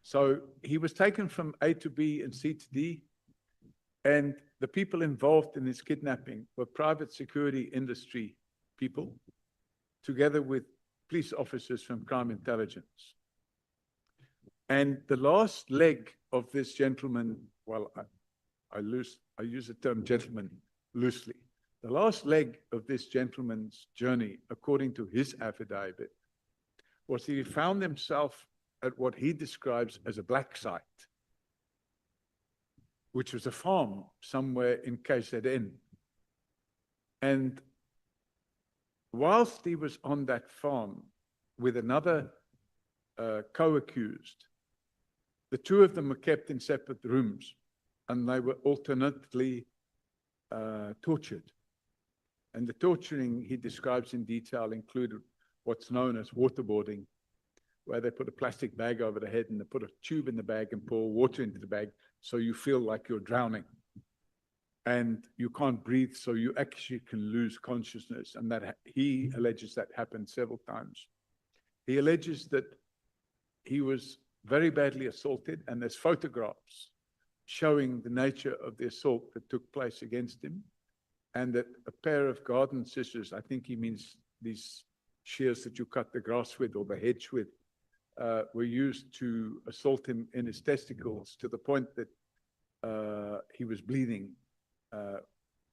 So he was taken from A to B and C to D, and the people involved in this kidnapping were private security industry people, together with police officers from crime intelligence. And the last leg of this gentleman, well, I use the term gentleman loosely. The last leg of this gentleman's journey, according to his affidavit, was that he found himself at what he describes as a black site, which was a farm somewhere in KZN. And whilst he was on that farm with another co-accused, the two of them were kept in separate rooms and they were alternately tortured. And the torturing he describes in detail included what's known as waterboarding, where they put a plastic bag over the head and they put a tube in the bag and pour water into the bag so you feel like you're drowning. And you can't breathe, so you actually can lose consciousness. And that he alleges that happened several times. He alleges that he was very badly assaulted, and there's photographs showing the nature of the assault that took place against him, and that a pair of garden scissors, I think he means these shears that you cut the grass with or the hedge with, were used to assault him in his testicles to the point that he was bleeding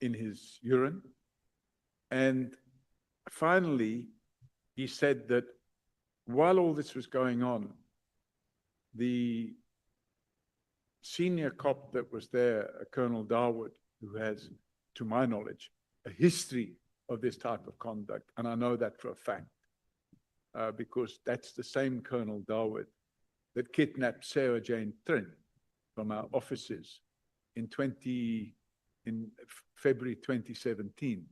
in his urine. And finally, he said that while all this was going on, the senior cop that was there, Colonel Darwood, who has, to my knowledge, a history of this type of conduct, and I know that for a fact, because that's the same Colonel Darwood that kidnapped Sarah Jane Trin from our offices in February 2017.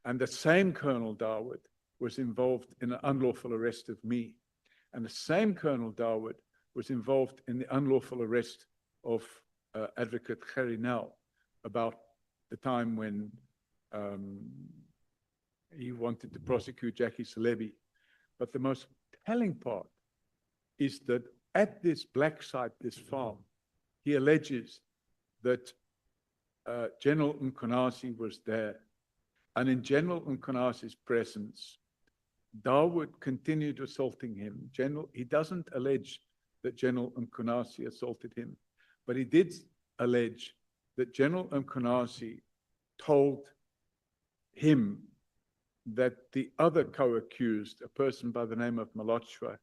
And the same Colonel Darwood was involved in an unlawful arrest of me. And the same Colonel Darwood was involved in the unlawful arrest of Advocate Gerry Nel about the time when he wanted to prosecute Jackie Celebi. But the most telling part is that at this black site, this farm, he alleges that General Mkhwanazi was there. And in General Mkhwanazi's presence, Darwood continued assaulting him. He doesn't allege that General Mkhwanazi assaulted him, but he did allege that General Mkhwanazi told him that the other co-accused, a person by the name of Malotshwa,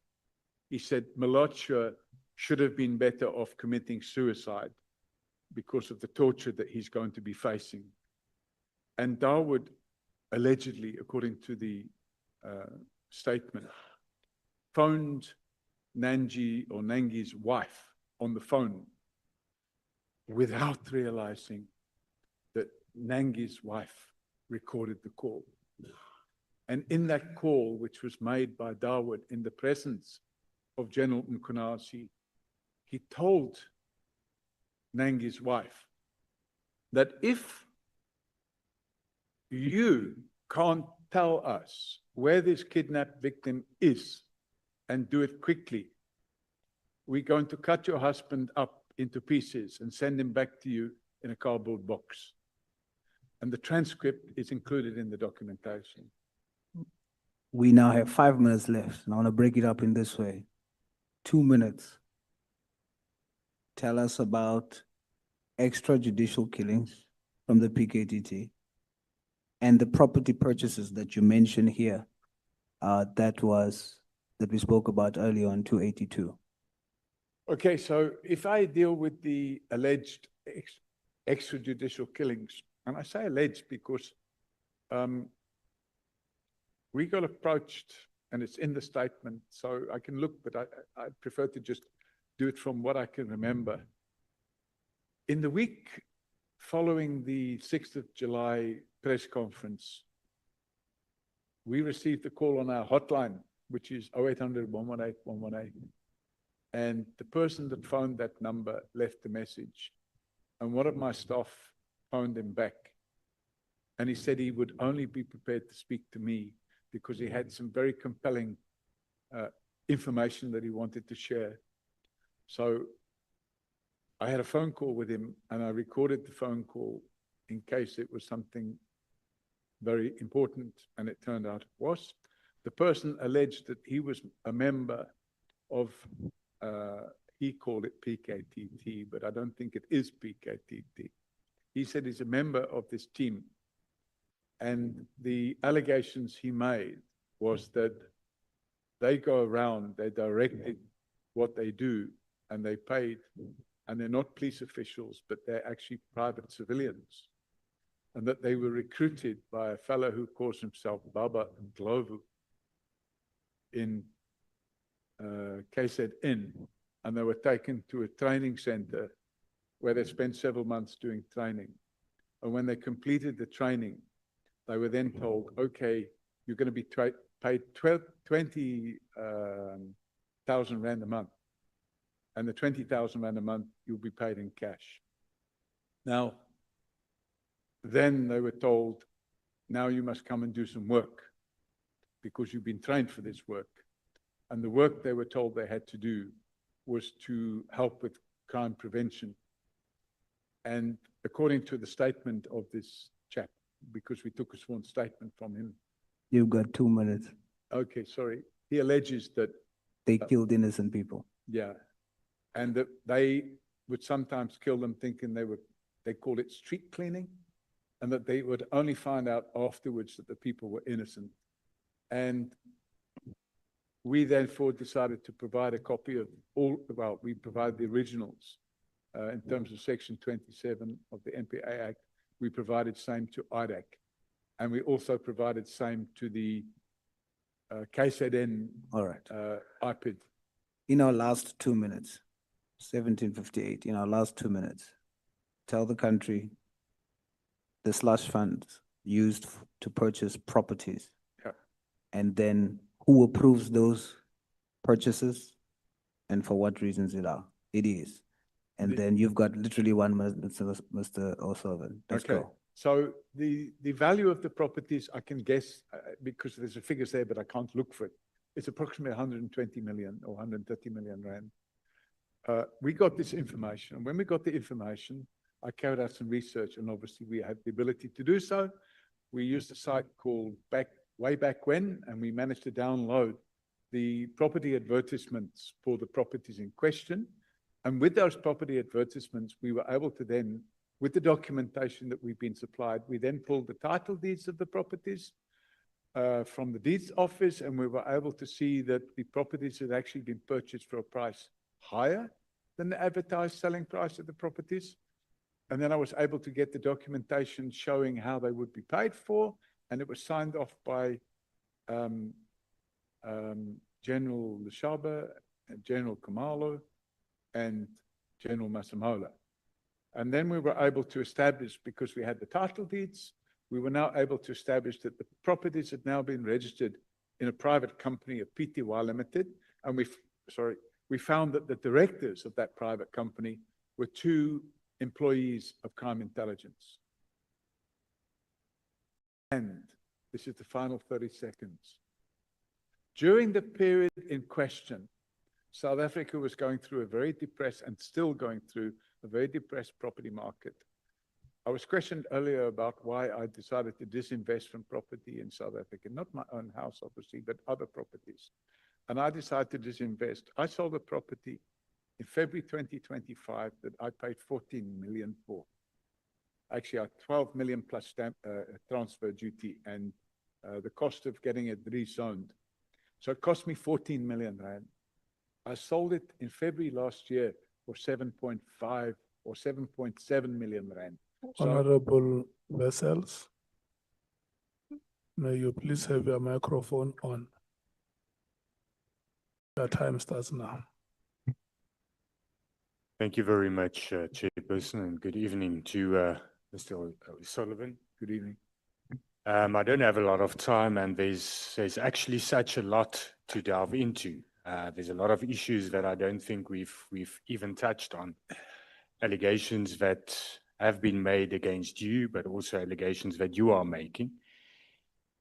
he said Malotshwa should have been better off committing suicide because of the torture that he's going to be facing. And Darwood allegedly, according to the statement, phoned Nangi's wife on the phone without realizing that Nangi's wife recorded the call. And in that call, which was made by Darwood in the presence of General Mkhwanazi, he told Nangi's wife that if you can't tell us where this kidnapped victim is and do it quickly, we're going to cut your husband up into pieces and send him back to you in a cardboard box. And the transcript is included in the documentation. We now have 5 minutes left, and I want to break it up in this way. 2 minutes. Tell us about extrajudicial killings from the PKTT and the property purchases that you mentioned here, that we spoke about earlier on 282. Okay, so if I deal with the alleged extrajudicial killings, and I say alleged because we got approached, and it's in the statement, so I can look, but I prefer to just do it from what I can remember. In the week following the 6th of July press conference, we received a call on our hotline, which is 0800 118 118. And the person that phoned that number left a message. And one of my staff phoned him back. And he said he would only be prepared to speak to me because he had some very compelling information that he wanted to share. So I had a phone call with him, and I recorded the phone call in case it was something very important, and it turned out it was. The person alleged that he was a member of, he called it PKTT, but I don't think it is PKTT. He said he's a member of this team. And the allegations he made was that they go around, they directed what they do, and they paid, and they're not police officials, but they're actually private civilians. And that they were recruited by a fellow who calls himself Baba Ndlovu in KZN, and they were taken to a training center where they spent several months doing training. And when they completed the training, they were then told, okay, you're going to be paid 20,000 Rand a month. And the 20,000 Rand a month, you'll be paid in cash. Now, then they were told, now you must come and do some work because you've been trained for this work. And the work they were told they had to do was to help with crime prevention. And according to the statement of this chap, because we took a sworn statement from him. You've got 2 minutes. Okay, sorry. He alleges that They killed innocent people. yeah, and that they would sometimes kill them thinking they call it street cleaning, and that they would only find out afterwards that the people were innocent. And we therefore decided to provide a copy of we provide the originals in terms of Section 27 of the NPA Act. We provided same to IDAC, and we also provided same to the KZN All right. IPID. In our last 2 minutes, 1758, in our last 2 minutes, tell the country the slush funds used to purchase properties. Yeah. And then who approves those purchases and for what reasons it is. And then you've got literally 1 minute, Mr. O'Sullivan. Let's Okay. go. So the value of the properties, I can guess, because there's a figures there, but I can't look for it. It's approximately 120 million or 130 million rand. We got this information, and when we got the information, I carried out some research, and obviously we had the ability to do so. We used a site called Way Back When, and we managed to download the property advertisements for the properties in question. And with those property advertisements, we were able to then, with the documentation that we've been supplied, we then pulled the title deeds of the properties from the deeds office, and we were able to see that the properties had actually been purchased for a price higher than the advertised selling price of the properties. And then I was able to get the documentation showing how they would be paid for, and it was signed off by General Leshaba, General Khumalo, and General Masemola. And then we were able to establish, because we had the title deeds, we were now able to establish that the properties had now been registered in a private company of PTY Limited. And we found that the directors of that private company were 2 employees of crime intelligence. And this is the final 30 seconds. During the period in question, South Africa was going through a very depressed, and still going through a very depressed property market. I was questioned earlier about why I decided to disinvest from property in South Africa, not my own house, obviously, but other properties. And I decided to disinvest. I sold a property in February 2025 that I paid 14 million for. Actually, 12 million plus stamp transfer duty and the cost of getting it rezoned. So it cost me 14 million rand. I sold it in February last year for 7.5 or 7.7 million rand. So, Honorable Vessels, may you please have your microphone on? Your time starts now. Thank you very much, Chairperson, and good evening to Mr. O'Sullivan. Good evening. I don't have a lot of time, and there's actually such a lot to delve into. There's a lot of issues that I don't think we've even touched on. Allegations that have been made against you, but also allegations that you are making.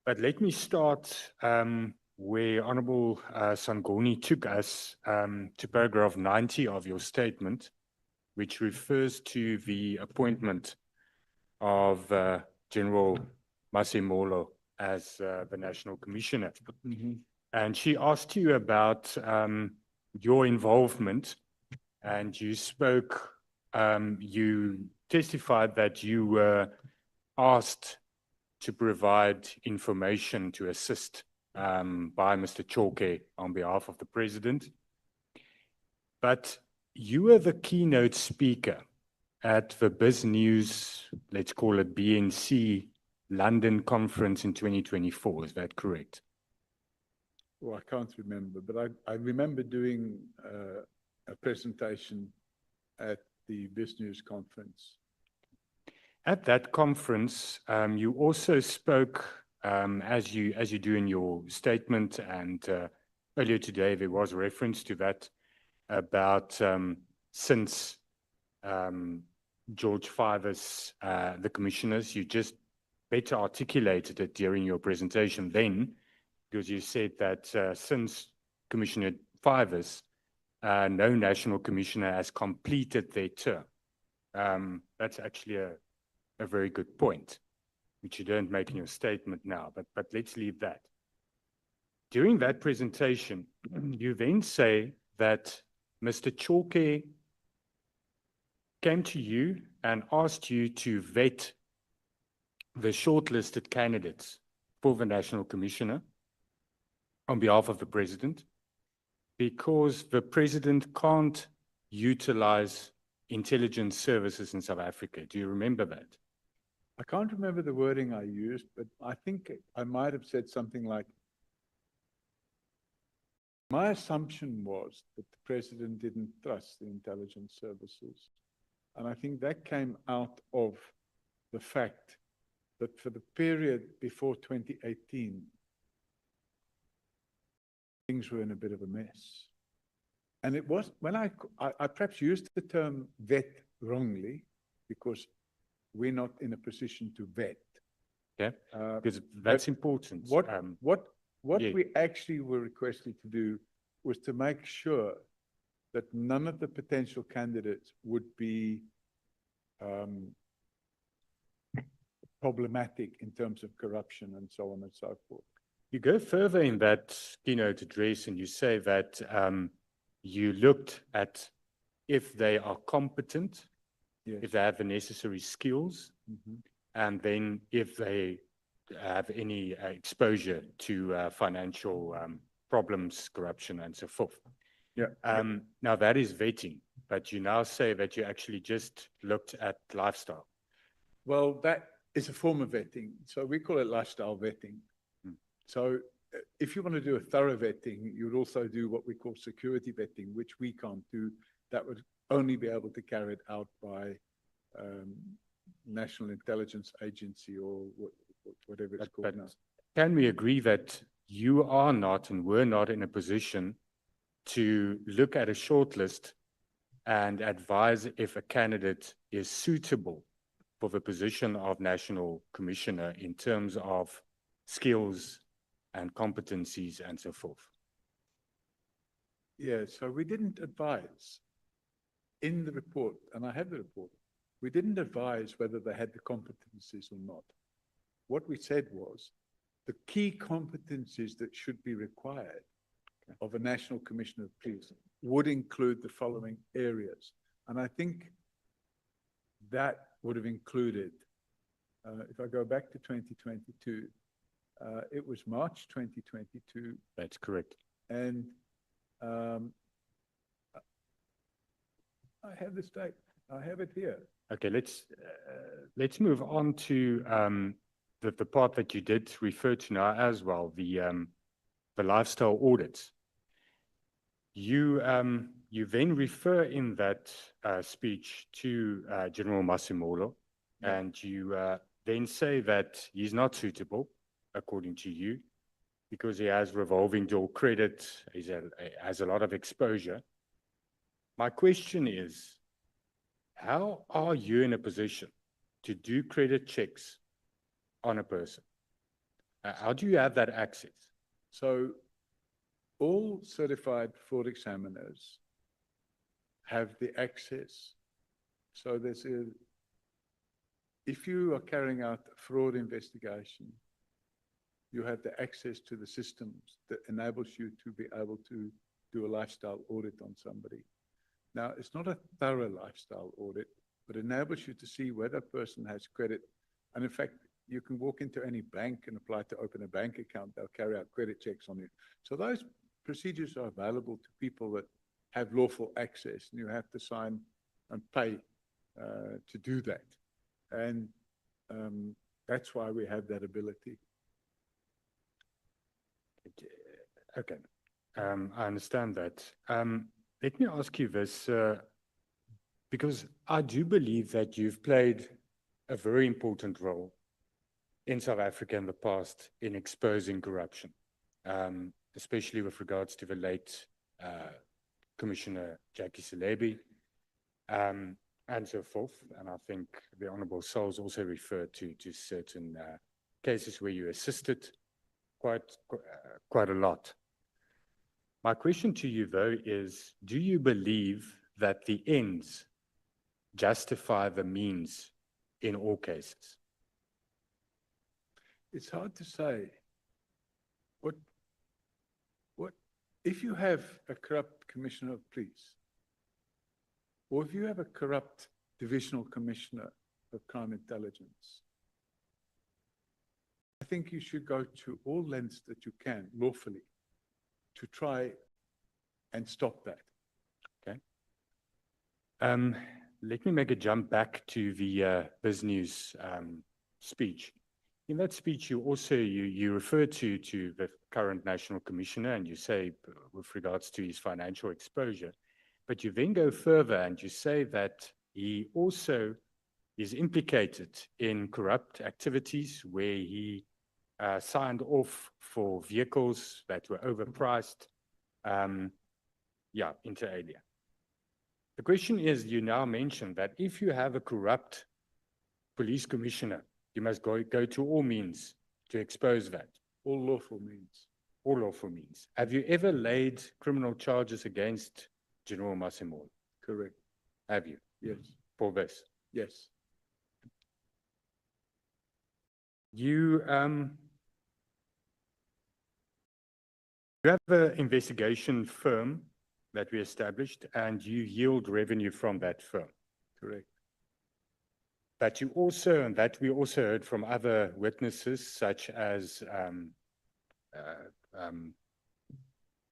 But let me start where Honorable Sangoni took us to paragraph 90 of your statement, which refers to the appointment of General Masemola as the National Commissioner. Mm-hmm. And she asked you about your involvement, and you spoke, you testified that you were asked to provide information to assist by Mr. Choke on behalf of the President. But you were the keynote speaker at the BizNews, let's call it BNC, London conference in 2024, is that correct? Well, I can't remember, but I remember doing a presentation at the BizNews conference. At that conference, you also spoke, as you do in your statement, and earlier today there was reference to that, about since George Fiver's, the commissioners, you just better articulated it during your presentation then, because you said that since Commissioner Fiver's, no national commissioner has completed their term. That's actually a very good point, which you don't make in your statement now, but let's leave that. During that presentation, you then say that Mr. Chalke came to you and asked you to vet the shortlisted candidates for the National Commissioner on behalf of the President, because the President can't utilize intelligence services in South Africa. Do you remember that? I can't remember the wording I used, but I think I might have said something like, my assumption was that the President didn't trust the intelligence services. And I think that came out of the fact that for the period before 2018, things were in a bit of a mess. And it was, when I perhaps used the term vet wrongly, because we're not in a position to vet. Yeah, because that's important. What yeah. we actually were requested to do was to make sure that none of the potential candidates would be problematic in terms of corruption and so on and so forth. You go further in that keynote address and you say that you looked at if they are competent, yes. if they have the necessary skills, and then if they have any exposure to financial problems, corruption, and so forth. Yeah. Now that is vetting, but you now say that you actually just looked at lifestyle. Well, that is a form of vetting. So we call it lifestyle vetting. So if you want to do a thorough vetting, you would also do what we call security vetting, which we can't do. That would only be able to carry it out by National Intelligence Agency or whatever it's called now. Can we agree that you are not and were not in a position to look at a shortlist and advise if a candidate is suitable for the position of National Commissioner in terms of skills and competencies and so forth? Yeah, so we didn't advise in the report, and I have the report, we didn't advise whether they had the competencies or not. What we said was the key competencies that should be required of a National Commissioner of Police would include the following areas. And I think that would have included, if I go back to 2022, it was March 2022. That's correct. And I have this date. I have it here. Okay, let's move on to the part that you did refer to now as well, the lifestyle audits. You then refer in that speech to General Masimolo, and you then say that he's not suitable, according to you, because he has revolving door credit, he has a lot of exposure. My question is, how are you in a position to do credit checks on a person? How do you have that access? So all certified fraud examiners have the access. So if you are carrying out a fraud investigation, you have the access to the systems that enables you to be able to do a lifestyle audit on somebody. Now, it's not a thorough lifestyle audit, but enables you to see whether a person has credit. And in fact, you can walk into any bank and apply to open a bank account. They'll carry out credit checks on you. So those procedures are available to people that have lawful access, and you have to sign and pay to do that. And that's why we have that ability. Okay, I understand that. Let me ask you this, because I do believe that you've played a very important role in South Africa in the past in exposing corruption, especially with regards to the late Commissioner Jackie Selebi, and so forth. And I think the Honourable Souls also referred to certain cases where you assisted quite a lot. My question to you, though, is do you believe that the ends justify the means in all cases? It's hard to say. If you have a corrupt commissioner of police, or if you have a corrupt divisional commissioner of crime intelligence, I think you should go to all lengths that you can lawfully to try and stop that. Okay. Let me make a jump back to the BizNews speech. In that speech, you also you refer to the current national commissioner, and you say with regards to his financial exposure, but you then go further and you say that he also is implicated in corrupt activities where he signed off for vehicles that were overpriced, inter alia. The question is, you now mention that if you have a corrupt police commissioner, you must go to all means to expose that. All lawful means. All lawful means. Have you ever laid criminal charges against General Masemola? Correct. Have you? Yes. For this? Yes. You have an investigation firm that we established, and you yield revenue from that firm. Correct. But you also, and that we also heard from other witnesses, such as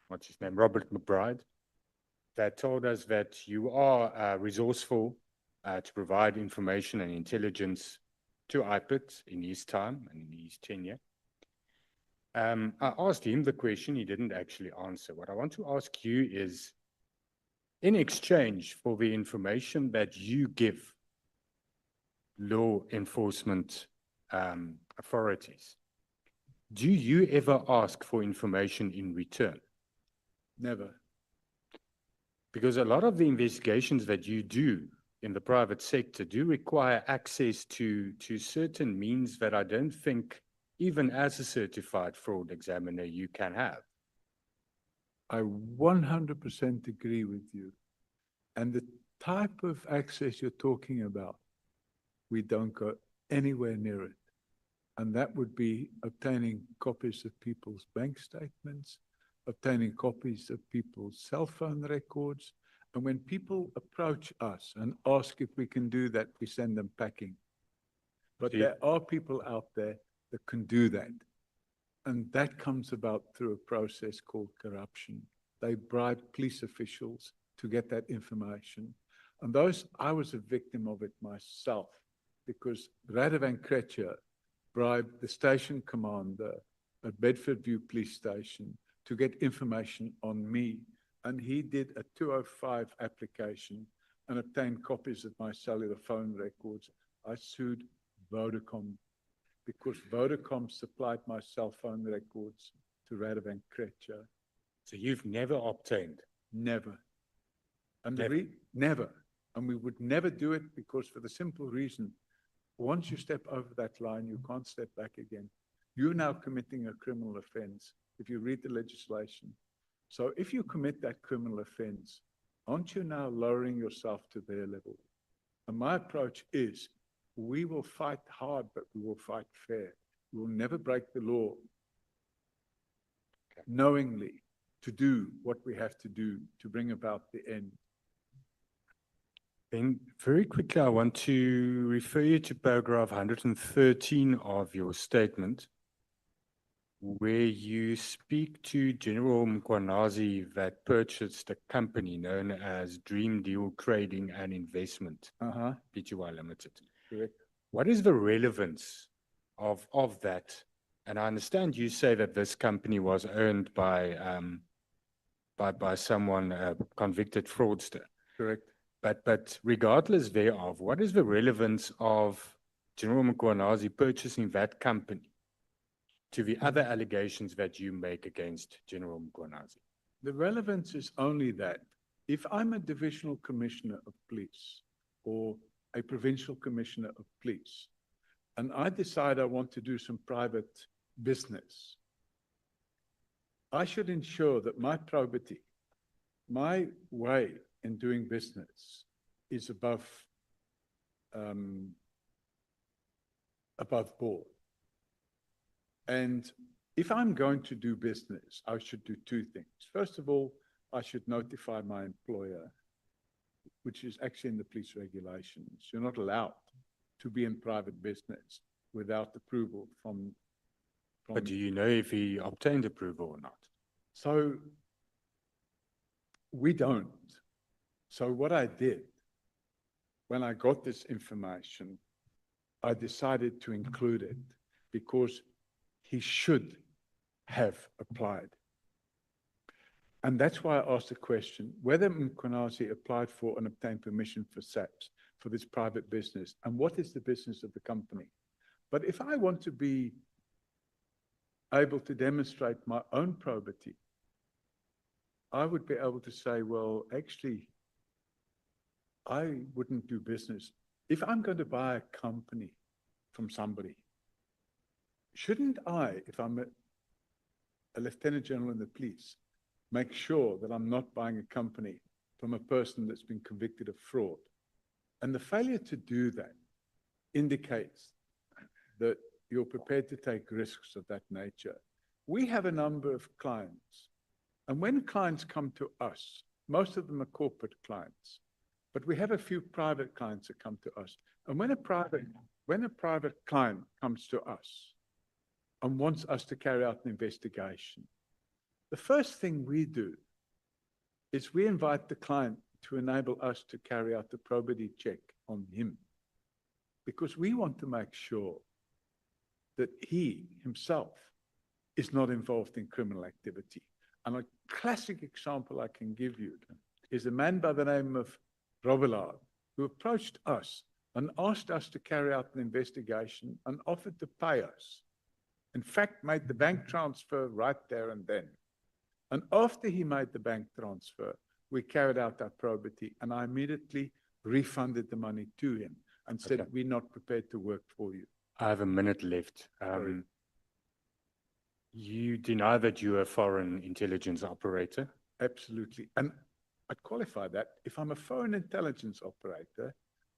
what's his name, Robert McBride, that told us that you are resourceful to provide information and intelligence to IPID in his time and in his tenure. I asked him the question, he didn't actually answer. What I want to ask you is, in exchange for the information that you give law enforcement authorities, do you ever ask for information in return? Never. Because a lot of the investigations that you do in the private sector do require access to certain means that I don't think, even as a certified fraud examiner, you can have. I 100% agree with you. And the type of access you're talking about, we don't go anywhere near it. And that would be obtaining copies of people's bank statements, obtaining copies of people's cell phone records. And when people approach us and ask if we can do that, we send them packing. But there are people out there that can do that. And that comes about through a process called corruption. They bribe police officials to get that information. And I was a victim of it myself, because Radovan Krejcir bribed the station commander at Bedfordview police station to get information on me. And he did a 205 application and obtained copies of my cellular phone records. I sued Vodacom because Vodacom supplied my cell phone records to Radovan Krejcir. So you've never obtained? Never. And Never. Never. And we would never do it because, for the simple reason, once you step over that line, you can't step back again. You're now committing a criminal offense if you read the legislation. So if you commit that criminal offense, aren't you now lowering yourself to their level? And my approach is, we will fight hard, but we will fight fair. We will never break the law knowingly to do what we have to do to bring about the end. Then very quickly, I want to refer you to paragraph 113 of your statement, where you speak to General Mkhwanazi that purchased a company known as Dream Deal Trading and Investment, Pty Limited. Correct. What is the relevance of that? And I understand you say that this company was owned by someone, a convicted fraudster. Correct. But regardless thereof, what is the relevance of General Mkhwanazi purchasing that company to the other allegations that you make against General Mkhwanazi? The relevance is only that if I'm a divisional commissioner of police or a provincial commissioner of police, and I decide I want to do some private business, I should ensure that my probity, my way in doing business is above board. And if I'm going to do business, I should do two things. First of all, I should notify my employer, which is actually in the police regulations. You're not allowed to be in private business without approval from. But do you know if he obtained approval or not? So we don't. So what I did, when I got this information, I decided to include it because he should have applied. And that's why I asked the question, whether Mkhwanazi applied for and obtained permission for SAPS, for this private business, and what is the business of the company? But if I want to be able to demonstrate my own probity, I would be able to say, well, actually, I wouldn't do business. If I'm going to buy a company from somebody, shouldn't I, if I'm a lieutenant general in the police, make sure that I'm not buying a company from a person that's been convicted of fraud? And the failure to do that indicates that you're prepared to take risks of that nature. We have a number of clients, and when clients come to us, most of them are corporate clients, but we have a few private clients that come to us. And when a private client comes to us and wants us to carry out an investigation, the first thing we do is we invite the client to enable us to carry out the probity check on him, because we want to make sure that he himself is not involved in criminal activity. And a classic example I can give you is a man by the name of Robillard, who approached us and asked us to carry out an investigation and offered to pay us. In fact, made the bank transfer right there and then. And after he made the bank transfer, we carried out our probity, and I immediately refunded the money to him and said, Okay. we're not prepared to work for you. I have a minute left. You deny that you're a foreign intelligence operator? Absolutely. And I'd qualify that. If I'm a foreign intelligence operator,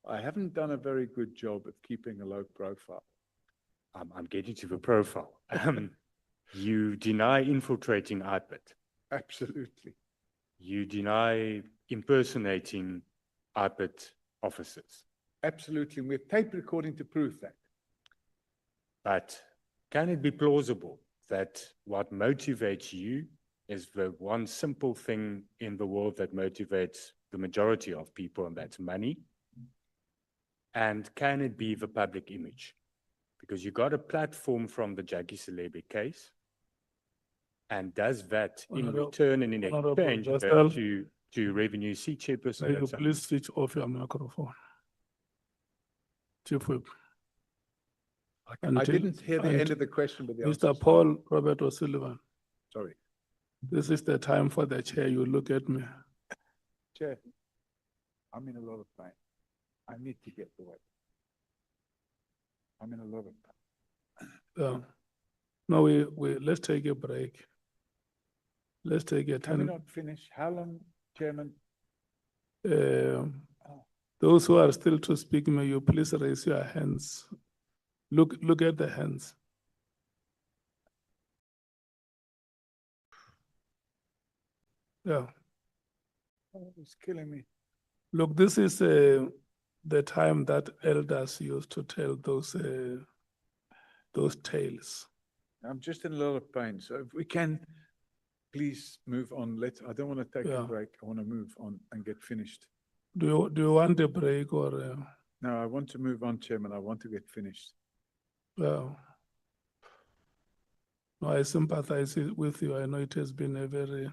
I haven't done a very good job of keeping a low profile. I'm getting to the profile. You deny infiltrating IPID? Absolutely. You deny impersonating IPID officers? Absolutely. And we have tape recording to prove that. But can it be plausible that what motivates you is the one simple thing in the world that motivates the majority of people, and that's money? And can it be the public image? Because you got a platform from the Jackie Celebi case, and does that in return and in exchange go to revenue C chairperson? May you please switch off your microphone. Chief Whip. I didn't hear the end of the question, but the answer. Mr. Paul Robert O'Sullivan, Sorry. this is the time for the chair. You look at me. Chair, I'm in a lot of pain. I need to get away. I'm in a lot of pain. No, let's take a break. Let's take a Can we 10. not finish? How long, Chairman? Those who are still to speak, may you please raise your hands. Look at the hands. Yeah. Oh, it's killing me. Look, this is the time that elders used to tell those tales. I'm just in a lot of pain. So if we can, please move on. I don't want to take a break. I want to move on and get finished. Do you want a break or? No, I want to move on, Chairman. I want to get finished. Well, no, I sympathize with you. I know it has been a very.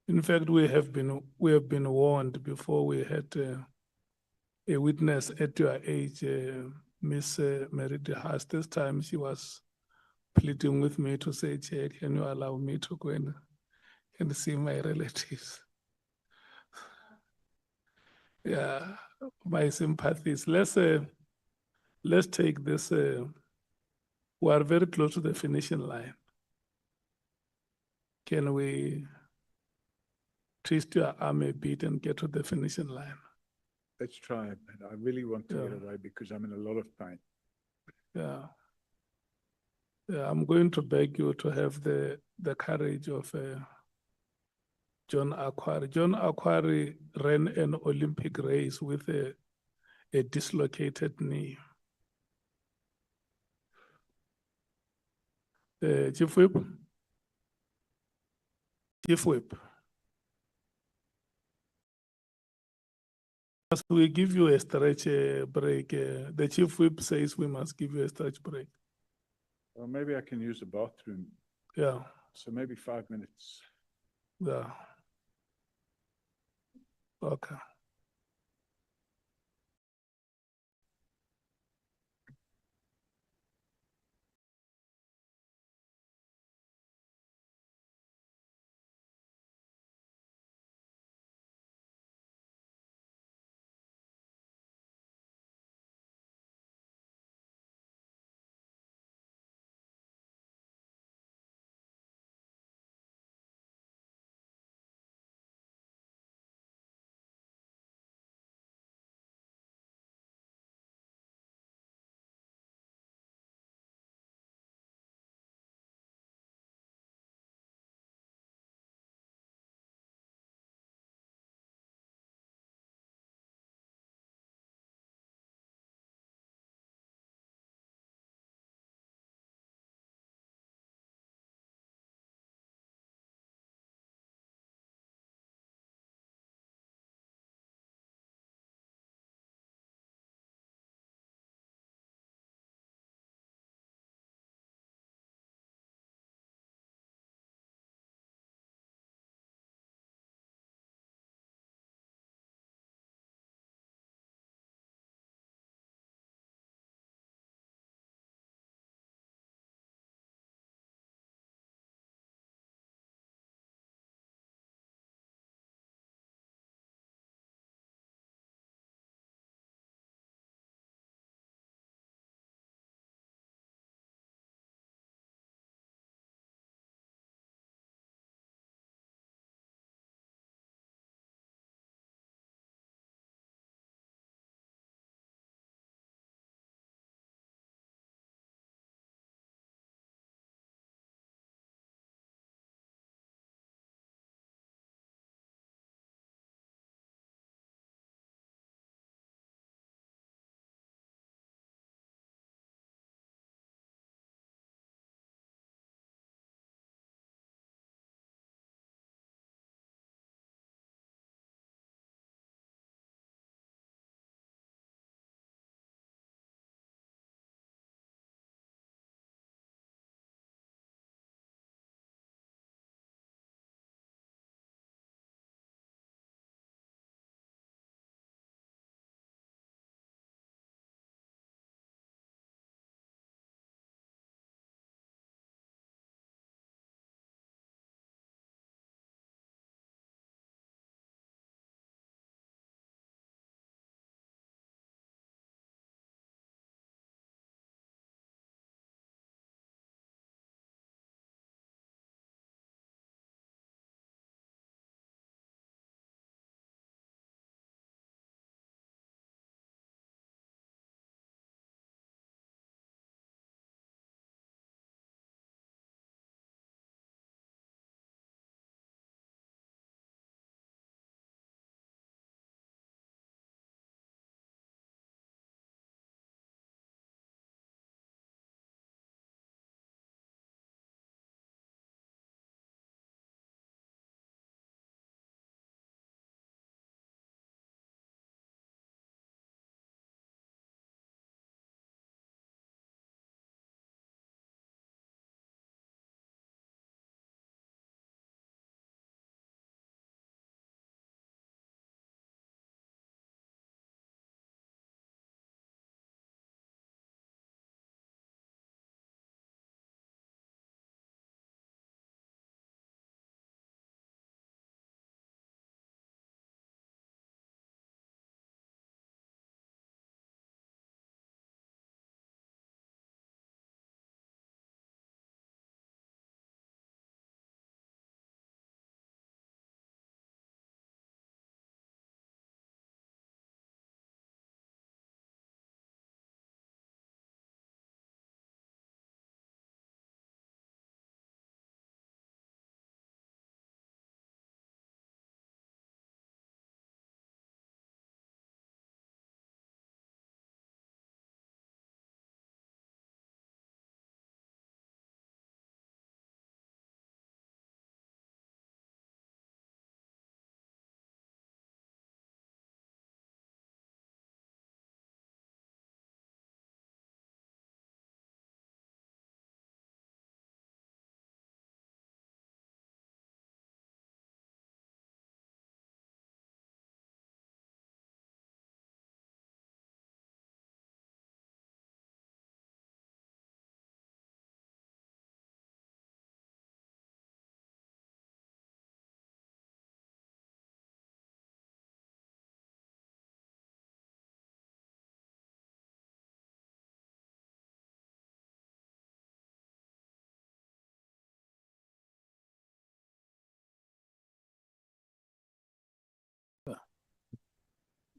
In fact, we have been warned before. We had a witness at your age, Miss Mary DeHaas. This time she was pleading with me to say, Chair, can you allow me to go and see my relatives? Yeah, my sympathies. Let's take this. We are very close to the finishing line. can we twist your arm a bit and get to the finishing line? Let's try it. I really want to get Yeah. away because I'm in a lot of pain. Yeah. Yeah, I'm going to beg you to have the courage of John Aquari. John Aquari ran an Olympic race with a dislocated knee. Chief Whip? Chief Whip. As we give you a stretch break, the Chief Whip says we must give you a stretch break. Well, maybe I can use the bathroom. Yeah. So maybe 5 minutes. Yeah. Okay.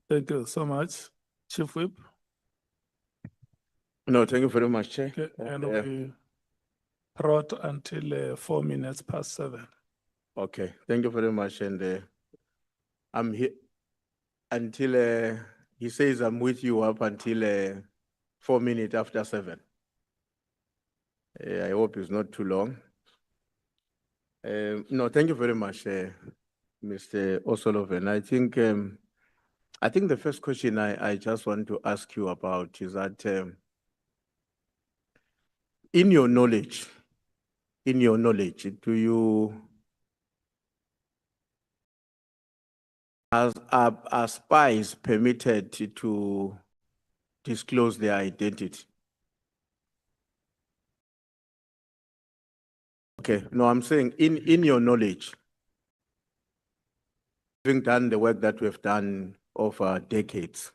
Thank you so much, Chief Whip. No, thank you very much, Chair. Okay, and we brought until 4 minutes past 7. Okay, thank you very much. And I'm here until he says I'm with you up until 4 minutes after 7. I hope it's not too long. No, thank you very much, Mr. O'Sullivan. I think the first question I just want to ask you about is that in your knowledge, do you are spies permitted to disclose their identity? Okay, no, I'm saying in your knowledge, having done the work that we've done over decades,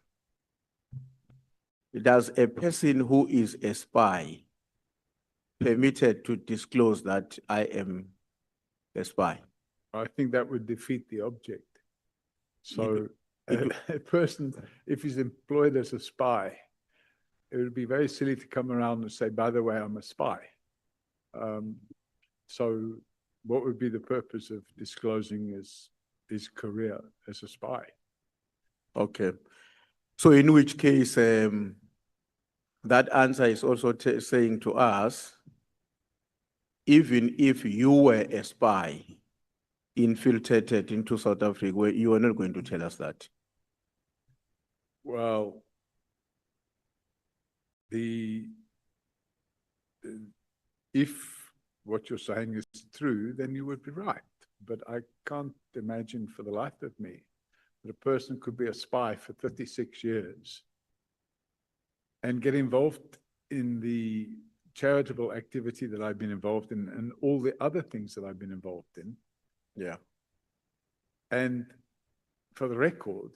does a person who is a spy permitted to disclose that I am a spy? I think that would defeat the object. So a person, if he's employed as a spy, it would be very silly to come around and say, by the way, I'm a spy. So what would be the purpose of disclosing his career as a spy? Okay. So in which case, that answer is also saying to us, even if you were a spy infiltrated into South Africa, you are not going to tell us that. Well, if what you're saying is true, then you would be right. But I can't imagine for the life of me that a person could be a spy for 36 years and get involved in the charitable activity that I've been involved in and all the other things that I've been involved in. Yeah. And for the record,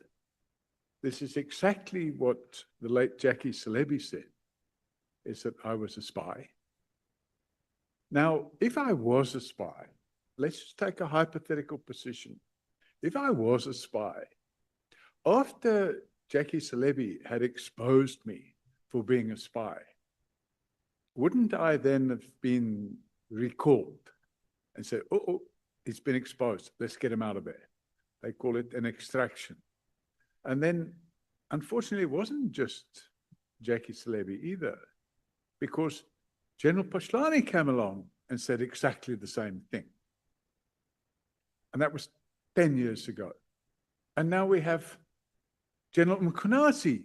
this is exactly what the late Jackie Celebi said, is that I was a spy. Now, if I was a spy, let's just take a hypothetical position. If I was a spy, after Jackie Celebi had exposed me for being a spy, wouldn't I then have been recalled and said, oh, he's been exposed, let's get him out of there. They call it an extraction. And then, unfortunately, it wasn't just Jackie Celebi either, because General Pashlani came along and said exactly the same thing. And that was 10 years ago. And now we have General Mkhwanazi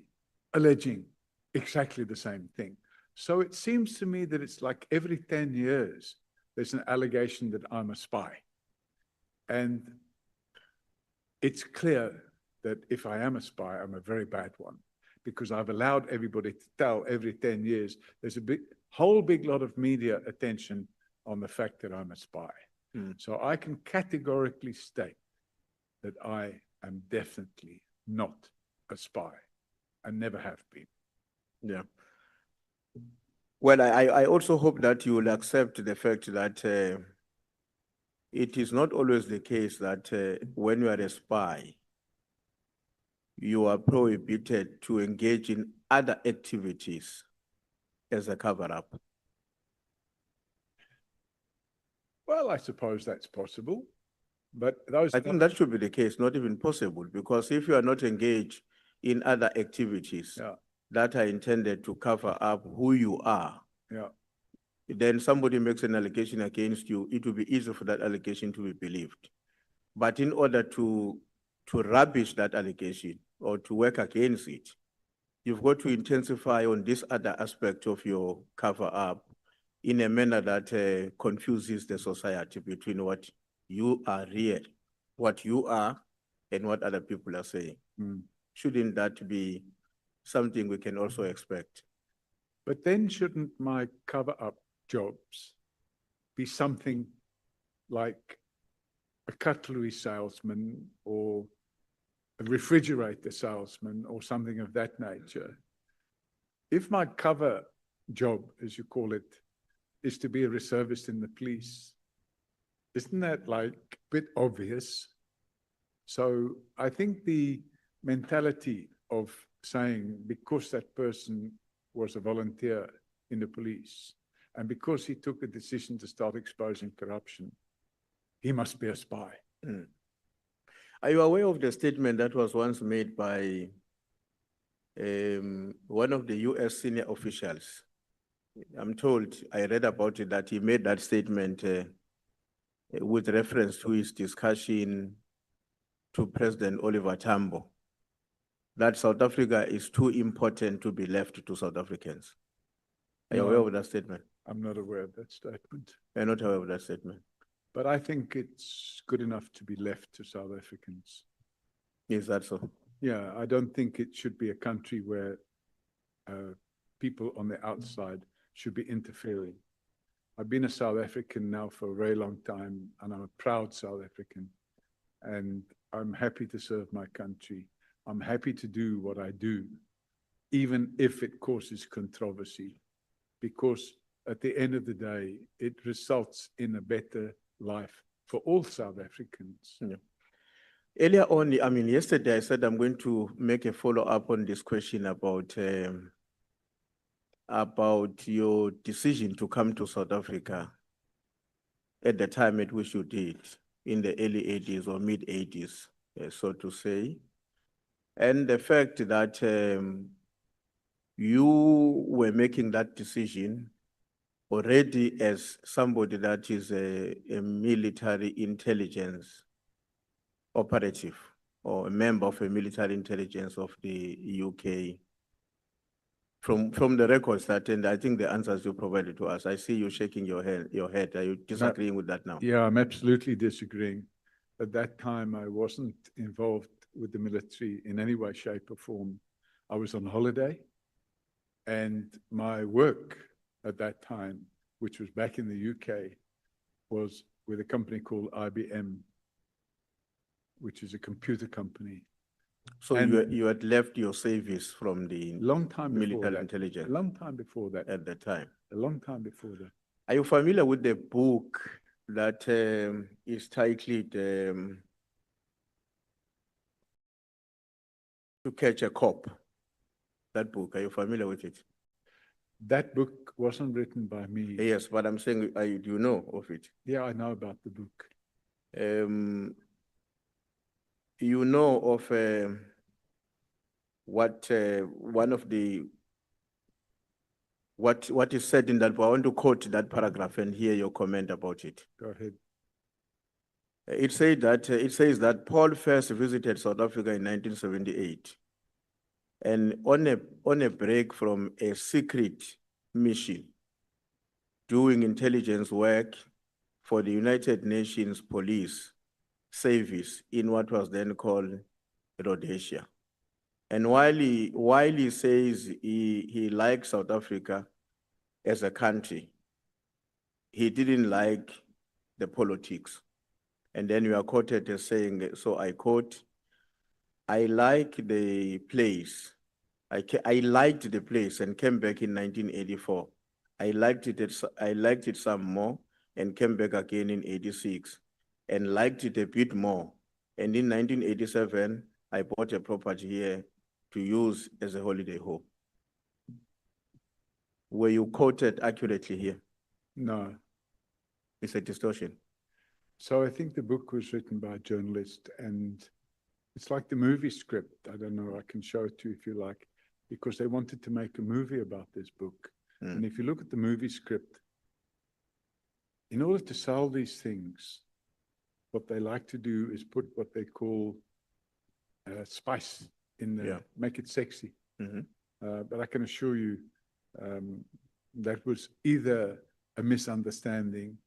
alleging exactly the same thing. So it seems to me that it's like every 10 years, there's an allegation that I'm a spy. And it's clear that if I am a spy, I'm a very bad one, because I've allowed everybody to tell every 10 years, there's a whole big lot of media attention on the fact that I'm a spy. So I can categorically state that I am definitely not a spy and never have been. Yeah. Well, I also hope that you will accept the fact that it is not always the case that when you are a spy, you are prohibited to engage in other activities as a cover-up. Well, I suppose that's possible, but those— I think that should be the case, not even possible, because if you are not engaged in other activities that are intended to cover up who you are, then somebody makes an allegation against you, it will be easy for that allegation to be believed. But in order to rubbish that allegation or to work against it, you've got to intensify on this other aspect of your cover-up in a manner that confuses the society between what you are what you are, and what other people are saying. Shouldn't that be something we can also expect? But then shouldn't my cover-up jobs be something like a cutlery salesman or a refrigerator salesman or something of that nature? If my cover job, as you call it, is to be a reservist in the police, isn't that like a bit obvious? So I think the mentality of saying because that person was a volunteer in the police and because he took a decision to start exposing corruption, he must be a spy. Are you aware of the statement that was once made by one of the US senior officials? I'm told, I read about it, that he made that statement with reference to his discussion to President Oliver Tambo, that South Africa is too important to be left to South Africans. Are you No, aware of that statement? I'm not aware of that statement. You're not aware of that statement? But I think it's good enough to be left to South Africans. Is that so? Yeah, I don't think it should be a country where people on the outside should be interfering. I've been a South African now for a very long time, and I'm a proud South African. And I'm happy to serve my country. I'm happy to do what I do, even if it causes controversy, because at the end of the day, it results in a better life for all South Africans. Yeah. Earlier on, I mean, yesterday I said I'm going to make a follow-up on this question about your decision to come to South Africa at the time at which you did, in the early 80s or mid 80s, so to say. And the fact that you were making that decision already as somebody that is a military intelligence operative or a member of a military intelligence of the UK. From the records that, and I think the answers you provided to us, I see you shaking your head. Are you disagreeing with that now? Yeah, I'm absolutely disagreeing. At that time, I wasn't involved with the military in any way, shape, or form. I was on holiday, and my work at that time, which was back in the UK, was with a company called IBM, which is a computer company. So you had left your service from the long time military intelligence? A long time before that. At the time? A long time before that. Are you familiar with the book that is titled To Catch a Cop? That book, are you familiar with it? That book wasn't written by me. Yes, but I'm saying, do you know of it? Yeah, I know about the book. You know of what one of the what is said in that book? I want to quote that paragraph and hear your comment about it. Go ahead. It says that Paul first visited South Africa in 1978, and on a break from a secret mission, doing intelligence work for the United Nations Police Service in what was then called Rhodesia. And while he says he likes South Africa as a country, he didn't like the politics. And then you are quoted as saying, so I quote, I like the place. I liked the place and came back in 1984. I liked it some more and came back again in 86 and liked it a bit more. And in 1987, I bought a property here to use as a holiday home. Were you quoted accurately here? No. It's a distortion. So I think the book was written by a journalist, and it's like the movie script. I don't know, I can show it to you if you like, because they wanted to make a movie about this book. And if you look at the movie script, in order to sell these things, what they like to do is put what they call spice in there, make it sexy. But I can assure you that was either a misunderstanding,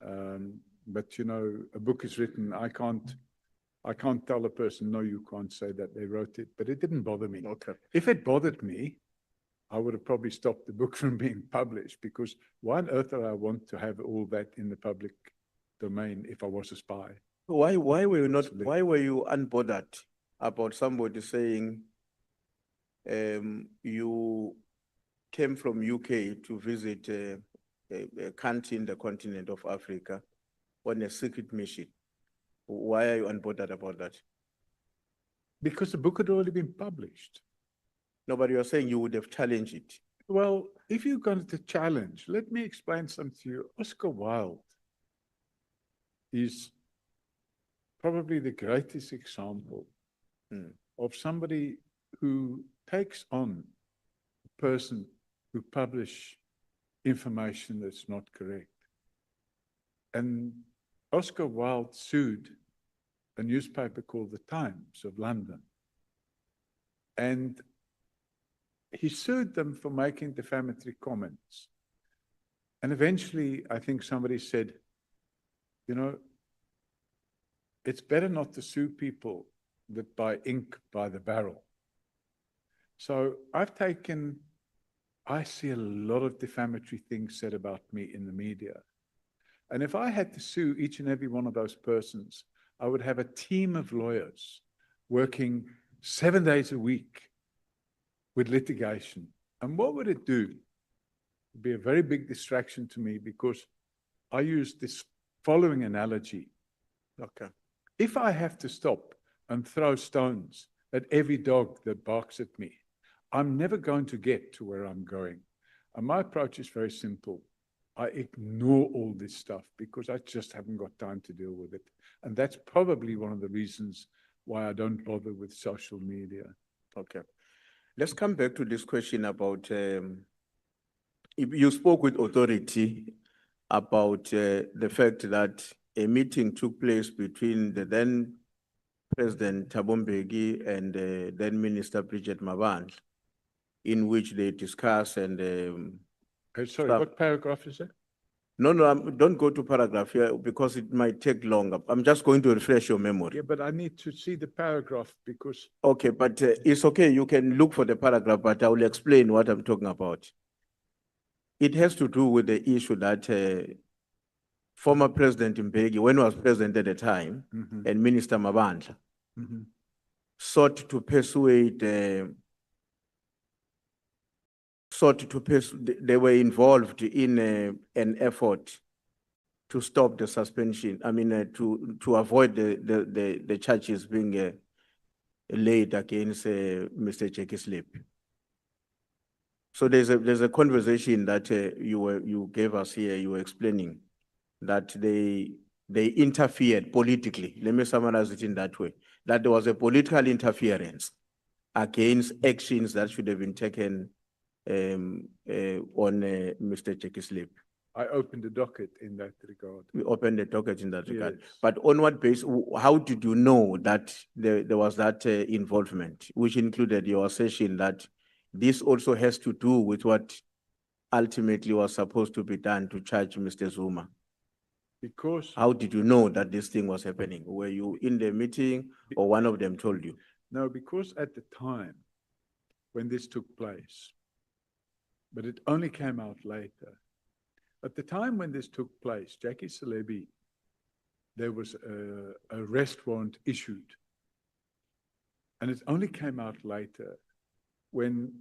but you know, a book is written. I can't tell a person, no, you can't say that they wrote it, but it didn't bother me. Okay. If it bothered me, I would have probably stopped the book from being published, because why on earth would I want to have all that in the public domain if I was a spy? Why were you unbothered about somebody saying you came from UK to visit a country in the continent of Africa on a secret mission? Why are you unbothered about that? Because the book had already been published. No, but you're saying you would have challenged it. Well, if you're going to challenge, let me explain something to you. Oscar Wilde is probably the greatest example of somebody who takes on a person who publish information that's not correct. And Oscar Wilde sued a newspaper called The Times of London. And he sued them for making defamatory comments. And eventually, I think somebody said, you know, it's better not to sue people that buy ink by the barrel. So I see a lot of defamatory things said about me in the media. And if I had to sue each and every one of those persons, I would have a team of lawyers working 7 days a week with litigation. And what would it do? It would be a very big distraction to me because I use this following analogy. Okay. If I have to stop and throw stones at every dog that barks at me, I'm never going to get to where I'm going. And my approach is very simple. I ignore all this stuff because I just haven't got time to deal with it. And that's probably one of the reasons why I don't bother with social media. Okay. Let's come back to this question about, if you spoke with authority about the fact that a meeting took place between the then President Thabo Mbeki and then Minister Bridget Mabandla, in which they discuss and sorry, what paragraph is that? No, don't go to paragraph here because it might take longer. I'm just going to refresh your memory. Yeah, but I need to see the paragraph because... Okay, but it's okay. You can look for the paragraph, but I will explain what I'm talking about. It has to do with the issue that former President Mbeki, when he was president at the time, and Minister Mabandla, sought to persuade, they were involved in an effort to stop the suspension, to avoid the charges being laid against Mr. Jackie Slip. So there's a conversation that you gave us here, you were explaining that they interfered politically. Let me summarize it in that way, that there was a political interference against actions that should have been taken on Mr. Jackie Slip. I opened the docket in that regard. We opened the docket in that regard. Yes. But on what basis, how did you know that there was that involvement, which included your assertion that this also has to do with what ultimately was supposed to be done to charge Mr. Zuma? Because... How did you know that this thing was happening? Were you in the meeting or one of them told you? No, because at the time when this took place, but it only came out later. At the time when this took place, Jackie Celebi, there was an arrest warrant issued. And it only came out later when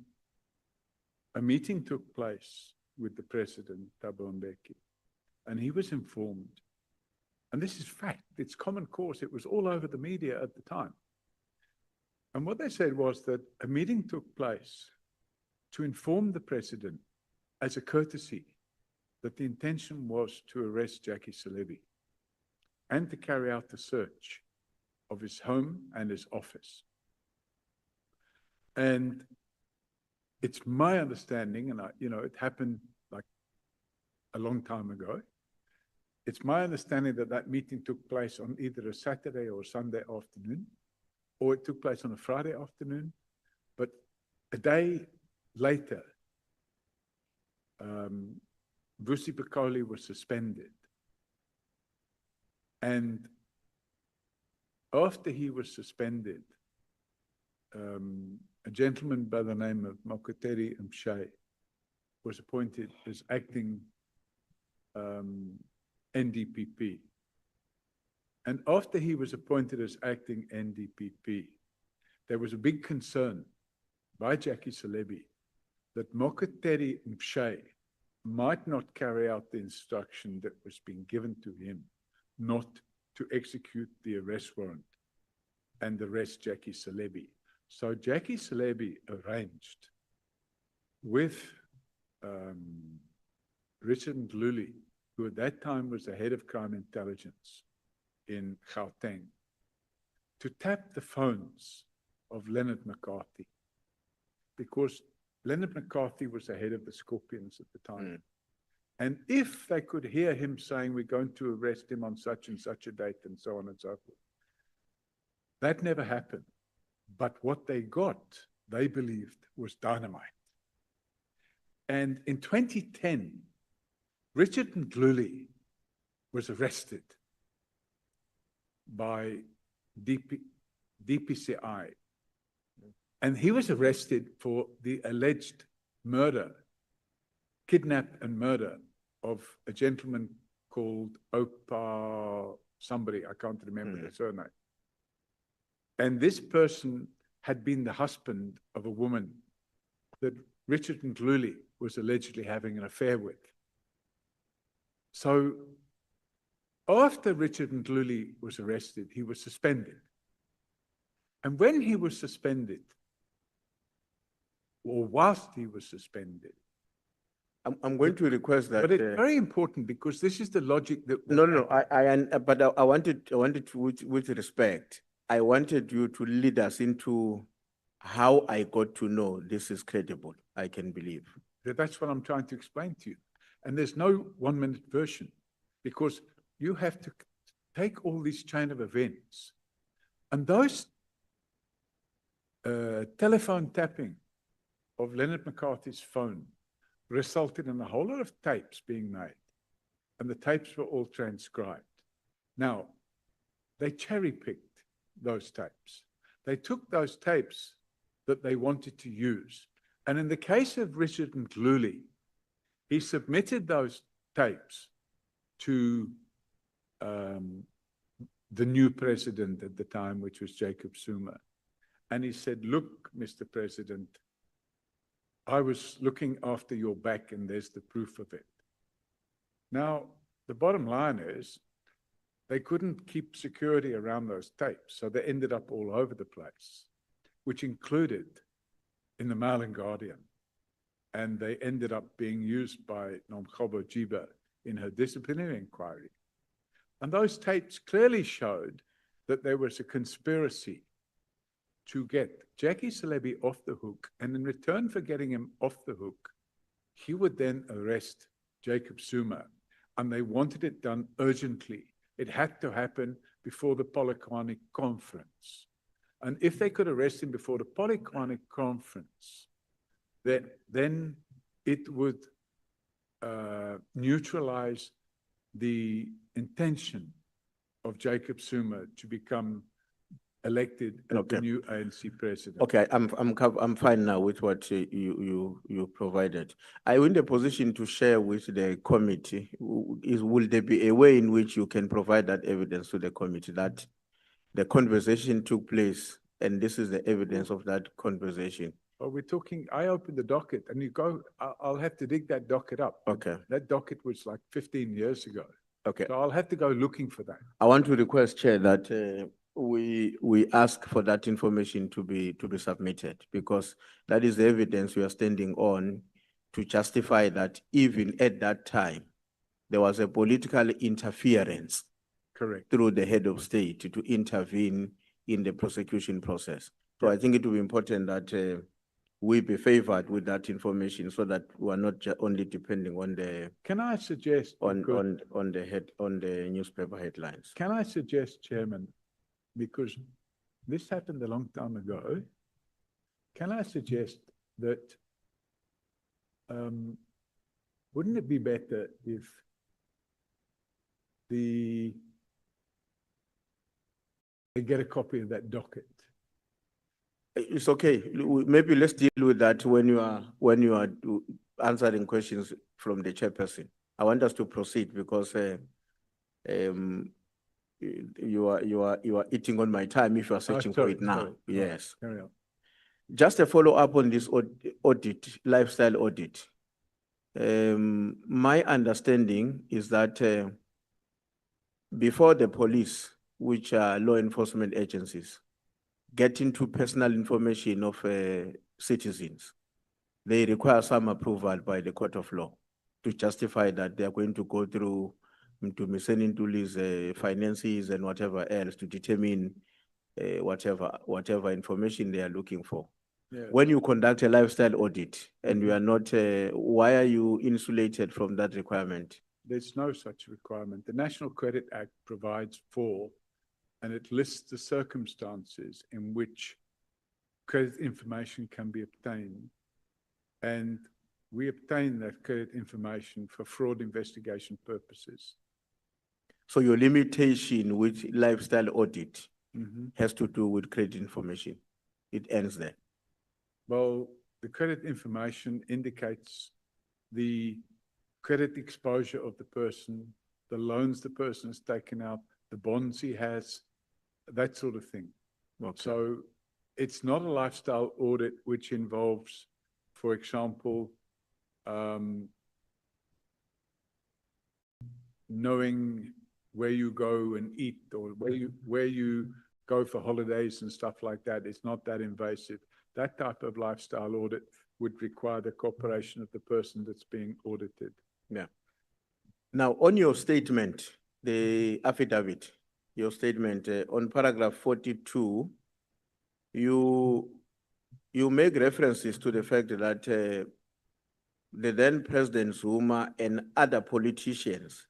a meeting took place with the president, Thabo Mbeki, and he was informed. And this is fact, it's common course, it was all over the media at the time. And what they said was that a meeting took place to inform the president as a courtesy that the intention was to arrest Jackie Celebi and to carry out the search of his home and his office. And it's my understanding, and it happened like a long time ago. It's my understanding that that meeting took place on either a Saturday or Sunday afternoon, or it took place on a Friday afternoon. But a day later, Vusi Pikoli was suspended. And after he was suspended, a gentleman by the name of Mokoteri Mshay was appointed as acting NDPP. And after he was appointed as acting NDPP, there was a big concern by Jackie Celebi that Mokoteri Mshay might not carry out the instruction that was being given to him not to execute the arrest warrant. and arrest Jackie Celebi. So Jackie Celebi arranged with Richard Nhlanhla, who at that time was the head of crime intelligence in Gauteng, to tap the phones of Leonard McCarthy, because Leonard McCarthy was the head of the Scorpions at the time. And if they could hear him saying, we're going to arrest him on such and such a date and so on and so forth, that never happened. But what they got, they believed, was dynamite. And in 2010, Richard Nhlanhla was arrested by DPCI. And he was arrested for the alleged murder, kidnap and murder of a gentleman called Opa somebody, I can't remember the surname. And this person had been the husband of a woman that Richard Nhlanhla was allegedly having an affair with. So after Richard Nhlanhla was arrested, he was suspended. And when he was suspended, or whilst he was suspended, I'm going to request that. but it's very important because this is the logic that. No, but I wanted with respect, I wanted you to lead us into how I got to know this is credible, I can believe. That's what I'm trying to explain to you. And there's no 1 minute version because you have to take all these chain of events and those telephone tapping of Leonard McCarthy's phone resulted in a whole lot of tapes being made, and the tapes were all transcribed. Now, they cherry-picked those tapes. They took those tapes that they wanted to use, and in the case of Richard Nhlanhla, he submitted those tapes to the new president at the time, which was Jacob Zuma, and he said, look, Mr. President, I was looking after your back and there's the proof of it. Now, the bottom line is they couldn't keep security around those tapes, so they ended up all over the place, which included in the Mail and Guardian. And they ended up being used by Nomkhobo Jiba in her disciplinary inquiry. And those tapes clearly showed that there was a conspiracy to get Jackie Celebi off the hook, and in return for getting him off the hook, he would then arrest Jacob Zuma, and they wanted it done urgently. It had to happen before the Polokwane conference. And if they could arrest him before the Polokwane conference, then it would neutralize the intention of Jacob Zuma to become elected as the new ANC president. Okay, I'm fine now with what you provided. Are you in the position to share with the committee? Will there be a way in which you can provide that evidence to the committee that the conversation took place and this is the evidence of that conversation? Well, we're talking, I opened the docket and you go, I'll have to dig that docket up. Okay. That docket was like 15 years ago. Okay. So I'll have to go looking for that. I want to request, Chair, that we ask for that information to be submitted, because that is the evidence we are standing on to justify that even at that time, there was a political interference. Correct. Through the head of state to intervene in the prosecution process. So I think it will be important that we be favored with that information so that we are not only depending on the. Can I suggest on the newspaper headlines? Can I suggest, Chairman, because this happened a long time ago, can I suggest that wouldn't it be better if they get a copy of that docket? It's okay. Maybe let's deal with that when you are answering questions from the chairperson. I want us to proceed because you are eating on my time if you are searching for it now. Yes. Carry on. Just a follow-up on this audit, lifestyle audit. My understanding is that before the police, which are law enforcement agencies, get into personal information of citizens, they require some approval by the court of law to justify that they are going to go through to Mkhwanazi's finances and whatever else to determine whatever information they are looking for. Yeah. When you conduct a lifestyle audit and you are not, why are you insulated from that requirement? There's no such requirement. The National Credit Act provides for, and it lists the circumstances in which credit information can be obtained. And we obtain that credit information for fraud investigation purposes. So your limitation with lifestyle audit Mhm. has to do with credit information. It ends there. Well, the credit information indicates the credit exposure of the person, the loans the person has taken out, the bonds he has, that sort of thing. Okay. So it's not a lifestyle audit which involves, for example, knowing where you go and eat or where you go for holidays and stuff like that. It's not that invasive. That type of lifestyle audit would require the cooperation of the person that's being audited. Yeah. Now, on your statement, the affidavit, your statement on paragraph 42, you make references to the fact that the then President Zuma and other politicians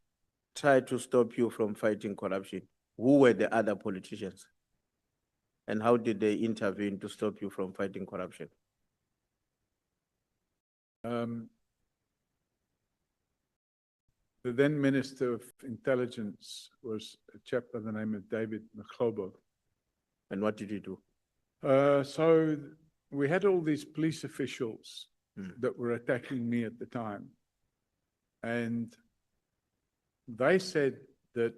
tried to stop you from fighting corruption. Who were the other politicians? And how did they intervene to stop you from fighting corruption? The then Minister of Intelligence was a chap by the name of David Nhlanhla. And what did he do? So we had all these police officials that were attacking me at the time. And they said that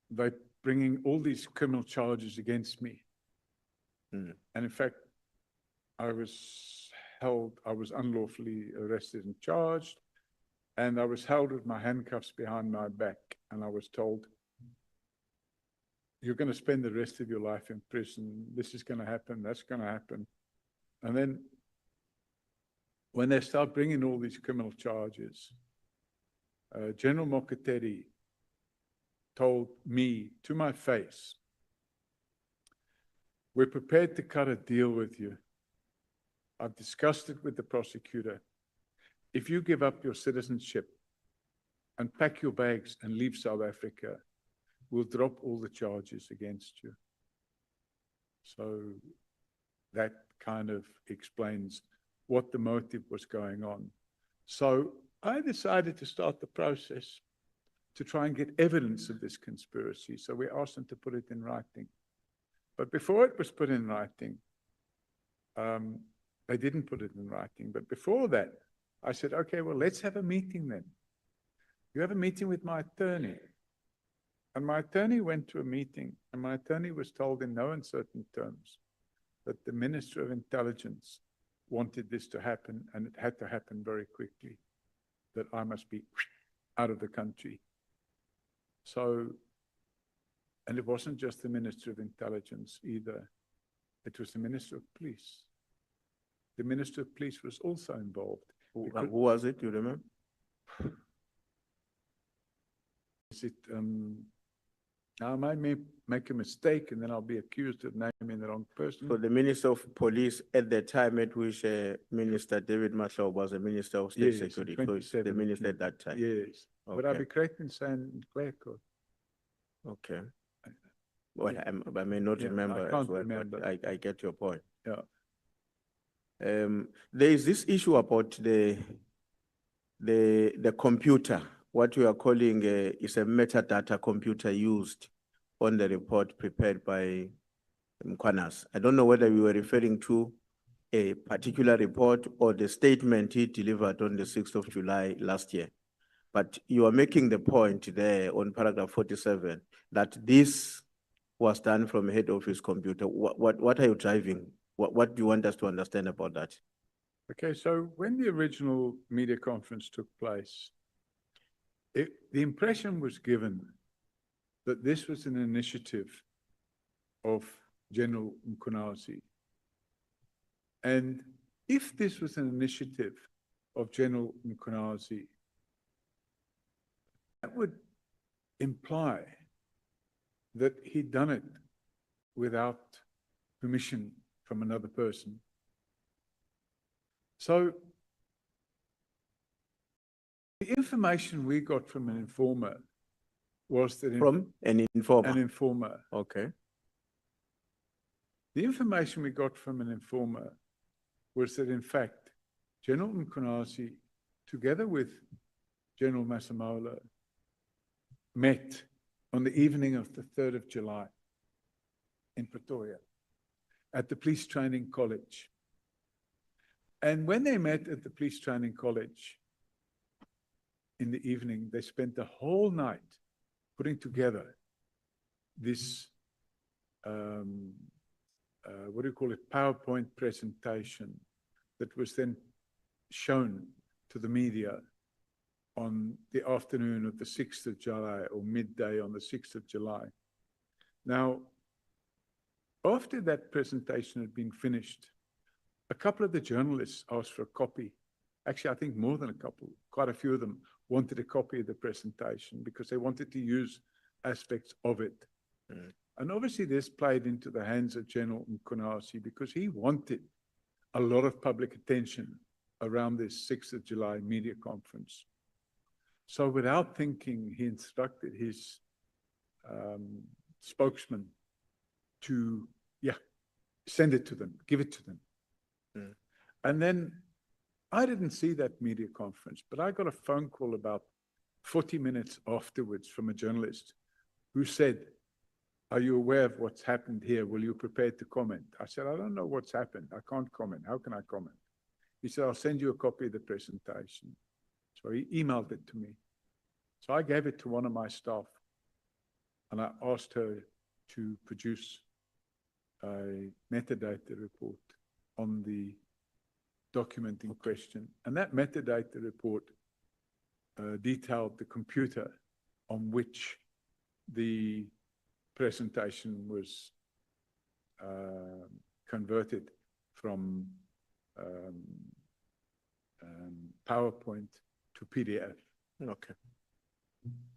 they're bringing all these criminal charges against me. And in fact, I was unlawfully arrested and charged, and I was held with my handcuffs behind my back, and I was told, you're going to spend the rest of your life in prison. This is going to happen. That's going to happen. And then when they start bringing all these criminal charges, General Mokateri told me to my face, we're prepared to cut a deal with you. I've discussed it with the prosecutor. If you give up your citizenship and pack your bags and leave South Africa, we'll drop all the charges against you. So that kind of explains what the motive was going on. So I decided to start the process to try and get evidence of this conspiracy. So we asked them to put it in writing. But before it was put in writing, they didn't put it in writing. But before that, I said, okay, well, let's have a meeting then. You have a meeting with my attorney. And my attorney went to a meeting, and my attorney was told in no uncertain terms that the Minister of Intelligence wanted this to happen, and it had to happen very quickly, that I must be out of the country. So, and it wasn't just the Minister of Intelligence either. It was the Minister of Police. The Minister of Police was also involved. Who was it, you remember? Is it, I might make a mistake and then I'll be accused of naming the wrong person. So the Minister of Police at the time at which Minister David Nhlanhla was a Minister of State Yes, Security, so it's the minister at that time. Yes, but I'll be correct in saying Clerco. Okay. Well, I may not Yeah, remember I can't as well, remember. but I get your point. Yeah. There is this issue about the computer, what we are calling is a metadata computer used on the report prepared by Mkhwanazi. I don't know whether we were referring to a particular report or the statement he delivered on the 6th of July last year. But you are making the point there on paragraph 47 that this was done from head office computer. What are you driving? What do you want us to understand about that? Okay, so when the original media conference took place, the impression was given that this was an initiative of General Mkhwanazi. And if this was an initiative of General Mkhwanazi, that would imply that he'd done it without permission from another person. So the information we got from an informer was that From an informer? An informer. Okay. The information we got from an informer was that, in fact, General Mkhwanazi, together with General Masemola, met on the evening of the 3rd of July in Pretoria at the Police Training College. And when they met at the Police Training College in the evening, they spent the whole night putting together this, what do you call it, PowerPoint presentation that was then shown to the media on the afternoon of the 6th of July or midday on the 6th of July. Now, after that presentation had been finished, a couple of the journalists asked for a copy. Actually, I think more than a couple, quite a few of them wanted a copy of the presentation because they wanted to use aspects of it. And obviously this played into the hands of General Mkhwanazi because he wanted a lot of public attention around this 6th of July media conference. So without thinking, he instructed his spokesman to, send it to them, give it to them. And then I didn't see that media conference, but I got a phone call about 40 minutes afterwards from a journalist who said, "Are you aware of what's happened here? Will you prepare to comment?" I said, "I don't know what's happened. I can't comment. How can I comment?" He said, "I'll send you a copy of the presentation." So he emailed it to me. So I gave it to one of my staff and I asked her to produce a metadata report on the document in question. And that metadata report detailed the computer on which the presentation was converted from PowerPoint to PDF. Okay.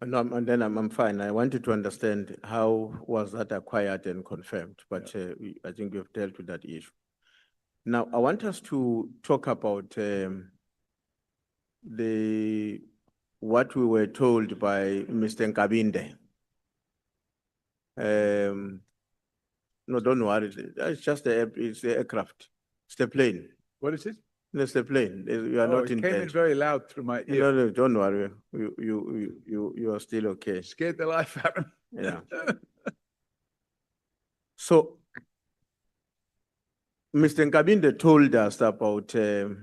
And then I'm fine. I wanted to understand how was that acquired and confirmed, but I think we've dealt with that issue. Now, I want us to talk about what we were told by Mr. Nkabinde. No, don't worry. It's just it's the aircraft. It's the plane. What is it? It's the plane. You are not in it came in danger. very loud through my ear. No, don't worry. You are still okay. Scared the life out of me. Yeah. So, Mr. Nkabinde told us about a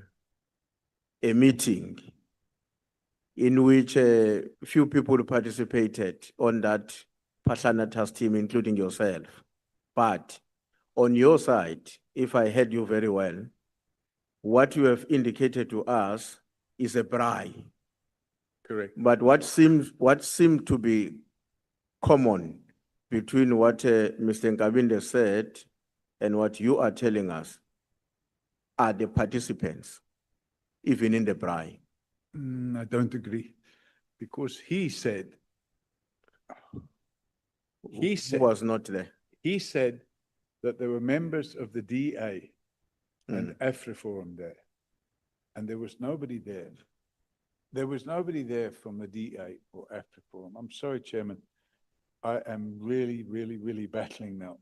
meeting in which few people participated on that Phala task team, including yourself. But on your side, if I heard you very well, what you have indicated to us is a braai. Correct. But what seemed to be common between what Mr. Nkabinde said and what you are telling us are the participants, even in the braai. I don't agree, because he said who was not there. He said that there were members of the DA and AfriForum there, and there was nobody there. There was nobody there from the DA or AfriForum. I'm sorry, Chairman. I am really, really, really battling now.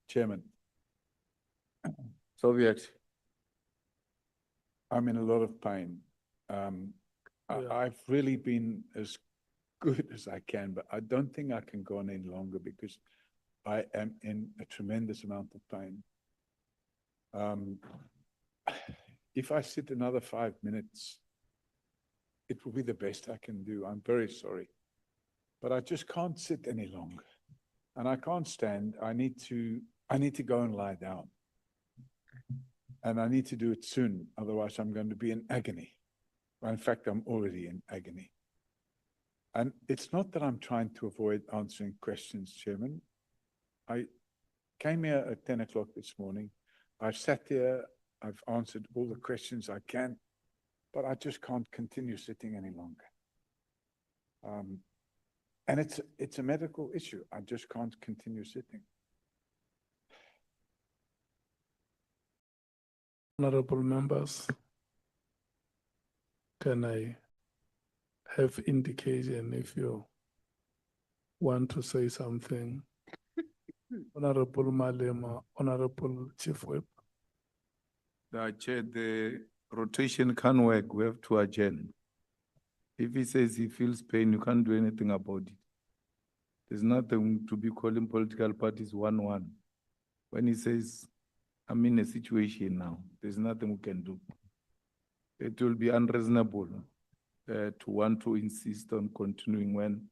Chairman. Soviet. I'm in a lot of pain. I've really been as good as I can, but I don't think I can go on any longer because I am in a tremendous amount of pain. If I sit another 5 minutes, it will be the best I can do. I'm very sorry, but I just can't sit any longer, and I can't stand. I need to go and lie down, and I need to do it soon. Otherwise, I'm going to be in agony. Well, in fact, I'm already in agony. And it's not that I'm trying to avoid answering questions, Chairman. came here at 10 o'clock this morning. I've sat here, I've answered all the questions I can, but I just can't continue sitting any longer. And it's a medical issue. I just can't continue sitting. Honorable members, can I have indication if you want to say something? Honorable Malema, Honorable Chief Whip. Chair, the rotation can't work. We have to adjourn. If he says he feels pain, you can't do anything about it. There's nothing to be calling political parties 1-1. When he says, I'm in a situation now, there's nothing we can do. It will be unreasonable to want to insist on continuing when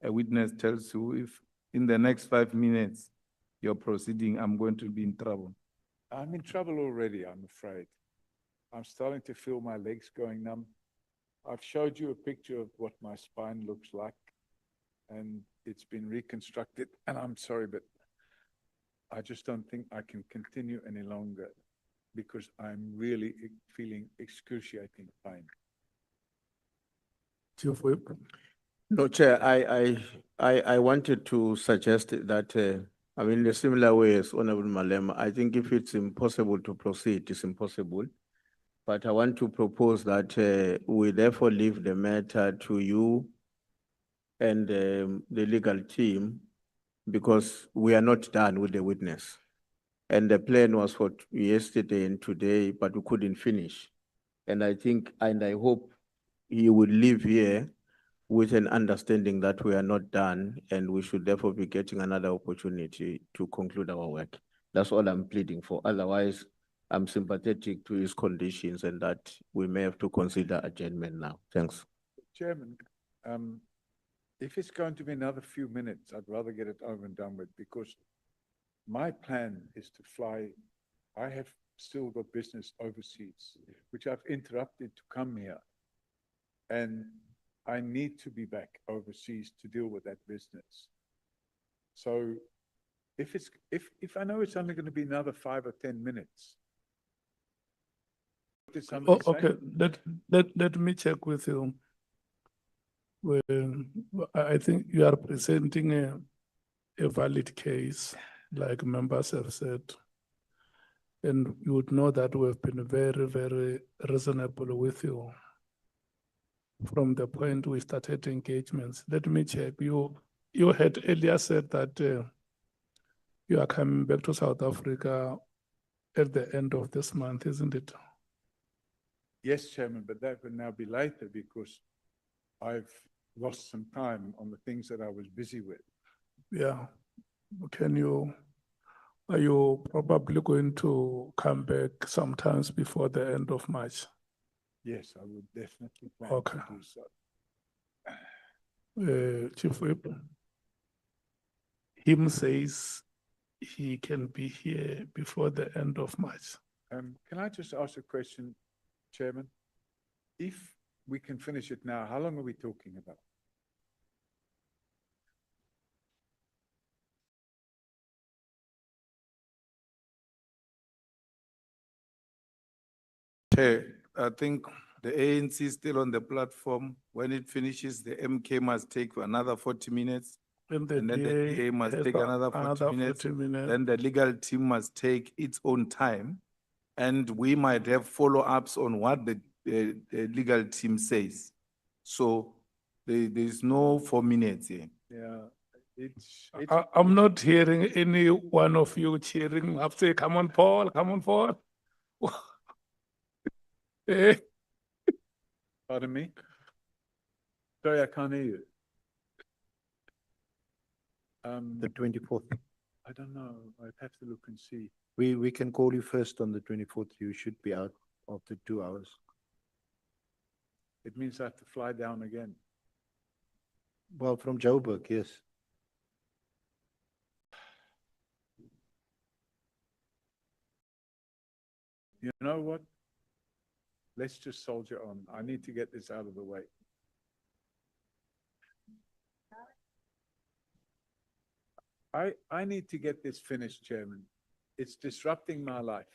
a witness tells you if in the next 5 minutes you're proceeding, I'm going to be in trouble. I'm in trouble already, I'm afraid. I'm starting to feel my legs going numb. I've showed you a picture of what my spine looks like, and it's been reconstructed, and I'm sorry, but I just don't think I can continue any longer because I'm really feeling excruciating pain. Chief Whip. No, Chair, I wanted to suggest that, I mean, in a similar way as Honorable Malema, I think if it's impossible to proceed, it's impossible. But I want to propose that we therefore leave the matter to you and the legal team because we are not done with the witness. And the plan was for yesterday and today, but we couldn't finish. And I think, and I hope he will leave here with an understanding that we are not done and we should therefore be getting another opportunity to conclude our work. That's all I'm pleading for. Otherwise, I'm sympathetic to his conditions and that we may have to consider adjournment now. Thanks. Chairman, if it's going to be another few minutes, I'd rather get it over and done with because my plan is to fly. I have still got business overseas, which I've interrupted to come here. And I need to be back overseas to deal with that business. So if I know it's only going to be another 5 or 10 minutes. What did somebody say? Okay, let me check with you. Well, I think you are presenting a valid case, like members have said. And you would know that we have been very, very reasonable with you from the point we started engagements. Let me check. You had earlier said that you are coming back to South Africa at the end of this month, isn't it? Yes, Chairman, but that will now be later because I've lost some time on the things that I was busy with. Yeah. Are you probably going to come back sometimes before the end of March? Yes, I would definitely plan Okay. to do so. Chief Whip, him says he can be here before the end of March. Can I just ask a question, Chairman? If we can finish it now, how long are we talking about? I think the ANC is still on the platform. When it finishes, the MK must take another 40 minutes. And then the DA must take another 40 minutes. Then the legal team must take its own time. And we might have follow-ups on what the legal team says. So there's no 4 minutes here. Yeah, I'm not hearing any one of you cheering up, say, come on, Paul, come on, Paul. Pardon me? Sorry, I can't hear you. The 24th. I don't know. I'd have to look and see. We can call you first on the 24th. You should be out after 2 hours. It means I have to fly down again. Well, from Joburg, yes. You know what? Let's just soldier on. I need to get this out of the way. I need to get this finished, Chairman. It's disrupting my life.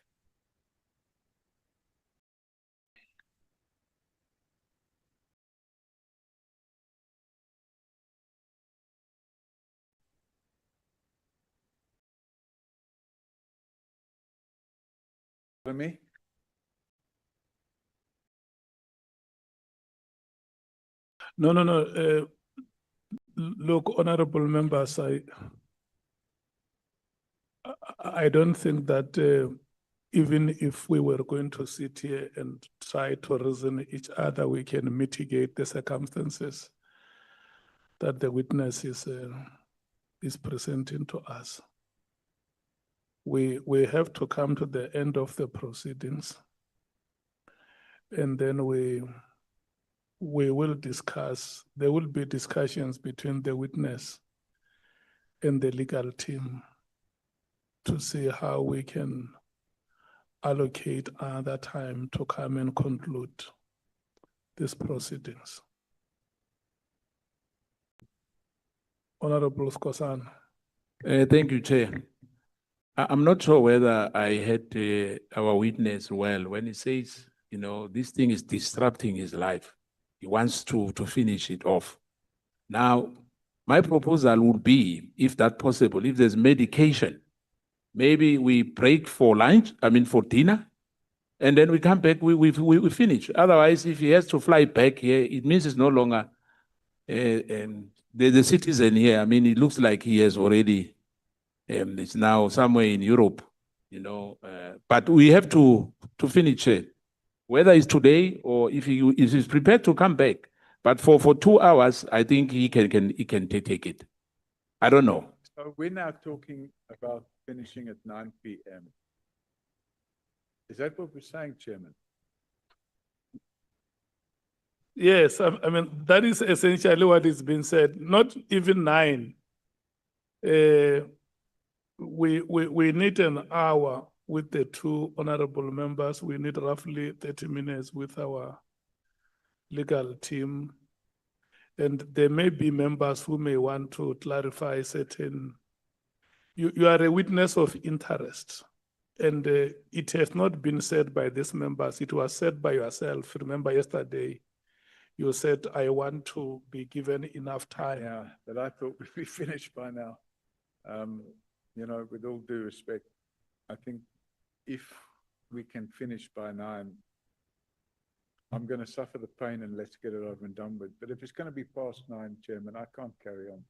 For me? No. Look, honorable members, I don't think that even if we were going to sit here and try to reason each other, we can mitigate the circumstances that the witness is presenting to us. We have to come to the end of the proceedings, and then we will discuss. There will be discussions between the witness and the legal team to see how we can allocate other time to come and conclude these proceedings. Honorable Skosana. Thank you, Chair. I'm not sure whether I heard our witness well when he says, you know, this thing is disrupting his life. He wants to finish it off. Now, my proposal would be, if that's possible, if there's medication, maybe we break for lunch, for dinner, and then we come back, we finish. Otherwise, if he has to fly back here, it means it's no longer the citizen here. It looks like he has already, it's now somewhere in Europe, you know. But we have to finish it, whether it's today or if he's prepared to come back. But for 2 hours, I think he can take it. I don't know. So we're now talking about finishing at 9 p.m. Is that what we're saying, Chairman? Yes, that is essentially what is being said. Not even 9. We need an hour with the 2 honorable members. We need roughly 30 minutes with our legal team. And there may be members who may want to clarify certain. You are a witness of interest. And it has not been said by these members. It was said by yourself. Remember yesterday, you said, I want to be given enough time. Yeah, but I thought we'd be finished by now. You know, with all due respect, I think if we can finish by 9, I'm going to suffer the pain and let's get it over and done with. But if it's going to be past 9, Chairman, I can't carry on.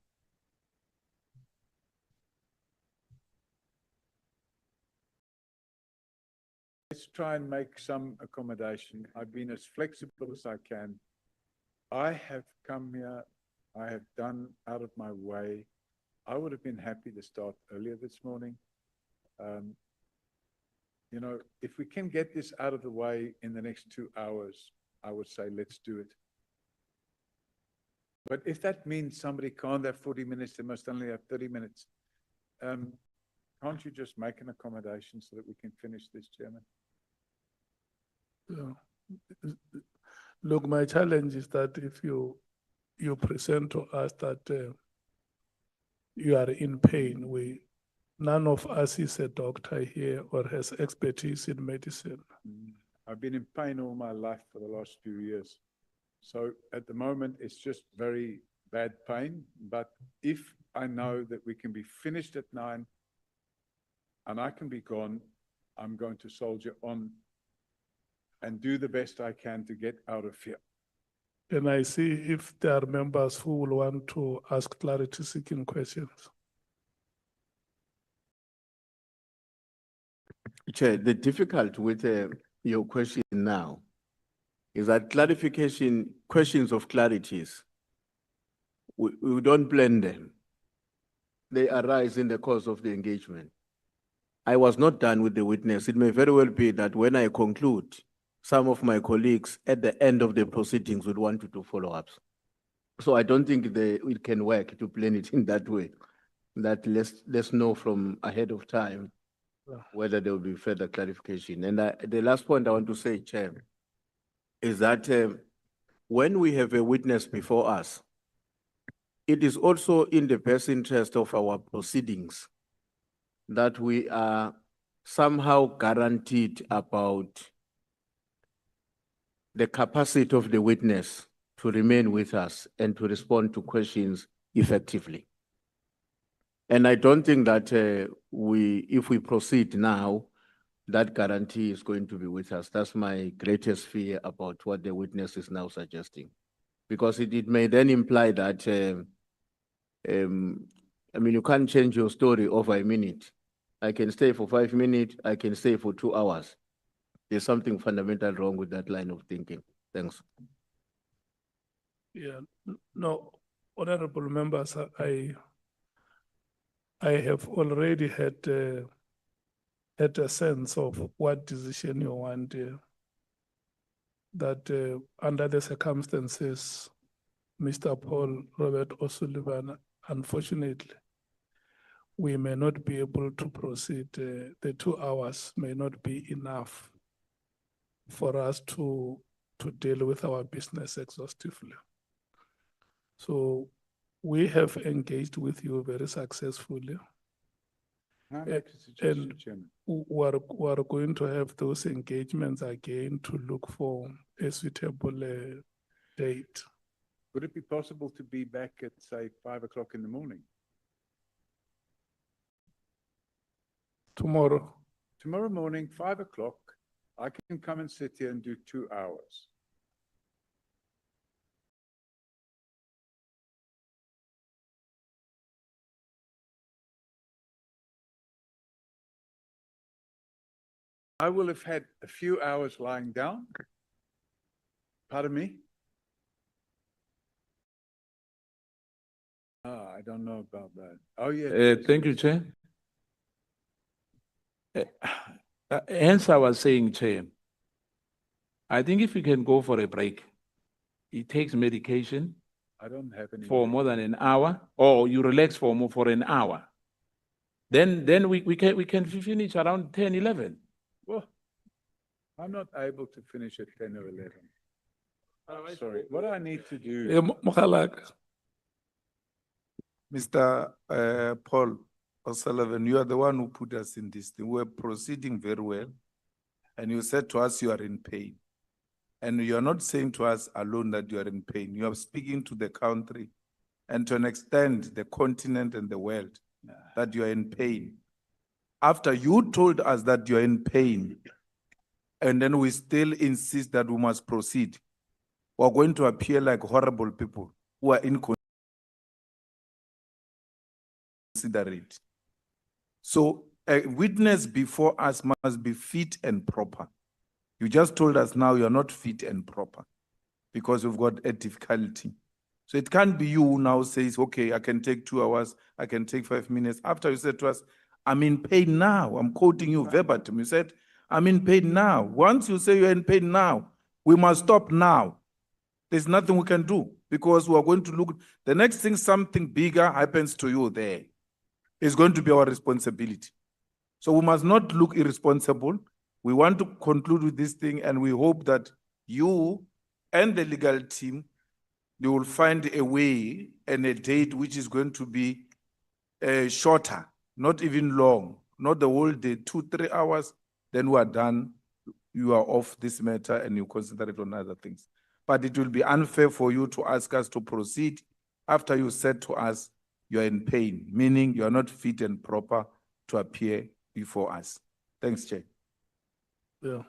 Let's try and make some accommodation. I've been as flexible as I can. I have come here, I have done out of my way. I would have been happy to start earlier this morning. You know, if we can get this out of the way in the next 2 hours, I would say let's do it. But if that means somebody can't have 40 minutes, they must only have 30 minutes. Can't you just make an accommodation so that we can finish this, Chairman? Look, my challenge is that if you present to us that you are in pain, none of us is a doctor here or has expertise in medicine. I've been in pain all my life for the last few years. So at the moment, it's just very bad pain. But if I know that we can be finished at 9 and I can be gone, I'm going to soldier on and do the best I can to get out of here. And I see if there are members who will want to ask clarity-seeking questions. Chair, the difficulty with your question now is that questions of clarities, we don't plan them. They arise in the course of the engagement. I was not done with the witness. It may very well be that when I conclude, some of my colleagues at the end of the proceedings would want to do follow-ups. So I don't think it can work to plan it in that way. That let's know from ahead of time whether there will be further clarification. And the last point I want to say, Chair, is that when we have a witness before us it is also in the best interest of our proceedings that we are somehow guaranteed about the capacity of the witness to remain with us and to respond to questions effectively. And I don't think that if we proceed now, that guarantee is going to be with us. That's my greatest fear about what the witness is now suggesting. Because it may then imply that, I mean, you can't change your story over a minute. I can stay for 5 minutes, I can stay for 2 hours. There's something fundamental wrong with that line of thinking. Thanks. Yeah, no, honorable members, I have already had a sense of what decision you want. That under the circumstances, Mr. Paul Robert O'Sullivan, unfortunately, we may not be able to proceed. The 2 hours may not be enough for us to deal with our business exhaustively. So we have engaged with you very successfully. Can I make a suggestion, Chairman? We are going to have those engagements again to look for a suitable date. Would it be possible to be back at, say, 5 o'clock in the morning? Tomorrow? Tomorrow morning, 5 o'clock, I can come and sit here and do 2 hours. I will have had a few hours lying down. Pardon me? I don't know about that. Oh, yeah. Thank you, Chair. Hence, I was saying, Chair, I think if you can go for a break, it takes medication I don't have any. for more than an hour, or you relax for an hour. Then we can finish around 10, 11. Well, I'm not able to finish at 10 or 11. Sorry, what do I need to do? Mr. Paul O'Sullivan, you are the one who put us in this thing. We're proceeding very well. And you said to us you are in pain. And you are not saying to us alone that you are in pain. You are speaking to the country and to an extent the continent and the world that you are in pain. After you told us that you are in pain, and then we still insist that we must proceed, we are going to appear like horrible people who are inconsiderate. So a witness before us must be fit and proper. You just told us now you are not fit and proper because you've got a difficulty. So it can't be you who now says, okay, I can take 2 hours, I can take 5 minutes. After you said to us, I'm in pain now. I'm quoting you verbatim. You said, I'm in pain now. Once you say you're in pain now, we must stop now. There's nothing we can do because we are going to look. The next thing, something bigger happens to you there. It's going to be our responsibility. So we must not look irresponsible. We want to conclude with this thing, and we hope that you and the legal team, they will find a way and a date which is going to be shorter, not even long, not the whole day, 2-3 hours, then we are done. You are off this matter and you concentrate on other things. But it will be unfair for you to ask us to proceed after you said to us you are in pain, meaning you are not fit and proper to appear before us. Thanks, Chair. Yeah,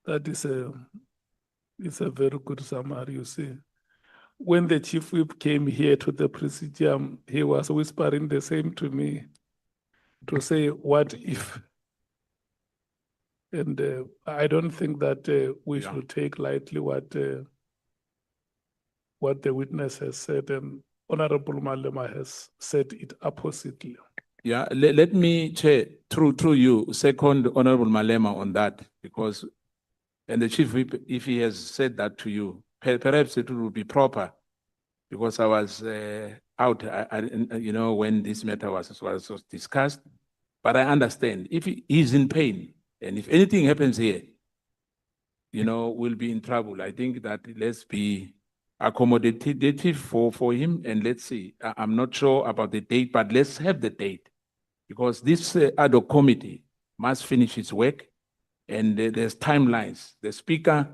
that is it's a very good summary, you see. When the chief whip came here to the presidium, he was whispering the same to me to say, what if? And I don't think that we should take lightly what the witness has said, and Honorable Malema has said it oppositely. Yeah, let me, Chair, through you, second Honorable Malema on that, because, and the chief whip, if he has said that to you, perhaps it would be proper, because I was out, you know, when this matter was discussed, but I understand, if he is in pain, and if anything happens here, you know, we'll be in trouble. I think that let's be accommodative for him, and let's see. I'm not sure about the date, but let's have the date, because this ad hoc committee must finish its work, and there's timelines. The speaker,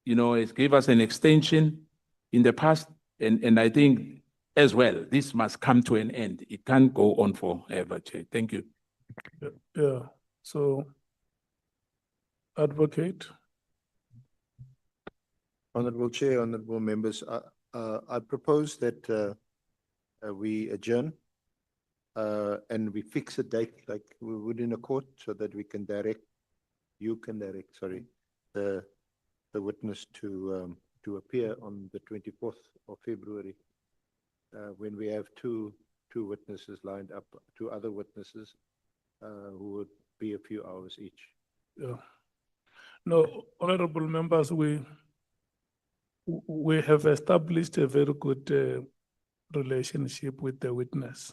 has gave us an extension in the past, and I think as well, this must come to an end. It can't go on forever, Chair. Thank you. Yeah, so, Advocate. Honorable Chair, honorable members, I propose that we adjourn and we fix a date like we would in a court, so that we can you can direct, sorry, the witness to appear on the 24th of February, when we have two witnesses lined up, two other witnesses who would be a few hours each. Yeah. No, honorable members, we have established a very good relationship with the witness.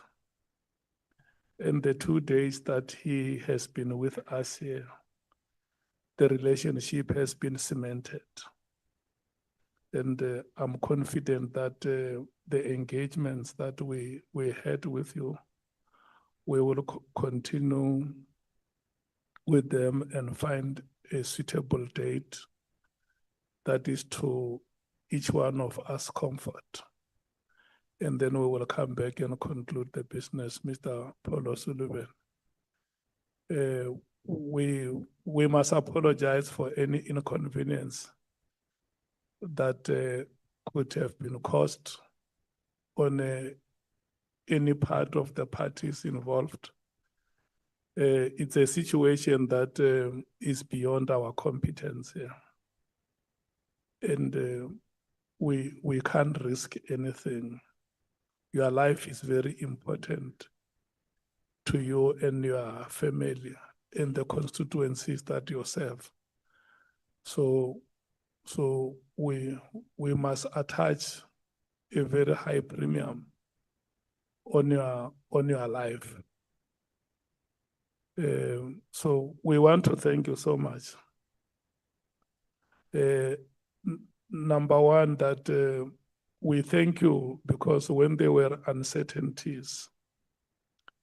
In the 2 days that he has been with us here, the relationship has been cemented. And I'm confident that the engagements that we had with you, we will continue with them and find a suitable date that is to each one of us comfort. And then we will come back and conclude the business, Mr. Paulo Sullivan. We must apologize for any inconvenience that could have been caused on any part of the parties involved. It's a situation that is beyond our competence here. And we can't risk anything. Your life is very important to you and your family and the constituencies that you serve. So we must attach a very high premium on your life. So we want to thank you so much. Number one, that we thank you because when there were uncertainties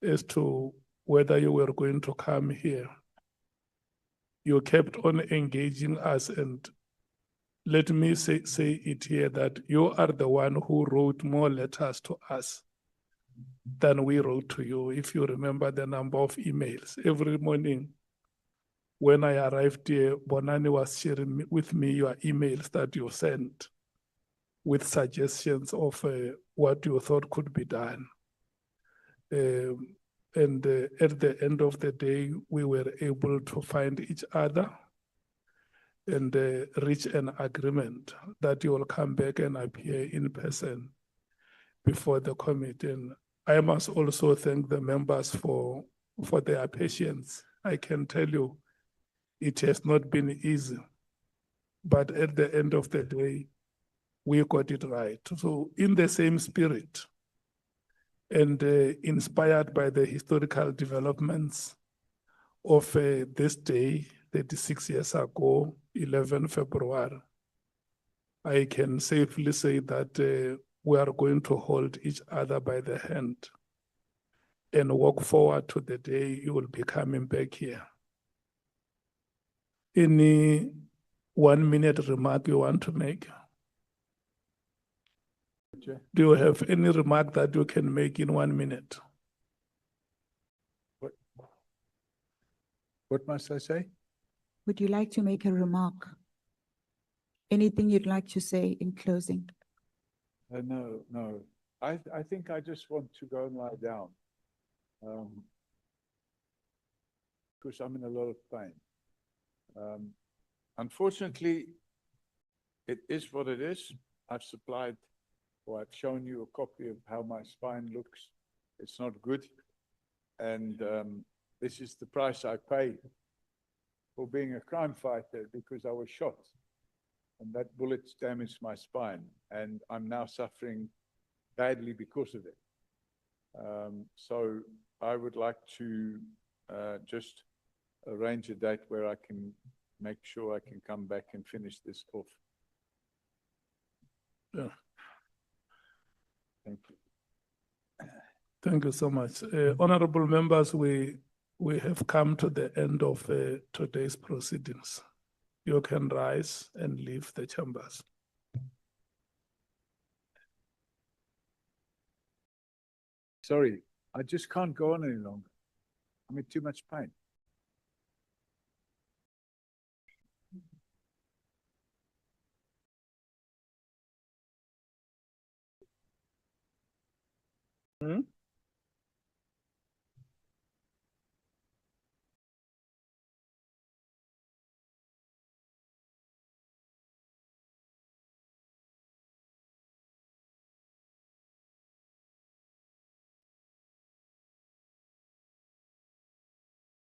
as to whether you were going to come here, you kept on engaging us. And let me say it here, that you are the one who wrote more letters to us than we wrote to you. If you remember the number of emails every morning when I arrived here, Bonani was sharing with me your emails that you sent with suggestions of what you thought could be done. And at the end of the day, we were able to find each other and reach an agreement that you will come back and appear in person before the committee. And I must also thank the members for their patience. I can tell you, it has not been easy, but at the end of the day, we got it right. So in the same spirit and inspired by the historical developments of this day, 36 years ago, 11 February, I can safely say that we are going to hold each other by the hand and walk forward to the day you will be coming back here. Any 1 minute remark you want to make? Do you have any remark that you can make in 1 minute? What must I say? Would you like to make a remark? Anything you'd like to say in closing? No. I think I just want to go and lie down. Because I'm in a lot of pain. Unfortunately, it is what it is. I've supplied, or I've shown you a copy of how my spine looks. It's not good. And this is the price I paid for being a crime fighter, because I was shot. And that bullet damaged my spine. And I'm now suffering badly because of it. So I would like to just arrange a date where I can make sure I can come back and finish this off. Yeah. Thank you. Thank you so much. Honorable members, we have come to the end of today's proceedings. You can rise and leave the chambers. Sorry, I just can't go on any longer. I'm in too much pain.